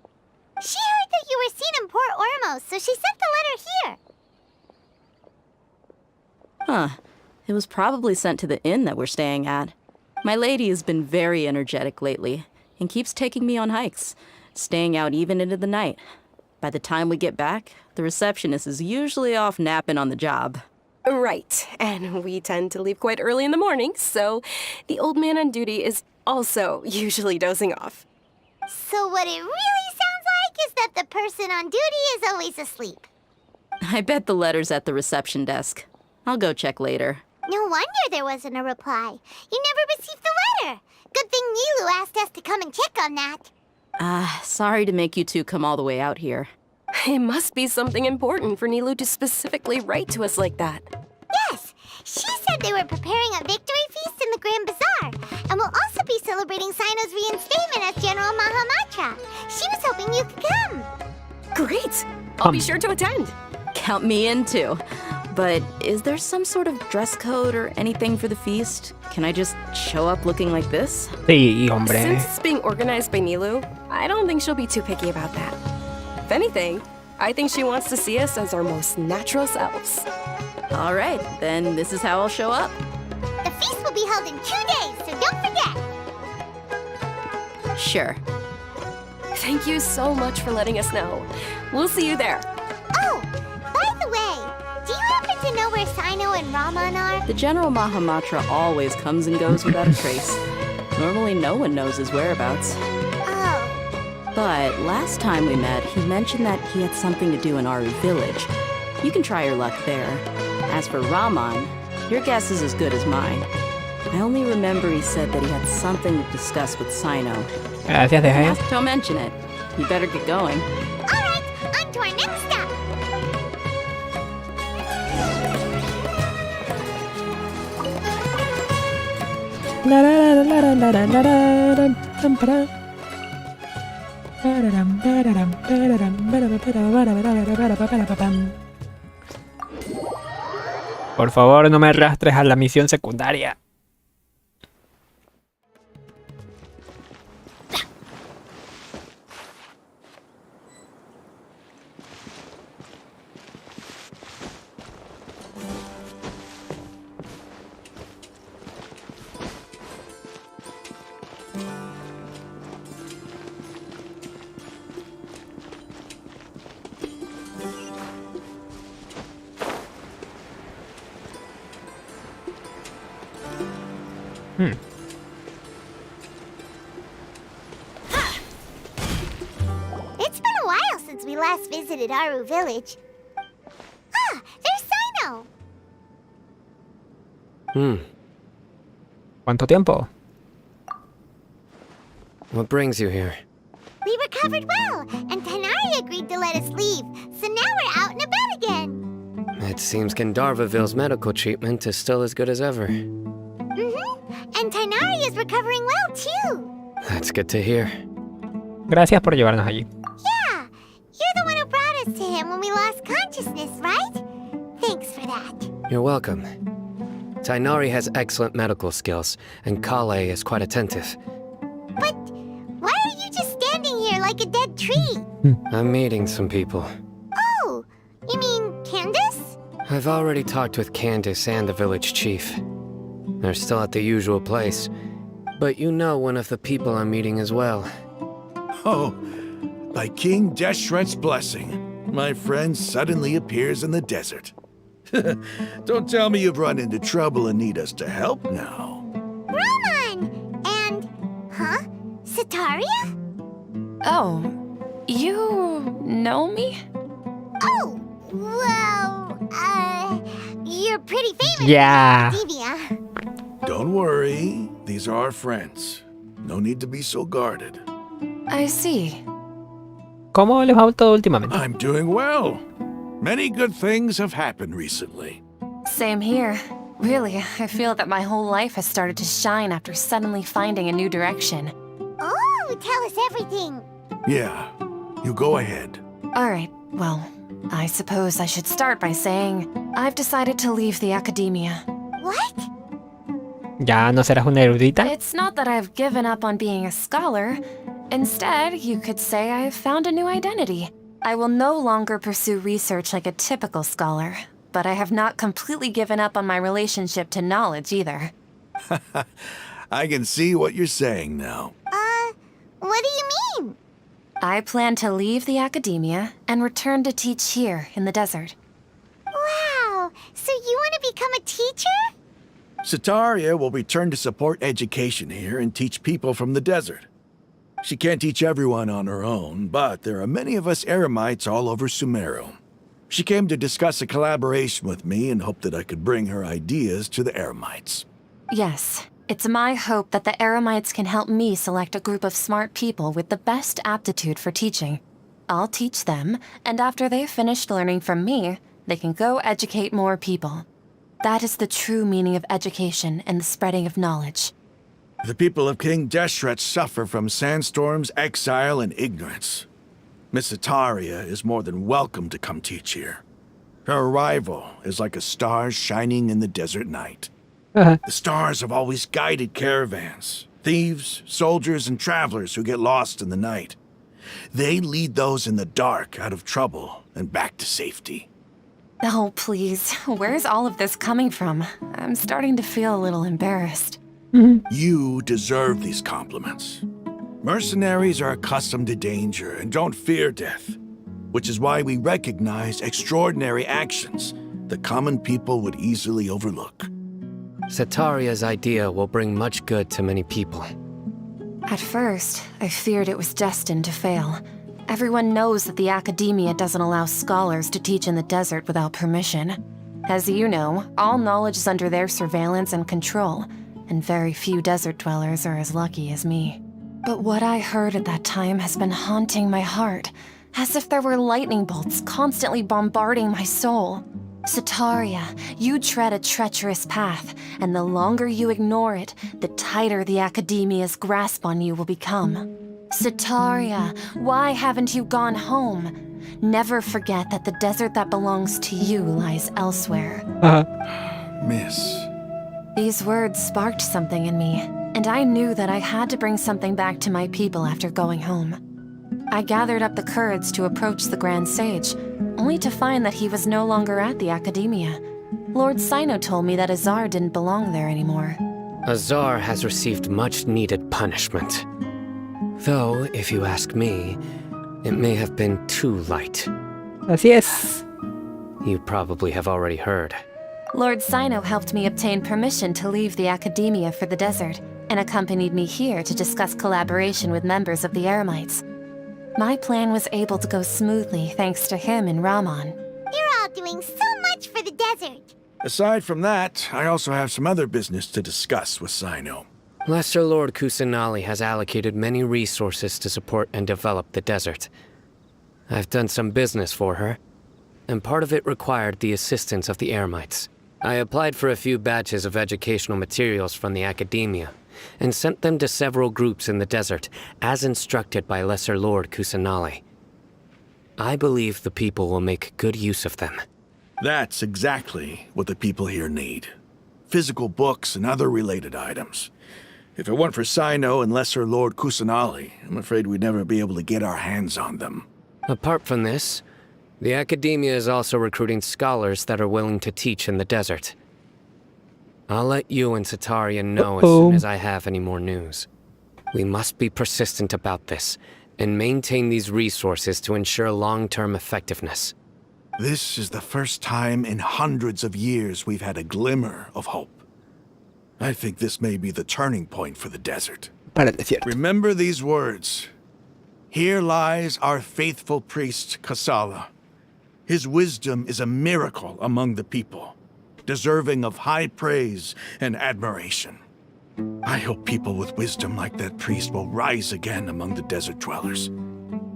She heard that you were seen in Port Ormos, so she sent the letter here. Huh. It was probably sent to the inn that we're staying at. My lady has been very energetic lately and keeps taking me on hikes, staying out even into the night. By the time we get back, the receptionist is usually off napping on the job. Right, and we tend to leave quite early in the morning, so the old man on duty is also usually dozing off. So what it really sounds like is that the person on duty is always asleep. I bet the letter's at the reception desk. I'll go check later. No wonder there wasn't a reply. You never received the letter. Good thing Nilu asked us to come and check on that. Sorry to make you two come all the way out here. It must be something important for Nilu to specifically write to us like that. Yes, she said they were preparing a victory feast in the Grand Bazaar, and will also be celebrating Sino's reinstatement as General Mahamatra. She was hoping you could come. Great! I'll be sure to attend. Count me in too. But is there some sort of dress code or anything for the feast? Can I just show up looking like this? Sí, hombre. Since it's being organized by Nilu, I don't think she'll be too picky about that. If anything, I think she wants to see us as our most natural selves. All right, then this is how I'll show up. The feast will be held in 2 days, so don't forget. Sure. Thank you so much for letting us know. We'll see you there. Oh, by the way, do you happen to know where Sino and Raman are? The General Mahamatra always comes and goes without a trace. Normally no one knows his whereabouts. Oh. But last time we met, he mentioned that he had something to do in Aru village. You can try your luck there. As for Raman, your guess is as good as mine. I only remember he said that he had something to discuss with Sino. Gracias, dejes. Don't mention it. You better get going. All right, on to our next stop. Por favor, no me arrastres a la misión secundaria. It's been a while since we last visited Aru village. Ah, there's Sino. ¿Cuánto tiempo? What brings you here? We recovered well, and Tanari agreed to let us leave, so now we're out and about again. It seems Gandharvaville's medical treatment is still as good as ever. And Tanari is recovering well, too. That's good to hear. Gracias por llevarnos allí. Yeah, you're the one who brought us to him when we lost consciousness, right? Thanks for that. You're welcome. Tainari has excellent medical skills, and Kale is quite attentive. But why are you just standing here like a dead tree? I'm meeting some people. Oh, you mean Candace? I've already talked with Candace and the village chief. They're still at the usual place. But you know one of the people I'm meeting as well. Oh, by King Deshret's blessing, my friend suddenly appears in the desert. Don't tell me you've run into trouble and need us to help now. Raman! And, Sataria? Oh, you know me? Oh, well, you're pretty famous Yeah. in academia. Don't worry, these are our friends. No need to be so guarded. I see. ¿Cómo les va todo últimamente? I'm doing well. Many good things have happened recently. Same here. Really, I feel that my whole life has started to shine after suddenly finding a new direction. Oh, tell us everything. Yeah, you go ahead. All right, well, I suppose I should start by saying I've decided to leave the academia. What? ¿Ya no serás una erudita? It's not that I've given up on being a scholar. Instead, you could say I've found a new identity. I will no longer pursue research like a typical scholar, but I have not completely given up on my relationship to knowledge either. I can see what you're saying now. What do you mean? I plan to leave the academia and return to teach here in the desert. Wow, so you want to become a teacher? Sataria will return to support education here and teach people from the desert. She can't teach everyone on her own, but there are many of us Eremites all over Sumeru. She came to discuss a collaboration with me and hoped that I could bring her ideas to the Eremites. Yes, it's my hope that the Eremites can help me select a group of smart people with the best aptitude for teaching. I'll teach them, and after they've finished learning from me, they can go educate more people. That is the true meaning of education and the spreading of knowledge. The people of King Deshret suffer from sandstorms, exile, and ignorance. Miss Sataria is more than welcome to come teach here. Her arrival is like a star shining in the desert night. The stars have always guided caravans, thieves, soldiers, and travelers who get lost in the night. They lead those in the dark out of trouble and back to safety. Oh, please. Where's all of this coming from? I'm starting to feel a little embarrassed. You deserve these compliments. Mercenaries are accustomed to danger and don't fear death, which is why we recognize extraordinary actions that common people would easily overlook. Setaria's idea will bring much good to many people. At first, I feared it was destined to fail. Everyone knows that the Academia doesn't allow scholars to teach in the desert without permission. As you know, all knowledge is under their surveillance and control, and very few desert dwellers are as lucky as me. But what I heard at that time has been haunting my heart, as if there were lightning bolts constantly bombarding my soul. Setaria, you tread a treacherous path, and the longer you ignore it, the tighter the Academia's grasp on you will become. Setaria, why haven't you gone home? Never forget that the desert that belongs to you lies elsewhere. Miss. These words sparked something in me, and I knew that I had to bring something back to my people after going home. I gathered up the courage to approach the Grand Sage, only to find that he was no longer at the Academia. Lord Sino told me that Azar didn't belong there anymore. Azar has received much-needed punishment. Though, if you ask me, it may have been too light. Así es. You probably have already heard. Lord Sino helped me obtain permission to leave the Academia for the desert, and accompanied me here to discuss collaboration with members of the Eremites. My plan was able to go smoothly thanks to him and Rahman. You're all doing so much for the desert. Aside from that, I also have some other business to discuss with Sino. Lesser Lord Kusanali has allocated many resources to support and develop the desert. I've done some business for her, and part of it required the assistance of the Eremites. I applied for a few batches of educational materials from the Academia, and sent them to several groups in the desert, as instructed by Lesser Lord Kusanali. I believe the people will make good use of them. That's exactly what the people here need. Physical books and other related items. If it weren't for Sino and Lesser Lord Kusanali, I'm afraid we'd never be able to get our hands on them. Apart from this, the Academia is also recruiting scholars that are willing to teach in the desert. I'll let you and Setaria know as soon as I have any more news. We must be persistent about this, and maintain these resources to ensure long-term effectiveness. This is the first time in hundreds of years we've had a glimmer of hope. I think this may be the turning point for the desert. Para el desierto. Remember these words. Here lies our faithful priest, Kasala. His wisdom is a miracle among the people, deserving of high praise and admiration. I hope people with wisdom like that priest will rise again among the desert dwellers.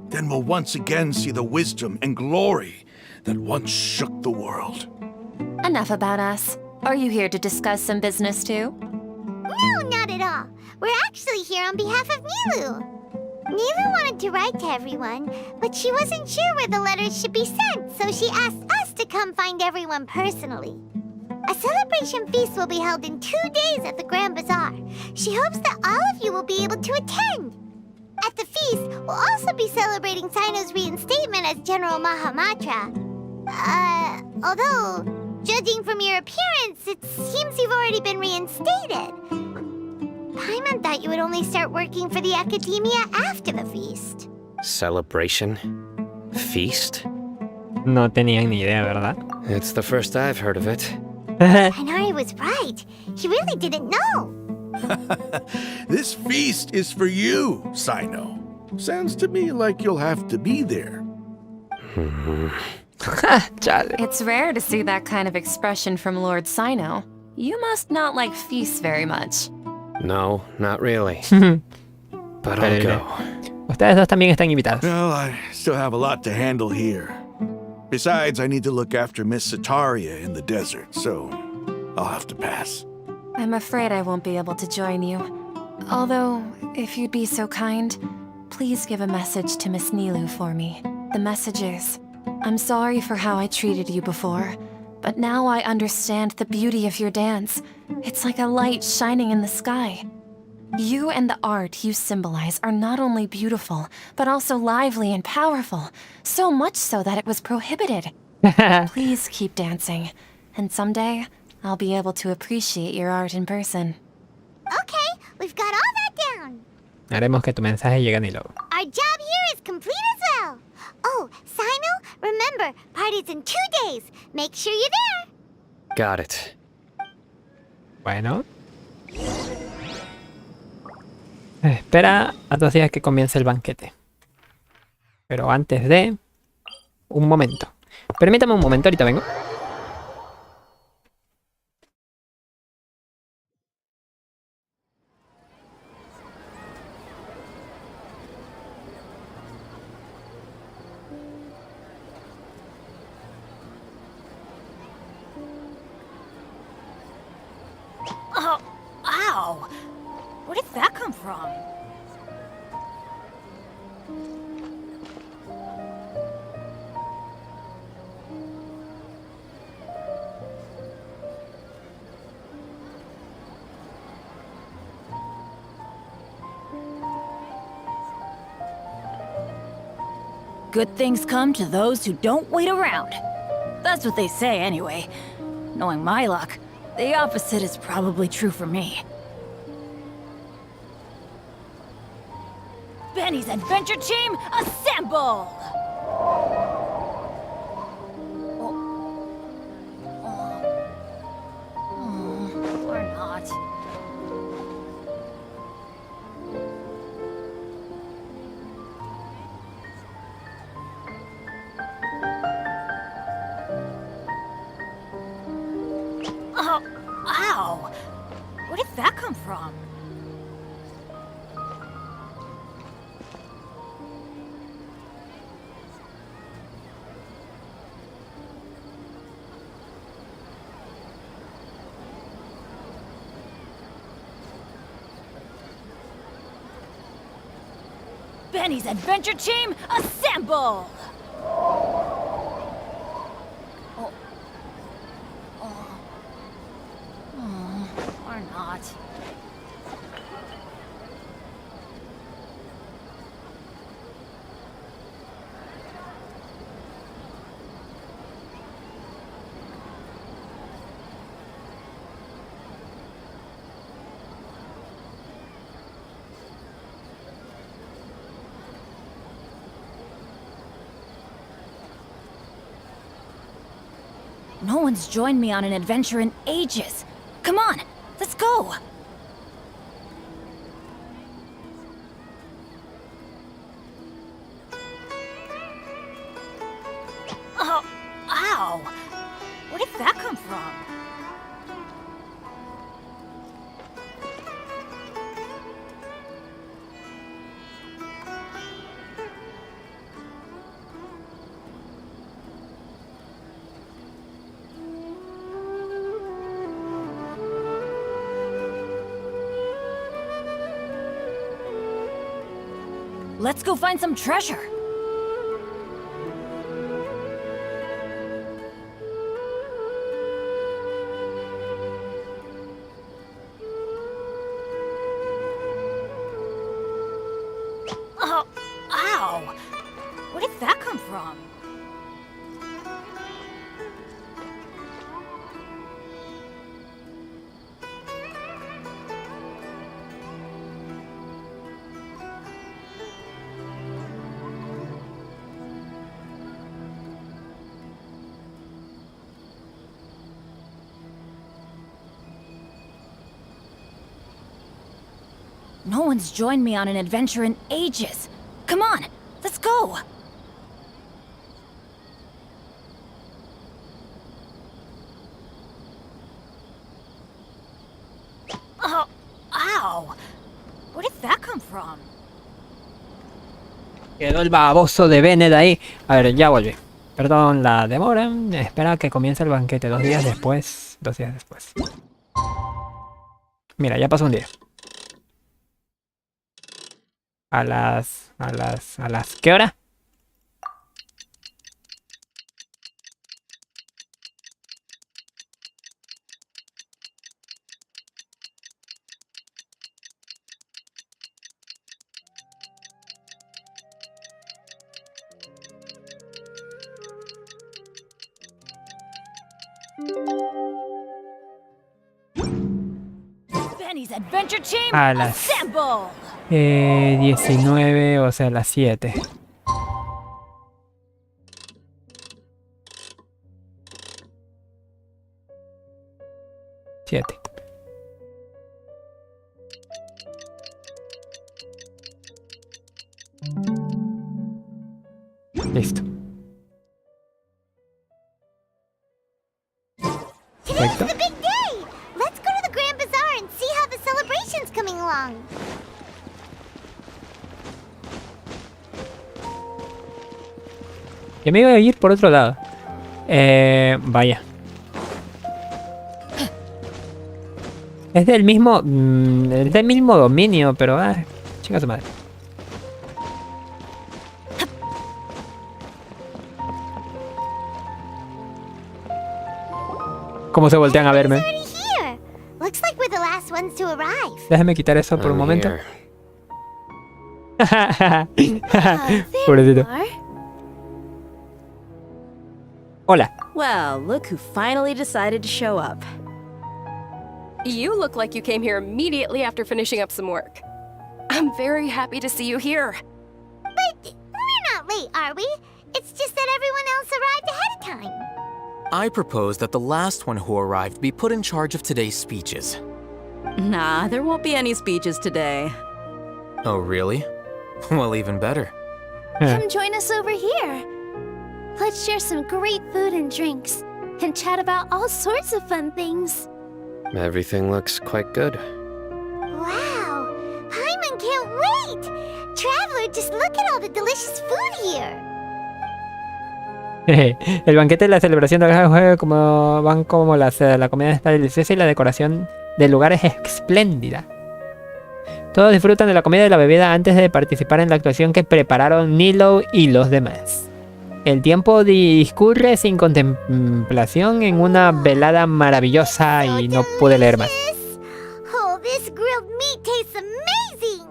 Then we'll once again see the wisdom and glory that once shook the world. Enough about us. Are you here to discuss some business too? No, not at all. We're actually here on behalf of Nilu. Nilu wanted to write to everyone, but she wasn't sure where the letters should be sent, so she asked us to come find everyone personally. A celebration feast will be held in 2 days at the Grand Bazaar. She hopes that all of you will be able to attend. At the feast, we'll also be celebrating Sino's reinstatement as General Mahamatra. Although, judging from your appearance, it seems you've already been reinstated. Paimon thought you would only start working for the Academia after the feast. Celebration? Feast? No tenían ni idea, ¿verdad? It's the first I've heard of it. Hinari was right. He really didn't know. This feast is for you, Sino. Sounds to me like you'll have to be there. It's rare to see that kind of expression from Lord Sino. You must not like feasts very much. No, not really. But I'll go. Ustedes dos también están invitados. Well, I still have a lot to handle here. Besides, I need to look after Miss Setaria in the desert, so I'll have to pass. I'm afraid I won't be able to join you. Although, if you'd be so kind, please give a message to Miss Nilu for me. The message is, I'm sorry for how I treated you before, but now I understand the beauty of your dance. It's like a light shining in the sky. You and the art you symbolize are not only beautiful, but also lively and powerful. So much so that it was prohibited. Please keep dancing. And someday, I'll be able to appreciate your art in person. Okay, we've got all that down. Haremos que tu mensaje llegue a Nilo. Our job here is complete as well. Oh, Sino, remember, party's in 2 days. Make sure you're there. Got it. Bueno. Espera a 2 días que comience el banquete. Pero antes de... Un momento. Permítame un momento, ahorita vengo. Oh, ow! Where did that come from? Good things come to those who don't wait around. That's what they say anyway. Knowing my luck, the opposite is probably true for me. Benny's adventure team, assemble! Or not. Oh, ow! Where did that come from? Benny's adventure team, assemble! Or not. No one's joined me on an adventure in ages. Come on, let's go! Oh, ow! Where did that come from? Let's go find some treasure. Oh, ow! Where did that come from? No one's joined me on an adventure in ages. Come on, let's go! Oh, ow! Where did that come from? Quedó el baboso de Bennett ahí. A ver, ya volví. Perdón la demora. Espera que comience el banquete 2 días después. 2 días después. Mira, ya pasó un día. A las... ¿Qué hora? Benny's Adventure Team, A las assemble! 19, o sea, las 7. Listo. Today's the big day! Let's go to the Grand Bazaar and see how the celebration's coming along. Yo me iba a ir por otro lado. Vaya. Es del mismo dominio, pero chinga su madre. ¿Cómo se voltean a verme? Here. Looks like we're the last ones to arrive. Déjame quitar eso por un momento. Pobrecito. Hola. Well, look who finally decided to show up. You look like you came here immediately after finishing up some work. I'm very happy to see you here. But we're not late, are we? It's just that everyone else arrived ahead of time. I propose that the last one who arrived be put in charge of today's speeches. Nah, there won't be any speeches today. Oh, really? Well, even better. Come join us over here. Let's share some great food and drinks, and chat about all sorts of fun things. Everything looks quite good. Wow! Paimon can't wait! Traveler, just look at all the delicious food here. El banquete y la celebración de cada juego van como la seda. La comida está deliciosa y la decoración del lugar es espléndida. Todos disfrutan de la comida y la bebida antes de participar en la actuación que prepararon Nilo y los demás. El tiempo discurre sin contemplación en una velada maravillosa y no pude leer más. Oh, this grilled meat tastes amazing!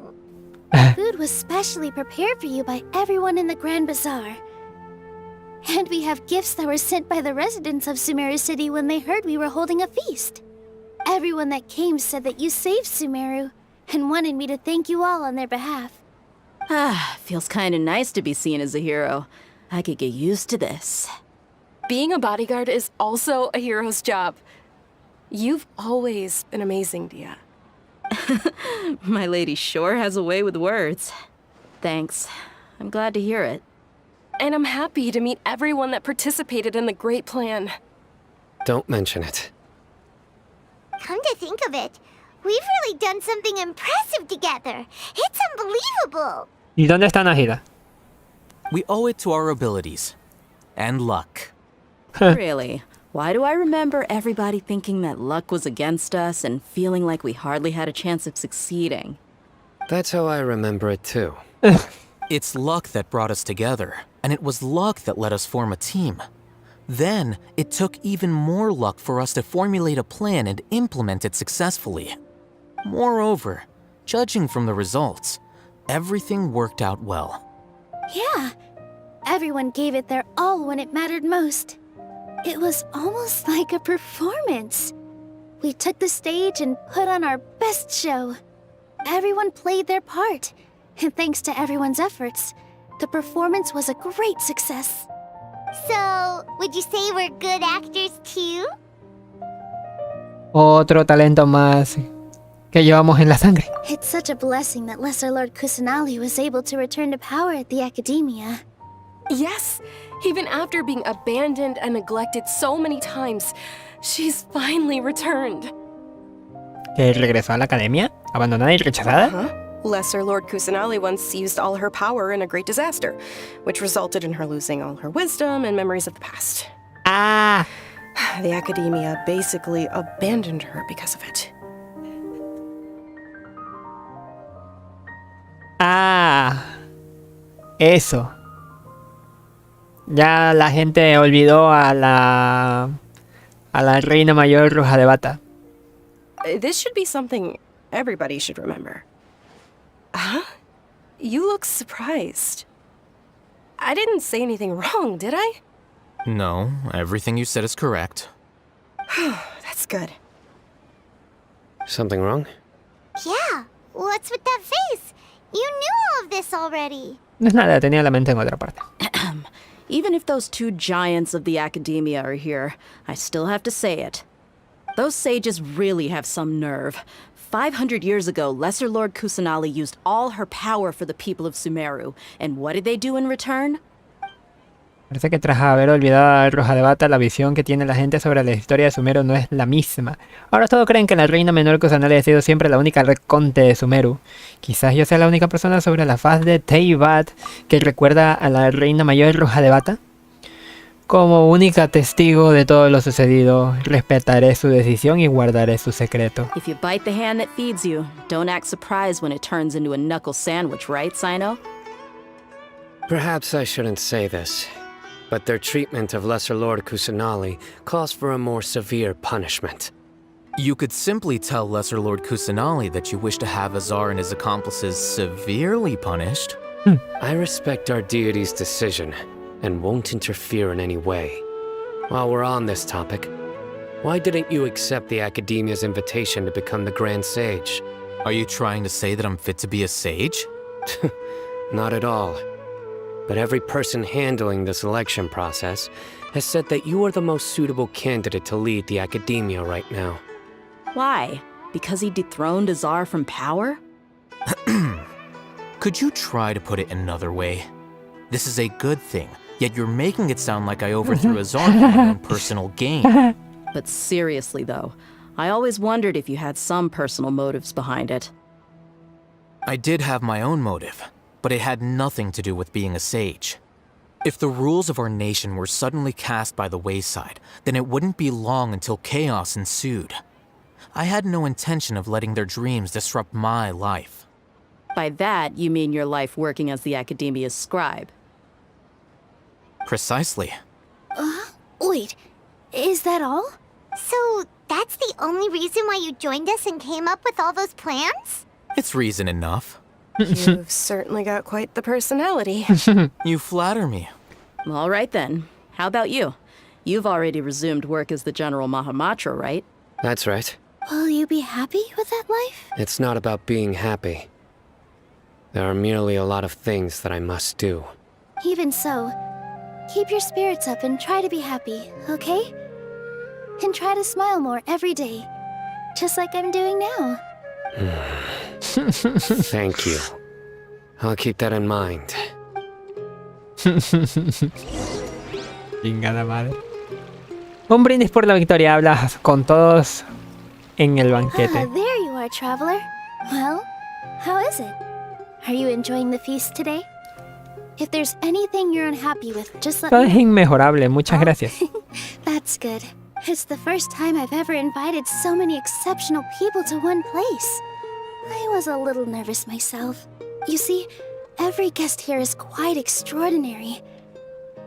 Food was specially prepared for you by everyone in the Grand Bazaar. And we have gifts that were sent by the residents of Sumeru City when they heard we were holding a feast. Everyone that came said that you saved Sumeru, and wanted me to thank you all on their behalf. Feels kinda nice to be seen as a hero. I could get used to this. Being a bodyguard is also a hero's job. You've always been amazing, Dia. My lady sure has a way with words. Thanks. I'm glad to hear it. And I'm happy to meet everyone that participated in the great plan. Don't mention it. Come to think of it, we've really done something impressive together. It's unbelievable. ¿Y dónde está Nahida? We owe it to our abilities. And luck. Really? Why do I remember everybody thinking that luck was against us and feeling like we hardly had a chance of succeeding? That's how I remember it too. It's luck that brought us together, and it was luck that let us form a team. Then, it took even more luck for us to formulate a plan and implement it successfully. Moreover, judging from the results, everything worked out well. Yeah, everyone gave it their all when it mattered most. It was almost like a performance. We took the stage and put on our best show. Everyone played their part, and thanks to everyone's efforts, the performance was a great success. So, would you say we're good actors too? Otro talento más que llevamos en la sangre. It's such a blessing that Lesser Lord Kusanali was able to return to power at the Academia. Yes, even after being abandoned and neglected so many times, she's finally returned. ¿Que regresó a la academia? ¿Abandonada y rechazada? Lesser Lord Kusanali once used all her power in a great disaster, which resulted in her losing all her wisdom and memories of the past. The Academia basically abandoned her because of it. Eso. Ya la gente olvidó a la reina mayor roja de bata. This should be something everybody should remember. Huh? You look surprised. I didn't say anything wrong, did I? No, everything you said is correct. That's good. Something wrong? Yeah, what's with that face? You knew all of this already. No es nada, tenía la mente en otra parte. Even if those two giants of the academia are here, I still have to say it. Those sages really have some nerve. 500 years ago, Lesser Lord Kusanali used all her power for the people of Sumeru. And what did they do in return? Parece que tras haber olvidado a Roja de Bata, la visión que tiene la gente sobre la historia de Sumeru no es la misma. Ahora todos creen que la reina menor Kusanali ha sido siempre la única conte de Sumeru. Quizás yo sea la única persona sobre la faz de Teyvat que recuerda a la reina mayor Roja de Bata. Como única testigo de todo lo sucedido, respetaré su decisión y guardaré su secreto. If you bite the hand that feeds you, don't act surprised when it turns into a knuckle sandwich, right, Sino? Perhaps I shouldn't say this, but their treatment of Lesser Lord Kusanali calls for a more severe punishment. You could simply tell Lesser Lord Kusanali that you wish to have Azar and his accomplices severely punished. I respect our deity's decision, and won't interfere in any way. While we're on this topic, why didn't you accept the Academia's invitation to become the Grand Sage? Are you trying to say that I'm fit to be a sage? Not at all. But every person handling the selection process has said that you are the most suitable candidate to lead the Academia right now. Why? Because he dethroned Azar from power? Could you try to put it another way? This is a good thing, yet you're making it sound like I overthrew Azar for my own personal gain. But seriously though, I always wondered if you had some personal motives behind it. I did have my own motive, but it had nothing to do with being a sage. If the rules of our nation were suddenly cast by the wayside, then it wouldn't be long until chaos ensued. I had no intention of letting their dreams disrupt my life. By that, you mean your life working as the Academia's scribe. Precisely. Wait, is that all? So, that's the only reason why you joined us and came up with all those plans? It's reason enough. You've certainly got quite the personality. You flatter me. All right then. How about you? You've already resumed work as the General Mahamatra, right? That's right. Will you be happy with that life? It's not about being happy. There are merely a lot of things that I must do. Even so, keep your spirits up and try to be happy, okay? And try to smile more every day, just like I'm doing now. Thank you. I'll keep that in mind. Chingada madre. Un brindis por la victoria. Hablas con todos en el banquete. There you are, traveler. Well, how is it? Are you enjoying the feast today? If there's anything you're unhappy with, just let Todo me es inmejorable. Muchas gracias. That's good. It's the first time I've ever invited so many exceptional people to one place. I was a little nervous myself. You see, every guest here is quite extraordinary.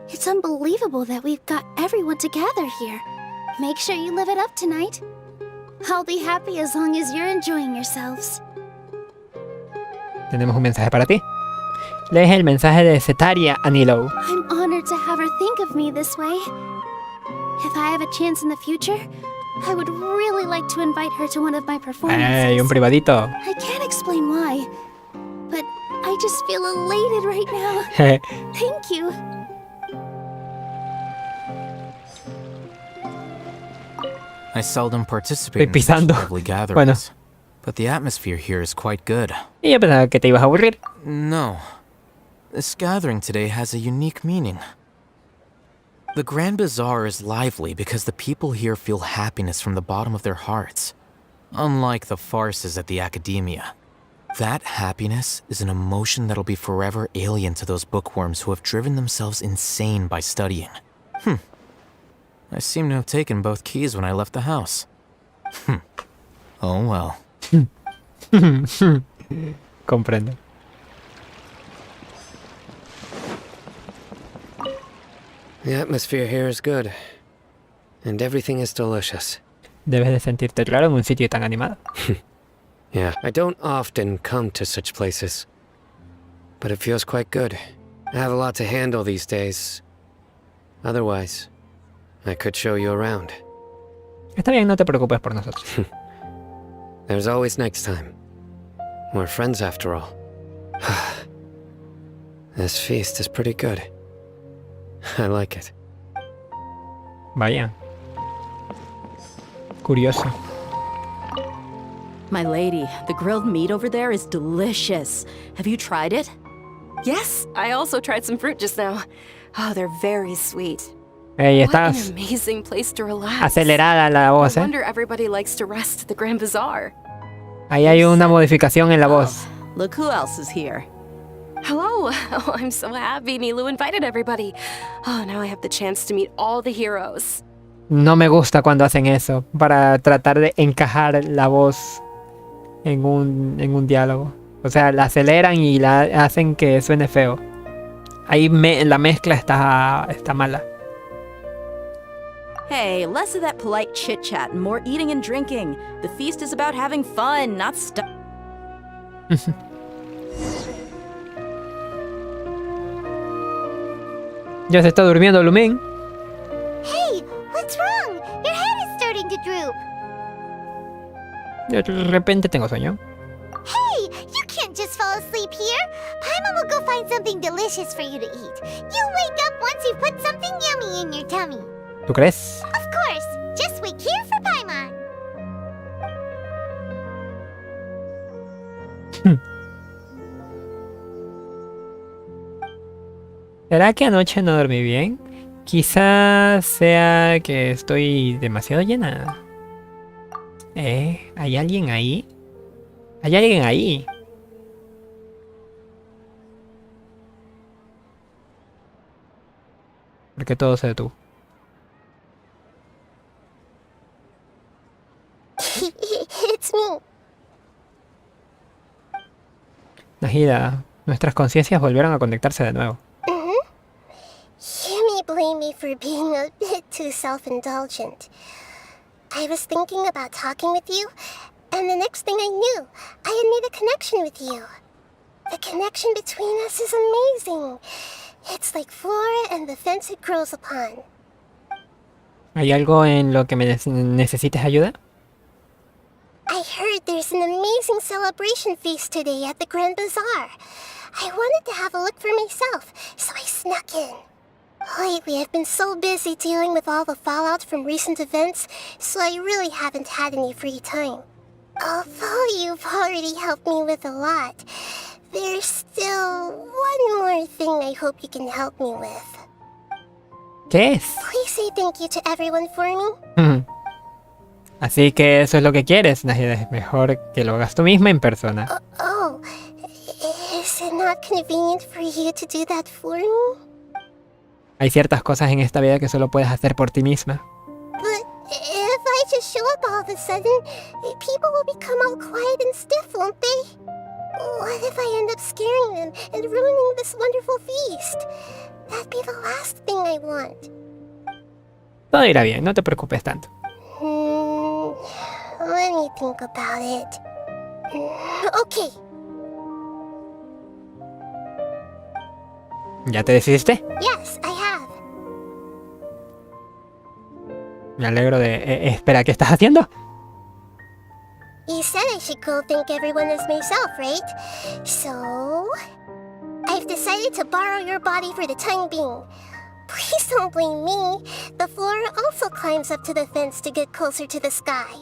It's unbelievable that we've got everyone together here. Make sure you live it up tonight. I'll be happy as long as you're enjoying yourselves. Tenemos un mensaje para ti. Lees el mensaje de Cetaria Anilo. I'm honored to have her think of me this way. If I have a chance in the future, I would really like to invite her to one of my performances. Hey, un privadito. I can't explain why, but I just feel elated right now. Thank you. I seldom participate in such lovely gatherings, but the atmosphere here is quite good. Y yo pensaba que te ibas a aburrir. No. This gathering today has a unique meaning. The Grand Bazaar is lively because the people here feel happiness from the bottom of their hearts. Unlike the farces at the Academia. That happiness is an emotion that'll be forever alien to those bookworms who have driven themselves insane by studying. I seem to have taken both keys when I left the house. Oh well. Comprendo. The atmosphere here is good, and everything is delicious. Debes de sentirte raro en un sitio tan animado. Yeah, I don't often come to such places, but it feels quite good. I have a lot to handle these days. Otherwise, I could show you around. Está bien, no te preocupes por nosotros. There's always next time. We're friends after all. This feast is pretty good. I like it. Vaya. Curioso. My lady, the grilled meat over there is delicious. Have you tried it? Yes, I also tried some fruit just now. Oh, they're very sweet. Hey, What an estás amazing place to relax. acelerada la voz, No wonder everybody likes to rest at the Grand Bazaar. Ahí hay una modificación en la voz. Look who else is here. Hello. Oh, I'm so happy Nilu invited everybody. Oh, now I have the chance to meet all the heroes. No me gusta cuando hacen eso, para tratar de encajar la voz en un diálogo. O sea, la aceleran y la hacen que suene feo. Ahí la mezcla está mala. Hey, less of that polite chit-chat and more eating and drinking. The feast is about having fun, not stuff. Ya se está durmiendo Lumin. Hey, what's wrong? Your head is starting to droop. De repente tengo sueño. Hey, you can't just fall asleep here. Paimon will go find something delicious for you to eat. You wake up once you've put something yummy in your tummy. ¿Tú crees? Of course. Just wait here for Paimon. ¿Será que anoche no dormí bien? Quizás sea que estoy demasiado llena. ¿Hay alguien ahí? ¿Hay alguien ahí? ¿Por qué todo se detuvo? It's me. Nahida, nuestras conciencias volvieron a conectarse de nuevo. You may blame me for being a bit too self-indulgent. I was thinking about talking with you, and the next thing I knew, I had made a connection with you. The connection between us is amazing. It's like flora and the fence it grows upon. ¿Hay algo en lo que me necesites ayuda? I heard there's an amazing celebration feast today at the Grand Bazaar. I wanted to have a look for myself, so I snuck in. Lately, I've been so busy dealing with all the fallout from recent events, so I really haven't had any free time. Although you've already helped me with a lot, there's still one more thing I hope you can help me with. ¿Qué es? Please say thank you to everyone for me. Así que eso es lo que quieres, Nahida. Es mejor que lo hagas tú misma en persona. Is it not convenient for you to do that for me? Hay ciertas cosas en esta vida que solo puedes hacer por ti misma. But if I just show up all of a sudden, people will become all quiet and stiff, won't they? What if I end up scaring them and ruining this wonderful feast? That'd be the last thing I want. Todo irá bien, no te preocupes tanto. Let me think about it. Okay. ¿Ya te decidiste? Yes, I have. Me alegro de... espera, ¿qué estás haciendo? You said I should go thank everyone as myself, right? So... I've decided to borrow your body for the time being. Please don't blame me. The flora also climbs up to the fence to get closer to the sky.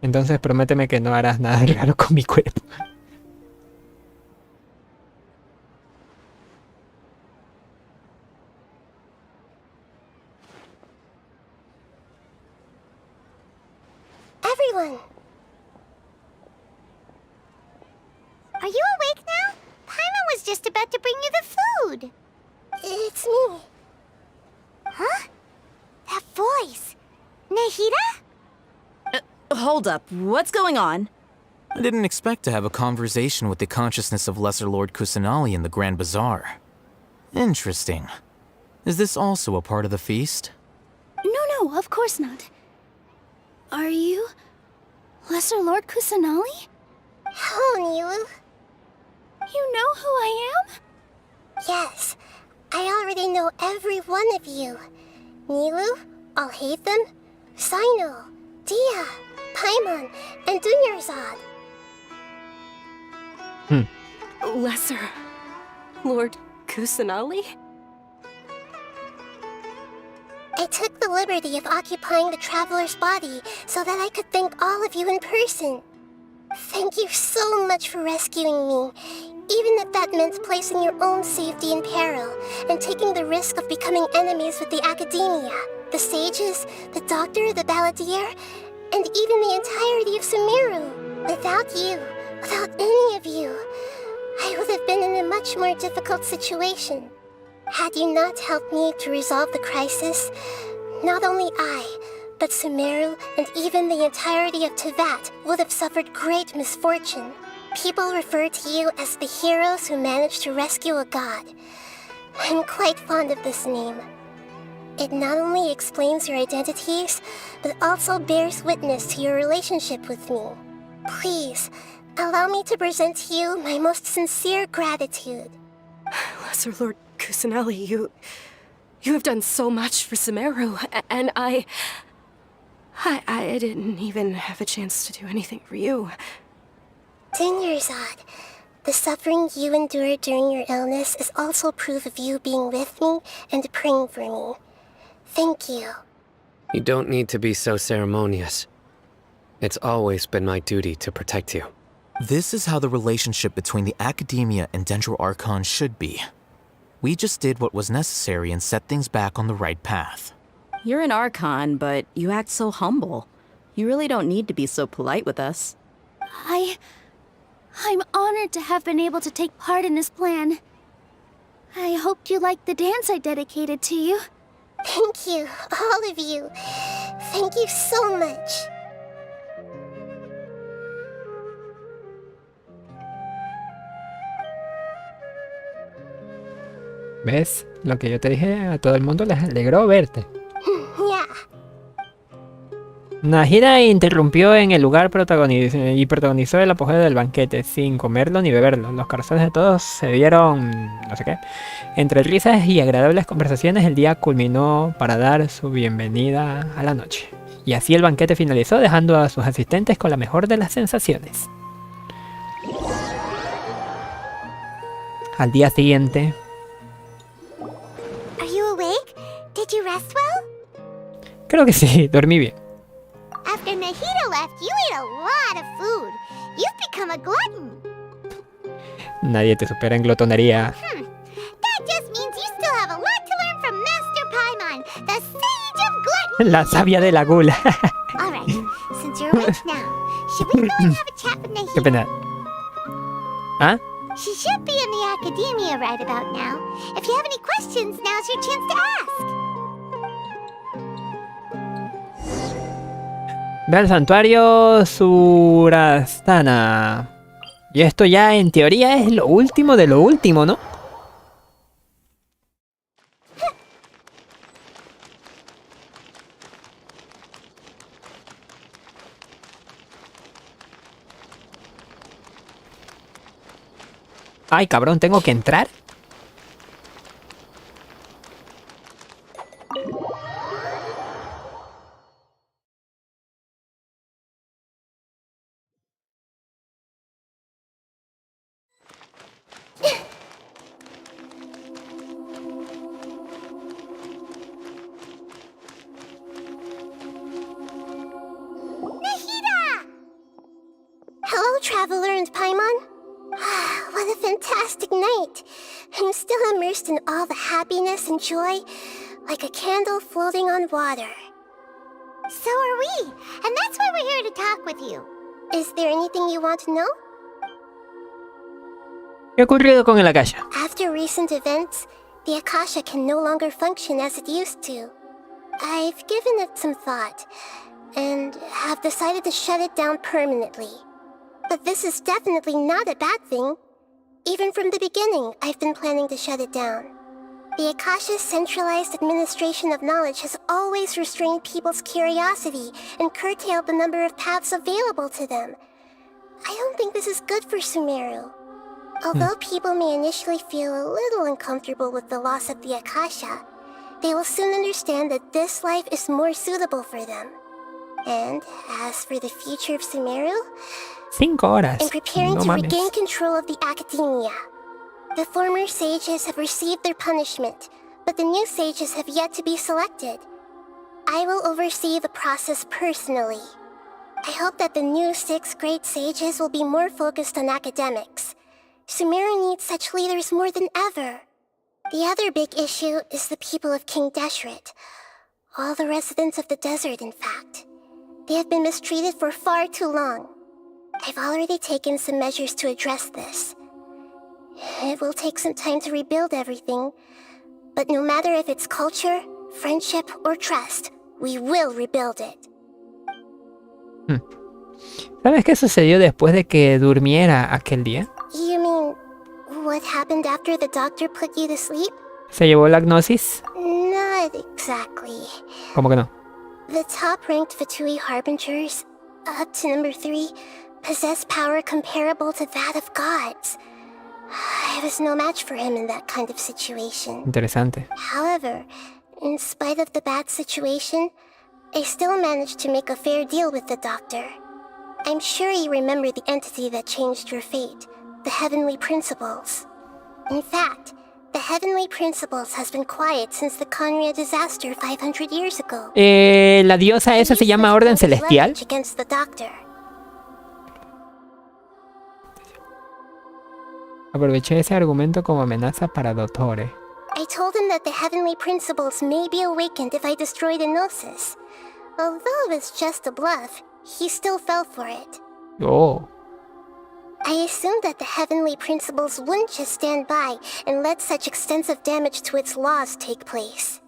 Entonces prométeme que no harás nada raro con mi cuerpo. Everyone! Are you awake now? Paimon was just about to bring you the food. It's me. Huh? That voice. Nahida? Hold up, what's going on? I didn't expect to have a conversation with the consciousness of Lesser Lord Kusanali in the Grand Bazaar. Interesting. Is this also a part of the feast? No, of course not. Are you Lesser Lord Kusanali? Hello, Nilu. You know who I am? Yes, I already know every one of you. Nilu, I'll hate them. Sino, Dia, Paimon, and Dunyarzad. Lesser Lord Kusanali? I took the liberty of occupying the traveler's body so that I could thank all of you in person. Thank you so much for rescuing me, even if that meant placing your own safety in peril and taking the risk of becoming enemies with the Academia, the sages, the doctor, the balladeer, and even the entirety of Sumeru. Without you, without any of you, I would have been in a much more difficult situation. Had you not helped me to resolve the crisis, not only I, but Sumeru and even the entirety of Tevat would have suffered great misfortune. People refer to you as the heroes who managed to rescue a god. I'm quite fond of this name. It not only explains your identities, but also bears witness to your relationship with me. Please, allow me to present to you my most sincere gratitude. Lesser Lord Kusanali, you have done so much for Sumeru, and I didn't even have a chance to do anything for you. Dunyarzad, the suffering you endured during your illness is also proof of you being with me and praying for me. Thank you. You don't need to be so ceremonious. It's always been my duty to protect you. This is how the relationship between the Academia and Dendro Archon should be. We just did what was necessary and set things back on the right path. You're an Archon, but you act so humble. You really don't need to be so polite with us. I'm honored to have been able to take part in this plan. I hoped you liked the dance I dedicated to you. Thank you, all of you. Thank you so much. ¿Ves? Lo que yo te dije, a todo el mundo les alegró verte. Yeah. Nahida interrumpió en el lugar y protagonizó el apogeo del banquete, sin comerlo ni beberlo. Los corazones de todos se dieron, no sé qué. Entre risas y agradables conversaciones, el día culminó para dar su bienvenida a la noche. Y así el banquete finalizó, dejando a sus asistentes con la mejor de las sensaciones. Al día siguiente... Are you awake? Did you rest well? Creo que sí, dormí bien. After Nahida left, you ate a lot of food. You've become a glutton. Nadie te supera en glotonería. That just means you still have a lot to learn from Master Paimon, the sage of gluttony. La sabia de la gula. All right, since you're awake now, should we go and have a chat with Nahida? Qué pena. ¿Ah? She should be in the Academia right about now. If you have any questions, now's your chance to ask. Ve al santuario Surastana. Y esto ya en teoría es lo último de lo último, ¿no? Ay, cabrón, ¿tengo que entrar? Hello, Traveler and Paimon. What a fantastic night. I'm still immersed in all the happiness and joy, like a candle floating on water. So are we, and that's why we're here to talk with you. Is there anything you want to know? ¿Qué ha ocurrido con el Akasha? After recent events, the Akasha can no longer function as it used to. I've given it some thought, and have decided to shut it down permanently. But this is definitely not a bad thing. Even from the beginning, I've been planning to shut it down. The Akasha's centralized administration of knowledge has always restrained people's curiosity and curtailed the number of paths available to them. I don't think this is good for Sumeru. Although people may initially feel a little uncomfortable with the loss of the Akasha, they will soon understand that this life is more suitable for them. And as for the future of Sumeru, 5 horas. I'm preparing No to mames. regain control of the academia. The former sages have received their punishment, but the new sages have yet to be selected. I will oversee the process personally. I hope that the new 6 great sages will be more focused on academics. Sumeru needs such leaders more than ever. The other big issue is the people of King Deshret. All the residents of the desert, in fact. They have been mistreated for far too long. I've already taken some measures to address this. It will take some time to rebuild everything, but no matter if it's culture, friendship, or trust, we will rebuild it. ¿Sabes qué sucedió después de que durmiera aquel día? You mean, what happened after the doctor put you to sleep? ¿Se llevó la gnosis? Not exactly. ¿Cómo que no? The top-ranked Fatui Harbingers, up to number 3, possess power comparable to that of gods. I was no match for him in that kind of situation. Interesante. However, in spite of the bad situation, I still managed to make a fair deal with the doctor. I'm sure you remember the entity that changed your fate, the Heavenly Principles. In fact, the Heavenly Principles has been quiet since the Conria disaster 500 years ago. La diosa esa se llama Orden Celestial. Against the doctor. Aproveché ese argumento como amenaza para Dottore. I told him that the Heavenly Principles may be awakened if I destroy the Gnosis. Although it's just a bluff, he still fell for it. Oh. I assumed that the Heavenly Principles wouldn't just stand by and let such extensive damage to its laws take place.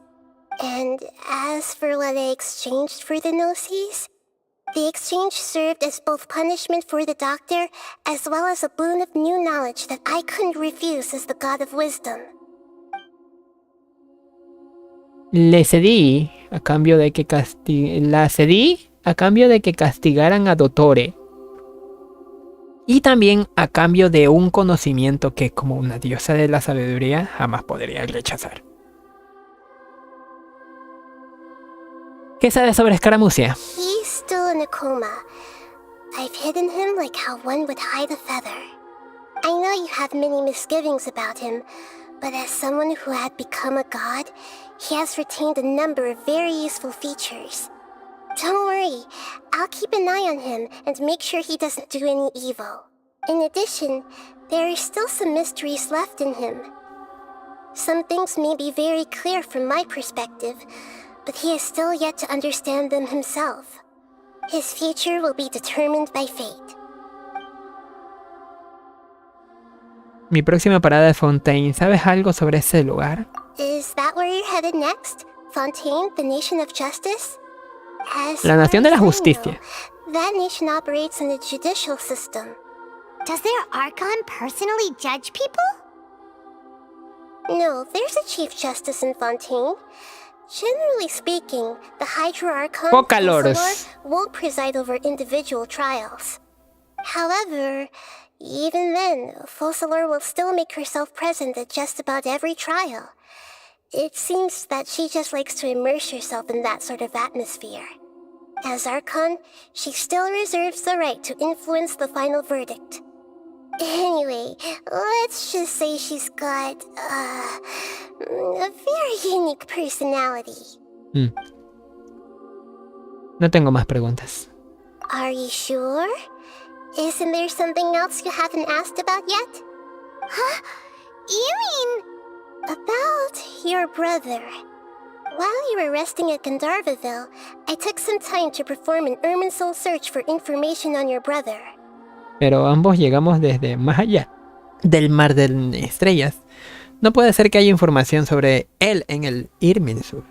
And as for what I exchanged for the Gnosis, the exchange served as both punishment for the doctor as well as a boon of new knowledge that I couldn't refuse as the God of Wisdom. Le cedí a cambio de que castigaran a Dottore. Y también a cambio de un conocimiento que, como una diosa de la sabiduría, jamás podría rechazar. ¿Qué sabes sobre Escaramucia? He's still in a coma. I've hidden him like how one would hide a feather. I know you have many misgivings about him, but as someone who had become a god, he has retained a number of very useful features. Don't worry, I'll keep an eye on him and make sure he doesn't do any evil. In addition, there are still some mysteries left in him. Some things may be very clear from my perspective, but he is still yet to understand them himself. His future will be determined by fate. Mi próxima parada es Fontaine. ¿Sabes algo sobre ese lugar? Is that where you're headed next? Fontaine, the nation of justice? La nación de la justicia. That nation operates in a judicial system. Does their Archon personally judge people? No, there's a Chief Justice in Fontaine. Generally speaking, the Hydra Archon Pocaloros won't preside over individual trials. However, even then, Focalor will still make herself present at just about every trial. It seems that she just likes to immerse herself in that sort of atmosphere. As Archon, she still reserves the right to influence the final verdict. Anyway, let's just say she's got, a very unique personality. No tengo más preguntas. Are you sure? Isn't there something else you haven't asked about yet? Huh? You mean... About your brother. While you were resting at Gandharvaville, I took some time to perform an Irminsul search for information on your brother. Pero ambos llegamos desde más allá del mar de estrellas. No puede ser que haya información sobre él en el Irminsul.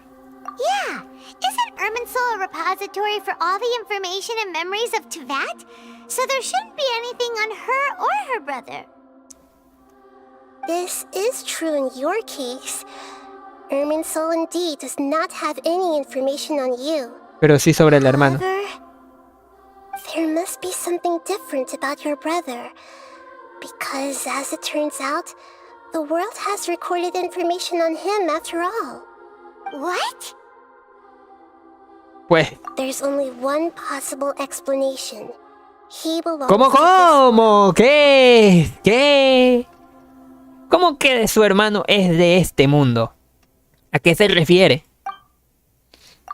Yeah, isn't Irminsul a repository for all the information and memories of Teyvat? So there shouldn't be anything on her or her brother. This is true in your case. Irminsul indeed does not have any information on you. Pero sí sobre el hermano. However, there must be something different about your brother. Because as it turns out, the world has recorded information on him after all. What? Pues... There's only one possible explanation. He belongs ¿Cómo? ¿Qué? ¿Cómo que su hermano es de este mundo? ¿A qué se refiere?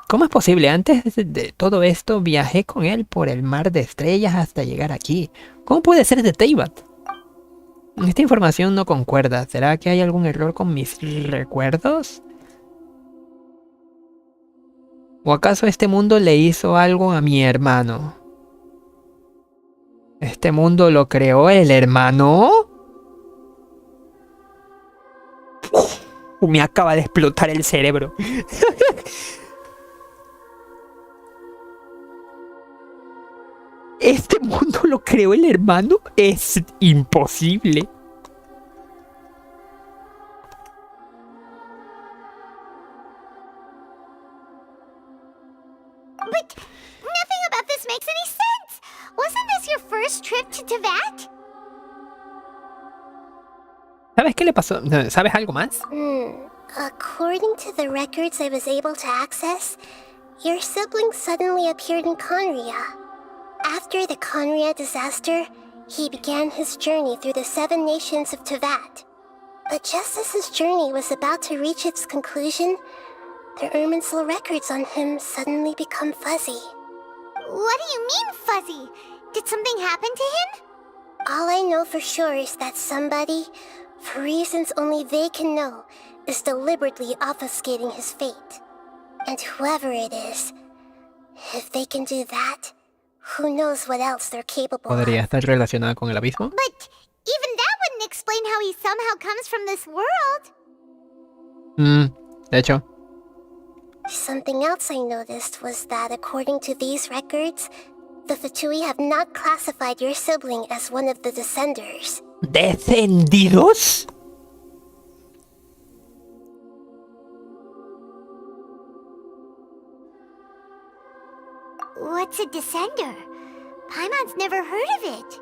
¿Cómo es posible? Antes de todo esto viajé con él por el mar de estrellas hasta llegar aquí. ¿Cómo puede ser de Teyvat? Esta información no concuerda. ¿Será que hay algún error con mis recuerdos? ¿O acaso este mundo le hizo algo a mi hermano? ¿Este mundo lo creó el hermano? Me acaba de explotar el cerebro. ¿Este mundo lo creó el hermano? Es imposible. But nothing about this makes any sense. Wasn't this your first trip to Teyvat? ¿Sabes qué le pasó? ¿Sabes algo más? According to the records I was able to access, your sibling suddenly appeared in Conria. After the Conria disaster, he began his journey through the 7 nations of Teyvat. But just as his journey was about to reach its conclusion, the Irminsul records on him suddenly become fuzzy. What do you mean, fuzzy? Did something happen to him? All I know for sure is that somebody, for reasons only they can know, is deliberately obfuscating his fate. And whoever it is, if they can do that, who knows what else they're capable of. ¿Podría estar relacionada con el abismo? But even that wouldn't explain how he somehow comes from this world. De hecho. Something else I noticed was that according to these records, the Fatui have not classified your sibling as one of the Descenders. ¿Descendidos? What's a Descender? Paimon's never heard of it.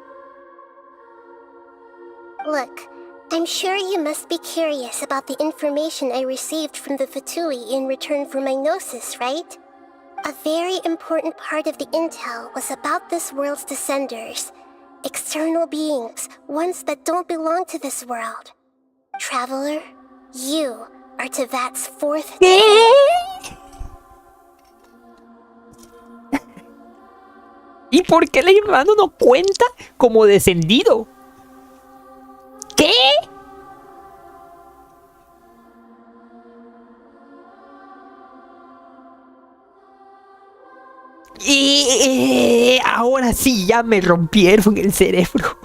Look, I'm sure you must be curious about the information I received from the Fatui in return for my gnosis, right? A very important part of the intel was about this world's Descenders. External beings, ones that don't belong to this world. Traveler, you are Teyvat's 4th... ¿Y por qué el hermano no cuenta como descendido? ¿Qué? Ahora sí ya me rompieron el cerebro.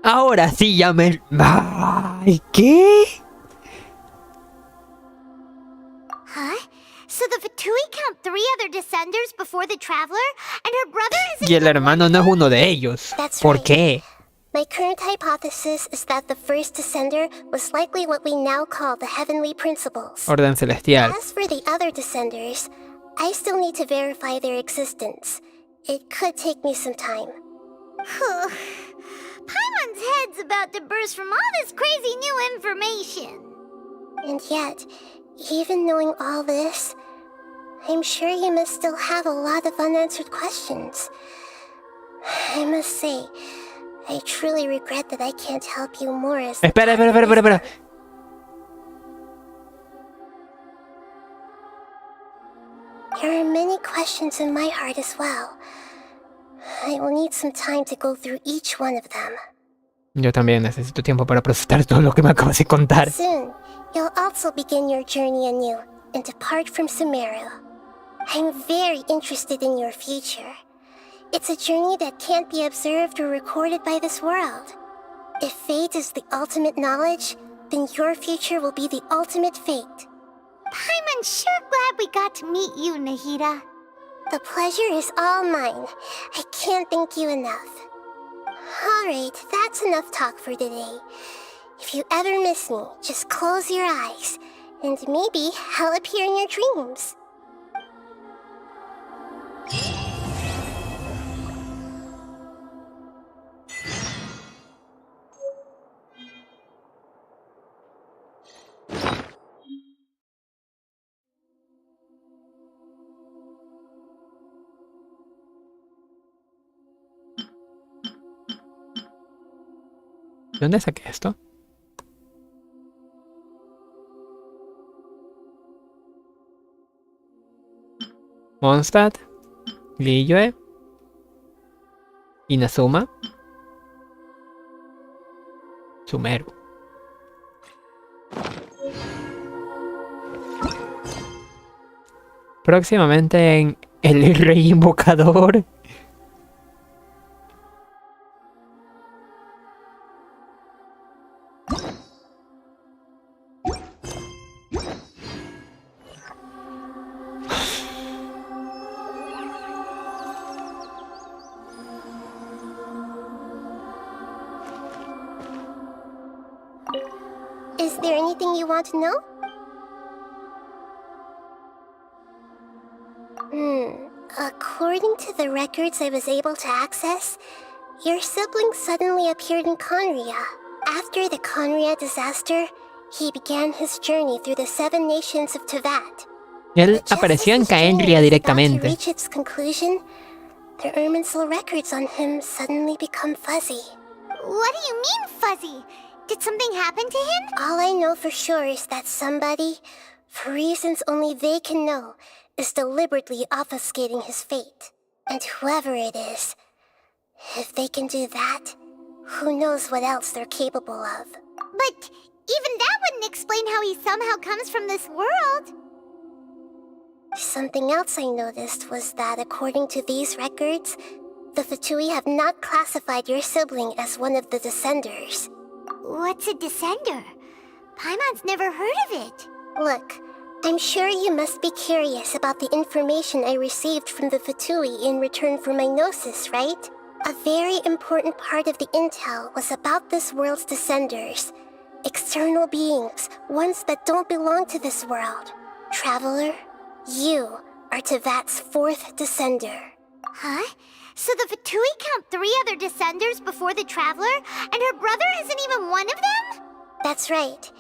Ahora sí ya me... Ay, ¿qué? Huh? So the Fatui count 3 other Descenders before the Traveler, and her brother is... Y el hermano no es uno de ellos. ¿Por qué? My current hypothesis is that the first Descender was likely what we now call the Heavenly Principles. Orden celestial. As for the other Descenders, I still need to verify their existence. It could take me some time. Paimon's head's about to burst from all this crazy new information. And yet, even knowing all this, I'm sure you must still have a lot of unanswered questions. I must say, I truly regret that I can't help you more as... Espera. There are many questions in my heart as well. I will need some time to go through each one of them. Yo también necesito tiempo para procesar todo lo que me acabas de contar. Soon, you'll also begin your journey anew and depart from Sumeru. I'm very interested in your future. It's a journey that can't be observed or recorded by this world. If fate is the ultimate knowledge, then your future will be the ultimate fate. Paimon's sure glad we got to meet you, Nahida. The pleasure is all mine. I can't thank you enough. Alright, that's enough talk for today. If you ever miss me, just close your eyes, and maybe I'll appear in your dreams. dónde saqué esto? Mondstadt, Liyue, Inazuma, Sumeru. Próximamente en El Rey Invocador. Is there anything you want to know? According to the records I was able to access, your sibling suddenly appeared in Conria. After the Conria disaster, he began his journey through the 7 nations of Tevat. Él apareció en Caenria To directamente. reach its conclusion, the Irminsul records on him suddenly become fuzzy. What do you mean, fuzzy? Did something happen to him? All I know for sure is that somebody, for reasons only they can know, is deliberately obfuscating his fate. And whoever it is, if they can do that, who knows what else they're capable of. But even that wouldn't explain how he somehow comes from this world. Something else I noticed was that according to these records, the Fatui have not classified your sibling as one of the Descenders. What's a Descender? Paimon's never heard of it. Look, I'm sure you must be curious about the information I received from the Fatui in return for my gnosis, right? A very important part of the intel was about this world's Descenders. External beings, ones that don't belong to this world. Traveler, you are Tevat's 4th Descender. Huh? So the Fatui count 3 other Descenders before the Traveler, and her brother isn't even one of them? That's right.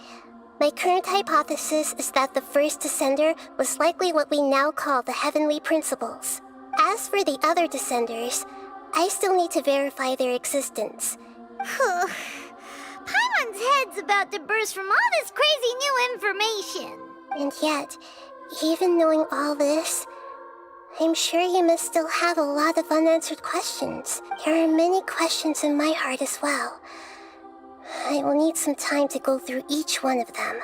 My current hypothesis is that the first Descender was likely what we now call the Heavenly Principles. As for the other Descenders, I still need to verify their existence. Paimon's head's about to burst from all this crazy new information. And yet, even knowing all this, I'm sure you must still have a lot of unanswered questions. There are many questions in my heart as well. I will need some time to go through each one of them.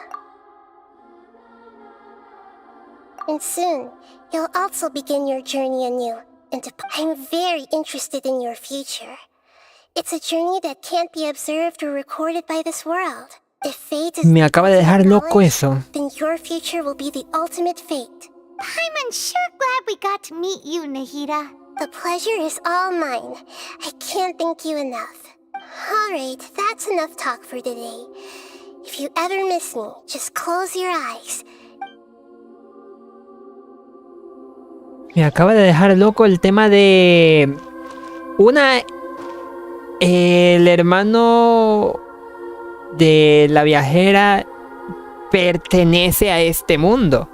And soon, you'll also begin your journey anew, and I'm very interested in your future. It's a journey that can't be observed or recorded by this world. If fate is Me acaba de dejar loco eso. then your future will be the ultimate fate. Paimon's sure glad we got to meet you, Nahida. The pleasure is all mine. I can't thank you enough. Alright, that's enough talk for today. If you ever miss me, just close your eyes. Me acaba de dejar loco el tema de... El hermano de la viajera pertenece a este mundo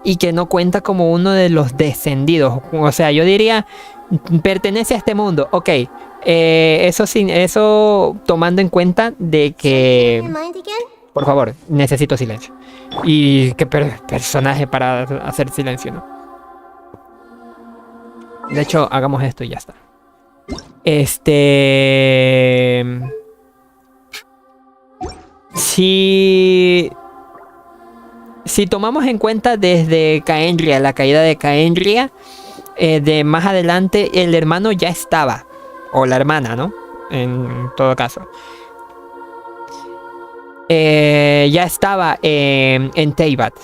y que no cuenta como uno de los descendidos. O sea, yo diría, pertenece a este mundo. Ok, eso tomando en cuenta de que... Por favor, necesito silencio. Y qué personaje para hacer silencio, ¿no? De hecho, hagamos esto y ya está. Si tomamos en cuenta desde Caenria, la caída de Caenria, de más adelante el hermano ya estaba, o la hermana, ¿no? En todo caso. Ya estaba en Teyvat.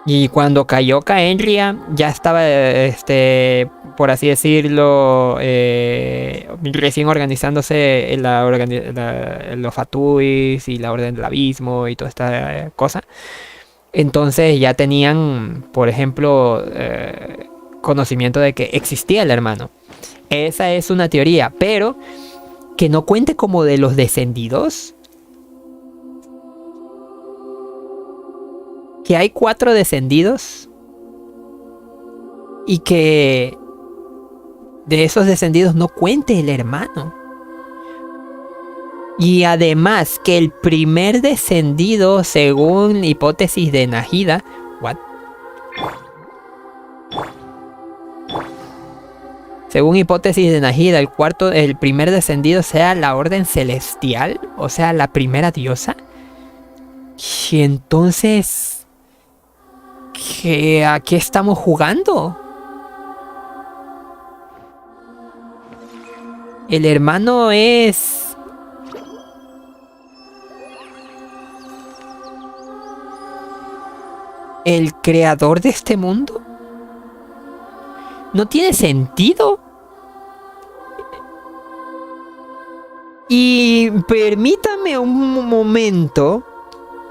Y cuando cayó Caenria, ya estaba, por así decirlo, recién organizándose los Fatuis y la Orden del Abismo y toda esta cosa. Entonces ya tenían, por ejemplo, conocimiento de que existía el hermano. Esa es una teoría, pero que no cuente como de los descendidos. Que hay 4 descendidos y que de esos descendidos no cuente el hermano. Y además que el primer descendido, según hipótesis de Nahida... ¿What? Según hipótesis de Nahida, el primer descendido sea la orden celestial, o sea, la primera diosa. Y entonces, ¿a qué estamos jugando? El hermano es... ¿el creador de este mundo? No tiene sentido. Y permítame un momento.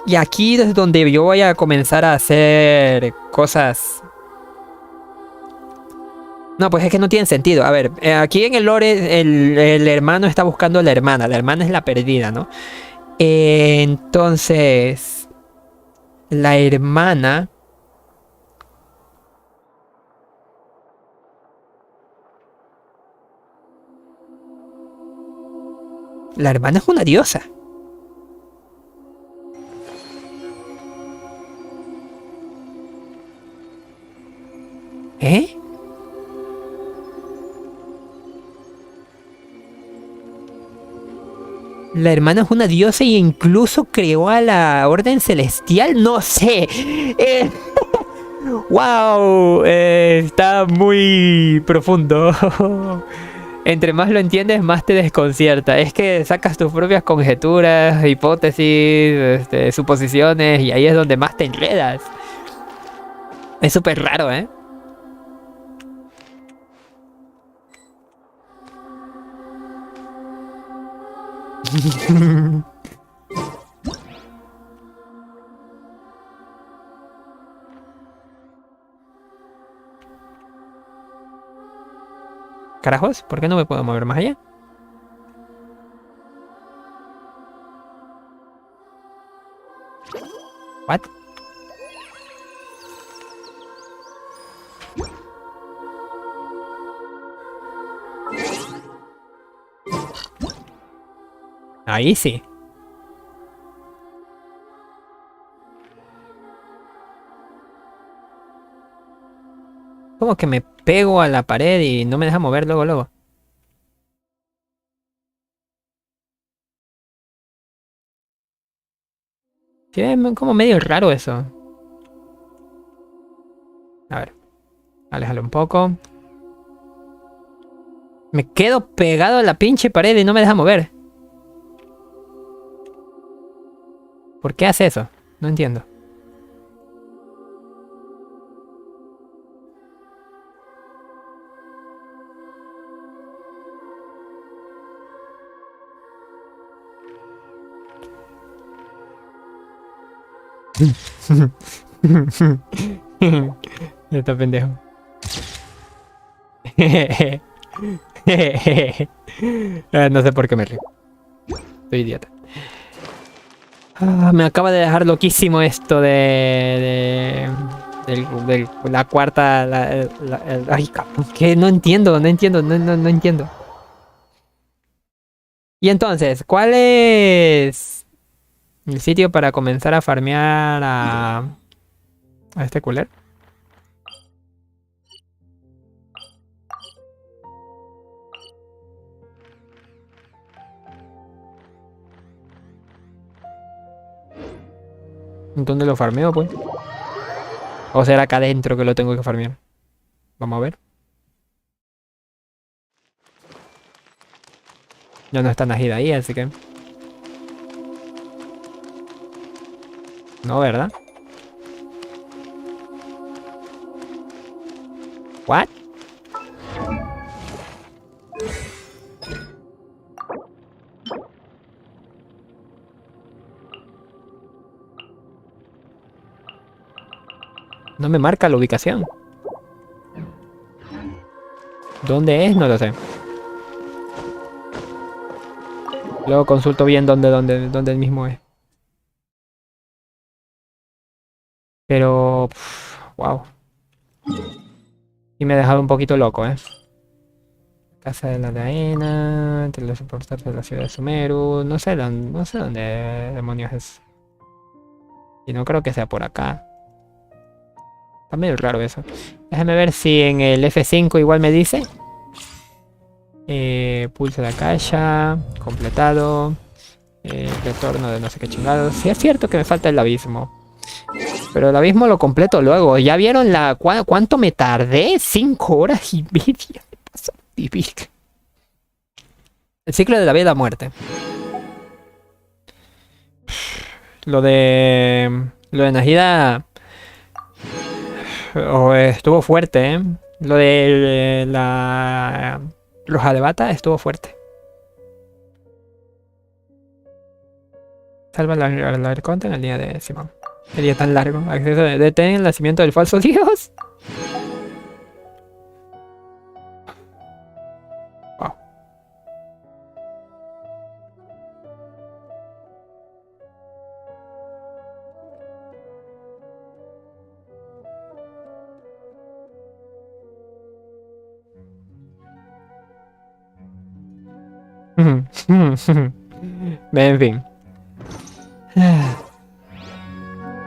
Y aquí es donde yo voy a comenzar a hacer cosas. No, pues es que no tiene sentido. A ver, aquí en el lore el hermano está buscando a la hermana. La hermana es la perdida, ¿no? Entonces... la hermana... la hermana es una diosa. ¿Eh? La hermana es una diosa y incluso creó a la orden celestial. No sé. Wow. Está muy profundo. Entre más lo entiendes, más te desconcierta. Es que sacas tus propias conjeturas, hipótesis, suposiciones, y ahí es donde más te enredas. Es súper raro, ¿eh? Carajos, ¿por qué no me puedo mover más allá? What? Ahí sí. Como que me pego a la pared y no me deja mover luego. Sí, es como medio raro eso. A ver. Aléjalo un poco. Me quedo pegado a la pinche pared y no me deja mover. ¿Por qué hace eso? No entiendo. Está pendejo. No sé por qué me río. Soy idiota. Me acaba de dejar loquísimo esto de la cuarta... ay, que no entiendo. Y entonces, ¿cuál es el sitio para comenzar a farmear a este culero? ¿Dónde lo farmeo, pues? ¿O será acá adentro que lo tengo que farmear? Vamos a ver. Ya no está Najida ahí, así que... no, ¿verdad? ¿What? No me marca la ubicación. ¿Dónde es? No lo sé. Luego consulto bien dónde el mismo es. Pero... wow. Y me he dejado un poquito loco, ¿eh? Casa de la arena, teletransportarse de la ciudad de Sumeru. No sé dónde demonios es. Y no creo que sea por acá. Está medio raro eso. Déjame ver si en el F5 igual me dice. Pulso de Akasha. Completado. Retorno de no sé qué chingados. Sí es cierto que me falta el abismo. Pero el abismo lo completo luego. ¿Ya vieron cuánto me tardé? 5 horas y media. Vivir. El ciclo de la vida y la muerte. Lo de Najida estuvo fuerte, ¿eh? Lo de la Roja de Bata estuvo fuerte. Salva la contra en el día de Simón. El día tan largo. Acceso de detener el nacimiento del falso dios. En fin.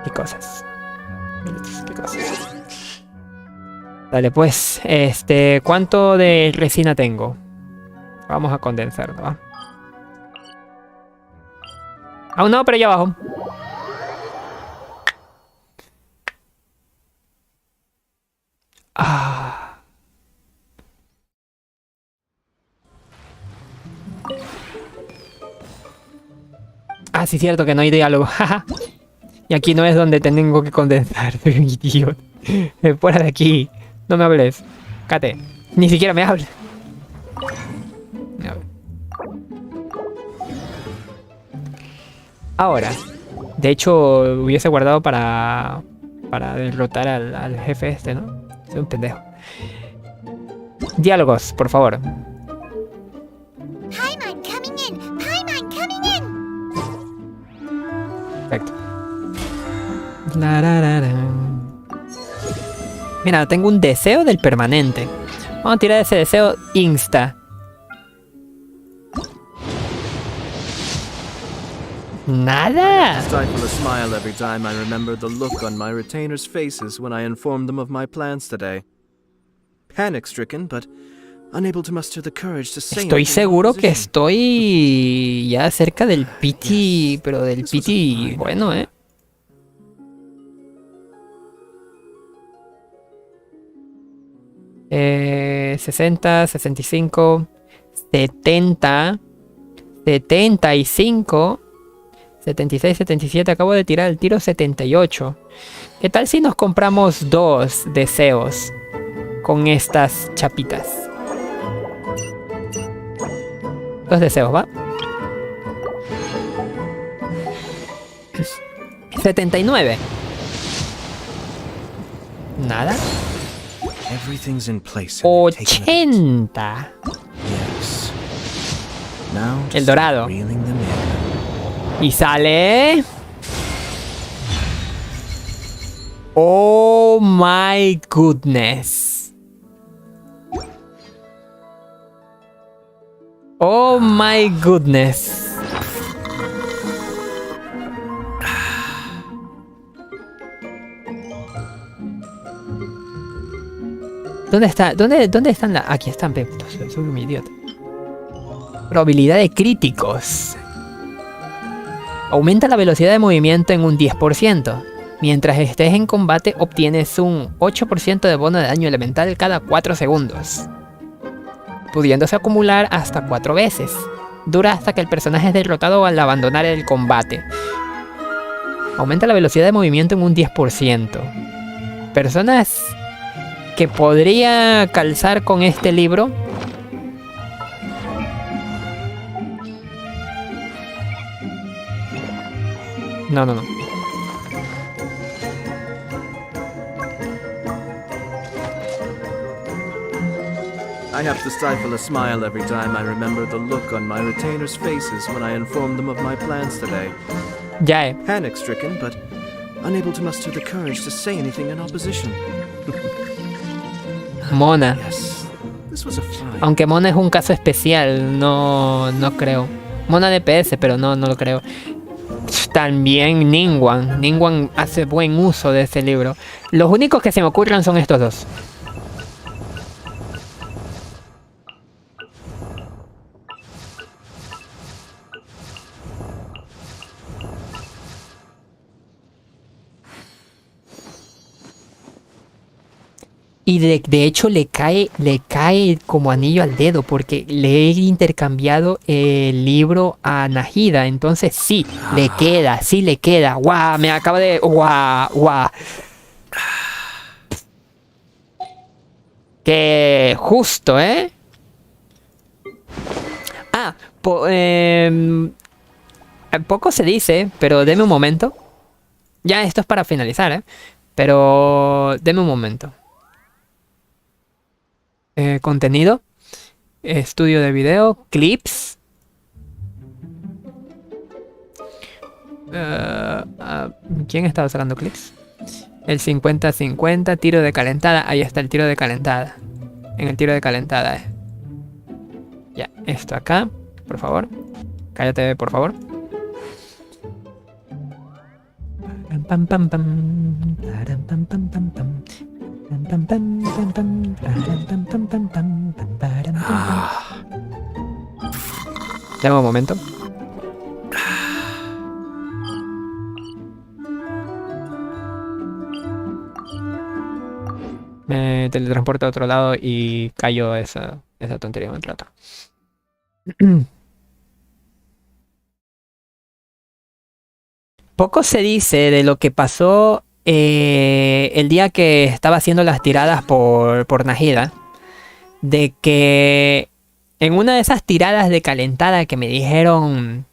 Qué cosas. Qué cosas. Dale, pues. ¿Cuánto de resina tengo? Vamos a condensarlo, ¿va? Aún no, pero ya abajo. Sí, cierto que no hay diálogo. Y aquí no es donde tengo que condensar. Soy un idiota. Fuera de aquí. No me hables. Cate. Ni siquiera me hables. Ahora. De hecho, hubiese guardado para derrotar al jefe este, ¿no? Soy un pendejo. Diálogos, por favor. Perfecto. Mira, tengo un deseo del permanente. Vamos a tirar ese deseo insta. Nada. I stifle a smile every time I remember the look on my retainers' faces when I informed them of my plans today. Panic-stricken, but unable to muster the courage to say. Estoy seguro que estoy ya cerca del piti, pero del piti bueno, 60, 65, 70, 75, 76, 77. Acabo de tirar el tiro 78. ¿Qué tal si nos compramos 2 deseos con estas chapitas? 2 deseos, ¿va? 79. Nada. 80. El dorado. Y sale... Oh my goodness. Oh my goodness. ¿Dónde está? ¿Dónde están las...? Aquí están, soy un idiota. Probabilidad de críticos. Aumenta la velocidad de movimiento en un 10%. Mientras estés en combate, obtienes un 8% de bono de daño elemental cada 4 segundos. Pudiéndose acumular hasta 4 veces. Dura hasta que el personaje es derrotado al abandonar el combate. Aumenta la velocidad de movimiento en un 10%. Personas que podría calzar con este libro. No. I have to stifle a smile every time I remember the look on my retainers' faces when I informed them of my plans today. Ya Panic-stricken, but unable to muster the courage to say anything in opposition. Mona. Yes, Aunque Mona es un caso especial, no creo. Mona DPS, pero no lo creo. También Ningguang. Ningguang hace buen uso de ese libro. Los únicos que se me ocurren son estos dos. Y de hecho le cae como anillo al dedo, porque le he intercambiado el libro a Nahida. Entonces sí le queda. ¡Guau! Me acaba de... ¡Guau! Que justo, ¿eh? Poco se dice, pero deme un momento. Ya esto es para finalizar, ¿eh? Pero deme un momento. Contenido, estudio de video, clips. ¿Quién estaba sacando clips? El 50-50, tiro de calentada. Ahí está el tiro de calentada. En el tiro de calentada. Ya, esto acá, por favor. Cállate, por favor. Pam, pam, pam. Pam, pam, pam, pam. Dame un momento. Me teletransporto a otro lado y callo esa tontería un rato. Poco se dice de lo que pasó el día que estaba haciendo las tiradas por Nahida. De que en una de esas tiradas de calentada que me dijeron,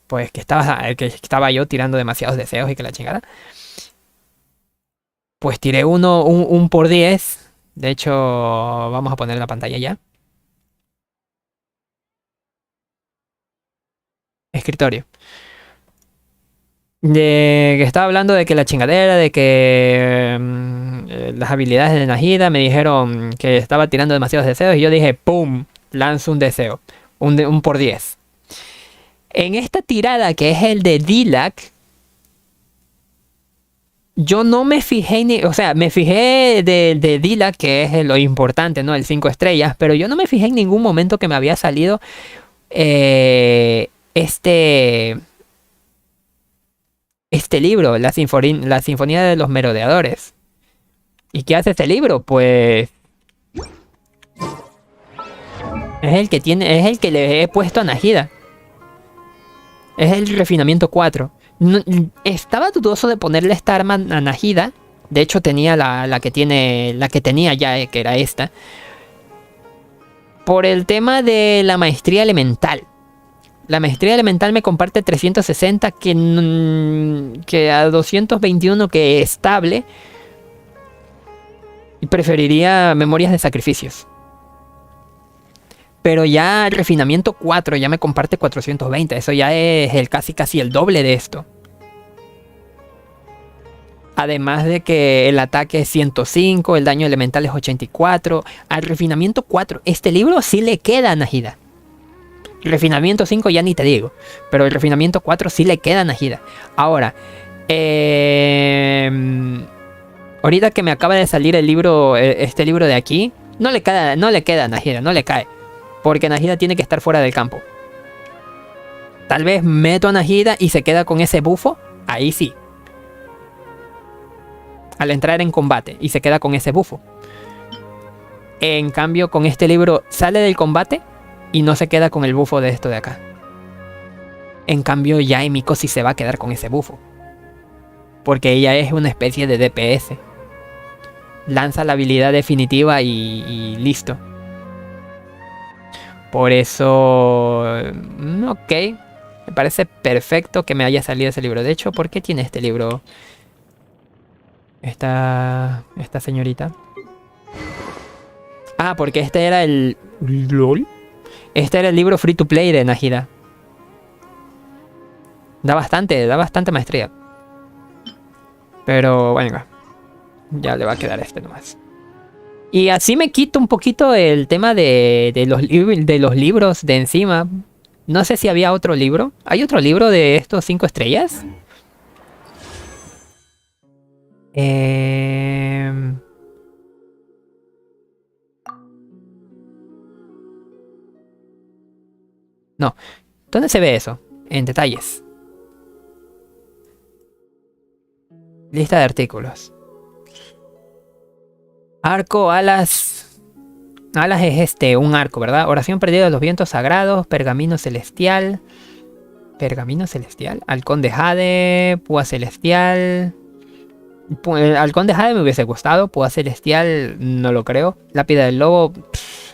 pues que estaba yo tirando demasiados deseos y que la chingada. Pues tiré un por 10. De hecho, vamos a poner la pantalla ya. Escritorio. De que estaba hablando de que la chingadera, de que las habilidades de Nahida me dijeron que estaba tirando demasiados deseos y yo dije, ¡pum! Lanzo un deseo. Un por 10. En esta tirada que es el de Dilac, yo no me fijé ni... O sea, me fijé de Dilac, que es lo importante, ¿no? El 5 estrellas, pero yo no me fijé en ningún momento que me había salido este libro, la Sinfonía de los Merodeadores. ¿Y qué hace este libro? Pues es el que le he puesto a Nahida. Es el refinamiento 4. Estaba dudoso de ponerle esta arma a Nahida. De hecho tenía la que tenía ya, que era esta. Por el tema de la maestría elemental. La maestría elemental me comparte 360 que a 221 que estable. Y preferiría memorias de sacrificios. Pero ya el refinamiento 4 ya me comparte 420. Eso ya es casi el doble de esto. Además de que el ataque es 105, el daño elemental es 84. Al refinamiento 4, este libro sí le queda a Nahida. Refinamiento 5 ya ni te digo. Pero el refinamiento 4 sí le queda a Nahida. Ahora, ahorita que me acaba de salir el libro, este libro de aquí, no le queda a Nahida, no le cae. Porque Nahida tiene que estar fuera del campo. Tal vez meto a Nahida y se queda con ese bufo. Ahí sí. Al entrar en combate y se queda con ese bufo. En cambio, con este libro sale del combate y no se queda con el bufo de esto de acá. En cambio, ya Emiko sí se va a quedar con ese bufo. Porque ella es una especie de DPS. Lanza la habilidad definitiva y listo. Por eso... ok. Me parece perfecto que me haya salido ese libro. De hecho, ¿por qué tiene este libro esta señorita? Ah, porque este era el... ¿LOL? Este era el libro free to play de Nahida. Da bastante maestría. Pero bueno, ya le va a quedar este nomás. Y así me quito un poquito el tema de los libros de encima. No sé si había otro libro. ¿Hay otro libro de estos 5 estrellas? No. ¿Dónde se ve eso? En detalles. Lista de artículos. Arco, alas. Alas es un arco, ¿verdad? Oración perdida de los vientos sagrados. Pergamino celestial. Pergamino celestial. Halcón de jade. Púa celestial. Halcón de jade me hubiese gustado. Púa celestial no lo creo. Lápida del lobo.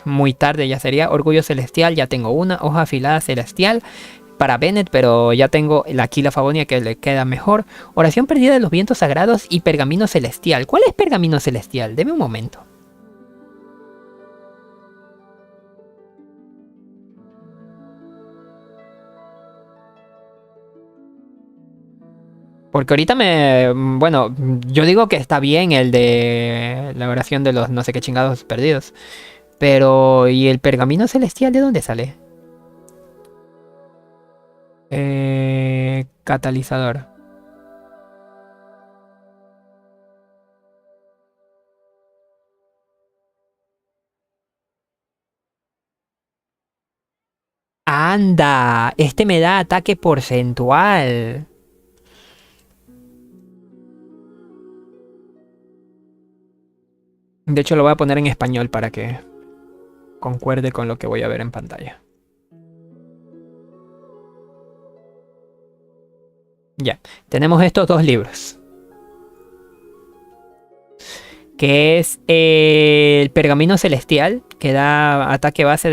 Muy tarde ya sería. Orgullo celestial, ya tengo una. Hoja afilada celestial para Bennett, pero ya tengo aquí la Favonia que le queda mejor. Oración perdida de los vientos sagrados y pergamino celestial. ¿Cuál es pergamino celestial? Deme un momento. Porque ahorita bueno, yo digo que está bien el de la oración de los no sé qué chingados perdidos. Pero, ¿y el pergamino celestial de dónde sale? Catalizador. Anda, este me da ataque porcentual. De hecho, lo voy a poner en español para que concuerde con lo que voy a ver en pantalla. Ya, tenemos estos dos libros. Que es el pergamino celestial, que da ataque base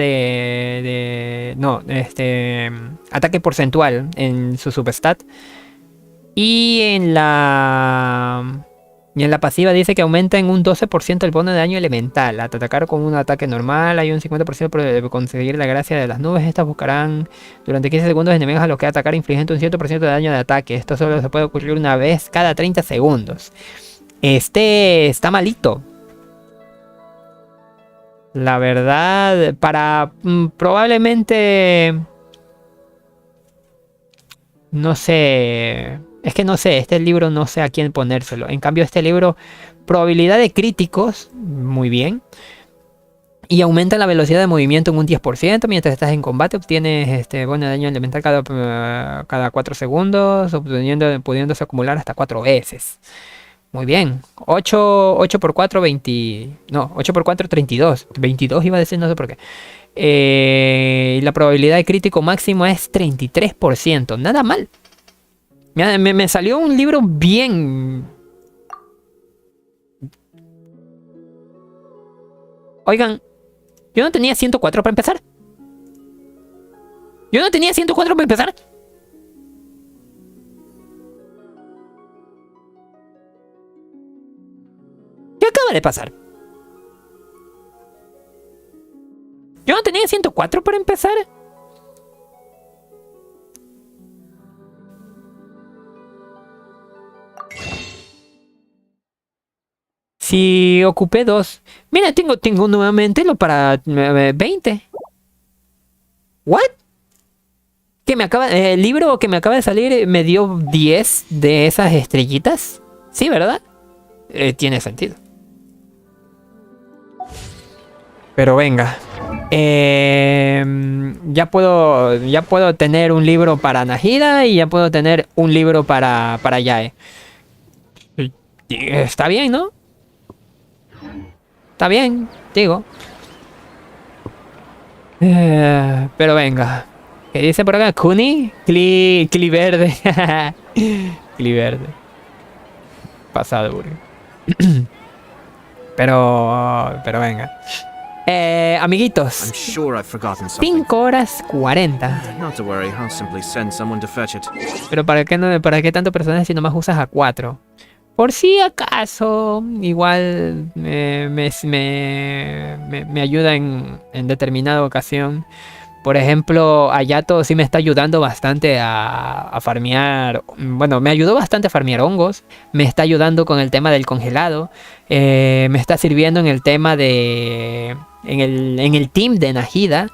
ataque porcentual en su substat. Y en la pasiva dice que aumenta en un 12% el bono de daño elemental. Al atacar con un ataque normal hay un 50% por conseguir la gracia de las nubes. Estas buscarán durante 15 segundos enemigos a los que atacar infligiendo un 100% de daño de ataque. Esto solo se puede ocurrir una vez cada 30 segundos. Este está malito. La verdad, para probablemente... No sé... Es que no sé, este libro no sé a quién ponérselo. En cambio, este libro, probabilidad de críticos, muy bien. Y aumenta la velocidad de movimiento en un 10%. Mientras estás en combate, obtienes bueno daño elemental cada 4 segundos, pudiéndose acumular hasta 4 veces. Muy bien. 8 por 4, 20... No, 8 por 4, 32. 22 iba a decir, no sé por qué. Y la probabilidad de crítico máximo es 33%. Nada mal. Me salió un libro bien... Oigan, yo no tenía 104 para empezar. Yo no tenía 104 para empezar. ¿Qué acaba de pasar? Yo no tenía 104 para empezar. Si ocupé 2. Mira, tengo nuevamente lo para 20. ¿What? El libro que me acaba de salir me dio 10 de esas estrellitas. Sí, ¿verdad? Tiene sentido. Pero venga. Ya puedo tener un libro para Nahida y ya puedo tener un libro para Yae. Está bien, ¿no? Está bien, digo. Pero venga. ¿Qué dice por acá? ¿Kuni? Cli verde. Cli verde. Pasado, burro. Pero venga. Amiguitos. 5 horas 40. Not to worry, I'll simply send someone to fetch it. Pero ¿para qué tanto personaje si nomás usas a 4? Por si acaso, igual me ayuda en determinada ocasión. Por ejemplo, Ayato sí me está ayudando bastante a farmear. Bueno, me ayudó bastante a farmear hongos. Me está ayudando con el tema del congelado. Me está sirviendo en el tema de... En el team de Nahida.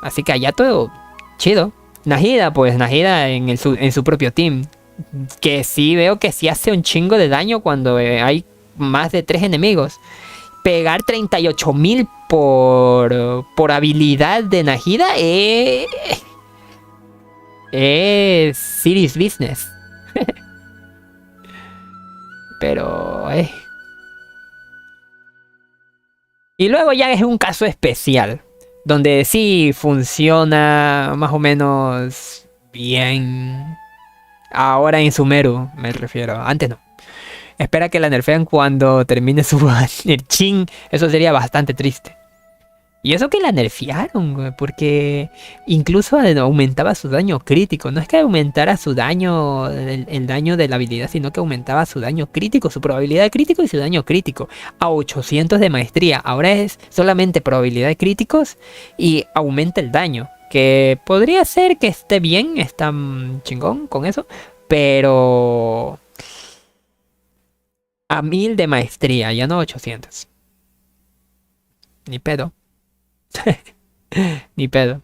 Así que Ayato, chido. Nahida, pues Nahida en su propio team. Que sí veo que sí hace un chingo de daño cuando hay más de 3 enemigos. Pegar 38.000 por habilidad de Nahida es serious business. Pero y luego ya es un caso especial donde sí funciona más o menos bien. Ahora en Sumeru me refiero, antes no. Espera que la nerfean cuando termine su Nerchin. Eso sería bastante triste. Y eso que la nerfearon, güey, porque incluso aumentaba su daño crítico. No es que aumentara su daño, el daño de la habilidad, sino que aumentaba su daño crítico, su probabilidad de crítico y su daño crítico. A 800 de maestría. Ahora es solamente probabilidad de críticos y aumenta el daño. Que podría ser que esté bien, está chingón con eso. Pero... a 1000 de maestría, ya no 800. Ni pedo. Ni pedo.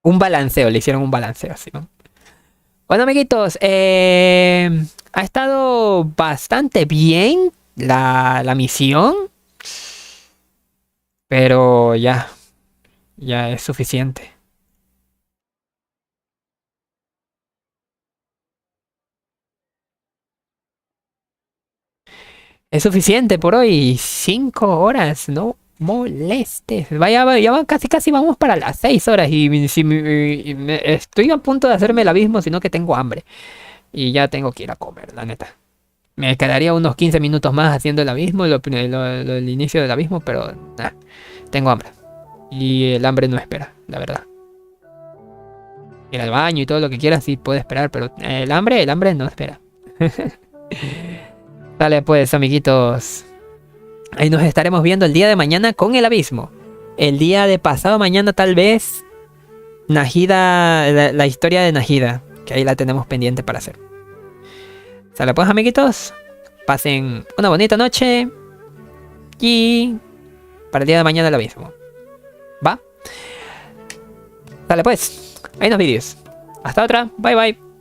Un balanceo, le hicieron un balanceo, ¿sí, no? Bueno, amiguitos, ha estado bastante bien la misión. Pero ya es suficiente. Es suficiente por hoy. 5 horas, no molestes. Ya van casi vamos para las 6 horas. Y si estoy a punto de hacerme el abismo, sino que tengo hambre. Y ya tengo que ir a comer, la neta. Me quedaría unos 15 minutos más haciendo el abismo, el inicio del abismo, pero tengo hambre. Y el hambre no espera, la verdad. Ir al baño y todo lo que quieras sí puede esperar, pero el hambre no espera. Dale pues, amiguitos. Ahí nos estaremos viendo el día de mañana con el abismo. El día de pasado mañana tal vez Nahida, la historia de Nahida, que ahí la tenemos pendiente para hacer. Sale pues, amiguitos. Pasen una bonita noche. Y para el día de mañana el abismo. ¿Va? Sale pues. Ahí nos vídeos. Hasta otra. Bye bye.